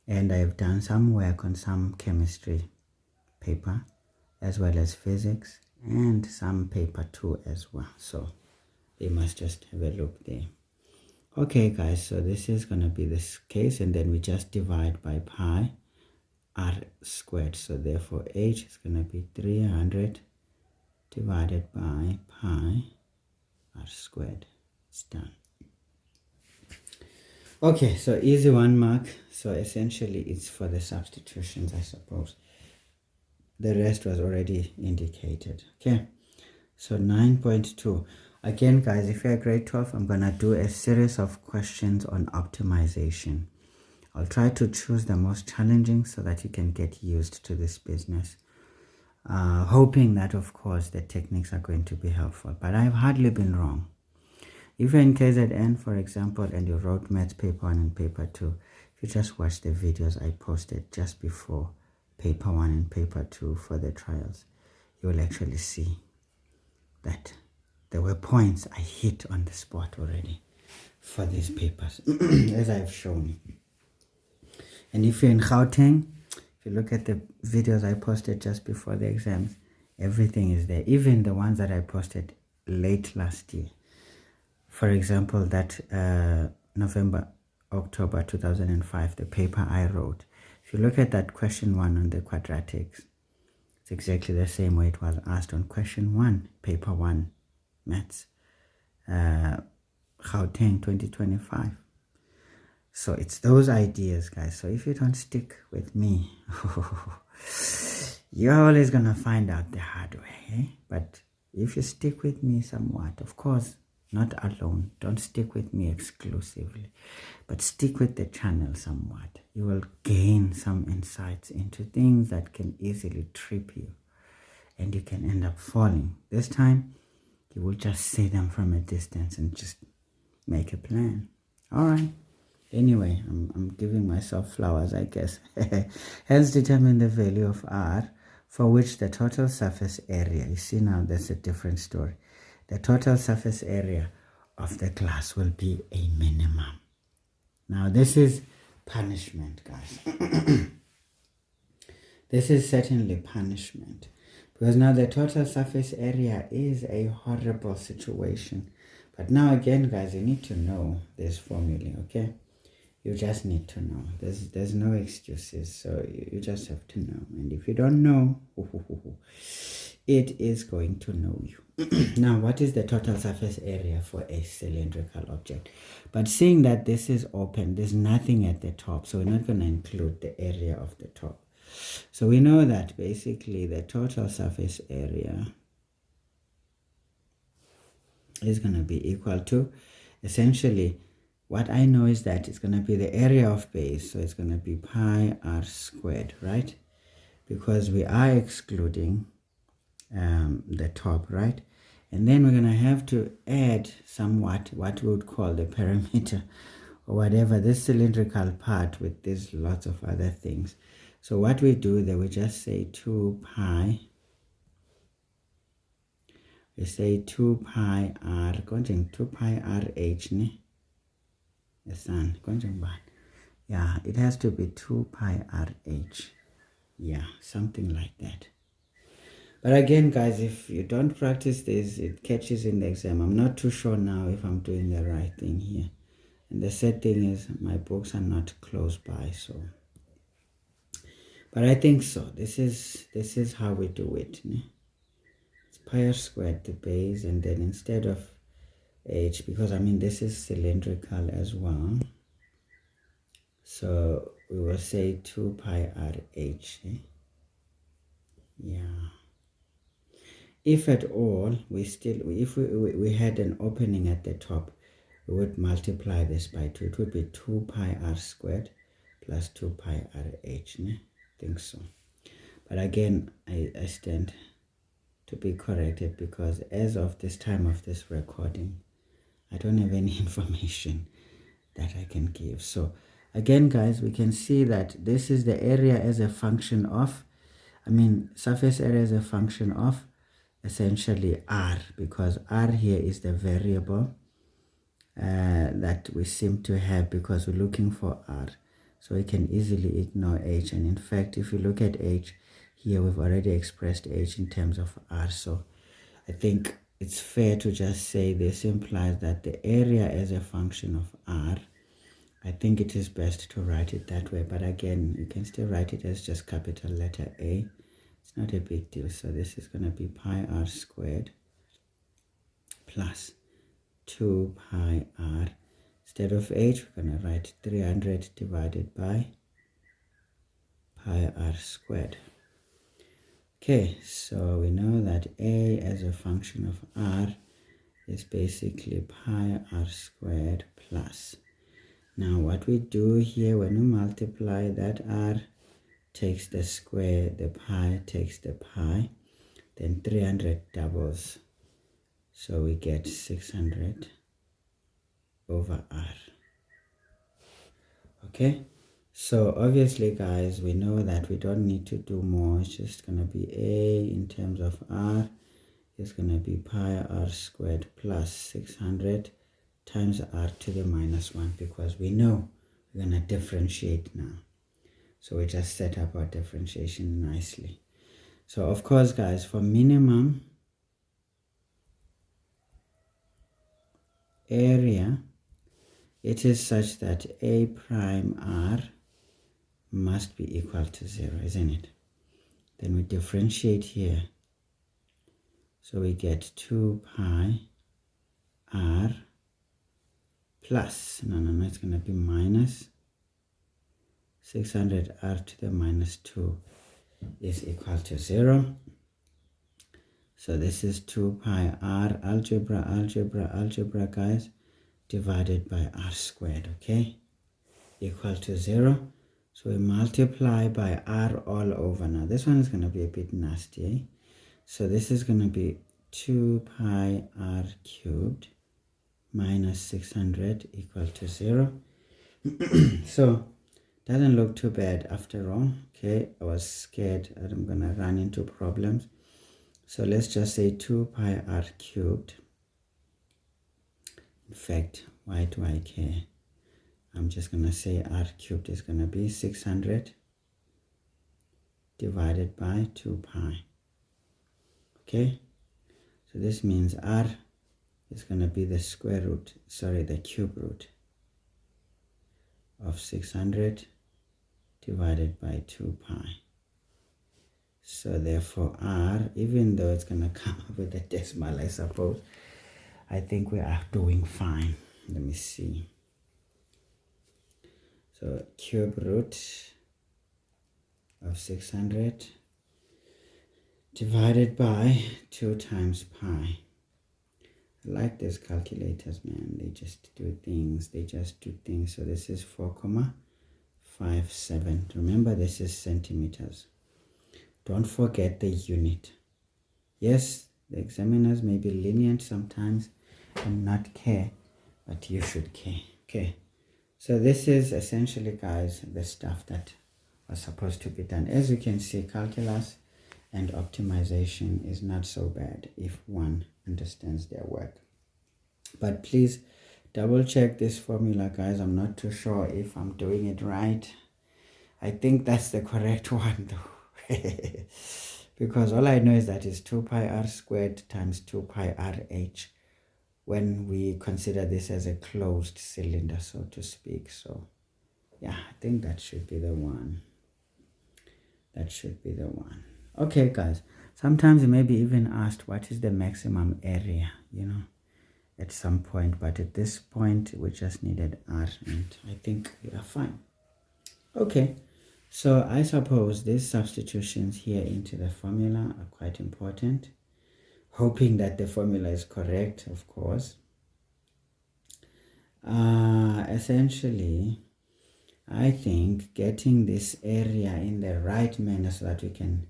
and I've done some work on some chemistry paper as well as physics and some paper 2 as well, so they must just have a look there. Okay guys, so this is going to be this case, and then we just divide by pi r squared. So therefore h is going to be 300 divided by pi r squared. It's done. Okay, so easy 1 mark. So essentially it's for the substitutions, I suppose. The rest was already indicated. Okay, so 9.2. Again, guys, if you're grade 12, I'm going to do a series of questions on optimization. I'll try to choose the most challenging so that you can get used to this business. Hoping that, of course, the techniques are going to be helpful. But I've hardly been wrong. If you're in KZN, for example, and you wrote maths paper 1 and paper 2, if you just watch the videos I posted just before paper 1 and paper 2 for the trials, you will actually see that there were points I hit on the spot already for these papers, as I've shown. And if you're in Gauteng, If you look at the videos I posted just before the exams, everything is there. Even the ones that I posted late last year. For example, that October 2005, the paper I wrote. If you look at that question 1 on the quadratics, it's exactly the same way it was asked on question 1, paper 1, maths, Gauteng 2025. So it's those ideas, guys. So if you don't stick with me, you're always going to find out the hard way. Eh? But if you stick with me somewhat, of course, not alone, don't stick with me exclusively, but stick with the channel somewhat. You will gain some insights into things that can easily trip you, and you can end up falling. This time, you will just see them from a distance and just make a plan. All right. Anyway, I'm giving myself flowers, I guess. Hence, determine the value of R for which the total surface area, you see now that's a different story. The total surface area of the class will be a minimum. Now, this is punishment, guys. This is certainly punishment. Because now the total surface area is a horrible situation. But now again, guys, you need to know this formula, okay? You just need to know. There's no excuses, so you just have to know. And if you don't know, it is going to know you. Now, what is the total surface area for a cylindrical object? But seeing that this is open, there's nothing at the top, so we're not going to include the area of the top. So we know that basically the total surface area is going to be equal to, essentially, what I know is that it's going to be the area of base, so it's going to be pi r squared, right? Because we are excluding the top, right? And then we're going to have to add somewhat what we would call the perimeter, or whatever, this cylindrical part with these lots of other things. So what we do there, we just say 2 pi, we say 2 pi r, 2 pi r h, ne? Yeah, it has to be 2 pi rh. Yeah, something like that. But again, guys, if you don't practice this, it catches in the exam. I'm not too sure now if I'm doing the right thing here. And the sad thing is my books are not close by, so. But I think so. This is how we do it. Ne? It's pi r squared, the base, and then instead of h, because I mean this is cylindrical as well, so we will say 2 pi rh. Eh? Yeah, if at all if we had an opening at the top, we would multiply this by 2. It would be 2 pi r squared plus 2 pi rh. Ne? I think so. But again, I stand to be corrected, because as of this time of this recording, I don't have any information that I can give. So again, guys, we can see that this is the area as a function of, surface area as a function of essentially r, because r here is the variable that we seem to have, because we're looking for r. So we can easily ignore h. And in fact, if you look at h here, we've already expressed h in terms of r. So I think it's fair to just say this implies that the area as a function of r, I think it is best to write it that way. But again, you can still write it as just capital letter A. It's not a big deal. So this is going to be pi r squared plus 2 pi r. Instead of h, we're going to write 300 divided by pi r squared. Okay, so we know that a as a function of r is basically pi r squared plus. Now what we do here, when we multiply, that r takes the square, the pi takes the pi, then 300 doubles. So we get 600 over r. Okay? So obviously, guys, we know that we don't need to do more. It's just going to be a in terms of r is going to be pi r squared plus 600 times r to the minus 1, because we know we're going to differentiate now. So we just set up our differentiation nicely. So of course, guys, for minimum area, it is such that a prime r must be equal to 0, isn't it? Then we differentiate here. So we get 2 pi r plus, no, it's going to be minus 600 r to the minus 2 is equal to 0. So this is 2 pi r algebra, guys, divided by r squared, okay, equal to 0. So we multiply by r all over. Now this one is going to be a bit nasty, eh? So this is going to be 2 pi r cubed minus 600 equal to 0. So doesn't look too bad after all. Okay, I was scared that I'm going to run into problems. So let's just say 2 pi r cubed. In fact, why do I care? I'm just going to say r cubed is going to be 600 divided by 2 pi. Okay, so this means r is going to be the cube root of 600 divided by 2 pi. So therefore r, even though it's going to come up with a decimal, I suppose, I think we are doing fine. Let me see. So cube root of 600 divided by 2 times pi. I like these calculators, man. They just do things. So this is 4,57. Remember, this is centimeters. Don't forget the unit. Yes, the examiners may be lenient sometimes and not care, but you should care. Okay, so this is essentially, guys, the stuff that was supposed to be done. As you can see, calculus and optimization is not so bad if one understands their work. But please double check this formula, guys. I'm not too sure if I'm doing it right. I think that's the correct one though. Because all I know is that it's 2 pi r squared times 2 pi rh when we consider this as a closed cylinder, so to speak. So yeah, I think that should be the one. Okay, guys, sometimes you may be even asked what is the maximum area, at some point, but at this point we just needed r, and I think we are fine. Okay, so I suppose these substitutions here into the formula are quite important, hoping that the formula is correct, of course. Essentially, I think getting this area in the right manner so that we can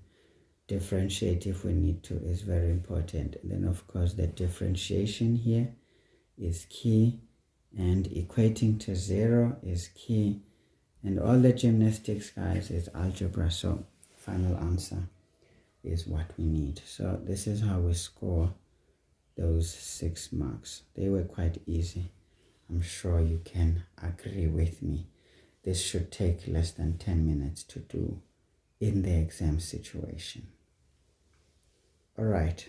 differentiate if we need to is very important. And then of course the differentiation here is key, and equating to 0 is key, and all the gymnastics, guys, is algebra. So final answer is what we need. So this is how we score those 6 marks. They were quite easy. I'm sure you can agree with me. This should take less than 10 minutes to do in the exam situation. All right,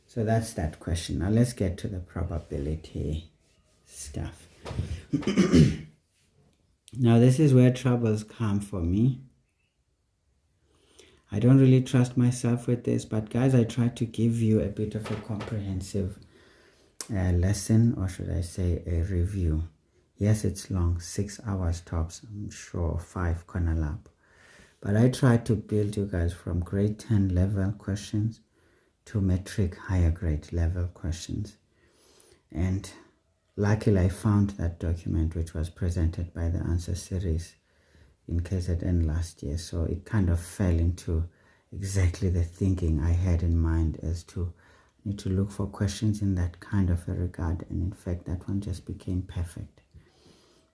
so that's that question. Now let's get to the probability stuff. Now this is where troubles come for me. I don't really trust myself with this, but guys, I try to give you a bit of a comprehensive lesson, or should I say a review. Yes, it's long, 6 hours tops, I'm sure 5 corner lab. But I try to build you guys from grade 10 level questions to matric higher grade level questions. And luckily I found that document which was presented by the answer series in KZN last year. So it kind of fell into exactly the thinking I had in mind as to need to look for questions in that kind of a regard. And in fact, that one just became perfect.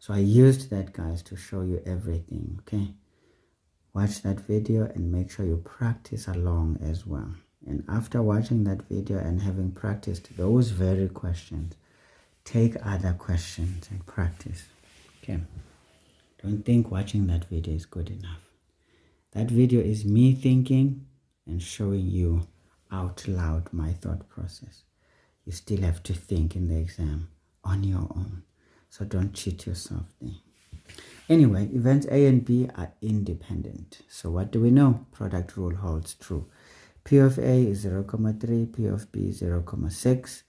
So I used that, guys, to show you everything, okay? Watch that video and make sure you practice along as well. And after watching that video and having practiced those very questions, take other questions and practice. Okay, Don't think watching that video is good enough. That video is me thinking and showing you out loud my thought process. You still have to think in the exam on your own. So don't cheat yourself there. Anyway, events A and B are independent. So what do we know? Product rule holds true. P of A is 0,3, P of B is 0,6.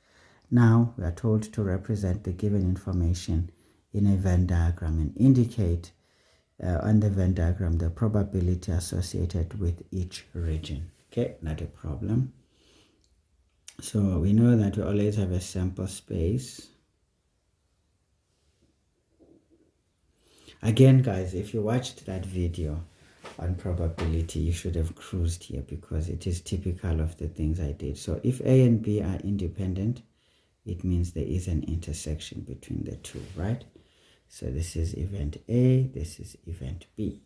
Now we are told to represent the given information in a Venn diagram and indicate on the Venn diagram the probability associated with each region. Okay, not a problem. So we know that we always have a sample space. Again, guys, if you watched that video on probability, you should have cruised here because it is typical of the things I did. So if A and B are independent, it means there is an intersection between the two, right? So this is event A, this is event B.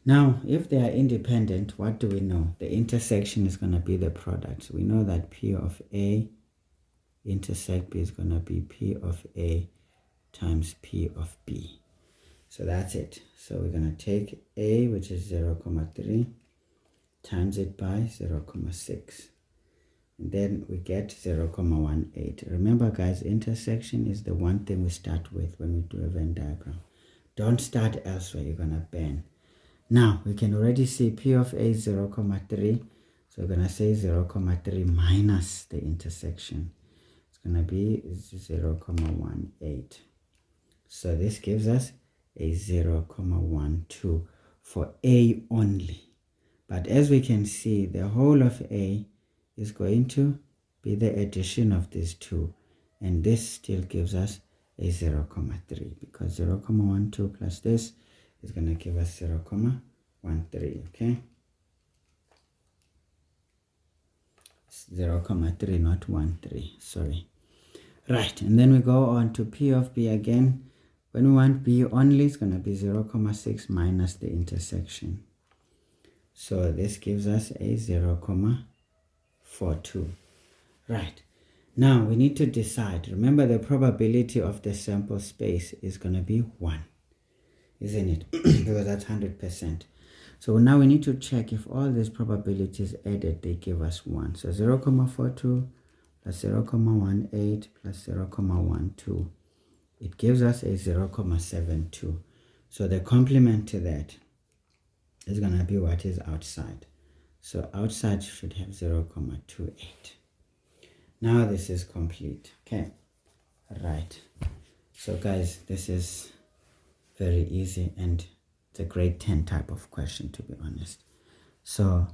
Now, if they are independent, what do we know? The intersection is going to be the product. So we know that P of A intersect B is going to be P of A times P of B. So that's it. So we're going to take A, which is 0,3, times it by 0,6. And then we get 0,18. Remember, guys, intersection is the one thing we start with when we do a Venn diagram. Don't start elsewhere. You're going to burn. Now, we can already see P of A is 0,3. So we're going to say 0,3 minus the intersection. It's going to be 0,18. So this gives us a 0,12 for A only. But as we can see, the whole of A is going to be the addition of these two. And this still gives us a 0,3 because 0,12 plus this is going to give us 0,13, okay? 0,3, not 13, sorry. Right, and then we go on to P of B again. When we want B only, it's going to be 0,6 minus the intersection. So this gives us a 0,42. Right. Now we need to decide. Remember, the probability of the sample space is going to be 1, isn't it? Because that's 100%. So now we need to check if all these probabilities added, they give us 1. So 0,42 plus 0,18 plus 0,12. It gives us a 0,72. So the complement to that is going to be what is outside. So outside should have 0,28. Now this is complete. Okay. Right. So guys, this is very easy and it's a grade 10 type of question, to be honest. So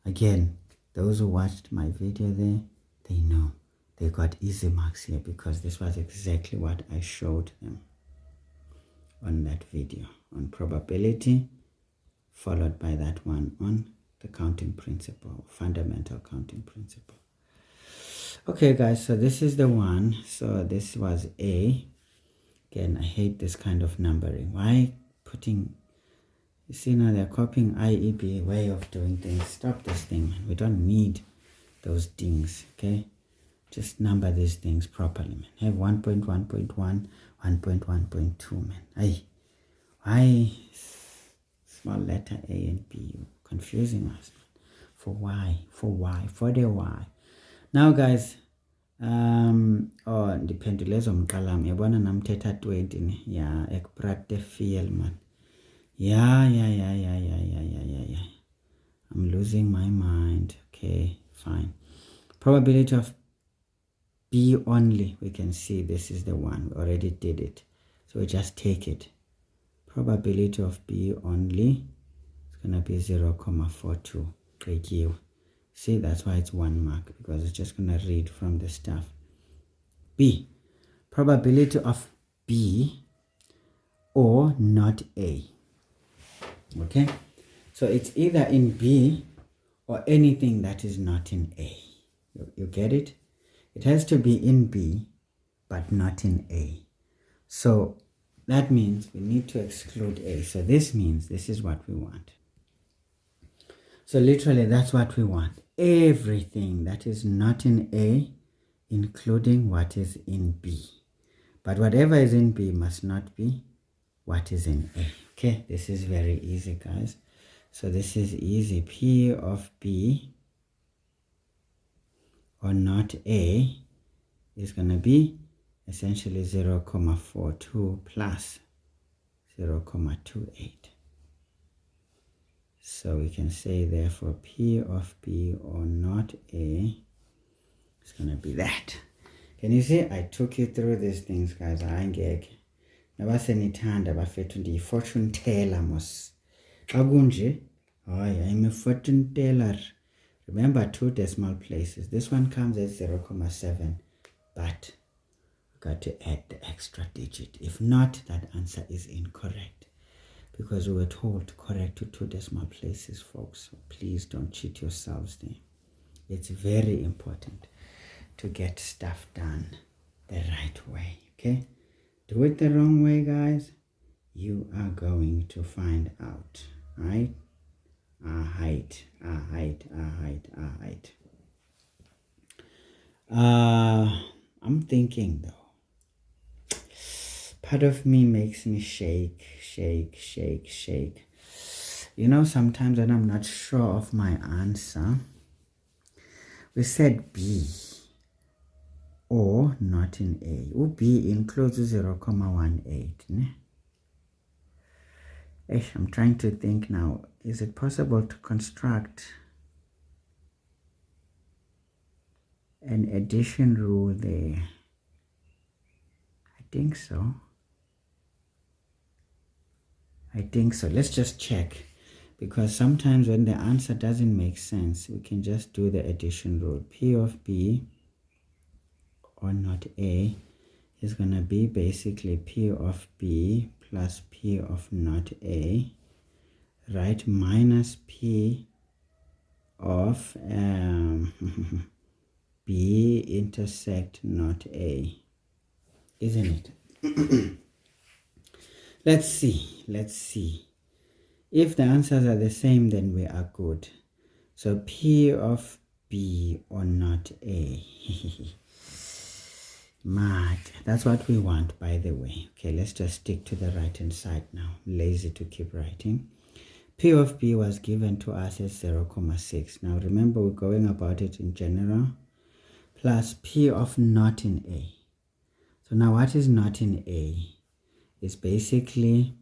again, those who watched my video there, they know they got easy marks here because this was exactly what I showed them on that video on probability, followed by that one on the counting principle, fundamental counting principle. Okay guys, so this is the one. So this was A. Again, I hate this kind of numbering. Why putting, you see now they're copying IEB way of doing things. Stop this thing, man. We don't need those things, okay? Just number these things properly, man. Have 1.1.1, 1.1.2, man. Hey, why small letter A and B? You're confusing us, man. For why? For why? For the why. Now guys, ndiphendule ezomqala yabona namthetha 20 ne ya ekprate feel man. Yeah. I'm losing my mind. Okay, fine. Probability of B only, we can see this is the one. We already did it. So we just take it. Probability of B only is going to be 0,42. Thank you. See, that's why it's 1 mark, because it's just going to read from the stuff. B. Probability of B or not A. Okay? So it's either in B or anything that is not in A. You get it? It has to be in B, but not in A. So that means we need to exclude A. So this means this is what we want. So literally that's what we want. Everything that is not in A, including what is in B. But whatever is in B must not be what is in A. Okay, this is very easy, guys. So this is easy. P of B or not A is going to be essentially 0.42 plus 0.28. So we can say therefore P of B or not A is going to be that. Can you see? I took you through these things, guys. I ain't nabasenithanda bafethu ndiyi-fortune teller mos. Akunje, I'm a fortune teller. Remember 2 decimal places. This one comes as 0.7, but we got to add the extra digit. If not, that answer is incorrect because we were told correct to 2 decimal places, folks. So please don't cheat yourselves there. It's very important to get stuff done the right way, okay? Do it the wrong way, guys, you are going to find out, right? Height. I'm thinking though. Part of me makes me shake. You know, sometimes when I'm not sure of my answer, we said B or not in A. B includes 0.18. Ne? I'm trying to think now. Is it possible to construct an addition rule there? I think so. Let's just check. Because sometimes when the answer doesn't make sense, we can just do the addition rule. P of B or not A is going to be basically P of B plus P of not A, right, minus P of B intersect not A, isn't it? Let's see. If the answers are the same, then we are good. So P of B or not A. Mad. That's what we want, by the way. Okay, let's just stick to the right-hand side now. Lazy to keep writing. P of B was given to us as 0.6. Now remember, we're going about it in general. Plus P of not in A. So now what is not in A? It's basically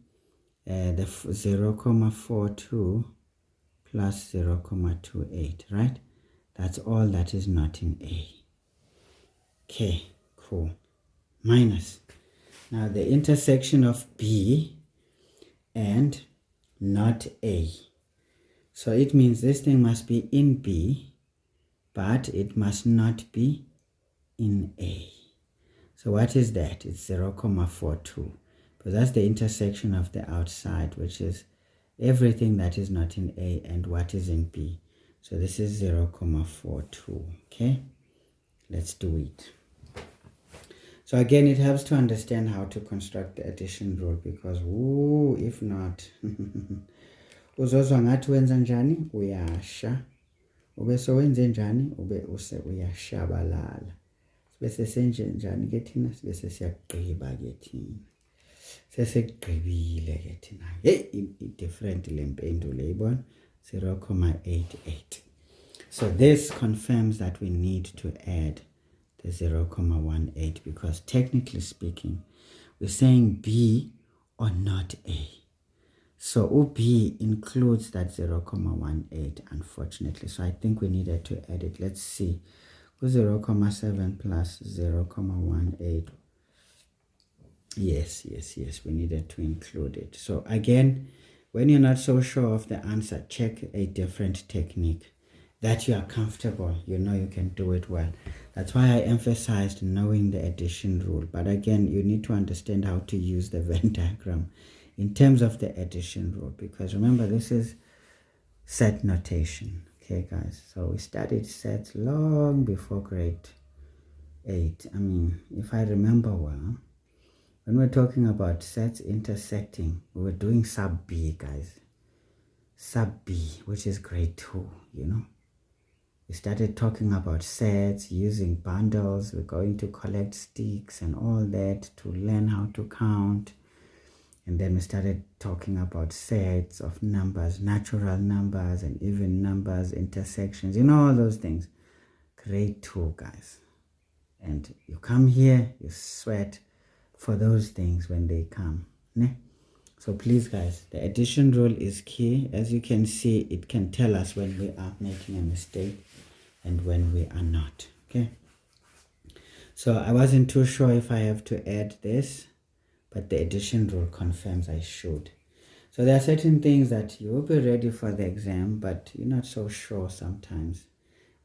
the 0.42 plus 0.28, right? That's all that is not in A. Okay, cool. Minus. Now the intersection of B and not A. So it means this thing must be in B, but it must not be in A. So what is that? It's 0.42. Because that's the intersection of the outside, which is everything that is not in A and what is in B. So this is 0.42. Okay, let's do it. So again, it helps to understand how to construct the addition rule, because if not, uzozwa ngathi wenza njani uyasha, ube sowenze njani ube use uyashabalala, bese senje njani ke thina bese siyagqiba ke thina sesekugqibile ke thina. Hey, different le mpendulo yibona 0.88. So this confirms that we need to add the 0.18, because technically speaking, we're saying B or not A. So B includes that 0.18, unfortunately. So I think we needed to add it. Let's see. 0.7 plus 0.18. Yes, we needed to include it. So again, when you're not so sure of the answer, check a different technique that you are comfortable, you know you can do it well. That's why I emphasized knowing the addition rule. But again, you need to understand how to use the Venn diagram in terms of the addition rule, because remember, this is set notation. Okay, guys, so we studied sets long before grade 8. I mean, if I remember well, when we're talking about sets intersecting, we were doing sub B, guys. Sub B, which is grade 2, you know. We started talking about sets, using bundles. We're going to collect sticks and all that to learn how to count. And then we started talking about sets of numbers, natural numbers, and even numbers, intersections, all those things. Grade 2, guys. And you come here, you sweat for those things when they come. Ne? So please, guys, the addition rule is key. As you can see, it can tell us when we are making a mistake and when we are not. Okay. So I wasn't too sure if I have to add this, but the addition rule confirms I should. So there are certain things that you will be ready for the exam, but you're not so sure sometimes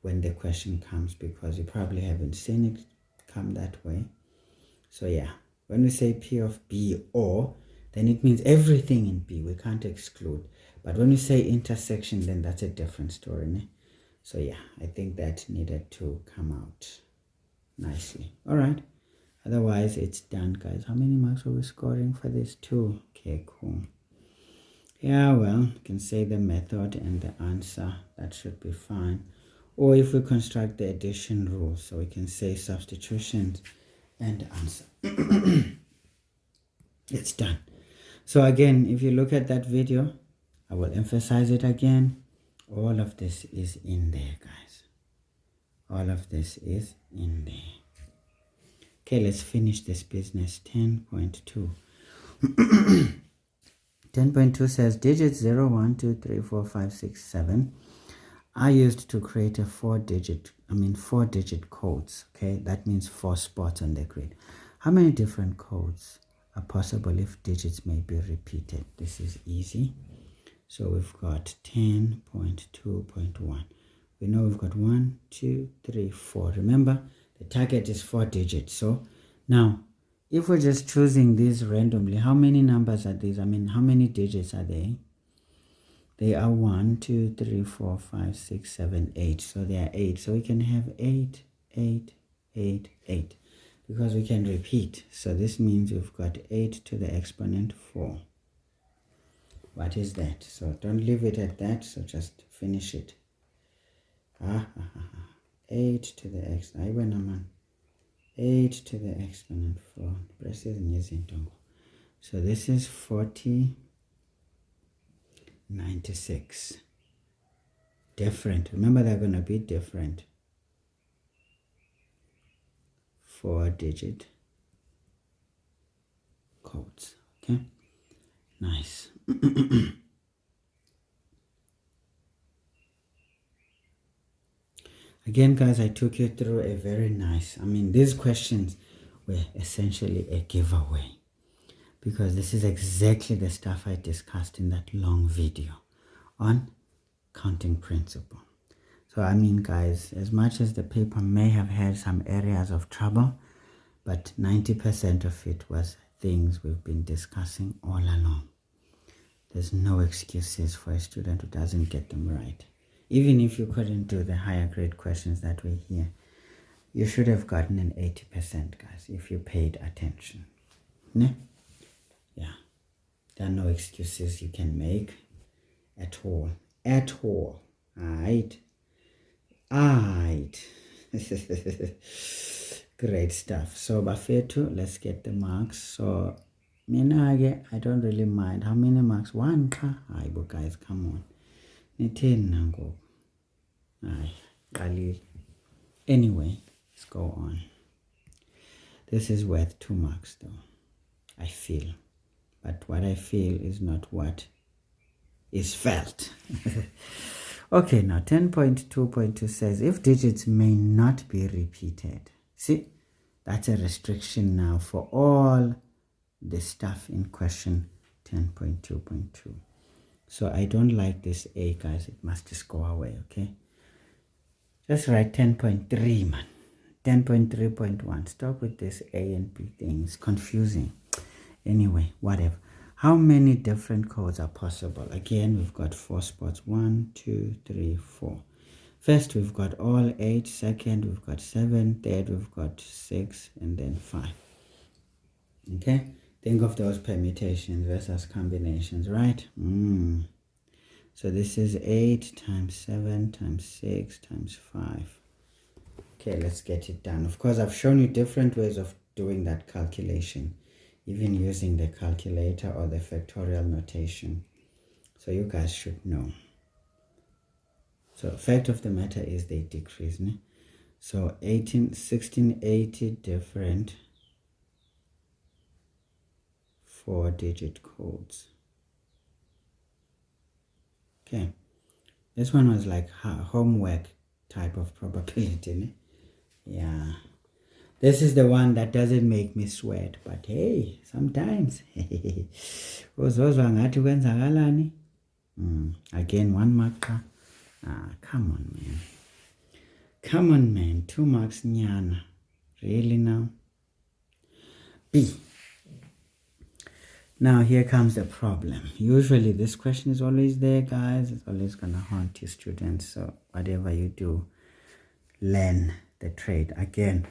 when the question comes because you probably haven't seen it come that way. So yeah, when we say P of B or, then it means everything in B. We can't exclude. But when we say intersection, then that's a different story. Ne? So yeah, I think that needed to come out nicely. All right. Otherwise, it's done, guys. How many marks are we scoring for this? 2. Okay, cool. Yeah, well, you can say the method and the answer. That should be fine. Or if we construct the addition rule, so we can say substitutions and answer. It's done. So again, if you look at that video, I will emphasize it again. All of this is in there, guys. All of this is in there. Okay, let's finish this business. 10.2. 10.2 says digits 0, 1, 2, 3, 4, 5, 6, 7 are used to create a 4-digit codes. Okay, that means 4 spots on the grid. How many different codes are possible if digits may be repeated? This is easy. So we've got 10.2.1. We know we've got 1, 2, 3, 4. Remember, the target is 4 digits. So now, if we're just choosing these randomly, how many numbers are these? How many digits are they? They are 1, 2, 3, 4, 5, 6, 7, 8. So they are 8. So we can have 8, 8, 8, 8. Because we can repeat. So this means we've got 8 to the exponent 4. What is that? So don't leave it at that. So just finish it. 8 to the x. 8 to the exponent 4. So this is 40, 96. Different. Remember, they're going to be different. 4-digit codes. Okay. Nice. Again, guys, I took you through a very nice, these questions were essentially a giveaway because this is exactly the stuff I discussed in that long video on counting principle. So, guys, as much as the paper may have had some areas of trouble, but 90% of it was things we've been discussing all along. There's no excuses for a student who doesn't get them right. Even if you couldn't do the higher grade questions that were here, you should have gotten an 80%, guys, if you paid attention. Ne? Yeah. There are no excuses you can make at all. At all. Alright. Great stuff. So, Bafetu, let's get the marks. So, I don't really mind. How many marks? 1. But guys, come on. 10 nango. Anyway, let's go on. This is worth 2 marks though, I feel. But what I feel is not what is felt. Okay, now 10.2.2 says if digits may not be repeated. See, that's a restriction now for all the stuff in question 10.2.2. So I don't like this A, guys. It must just go away, okay? Just write 10.3, man. 10.3.1. Stop with this A and B thing. It's confusing. Anyway, whatever. How many different codes are possible? Again, we've got 4 spots. 1, 2, 3, 4. First, we've got all 8. Second, we've got 7. Third, we've got 6. And then 5. Okay? Think of those permutations versus combinations, right? So this is 8 times 7 times 6 times 5. Okay, let's get it done. Of course, I've shown you different ways of doing that calculation even using the calculator or the factorial notation. So you guys should know. So fact of the matter is they decrease. Ne? So 1680 different 4-digit codes. Okay, this one was like homework type of probability. Ne? Yeah, this is the one that doesn't make me sweat, but hey, sometimes. Again, 1 mark. Come on, man. Come on, man. 2 marks, nyana. Really now? B. Now here comes the problem. Usually this question is always there, guys. It's always gonna haunt you students. So whatever you do, learn the trade. Again,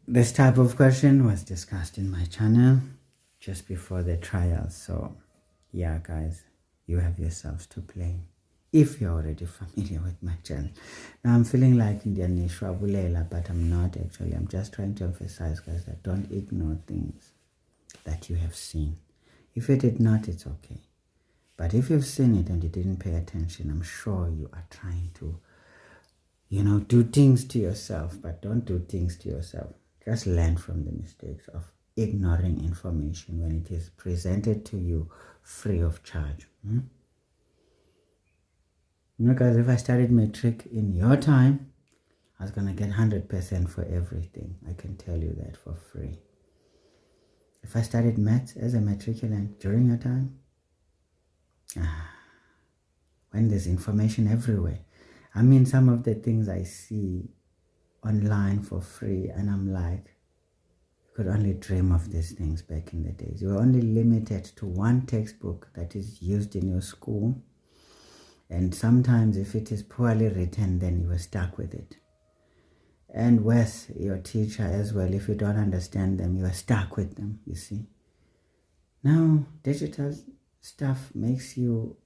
this type of question was discussed in my channel just before the trials. So yeah, guys, you have yourselves to blame if you're already familiar with my channel. Now I'm feeling like Indian Nishwabulela, but I'm not actually. I'm just trying to emphasize, guys, that don't ignore things that you have seen. If you did not, it's okay. But if you've seen it and you didn't pay attention, I'm sure you are trying to, do things to yourself, but don't do things to yourself. Just learn from the mistakes of ignoring information when it is presented to you free of charge. Guys, if I studied matric in your time, I was going to get 100% for everything. I can tell you that for free. If I studied maths as a matriculant during your time, when there's information everywhere. I mean, some of the things I see online for free, and I'm like, you could only dream of these things back in the days. You were only limited to one textbook that is used in your school. And sometimes if it is poorly written, then you were stuck with it. And with your teacher as well, if you don't understand them, you are stuck with them, you see. Now, digital stuff makes you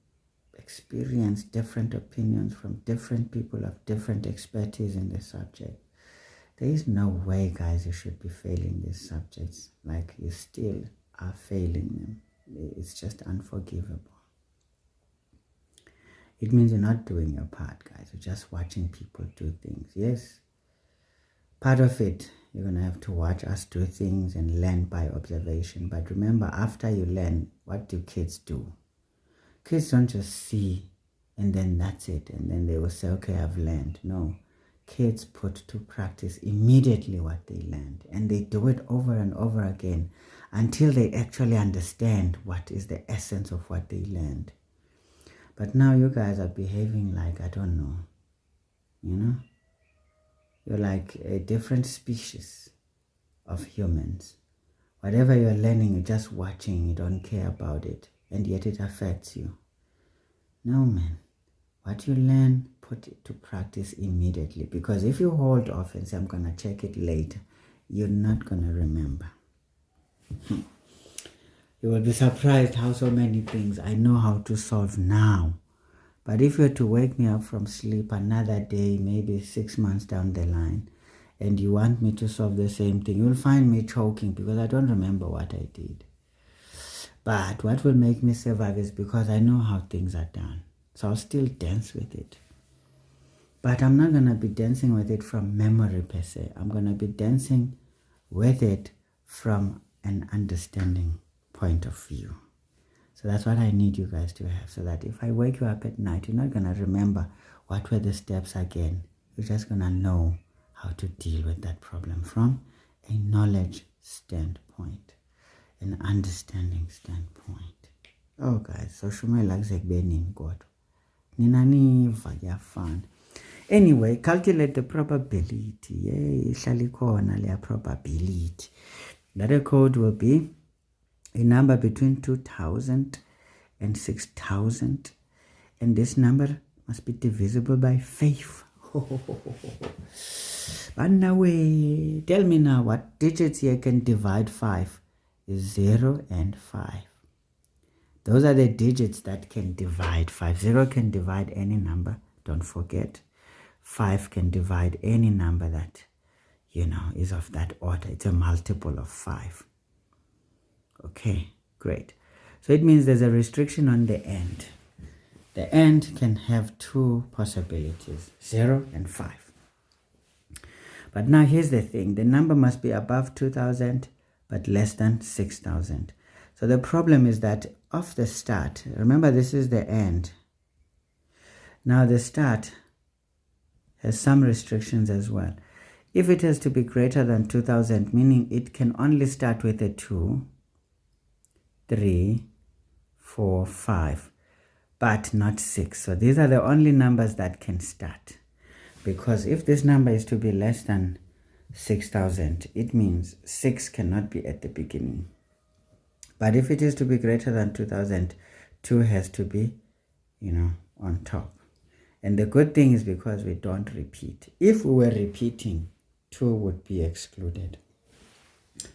experience different opinions from different people of different expertise in the subject. There is no way, guys, you should be failing these subjects. Like, you still are failing them. It's just unforgivable. It means you're not doing your part, guys. You're just watching people do things. Yes, part of it, you're going to have to watch us do things and learn by observation. But remember, after you learn, what do kids do? Kids don't just see and then that's it. And then they will say, okay, I've learned. No, kids put to practice immediately what they learned. And they do it over and over again until they actually understand what is the essence of what they learned. But now you guys are behaving like, I don't know, You're like a different species of humans. Whatever you're learning, you're just watching, you don't care about it, and yet it affects you. No, man. What you learn, put it to practice immediately, because if you hold off and say, I'm going to check it later, you're not going to remember. You will be surprised how so many things I know how to solve now. But if you were to wake me up from sleep another day, maybe 6 months down the line, and you want me to solve the same thing, you'll find me choking because I don't remember what I did. But what will make me survive is because I know how things are done. So I'll still dance with it. But I'm not going to be dancing with it from memory per se. I'm going to be dancing with it from an understanding point of view. So that's what I need you guys to have, so that if I wake you up at night, you're not going to remember what were the steps again. You're just going to know how to deal with that problem from a knowledge standpoint, an understanding standpoint. Oh, guys, so shumela kuzekubeni kodwa. Ninaniva kuyafana. Anyway, calculate the probability. Yay, ihlala ikhona leya probability. That code will be a number between 2,000 and 6,000, and this number must be divisible by 5. But now, tell me now, what digits here can divide 5? Is 0 and 5. Those are the digits that can divide 5. 0 can divide any number, don't forget. 5 can divide any number that, is of that order. It's a multiple of 5. Okay, great. So it means there's a restriction on the end. The end can have two possibilities, 0 and 5. But now here's the thing. The number must be above 2,000 but less than 6,000. So the problem is that off the start, remember this is the end. Now the start has some restrictions as well. If it has to be greater than 2,000, meaning it can only start with a 2, 3, 4, 5, but not 6. So these are the only numbers that can start. Because if this number is to be less than 6,000, it means 6 cannot be at the beginning. But if it is to be greater than 2,000, 2 has to be, on top. And the good thing is because we don't repeat. If we were repeating, 2 would be excluded.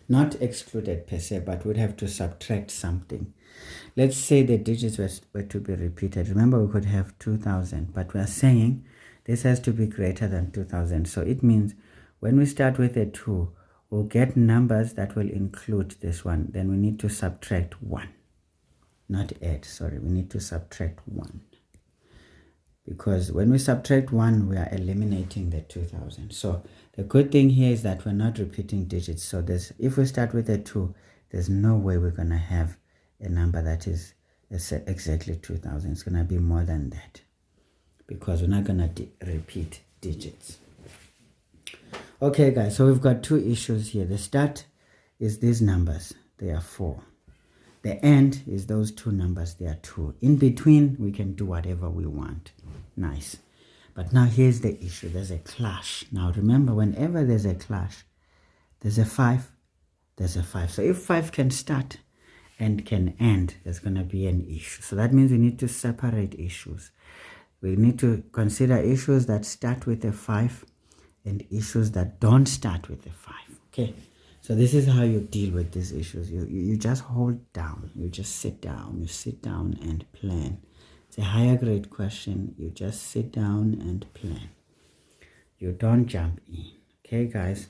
Not excluded per se, but would have to subtract something. Let's say the digits were to be repeated. Remember, we could have 2,000, but we are saying this has to be greater than 2,000. So it means when we start with a 2, we'll get numbers that will include this one. Then we need to subtract 1. Not add, sorry. We need to subtract 1. Because when we subtract 1, we are eliminating the 2,000. So the good thing here is that we're not repeating digits. So if we start with a 2, there's no way we're going to have a number that is exactly 2,000. It's going to be more than that, because we're not going to repeat digits. Okay, guys, so we've got two issues here. The start is these numbers. They are 4. The end is those two numbers. They are 2. In between, we can do whatever we want. Nice. But now here's the issue. There's a clash. Now remember, whenever there's a clash, there's a 5, there's a 5. So if 5 can start and can end, there's going to be an issue. So that means we need to separate issues. We need to consider issues that start with a 5 and issues that don't start with a 5. Okay, so this is how you deal with these issues. You just hold down. You just sit down. You sit down and plan. It's a higher grade question. You just sit down and plan. You don't jump in. Okay, guys?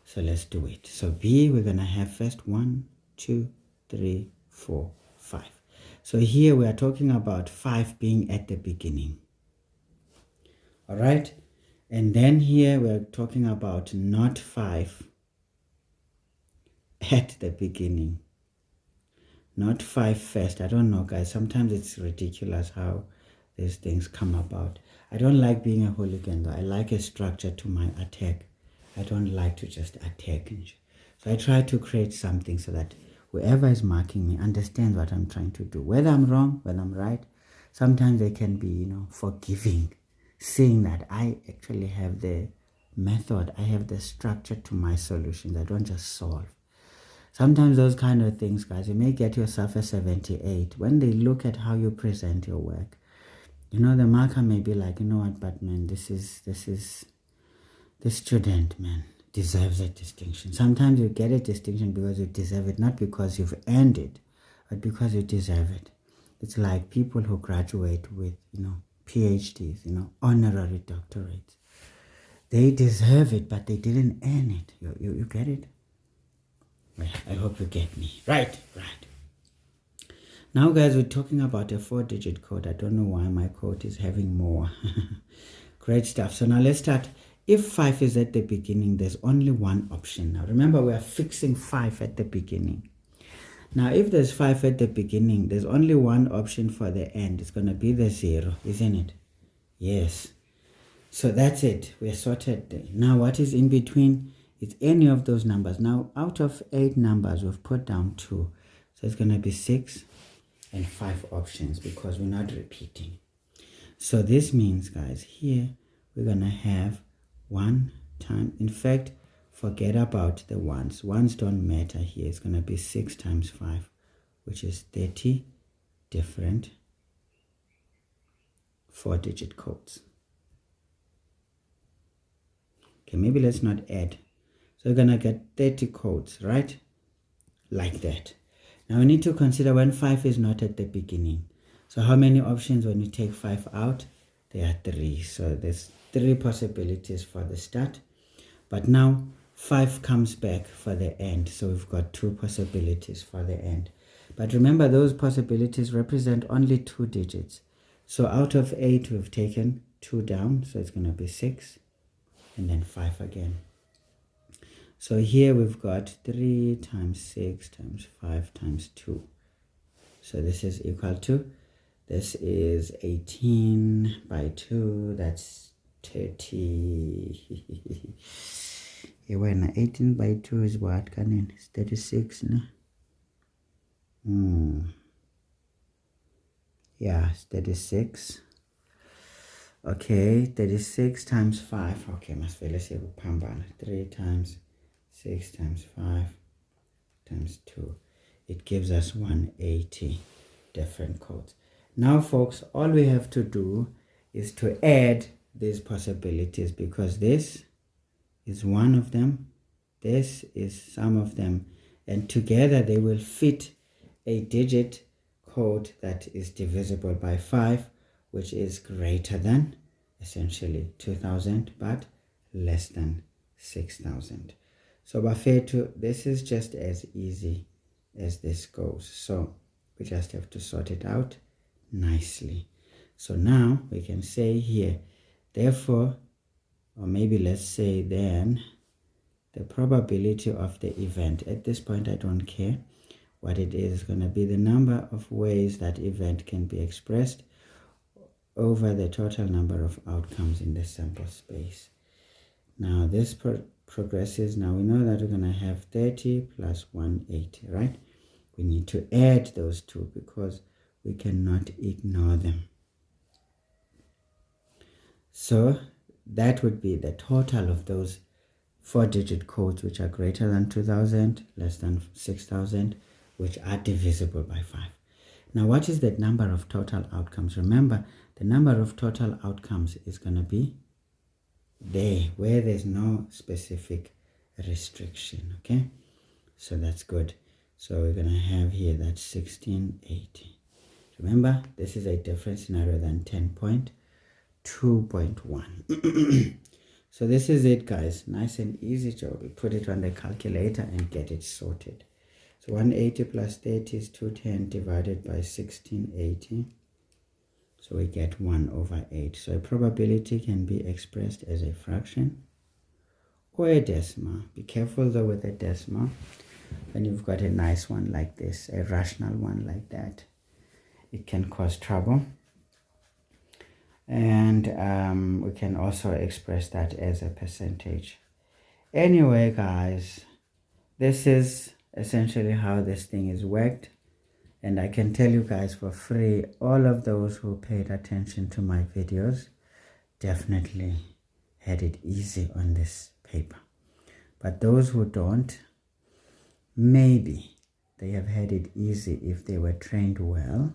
So let's do it. So B, we're going to have first 1, 2, 3, 4, 5. So here we are talking about 5 being at the beginning. All right? And then here we're talking about not 5 at the beginning. Not 5 first. I don't know, guys. Sometimes it's ridiculous how these things come about. I don't like being a hooligan, though. I like a structure to my attack. I don't like to just attack. So I try to create something so that whoever is marking me understands what I'm trying to do. Whether I'm wrong, whether I'm right, sometimes they can be, forgiving, seeing that I actually have the method, I have the structure to my solutions. I don't just solve. Sometimes those kind of things, guys, you may get yourself a 78. When they look at how you present your work, the marker may be like, but man, this student, man, deserves a distinction. Sometimes you get a distinction because you deserve it, not because you've earned it, but because you deserve it. It's like people who graduate with, PhDs, honorary doctorates. They deserve it, but they didn't earn it. You get it? Well, I hope you get me. Right. Now, guys, we're talking about a 4-digit code. I don't know why my code is having more. Great stuff. So now let's start. If 5 is at the beginning, there's only one option. Now, remember, we are fixing 5 at the beginning. Now, if there's 5 at the beginning, there's only one option for the end. It's going to be the 0, isn't it? Yes. So that's it. We're sorted there. Now, what is in between? It's any of those numbers. Now, out of 8 numbers, we've put down 2. So it's going to be 6 and 5 options because we're not repeating. So this means, guys, here we're going to have 1 time. In fact, forget about the ones. Ones don't matter here. It's going to be 6 times 5, which is 30 different 4-digit codes. Okay, maybe let's not add. So we're going to get 30 codes, right? Like that. Now we need to consider when 5 is not at the beginning. So how many options when you take 5 out? There are 3. So there's 3 possibilities for the start. But now 5 comes back for the end. So we've got 2 possibilities for the end. But remember, those possibilities represent only 2 digits. So out of 8, we've taken 2 down. So it's going to be 6 and then 5 again. So here we've got 3 times 6 times 5 times 2. So this is equal to, this is 18 by 2, that's 30. When 18 by 2 is what? It's 36, no? Yeah, it's 36. Okay, 36 times 5. Okay, must be, let's see, 3 times 6 times 5 times 2. It gives us 180 different codes. Now, folks, all we have to do is to add these possibilities, because this is one of them, this is some of them, and together they will fit a digit code that is divisible by 5, which is greater than, essentially, 2,000, but less than 6,000. So Bafetu, this is just as easy as this goes. So we just have to sort it out nicely. So now we can say here, therefore, or maybe let's say then, the probability of the event. At this point, I don't care what it is. Going to be the number of ways that event can be expressed over the total number of outcomes in the sample space. Now this progresses. Now we know that we're going to have 30 plus 180, right? We need to add those two because we cannot ignore them. So that would be the total of those 4-digit codes which are greater than 2,000, less than 6,000, which are divisible by 5. Now what is the number of total outcomes? Remember, the number of total outcomes is going to be there where there's no specific restriction. Okay, so that's good. So we're going to have here that 1680. Remember, this is a different scenario than 10.2.1. So this is it, guys. Nice and easy job. We put it on the calculator and get it sorted. So 180 plus 30 is 210 divided by 1680. So we get 1/8. So a probability can be expressed as a fraction or a decimal. Be careful though with a decimal. When you've got a nice one like this, a rational one like that, it can cause trouble. And we can also express that as a percentage. Anyway, guys, this is essentially how this thing is worked. And I can tell you guys for free, all of those who paid attention to my videos definitely had it easy on this paper. But those who don't, maybe they have had it easy if they were trained well.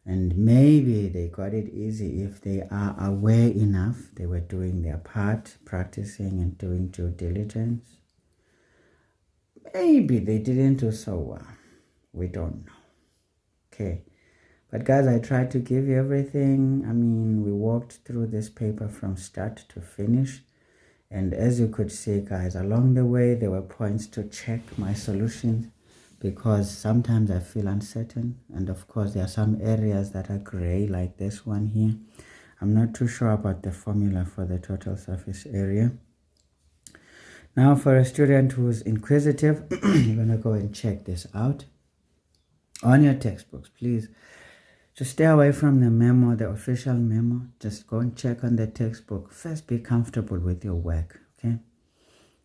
And maybe they got it easy if they are aware enough, they were doing their part, practicing and doing due diligence. Maybe they didn't do so well. We don't know. Okay. But guys, I tried to give you everything. I mean, we walked through this paper from start to finish. And as you could see, guys, along the way, there were points to check my solutions, because sometimes I feel uncertain, and of course there are some areas that are gray, like this one here. I'm not too sure about the formula for the total surface area. Now for a student who's inquisitive, you're going to go and check this out on your textbooks. Please just stay away from the memo, the official memo. Just go and check on the textbook. First, be comfortable with your work, okay?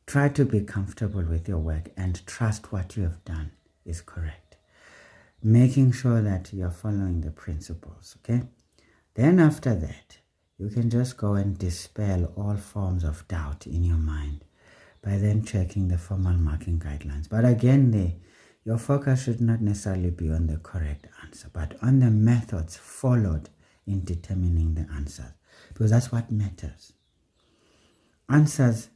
Try to be comfortable with your work and trust what you have done is correct, making sure that you're following the principles. Okay, then after that you can just go and dispel all forms of doubt in your mind by then checking the formal marking guidelines. But again, your focus should not necessarily be on the correct answer, but on the methods followed in determining the answers, because that's what matters. Answers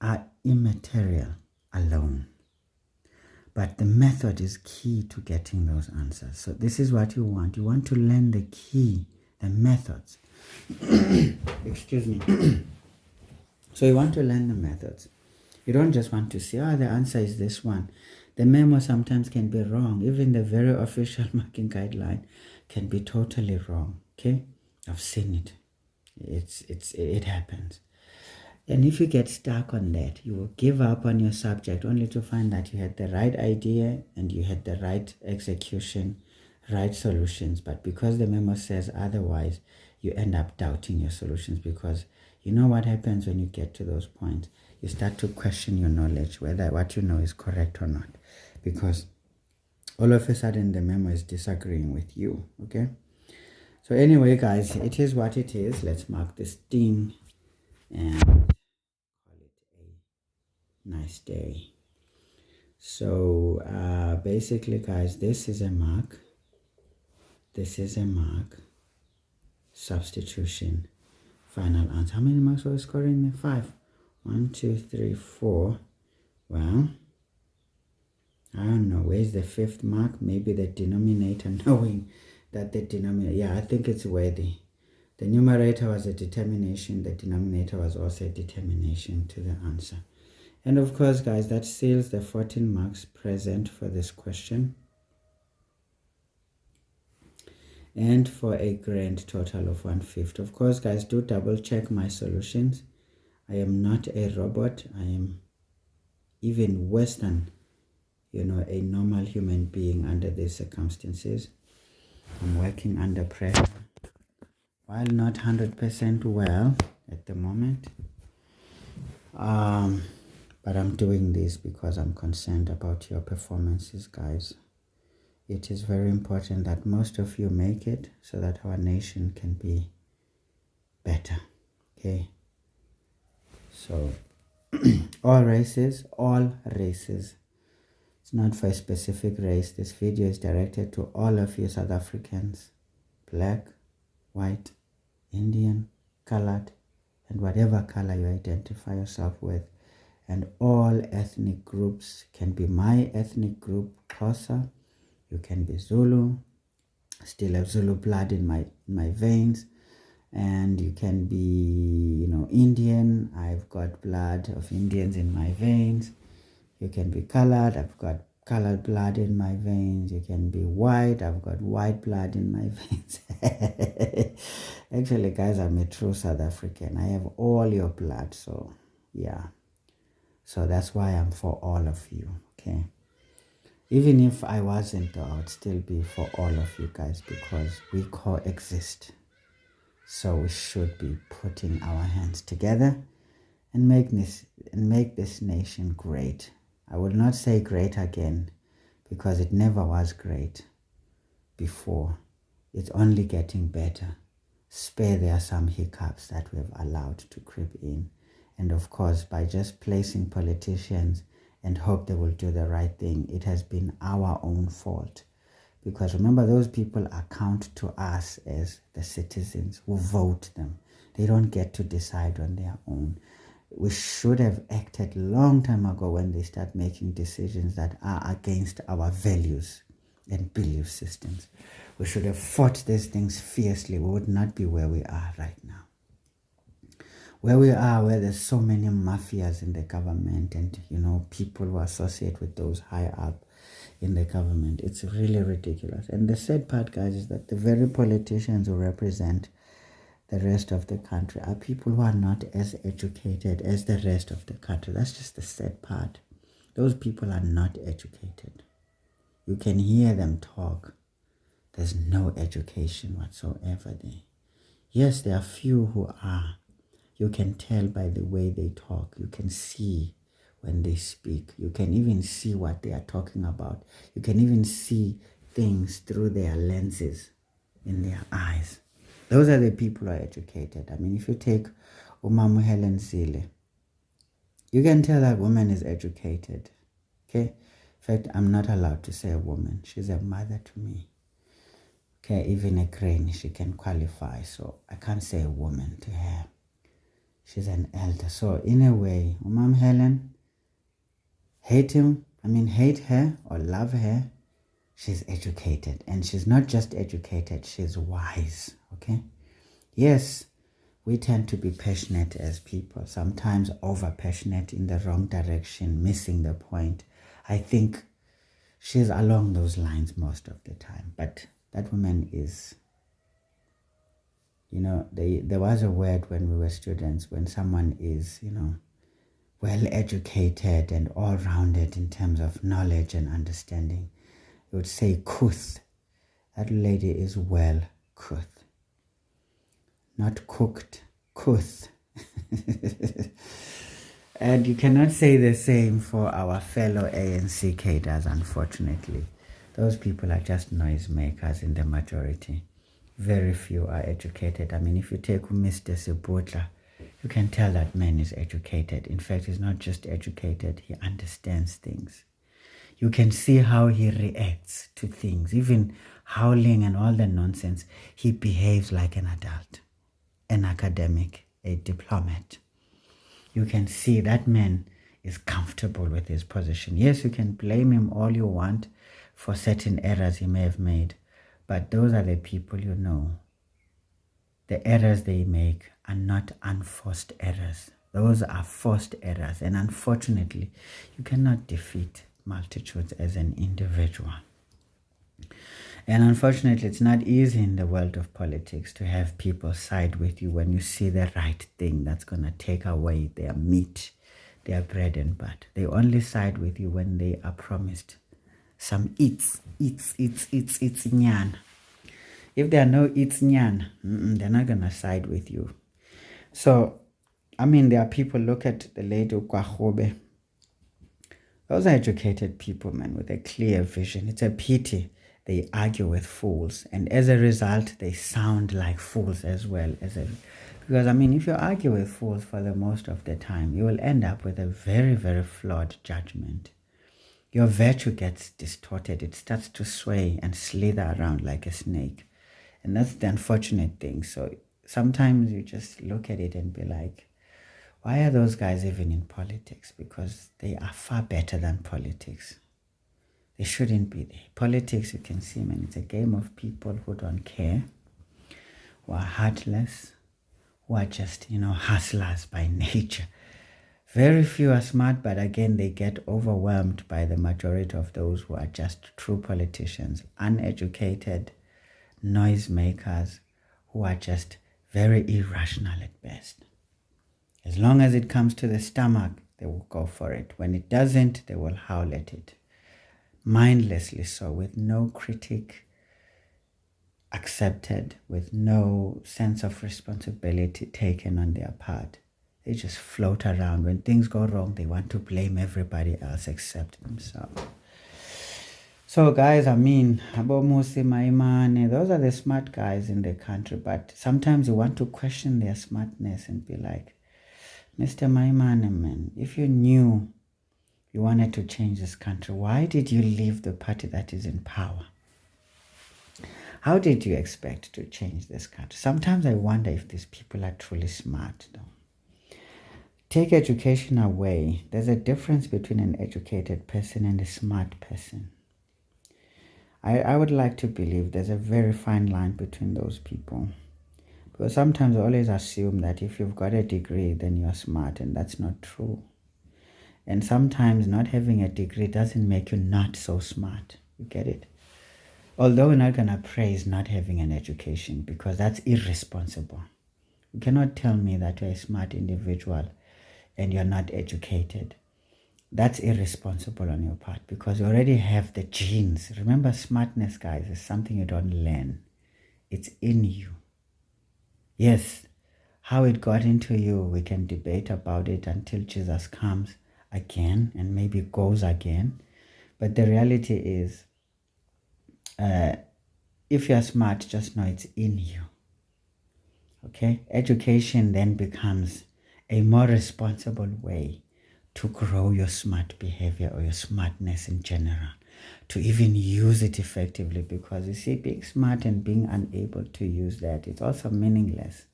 are immaterial alone, but the method is key to getting those answers. So this is what you want. You want to learn the key, the methods. Excuse me. So you want to learn the methods. You don't just want to say, the answer is this one. The memo sometimes can be wrong. Even the very official marking guideline can be totally wrong. Okay, I've seen it. It happens. And if you get stuck on that, you will give up on your subject only to find that you had the right idea and you had the right execution, right solutions. But because the memo says otherwise, you end up doubting your solutions, because you know what happens when you get to those points. You start to question your knowledge, whether what you know is correct or not, because all of a sudden the memo is disagreeing with you. Okay, so anyway, guys, it is what it is. Let's mark this thing and call it a nice day. So basically, guys, this is a mark, substitution, final answer. How many marks are we scoring there? 5. 1, 2, 3, 4. Well, I don't know. Where's the 5th mark? Maybe the denominator, knowing that the denominator, yeah, I think it's worthy. The numerator was a determination. The denominator was also a determination to the answer. And of course, guys, that seals the 14 marks present for this question. And for a grand total of 150. Of course, guys, do double check my solutions. I am not a robot. I am even worse than, a normal human being under these circumstances. I'm working under pressure, while not 100% well at the moment. But I'm doing this because I'm concerned about your performances, guys. It is very important that most of you make it so that our nation can be better. Okay? So, all races. It's not for a specific race. This video is directed to all of you South Africans, black, white, Indian, colored, and whatever color you identify yourself with. And all ethnic groups. Can be my ethnic group, Xhosa. You can be Zulu. Still have Zulu blood in my veins. And you can be, Indian. I've got blood of Indians in my veins. You can be colored. I've got colored blood in my veins. You can be white. I've got white blood in my veins. Actually, guys, I'm a true South African. I have all your blood. So, yeah. So that's why I'm for all of you. Okay. Even if I wasn't, though, I would still be for all of you guys, because we coexist. So we should be putting our hands together and make this nation great. I will not say great again, because it never was great before. It's only getting better. There are some hiccups that we've allowed to creep in. And of course, by just placing politicians and hope they will do the right thing, it has been our own fault. Because remember, those people account to us as the citizens who vote them. They don't get to decide on their own. We should have acted a long time ago when they start making decisions that are against our values and belief systems. We should have fought these things fiercely. We would not be where we are right now. Where we are, where there's so many mafias in the government and, people who associate with those high up in the government. It's really ridiculous. And the sad part, guys, is that the very politicians who represent the rest of the country are people who are not as educated as the rest of the country. That's just the sad part. Those people are not educated. You can hear them talk. There's no education whatsoever there. Yes, there are few who are. You can tell by the way they talk. You can see when they speak. You can even see what they are talking about. You can even see things through their lenses in their eyes. Those are the people who are educated. I mean, if you take Umamu Helen Zille, you can tell that woman is educated. Okay? In fact, I'm not allowed to say a woman. She's a mother to me. Okay, even a crane, she can qualify. So I can't say a woman to her. She's an elder. So in a way, Umam Helen, hate her or love her, she's educated. And she's not just educated, she's wise. Okay? Yes, we tend to be passionate as people, sometimes over passionate in the wrong direction, missing the point. I think she's along those lines most of the time. But that woman is, there was a word when we were students, when someone is, well educated and all-rounded in terms of knowledge and understanding. You would say kuth. That lady is well kuth. Not cooked, kuth. And you cannot say the same for our fellow ANC cadres, unfortunately. Those people are just noisemakers in the majority. Very few are educated. I mean, if you take Mr. Sebutla, you can tell that man is educated. In fact, he's not just educated, he understands things. You can see how he reacts to things. Even howling and all the nonsense, he behaves like an adult, an academic, a diplomat. You can see that man is comfortable with his position. Yes, you can blame him all you want for certain errors he may have made, but those are the people you know. The errors they make are not unforced errors. Those are forced errors. And unfortunately, you cannot defeat multitudes as an individual. And unfortunately, it's not easy in the world of politics to have people side with you when you see the right thing that's going to take away their meat, their bread and butter. They only side with you when they are promised some eats, nyan. If there are no eats nyan, they're not going to side with you. So, I mean, there are people, look at the lady Ukwahobe. Those are educated people, man, with a clear vision. It's a pity they argue with fools. And as a result, they sound like fools as well. Because, I mean, if you argue with fools for the most of the time, you will end up with a very, very flawed judgment. Your virtue gets distorted. It starts to sway and slither around like a snake. And that's the unfortunate thing. So sometimes you just look at it and be like, why are those guys even in politics? Because they are far better than politics. They shouldn't be there. Politics, you can see, man, it's a game of people who don't care, who are heartless, who are just, hustlers by nature. Very few are smart, but again, they get overwhelmed by the majority of those who are just true politicians, uneducated noisemakers who are just very irrational at best. As long as it comes to the stomach, they will go for it. When it doesn't, they will howl at it. Mindlessly so, with no critique accepted, with no sense of responsibility taken on their part. They just float around. When things go wrong, they want to blame everybody else except themselves. So guys, I mean, Abomusi Maimane, those are the smart guys in the country, but sometimes you want to question their smartness and be like, Mr. Maimane, man, if you knew you wanted to change this country, why did you leave the party that is in power? How did you expect to change this country? Sometimes I wonder if these people are truly smart, though. Take education away. There's a difference between an educated person and a smart person. I would like to believe there's a very fine line between those people. Because sometimes I always assume that if you've got a degree, then you're smart, and that's not true. And sometimes not having a degree doesn't make you not so smart. You get it? Although we're not going to praise not having an education, because that's irresponsible. You cannot tell me that you're a smart individual and you're not educated. That's irresponsible on your part, because you already have the genes. Remember, smartness, guys, is something you don't learn. It's in you. Yes, how it got into you, we can debate about it until Jesus comes again and maybe goes again. But the reality is, if you're smart, just know it's in you. Okay? Education then becomes a more responsible way to grow your smart behavior or your smartness in general, to even use it effectively, because you see, being smart and being unable to use that, it's also meaningless.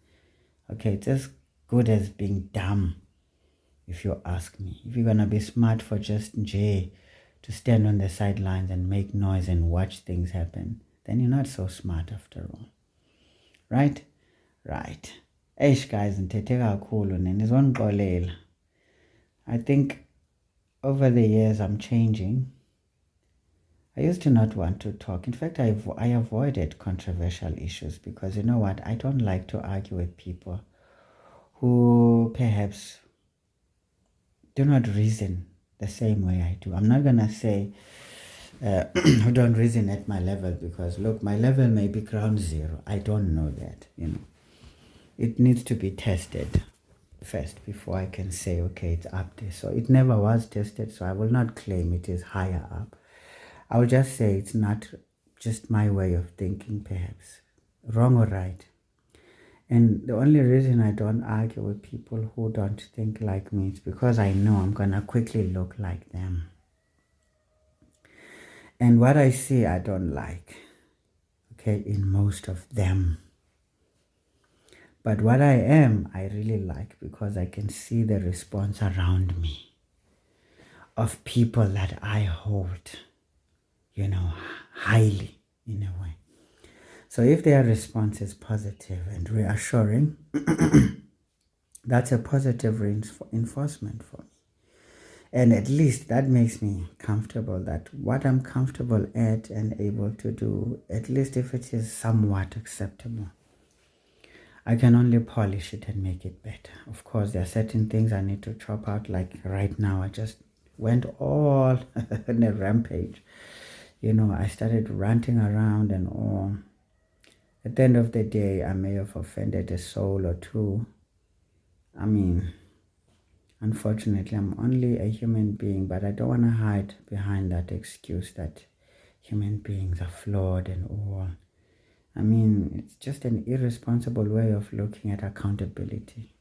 Okay, it's as good as being dumb, if you ask me. If you're gonna be smart for just to stand on the sidelines and make noise and watch things happen, then you're not so smart after all. Right? Eish guys, ngithethe kakhulu nizongixolela. I think over the years I'm changing. I used to not want to talk. In fact, I avoided controversial issues because you know what? I don't like to argue with people who perhaps do not reason the same way I do. I'm not going to say who don't reason at my level because look, my level may be ground zero. I don't know that, you know. It needs to be tested first before I can say, okay, it's up there. So it never was tested, so I will not claim it is higher up. I will just say it's not just my way of thinking, perhaps. Wrong or right. And the only reason I don't argue with people who don't think like me is because I know I'm going to quickly look like them. And what I see, I don't like, okay, in most of them. But what I am, I really like because I can see the response around me of people that I hold, you know, highly in a way. So if their response is positive and reassuring, that's a positive reinforcement for me. And at least that makes me comfortable that what I'm comfortable at and able to do, at least if it is somewhat acceptable, I can only polish it and make it better. Of course, there are certain things I need to chop out, like right now I just went all in a rampage. You know, I started ranting around and all. At the end of the day, I may have offended a soul or two. I mean, unfortunately, I'm only a human being, but I don't want to hide behind that excuse that human beings are flawed and all. I mean, it's just an irresponsible way of looking at accountability.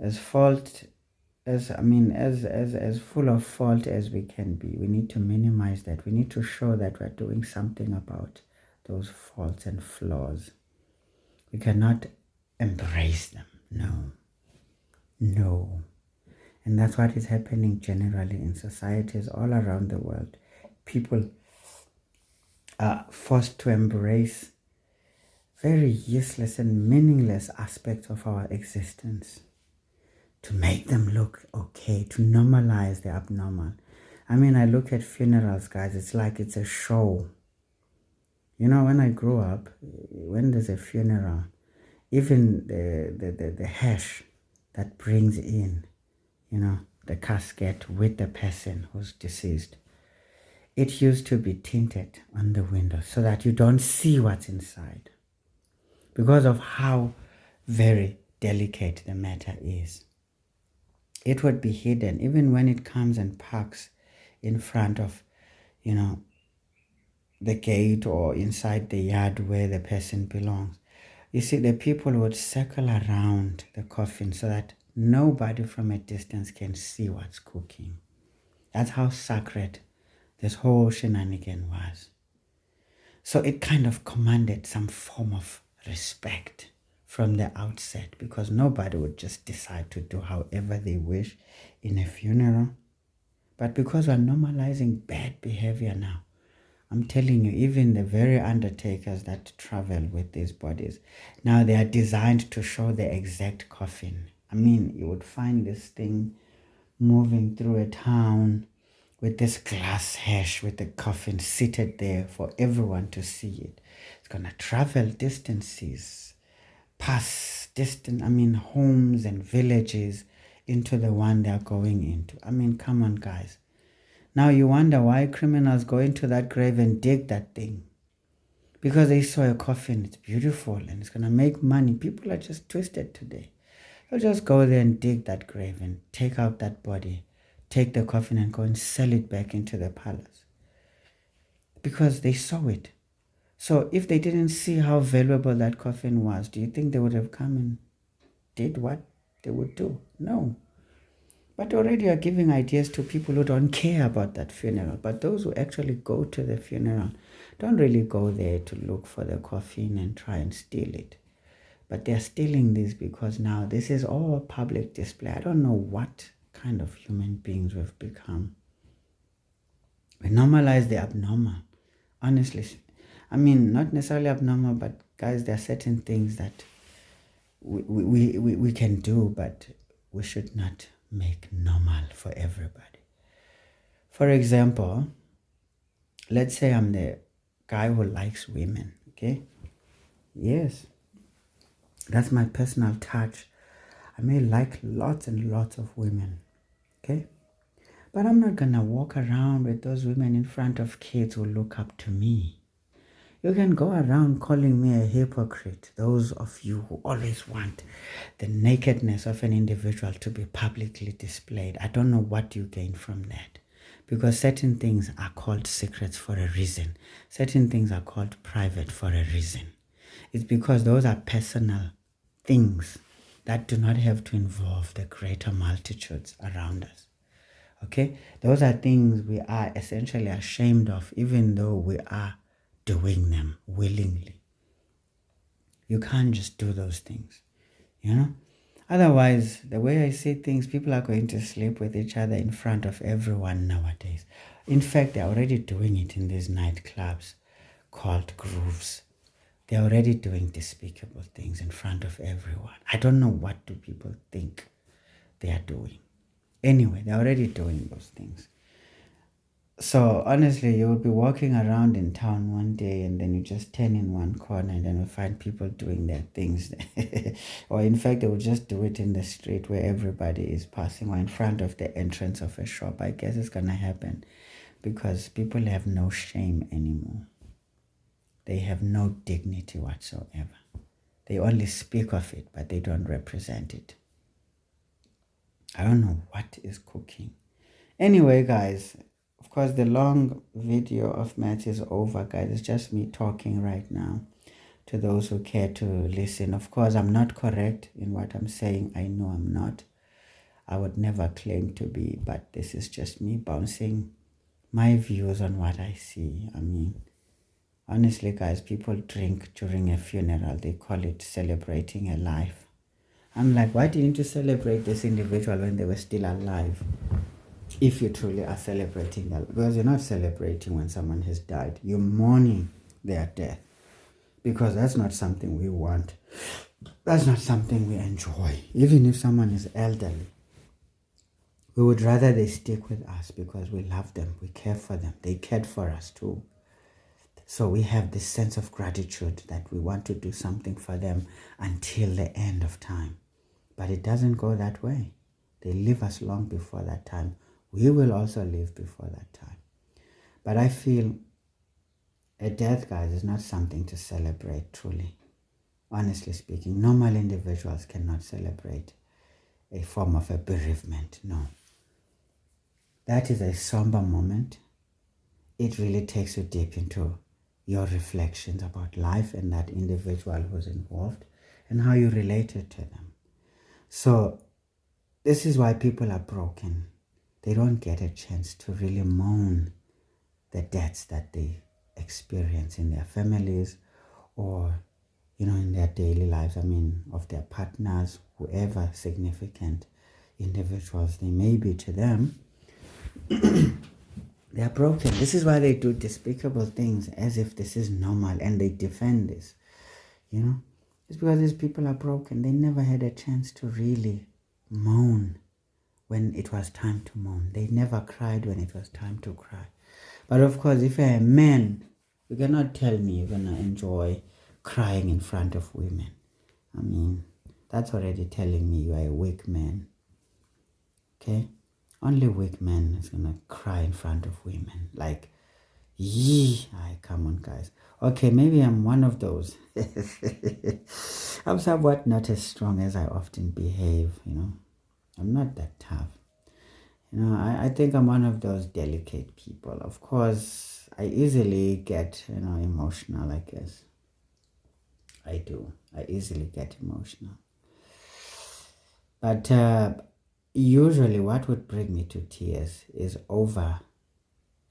As full of fault as we can be, we need to minimize that. We need to show that we're doing something about those faults and flaws. We cannot embrace them. No. And that's what is happening generally in societies all around the world. People are forced to embrace very useless and meaningless aspects of our existence to make them look okay, to normalize the abnormal. I mean, I look at funerals, guys, it's like it's a show. You know, when I grew up, when there's a funeral, even the hash that brings in, you know, the casket with the person who's deceased, it used to be tinted on the window so that you don't see what's inside because of how very delicate the matter is. It would be hidden even when it comes and parks in front of, you know, the gate or inside the yard where the person belongs. You see, the people would circle around the coffin so that nobody from a distance can see what's cooking. That's how sacred this whole shenanigan was. So it kind of commanded some form of respect from the outset because nobody would just decide to do however they wish in a funeral. But because we're normalizing bad behavior now, I'm telling you, even the very undertakers that travel with these bodies, now they are designed to show the exact coffin. I mean, you would find this thing moving through a town with this glass hash with the coffin seated there for everyone to see it. It's going to travel distances, pass homes and villages into the one they're going into. I mean, come on, guys. Now you wonder why criminals go into that grave and dig that thing. Because they saw a coffin, it's beautiful and it's going to make money. People are just twisted today. They'll just go there and dig that grave and take out that body, take the coffin and go and sell it back into the palace. Because they saw it. So if they didn't see how valuable that coffin was, do you think they would have come and did what they would do? No. But already you're giving ideas to people who don't care about that funeral. But those who actually go to the funeral don't really go there to look for the coffin and try and steal it. But they're stealing this because now this is all public display. I don't know what kind of human beings we've become. We normalize the abnormal. Honestly, I mean, not necessarily abnormal, but guys, there are certain things that we can do, but we should not make normal for everybody. For example, let's say I'm the guy who likes women, okay? Yes, that's my personal touch. I may like lots and lots of women, okay? But I'm not gonna walk around with those women in front of kids who look up to me. You can go around calling me a hypocrite, those of you who always want the nakedness of an individual to be publicly displayed. I don't know what you gain from that, because certain things are called secrets for a reason. Certain things are called private for a reason. It's because those are personal things that do not have to involve the greater multitudes around us. Okay? Those are things we are essentially ashamed of, even though we are doing them willingly. You can't just do those things, you know? Otherwise, the way I see things, people are going to sleep with each other in front of everyone nowadays. In fact, they're already doing it in these nightclubs called grooves. They're already doing despicable things in front of everyone. I don't know what do people think they are doing. Anyway, they're already doing those things. So honestly, you will be walking around in town one day and then you just turn in one corner and then you find people doing their things. Or in fact, they will just do it in the street where everybody is passing or in front of the entrance of a shop. I guess it's going to happen because people have no shame anymore. They have no dignity whatsoever. They only speak of it, but they don't represent it. I don't know what is cooking. Anyway, guys, of course, the long video of maths is over, guys. It's just me talking right now to those who care to listen. Of course, I'm not correct in what I'm saying. I know I'm not. I would never claim to be, but this is just me bouncing my views on what I see. I mean, honestly, guys, people drink during a funeral. They call it celebrating a life. I'm like, why didn't you celebrate this individual when they were still alive? If you truly are celebrating that, because you're not celebrating when someone has died, you're mourning their death, because that's not something we want. That's not something we enjoy. Even if someone is elderly, we would rather they stick with us because we love them, we care for them, they cared for us too. So we have this sense of gratitude that we want to do something for them until the end of time. But it doesn't go that way. They leave us long before that time. We will also live before that time. But I feel a death, guys, is not something to celebrate, truly. Honestly speaking, normal individuals cannot celebrate a form of a bereavement, no. That is a somber moment. It really takes you deep into your reflections about life and that individual who's involved and how you related to them. So this is why people are broken. They don't get a chance to really mourn the deaths that they experience in their families or, in their daily lives. I mean, of their partners, whoever significant individuals they may be to them. They are broken. This is why they do despicable things as if this is normal and they defend this. It's because these people are broken. They never had a chance to really mourn when it was time to mourn. They never cried when it was time to cry. But of course, if you're a man, you cannot tell me you're going to enjoy crying in front of women. I mean, that's already telling me you are a weak man. Okay? Only weak man is going to cry in front of women. Like, come on, guys. Okay, maybe I'm one of those. I'm somewhat not as strong as I often behave, I'm not that tough. I think I'm one of those delicate people. Of course, I easily get, emotional, I guess. I do. I easily get emotional. But usually what would bring me to tears is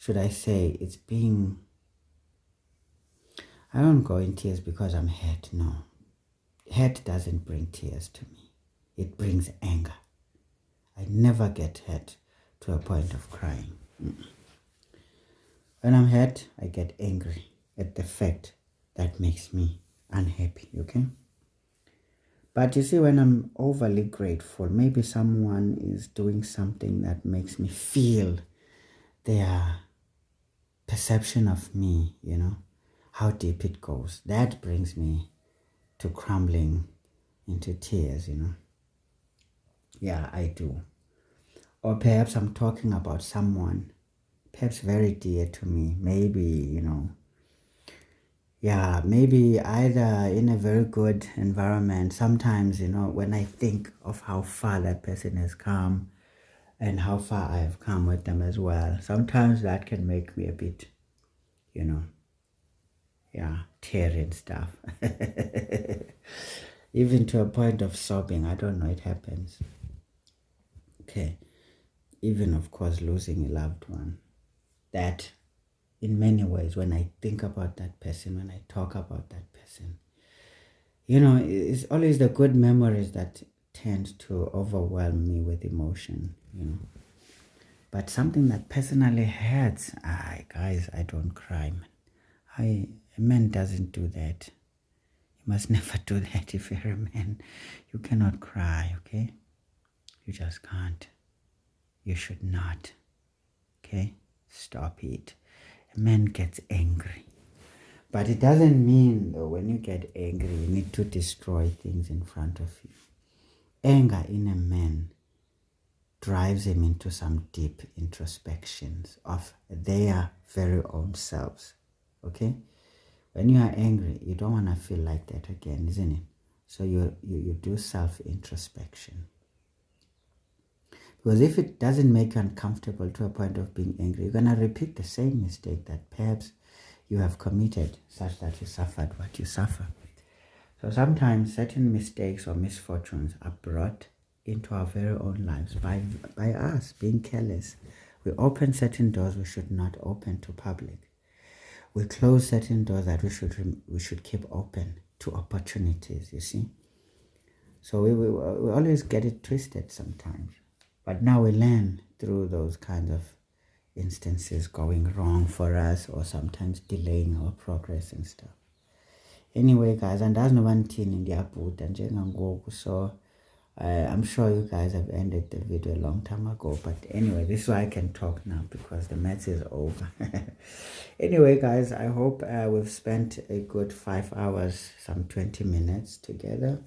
should I say, it's being... I don't go in tears because I'm hurt, no. Hurt doesn't bring tears to me. It brings anger. I never get hurt to a point of crying. When I'm hurt, I get angry at the fact that makes me unhappy, okay? But you see, when I'm overly grateful, maybe someone is doing something that makes me feel their perception of me, how deep it goes. That brings me to crumbling into tears, Yeah, I do. Or perhaps I'm talking about someone, perhaps very dear to me, maybe, yeah, maybe either in a very good environment. Sometimes, when I think of how far that person has come and how far I have come with them as well, sometimes that can make me a bit, yeah, teary and stuff. Even to a point of sobbing. I don't know, it happens. Okay. Even, of course, losing a loved one. That, in many ways, when I think about that person, when I talk about that person, it's always the good memories that tend to overwhelm me with emotion, But something that personally hurts, guys, I don't cry, man. A man doesn't do that. You must never do that if you're a man. You cannot cry, okay? You just can't. You should not, okay? Stop it. A man gets angry. But it doesn't mean, though, when you get angry, you need to destroy things in front of you. Anger in a man drives him into some deep introspections of their very own selves, okay? When you are angry, you don't want to feel like that again, isn't it? So you do self-introspection. Because if it doesn't make you uncomfortable to a point of being angry, you're going to repeat the same mistake that perhaps you have committed, such that you suffered what you suffer. So sometimes certain mistakes or misfortunes are brought into our very own lives by us being careless. We open certain doors we should not open to public. We close certain doors that we should keep open to opportunities, you see. So we always get it twisted sometimes. But now we learn through those kinds of instances going wrong for us, or sometimes delaying our progress and stuff. Anyway, guys, and that's no one thing in the upload and so I'm sure you guys have ended the video a long time ago, but anyway, this is why I can talk now, because the maths is over. Anyway, guys, I hope we've spent a good 5 hours, some 20 minutes together,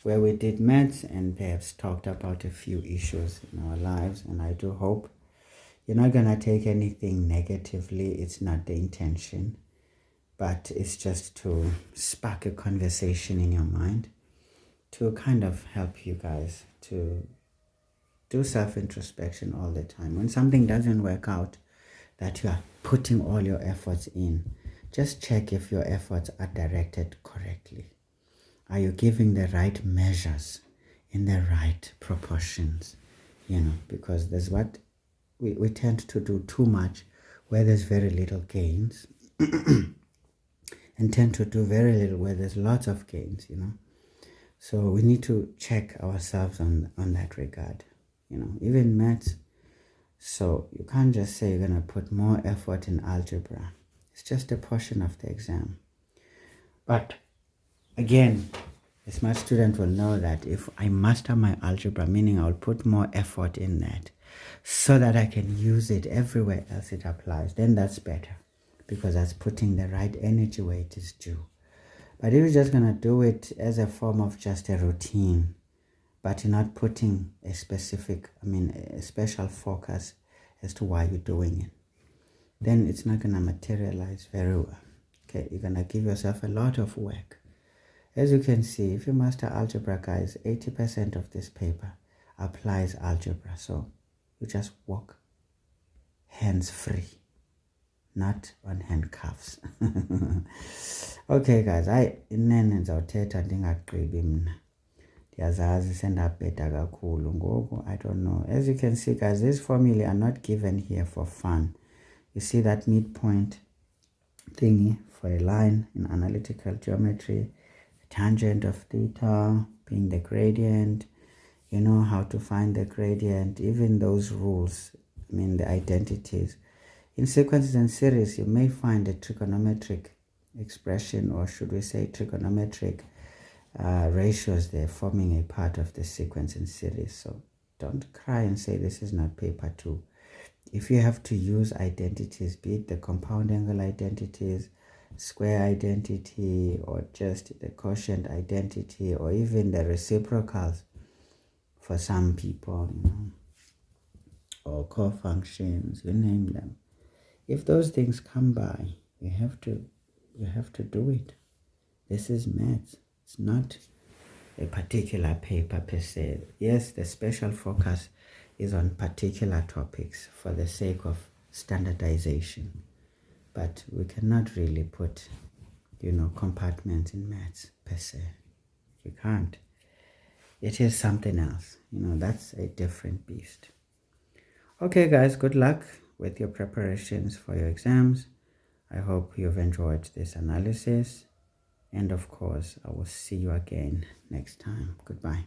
where we did maths and perhaps talked about a few issues in our lives. And I do hope you're not gonna take anything negatively. It's not the intention, but it's just to spark a conversation in your mind, to kind of help you guys to do self-introspection all the time. When something doesn't work out that you are putting all your efforts in, just check if your efforts are directed correctly. Are you giving the right measures in the right proportions? Because there's what we tend to do too much where there's very little gains and tend to do very little where there's lots of gains, So we need to check ourselves on that regard, even maths. So you can't just say you're going to put more effort in algebra. It's just a portion of the exam. But again, a smart student will know that if I master my algebra, meaning I'll put more effort in that so that I can use it everywhere else it applies, then that's better, because that's putting the right energy where it is due. But if you're just going to do it as a form of just a routine, but you're not putting a special focus as to why you're doing it, then it's not going to materialize very well. Okay, you're going to give yourself a lot of work. As you can see, if you master algebra, guys, 80% of this paper applies algebra. So you just walk hands free, not on handcuffs. Okay, guys, inene ndizawuthetha ndingagqibi mna. Ndiyazazi sendabheda kakhulu ngoku. I don't know. As you can see, guys, these formulae are not given here for fun. You see that midpoint thingy for a line in analytical geometry, tangent of theta being the gradient, how to find the gradient, even those rules, the identities. In sequences and series, you may find a trigonometric expression, or should we say trigonometric ratios there forming a part of the sequence in series. So don't cry and say this is not paper 2. If you have to use identities, be it the compound angle identities, square identity, or just the quotient identity, or even the reciprocals for some people, or cofunctions, you name them. If those things come by, you have to do it. This is maths. It's not a particular paper per se. Yes, the special focus is on particular topics for the sake of standardization, but we cannot really put compartments in maths per se. You can't. It is something else. That's a different beast. Okay guys, good luck with your preparations for your exams. I hope you've enjoyed this analysis, and of course I will see you again next time. Goodbye.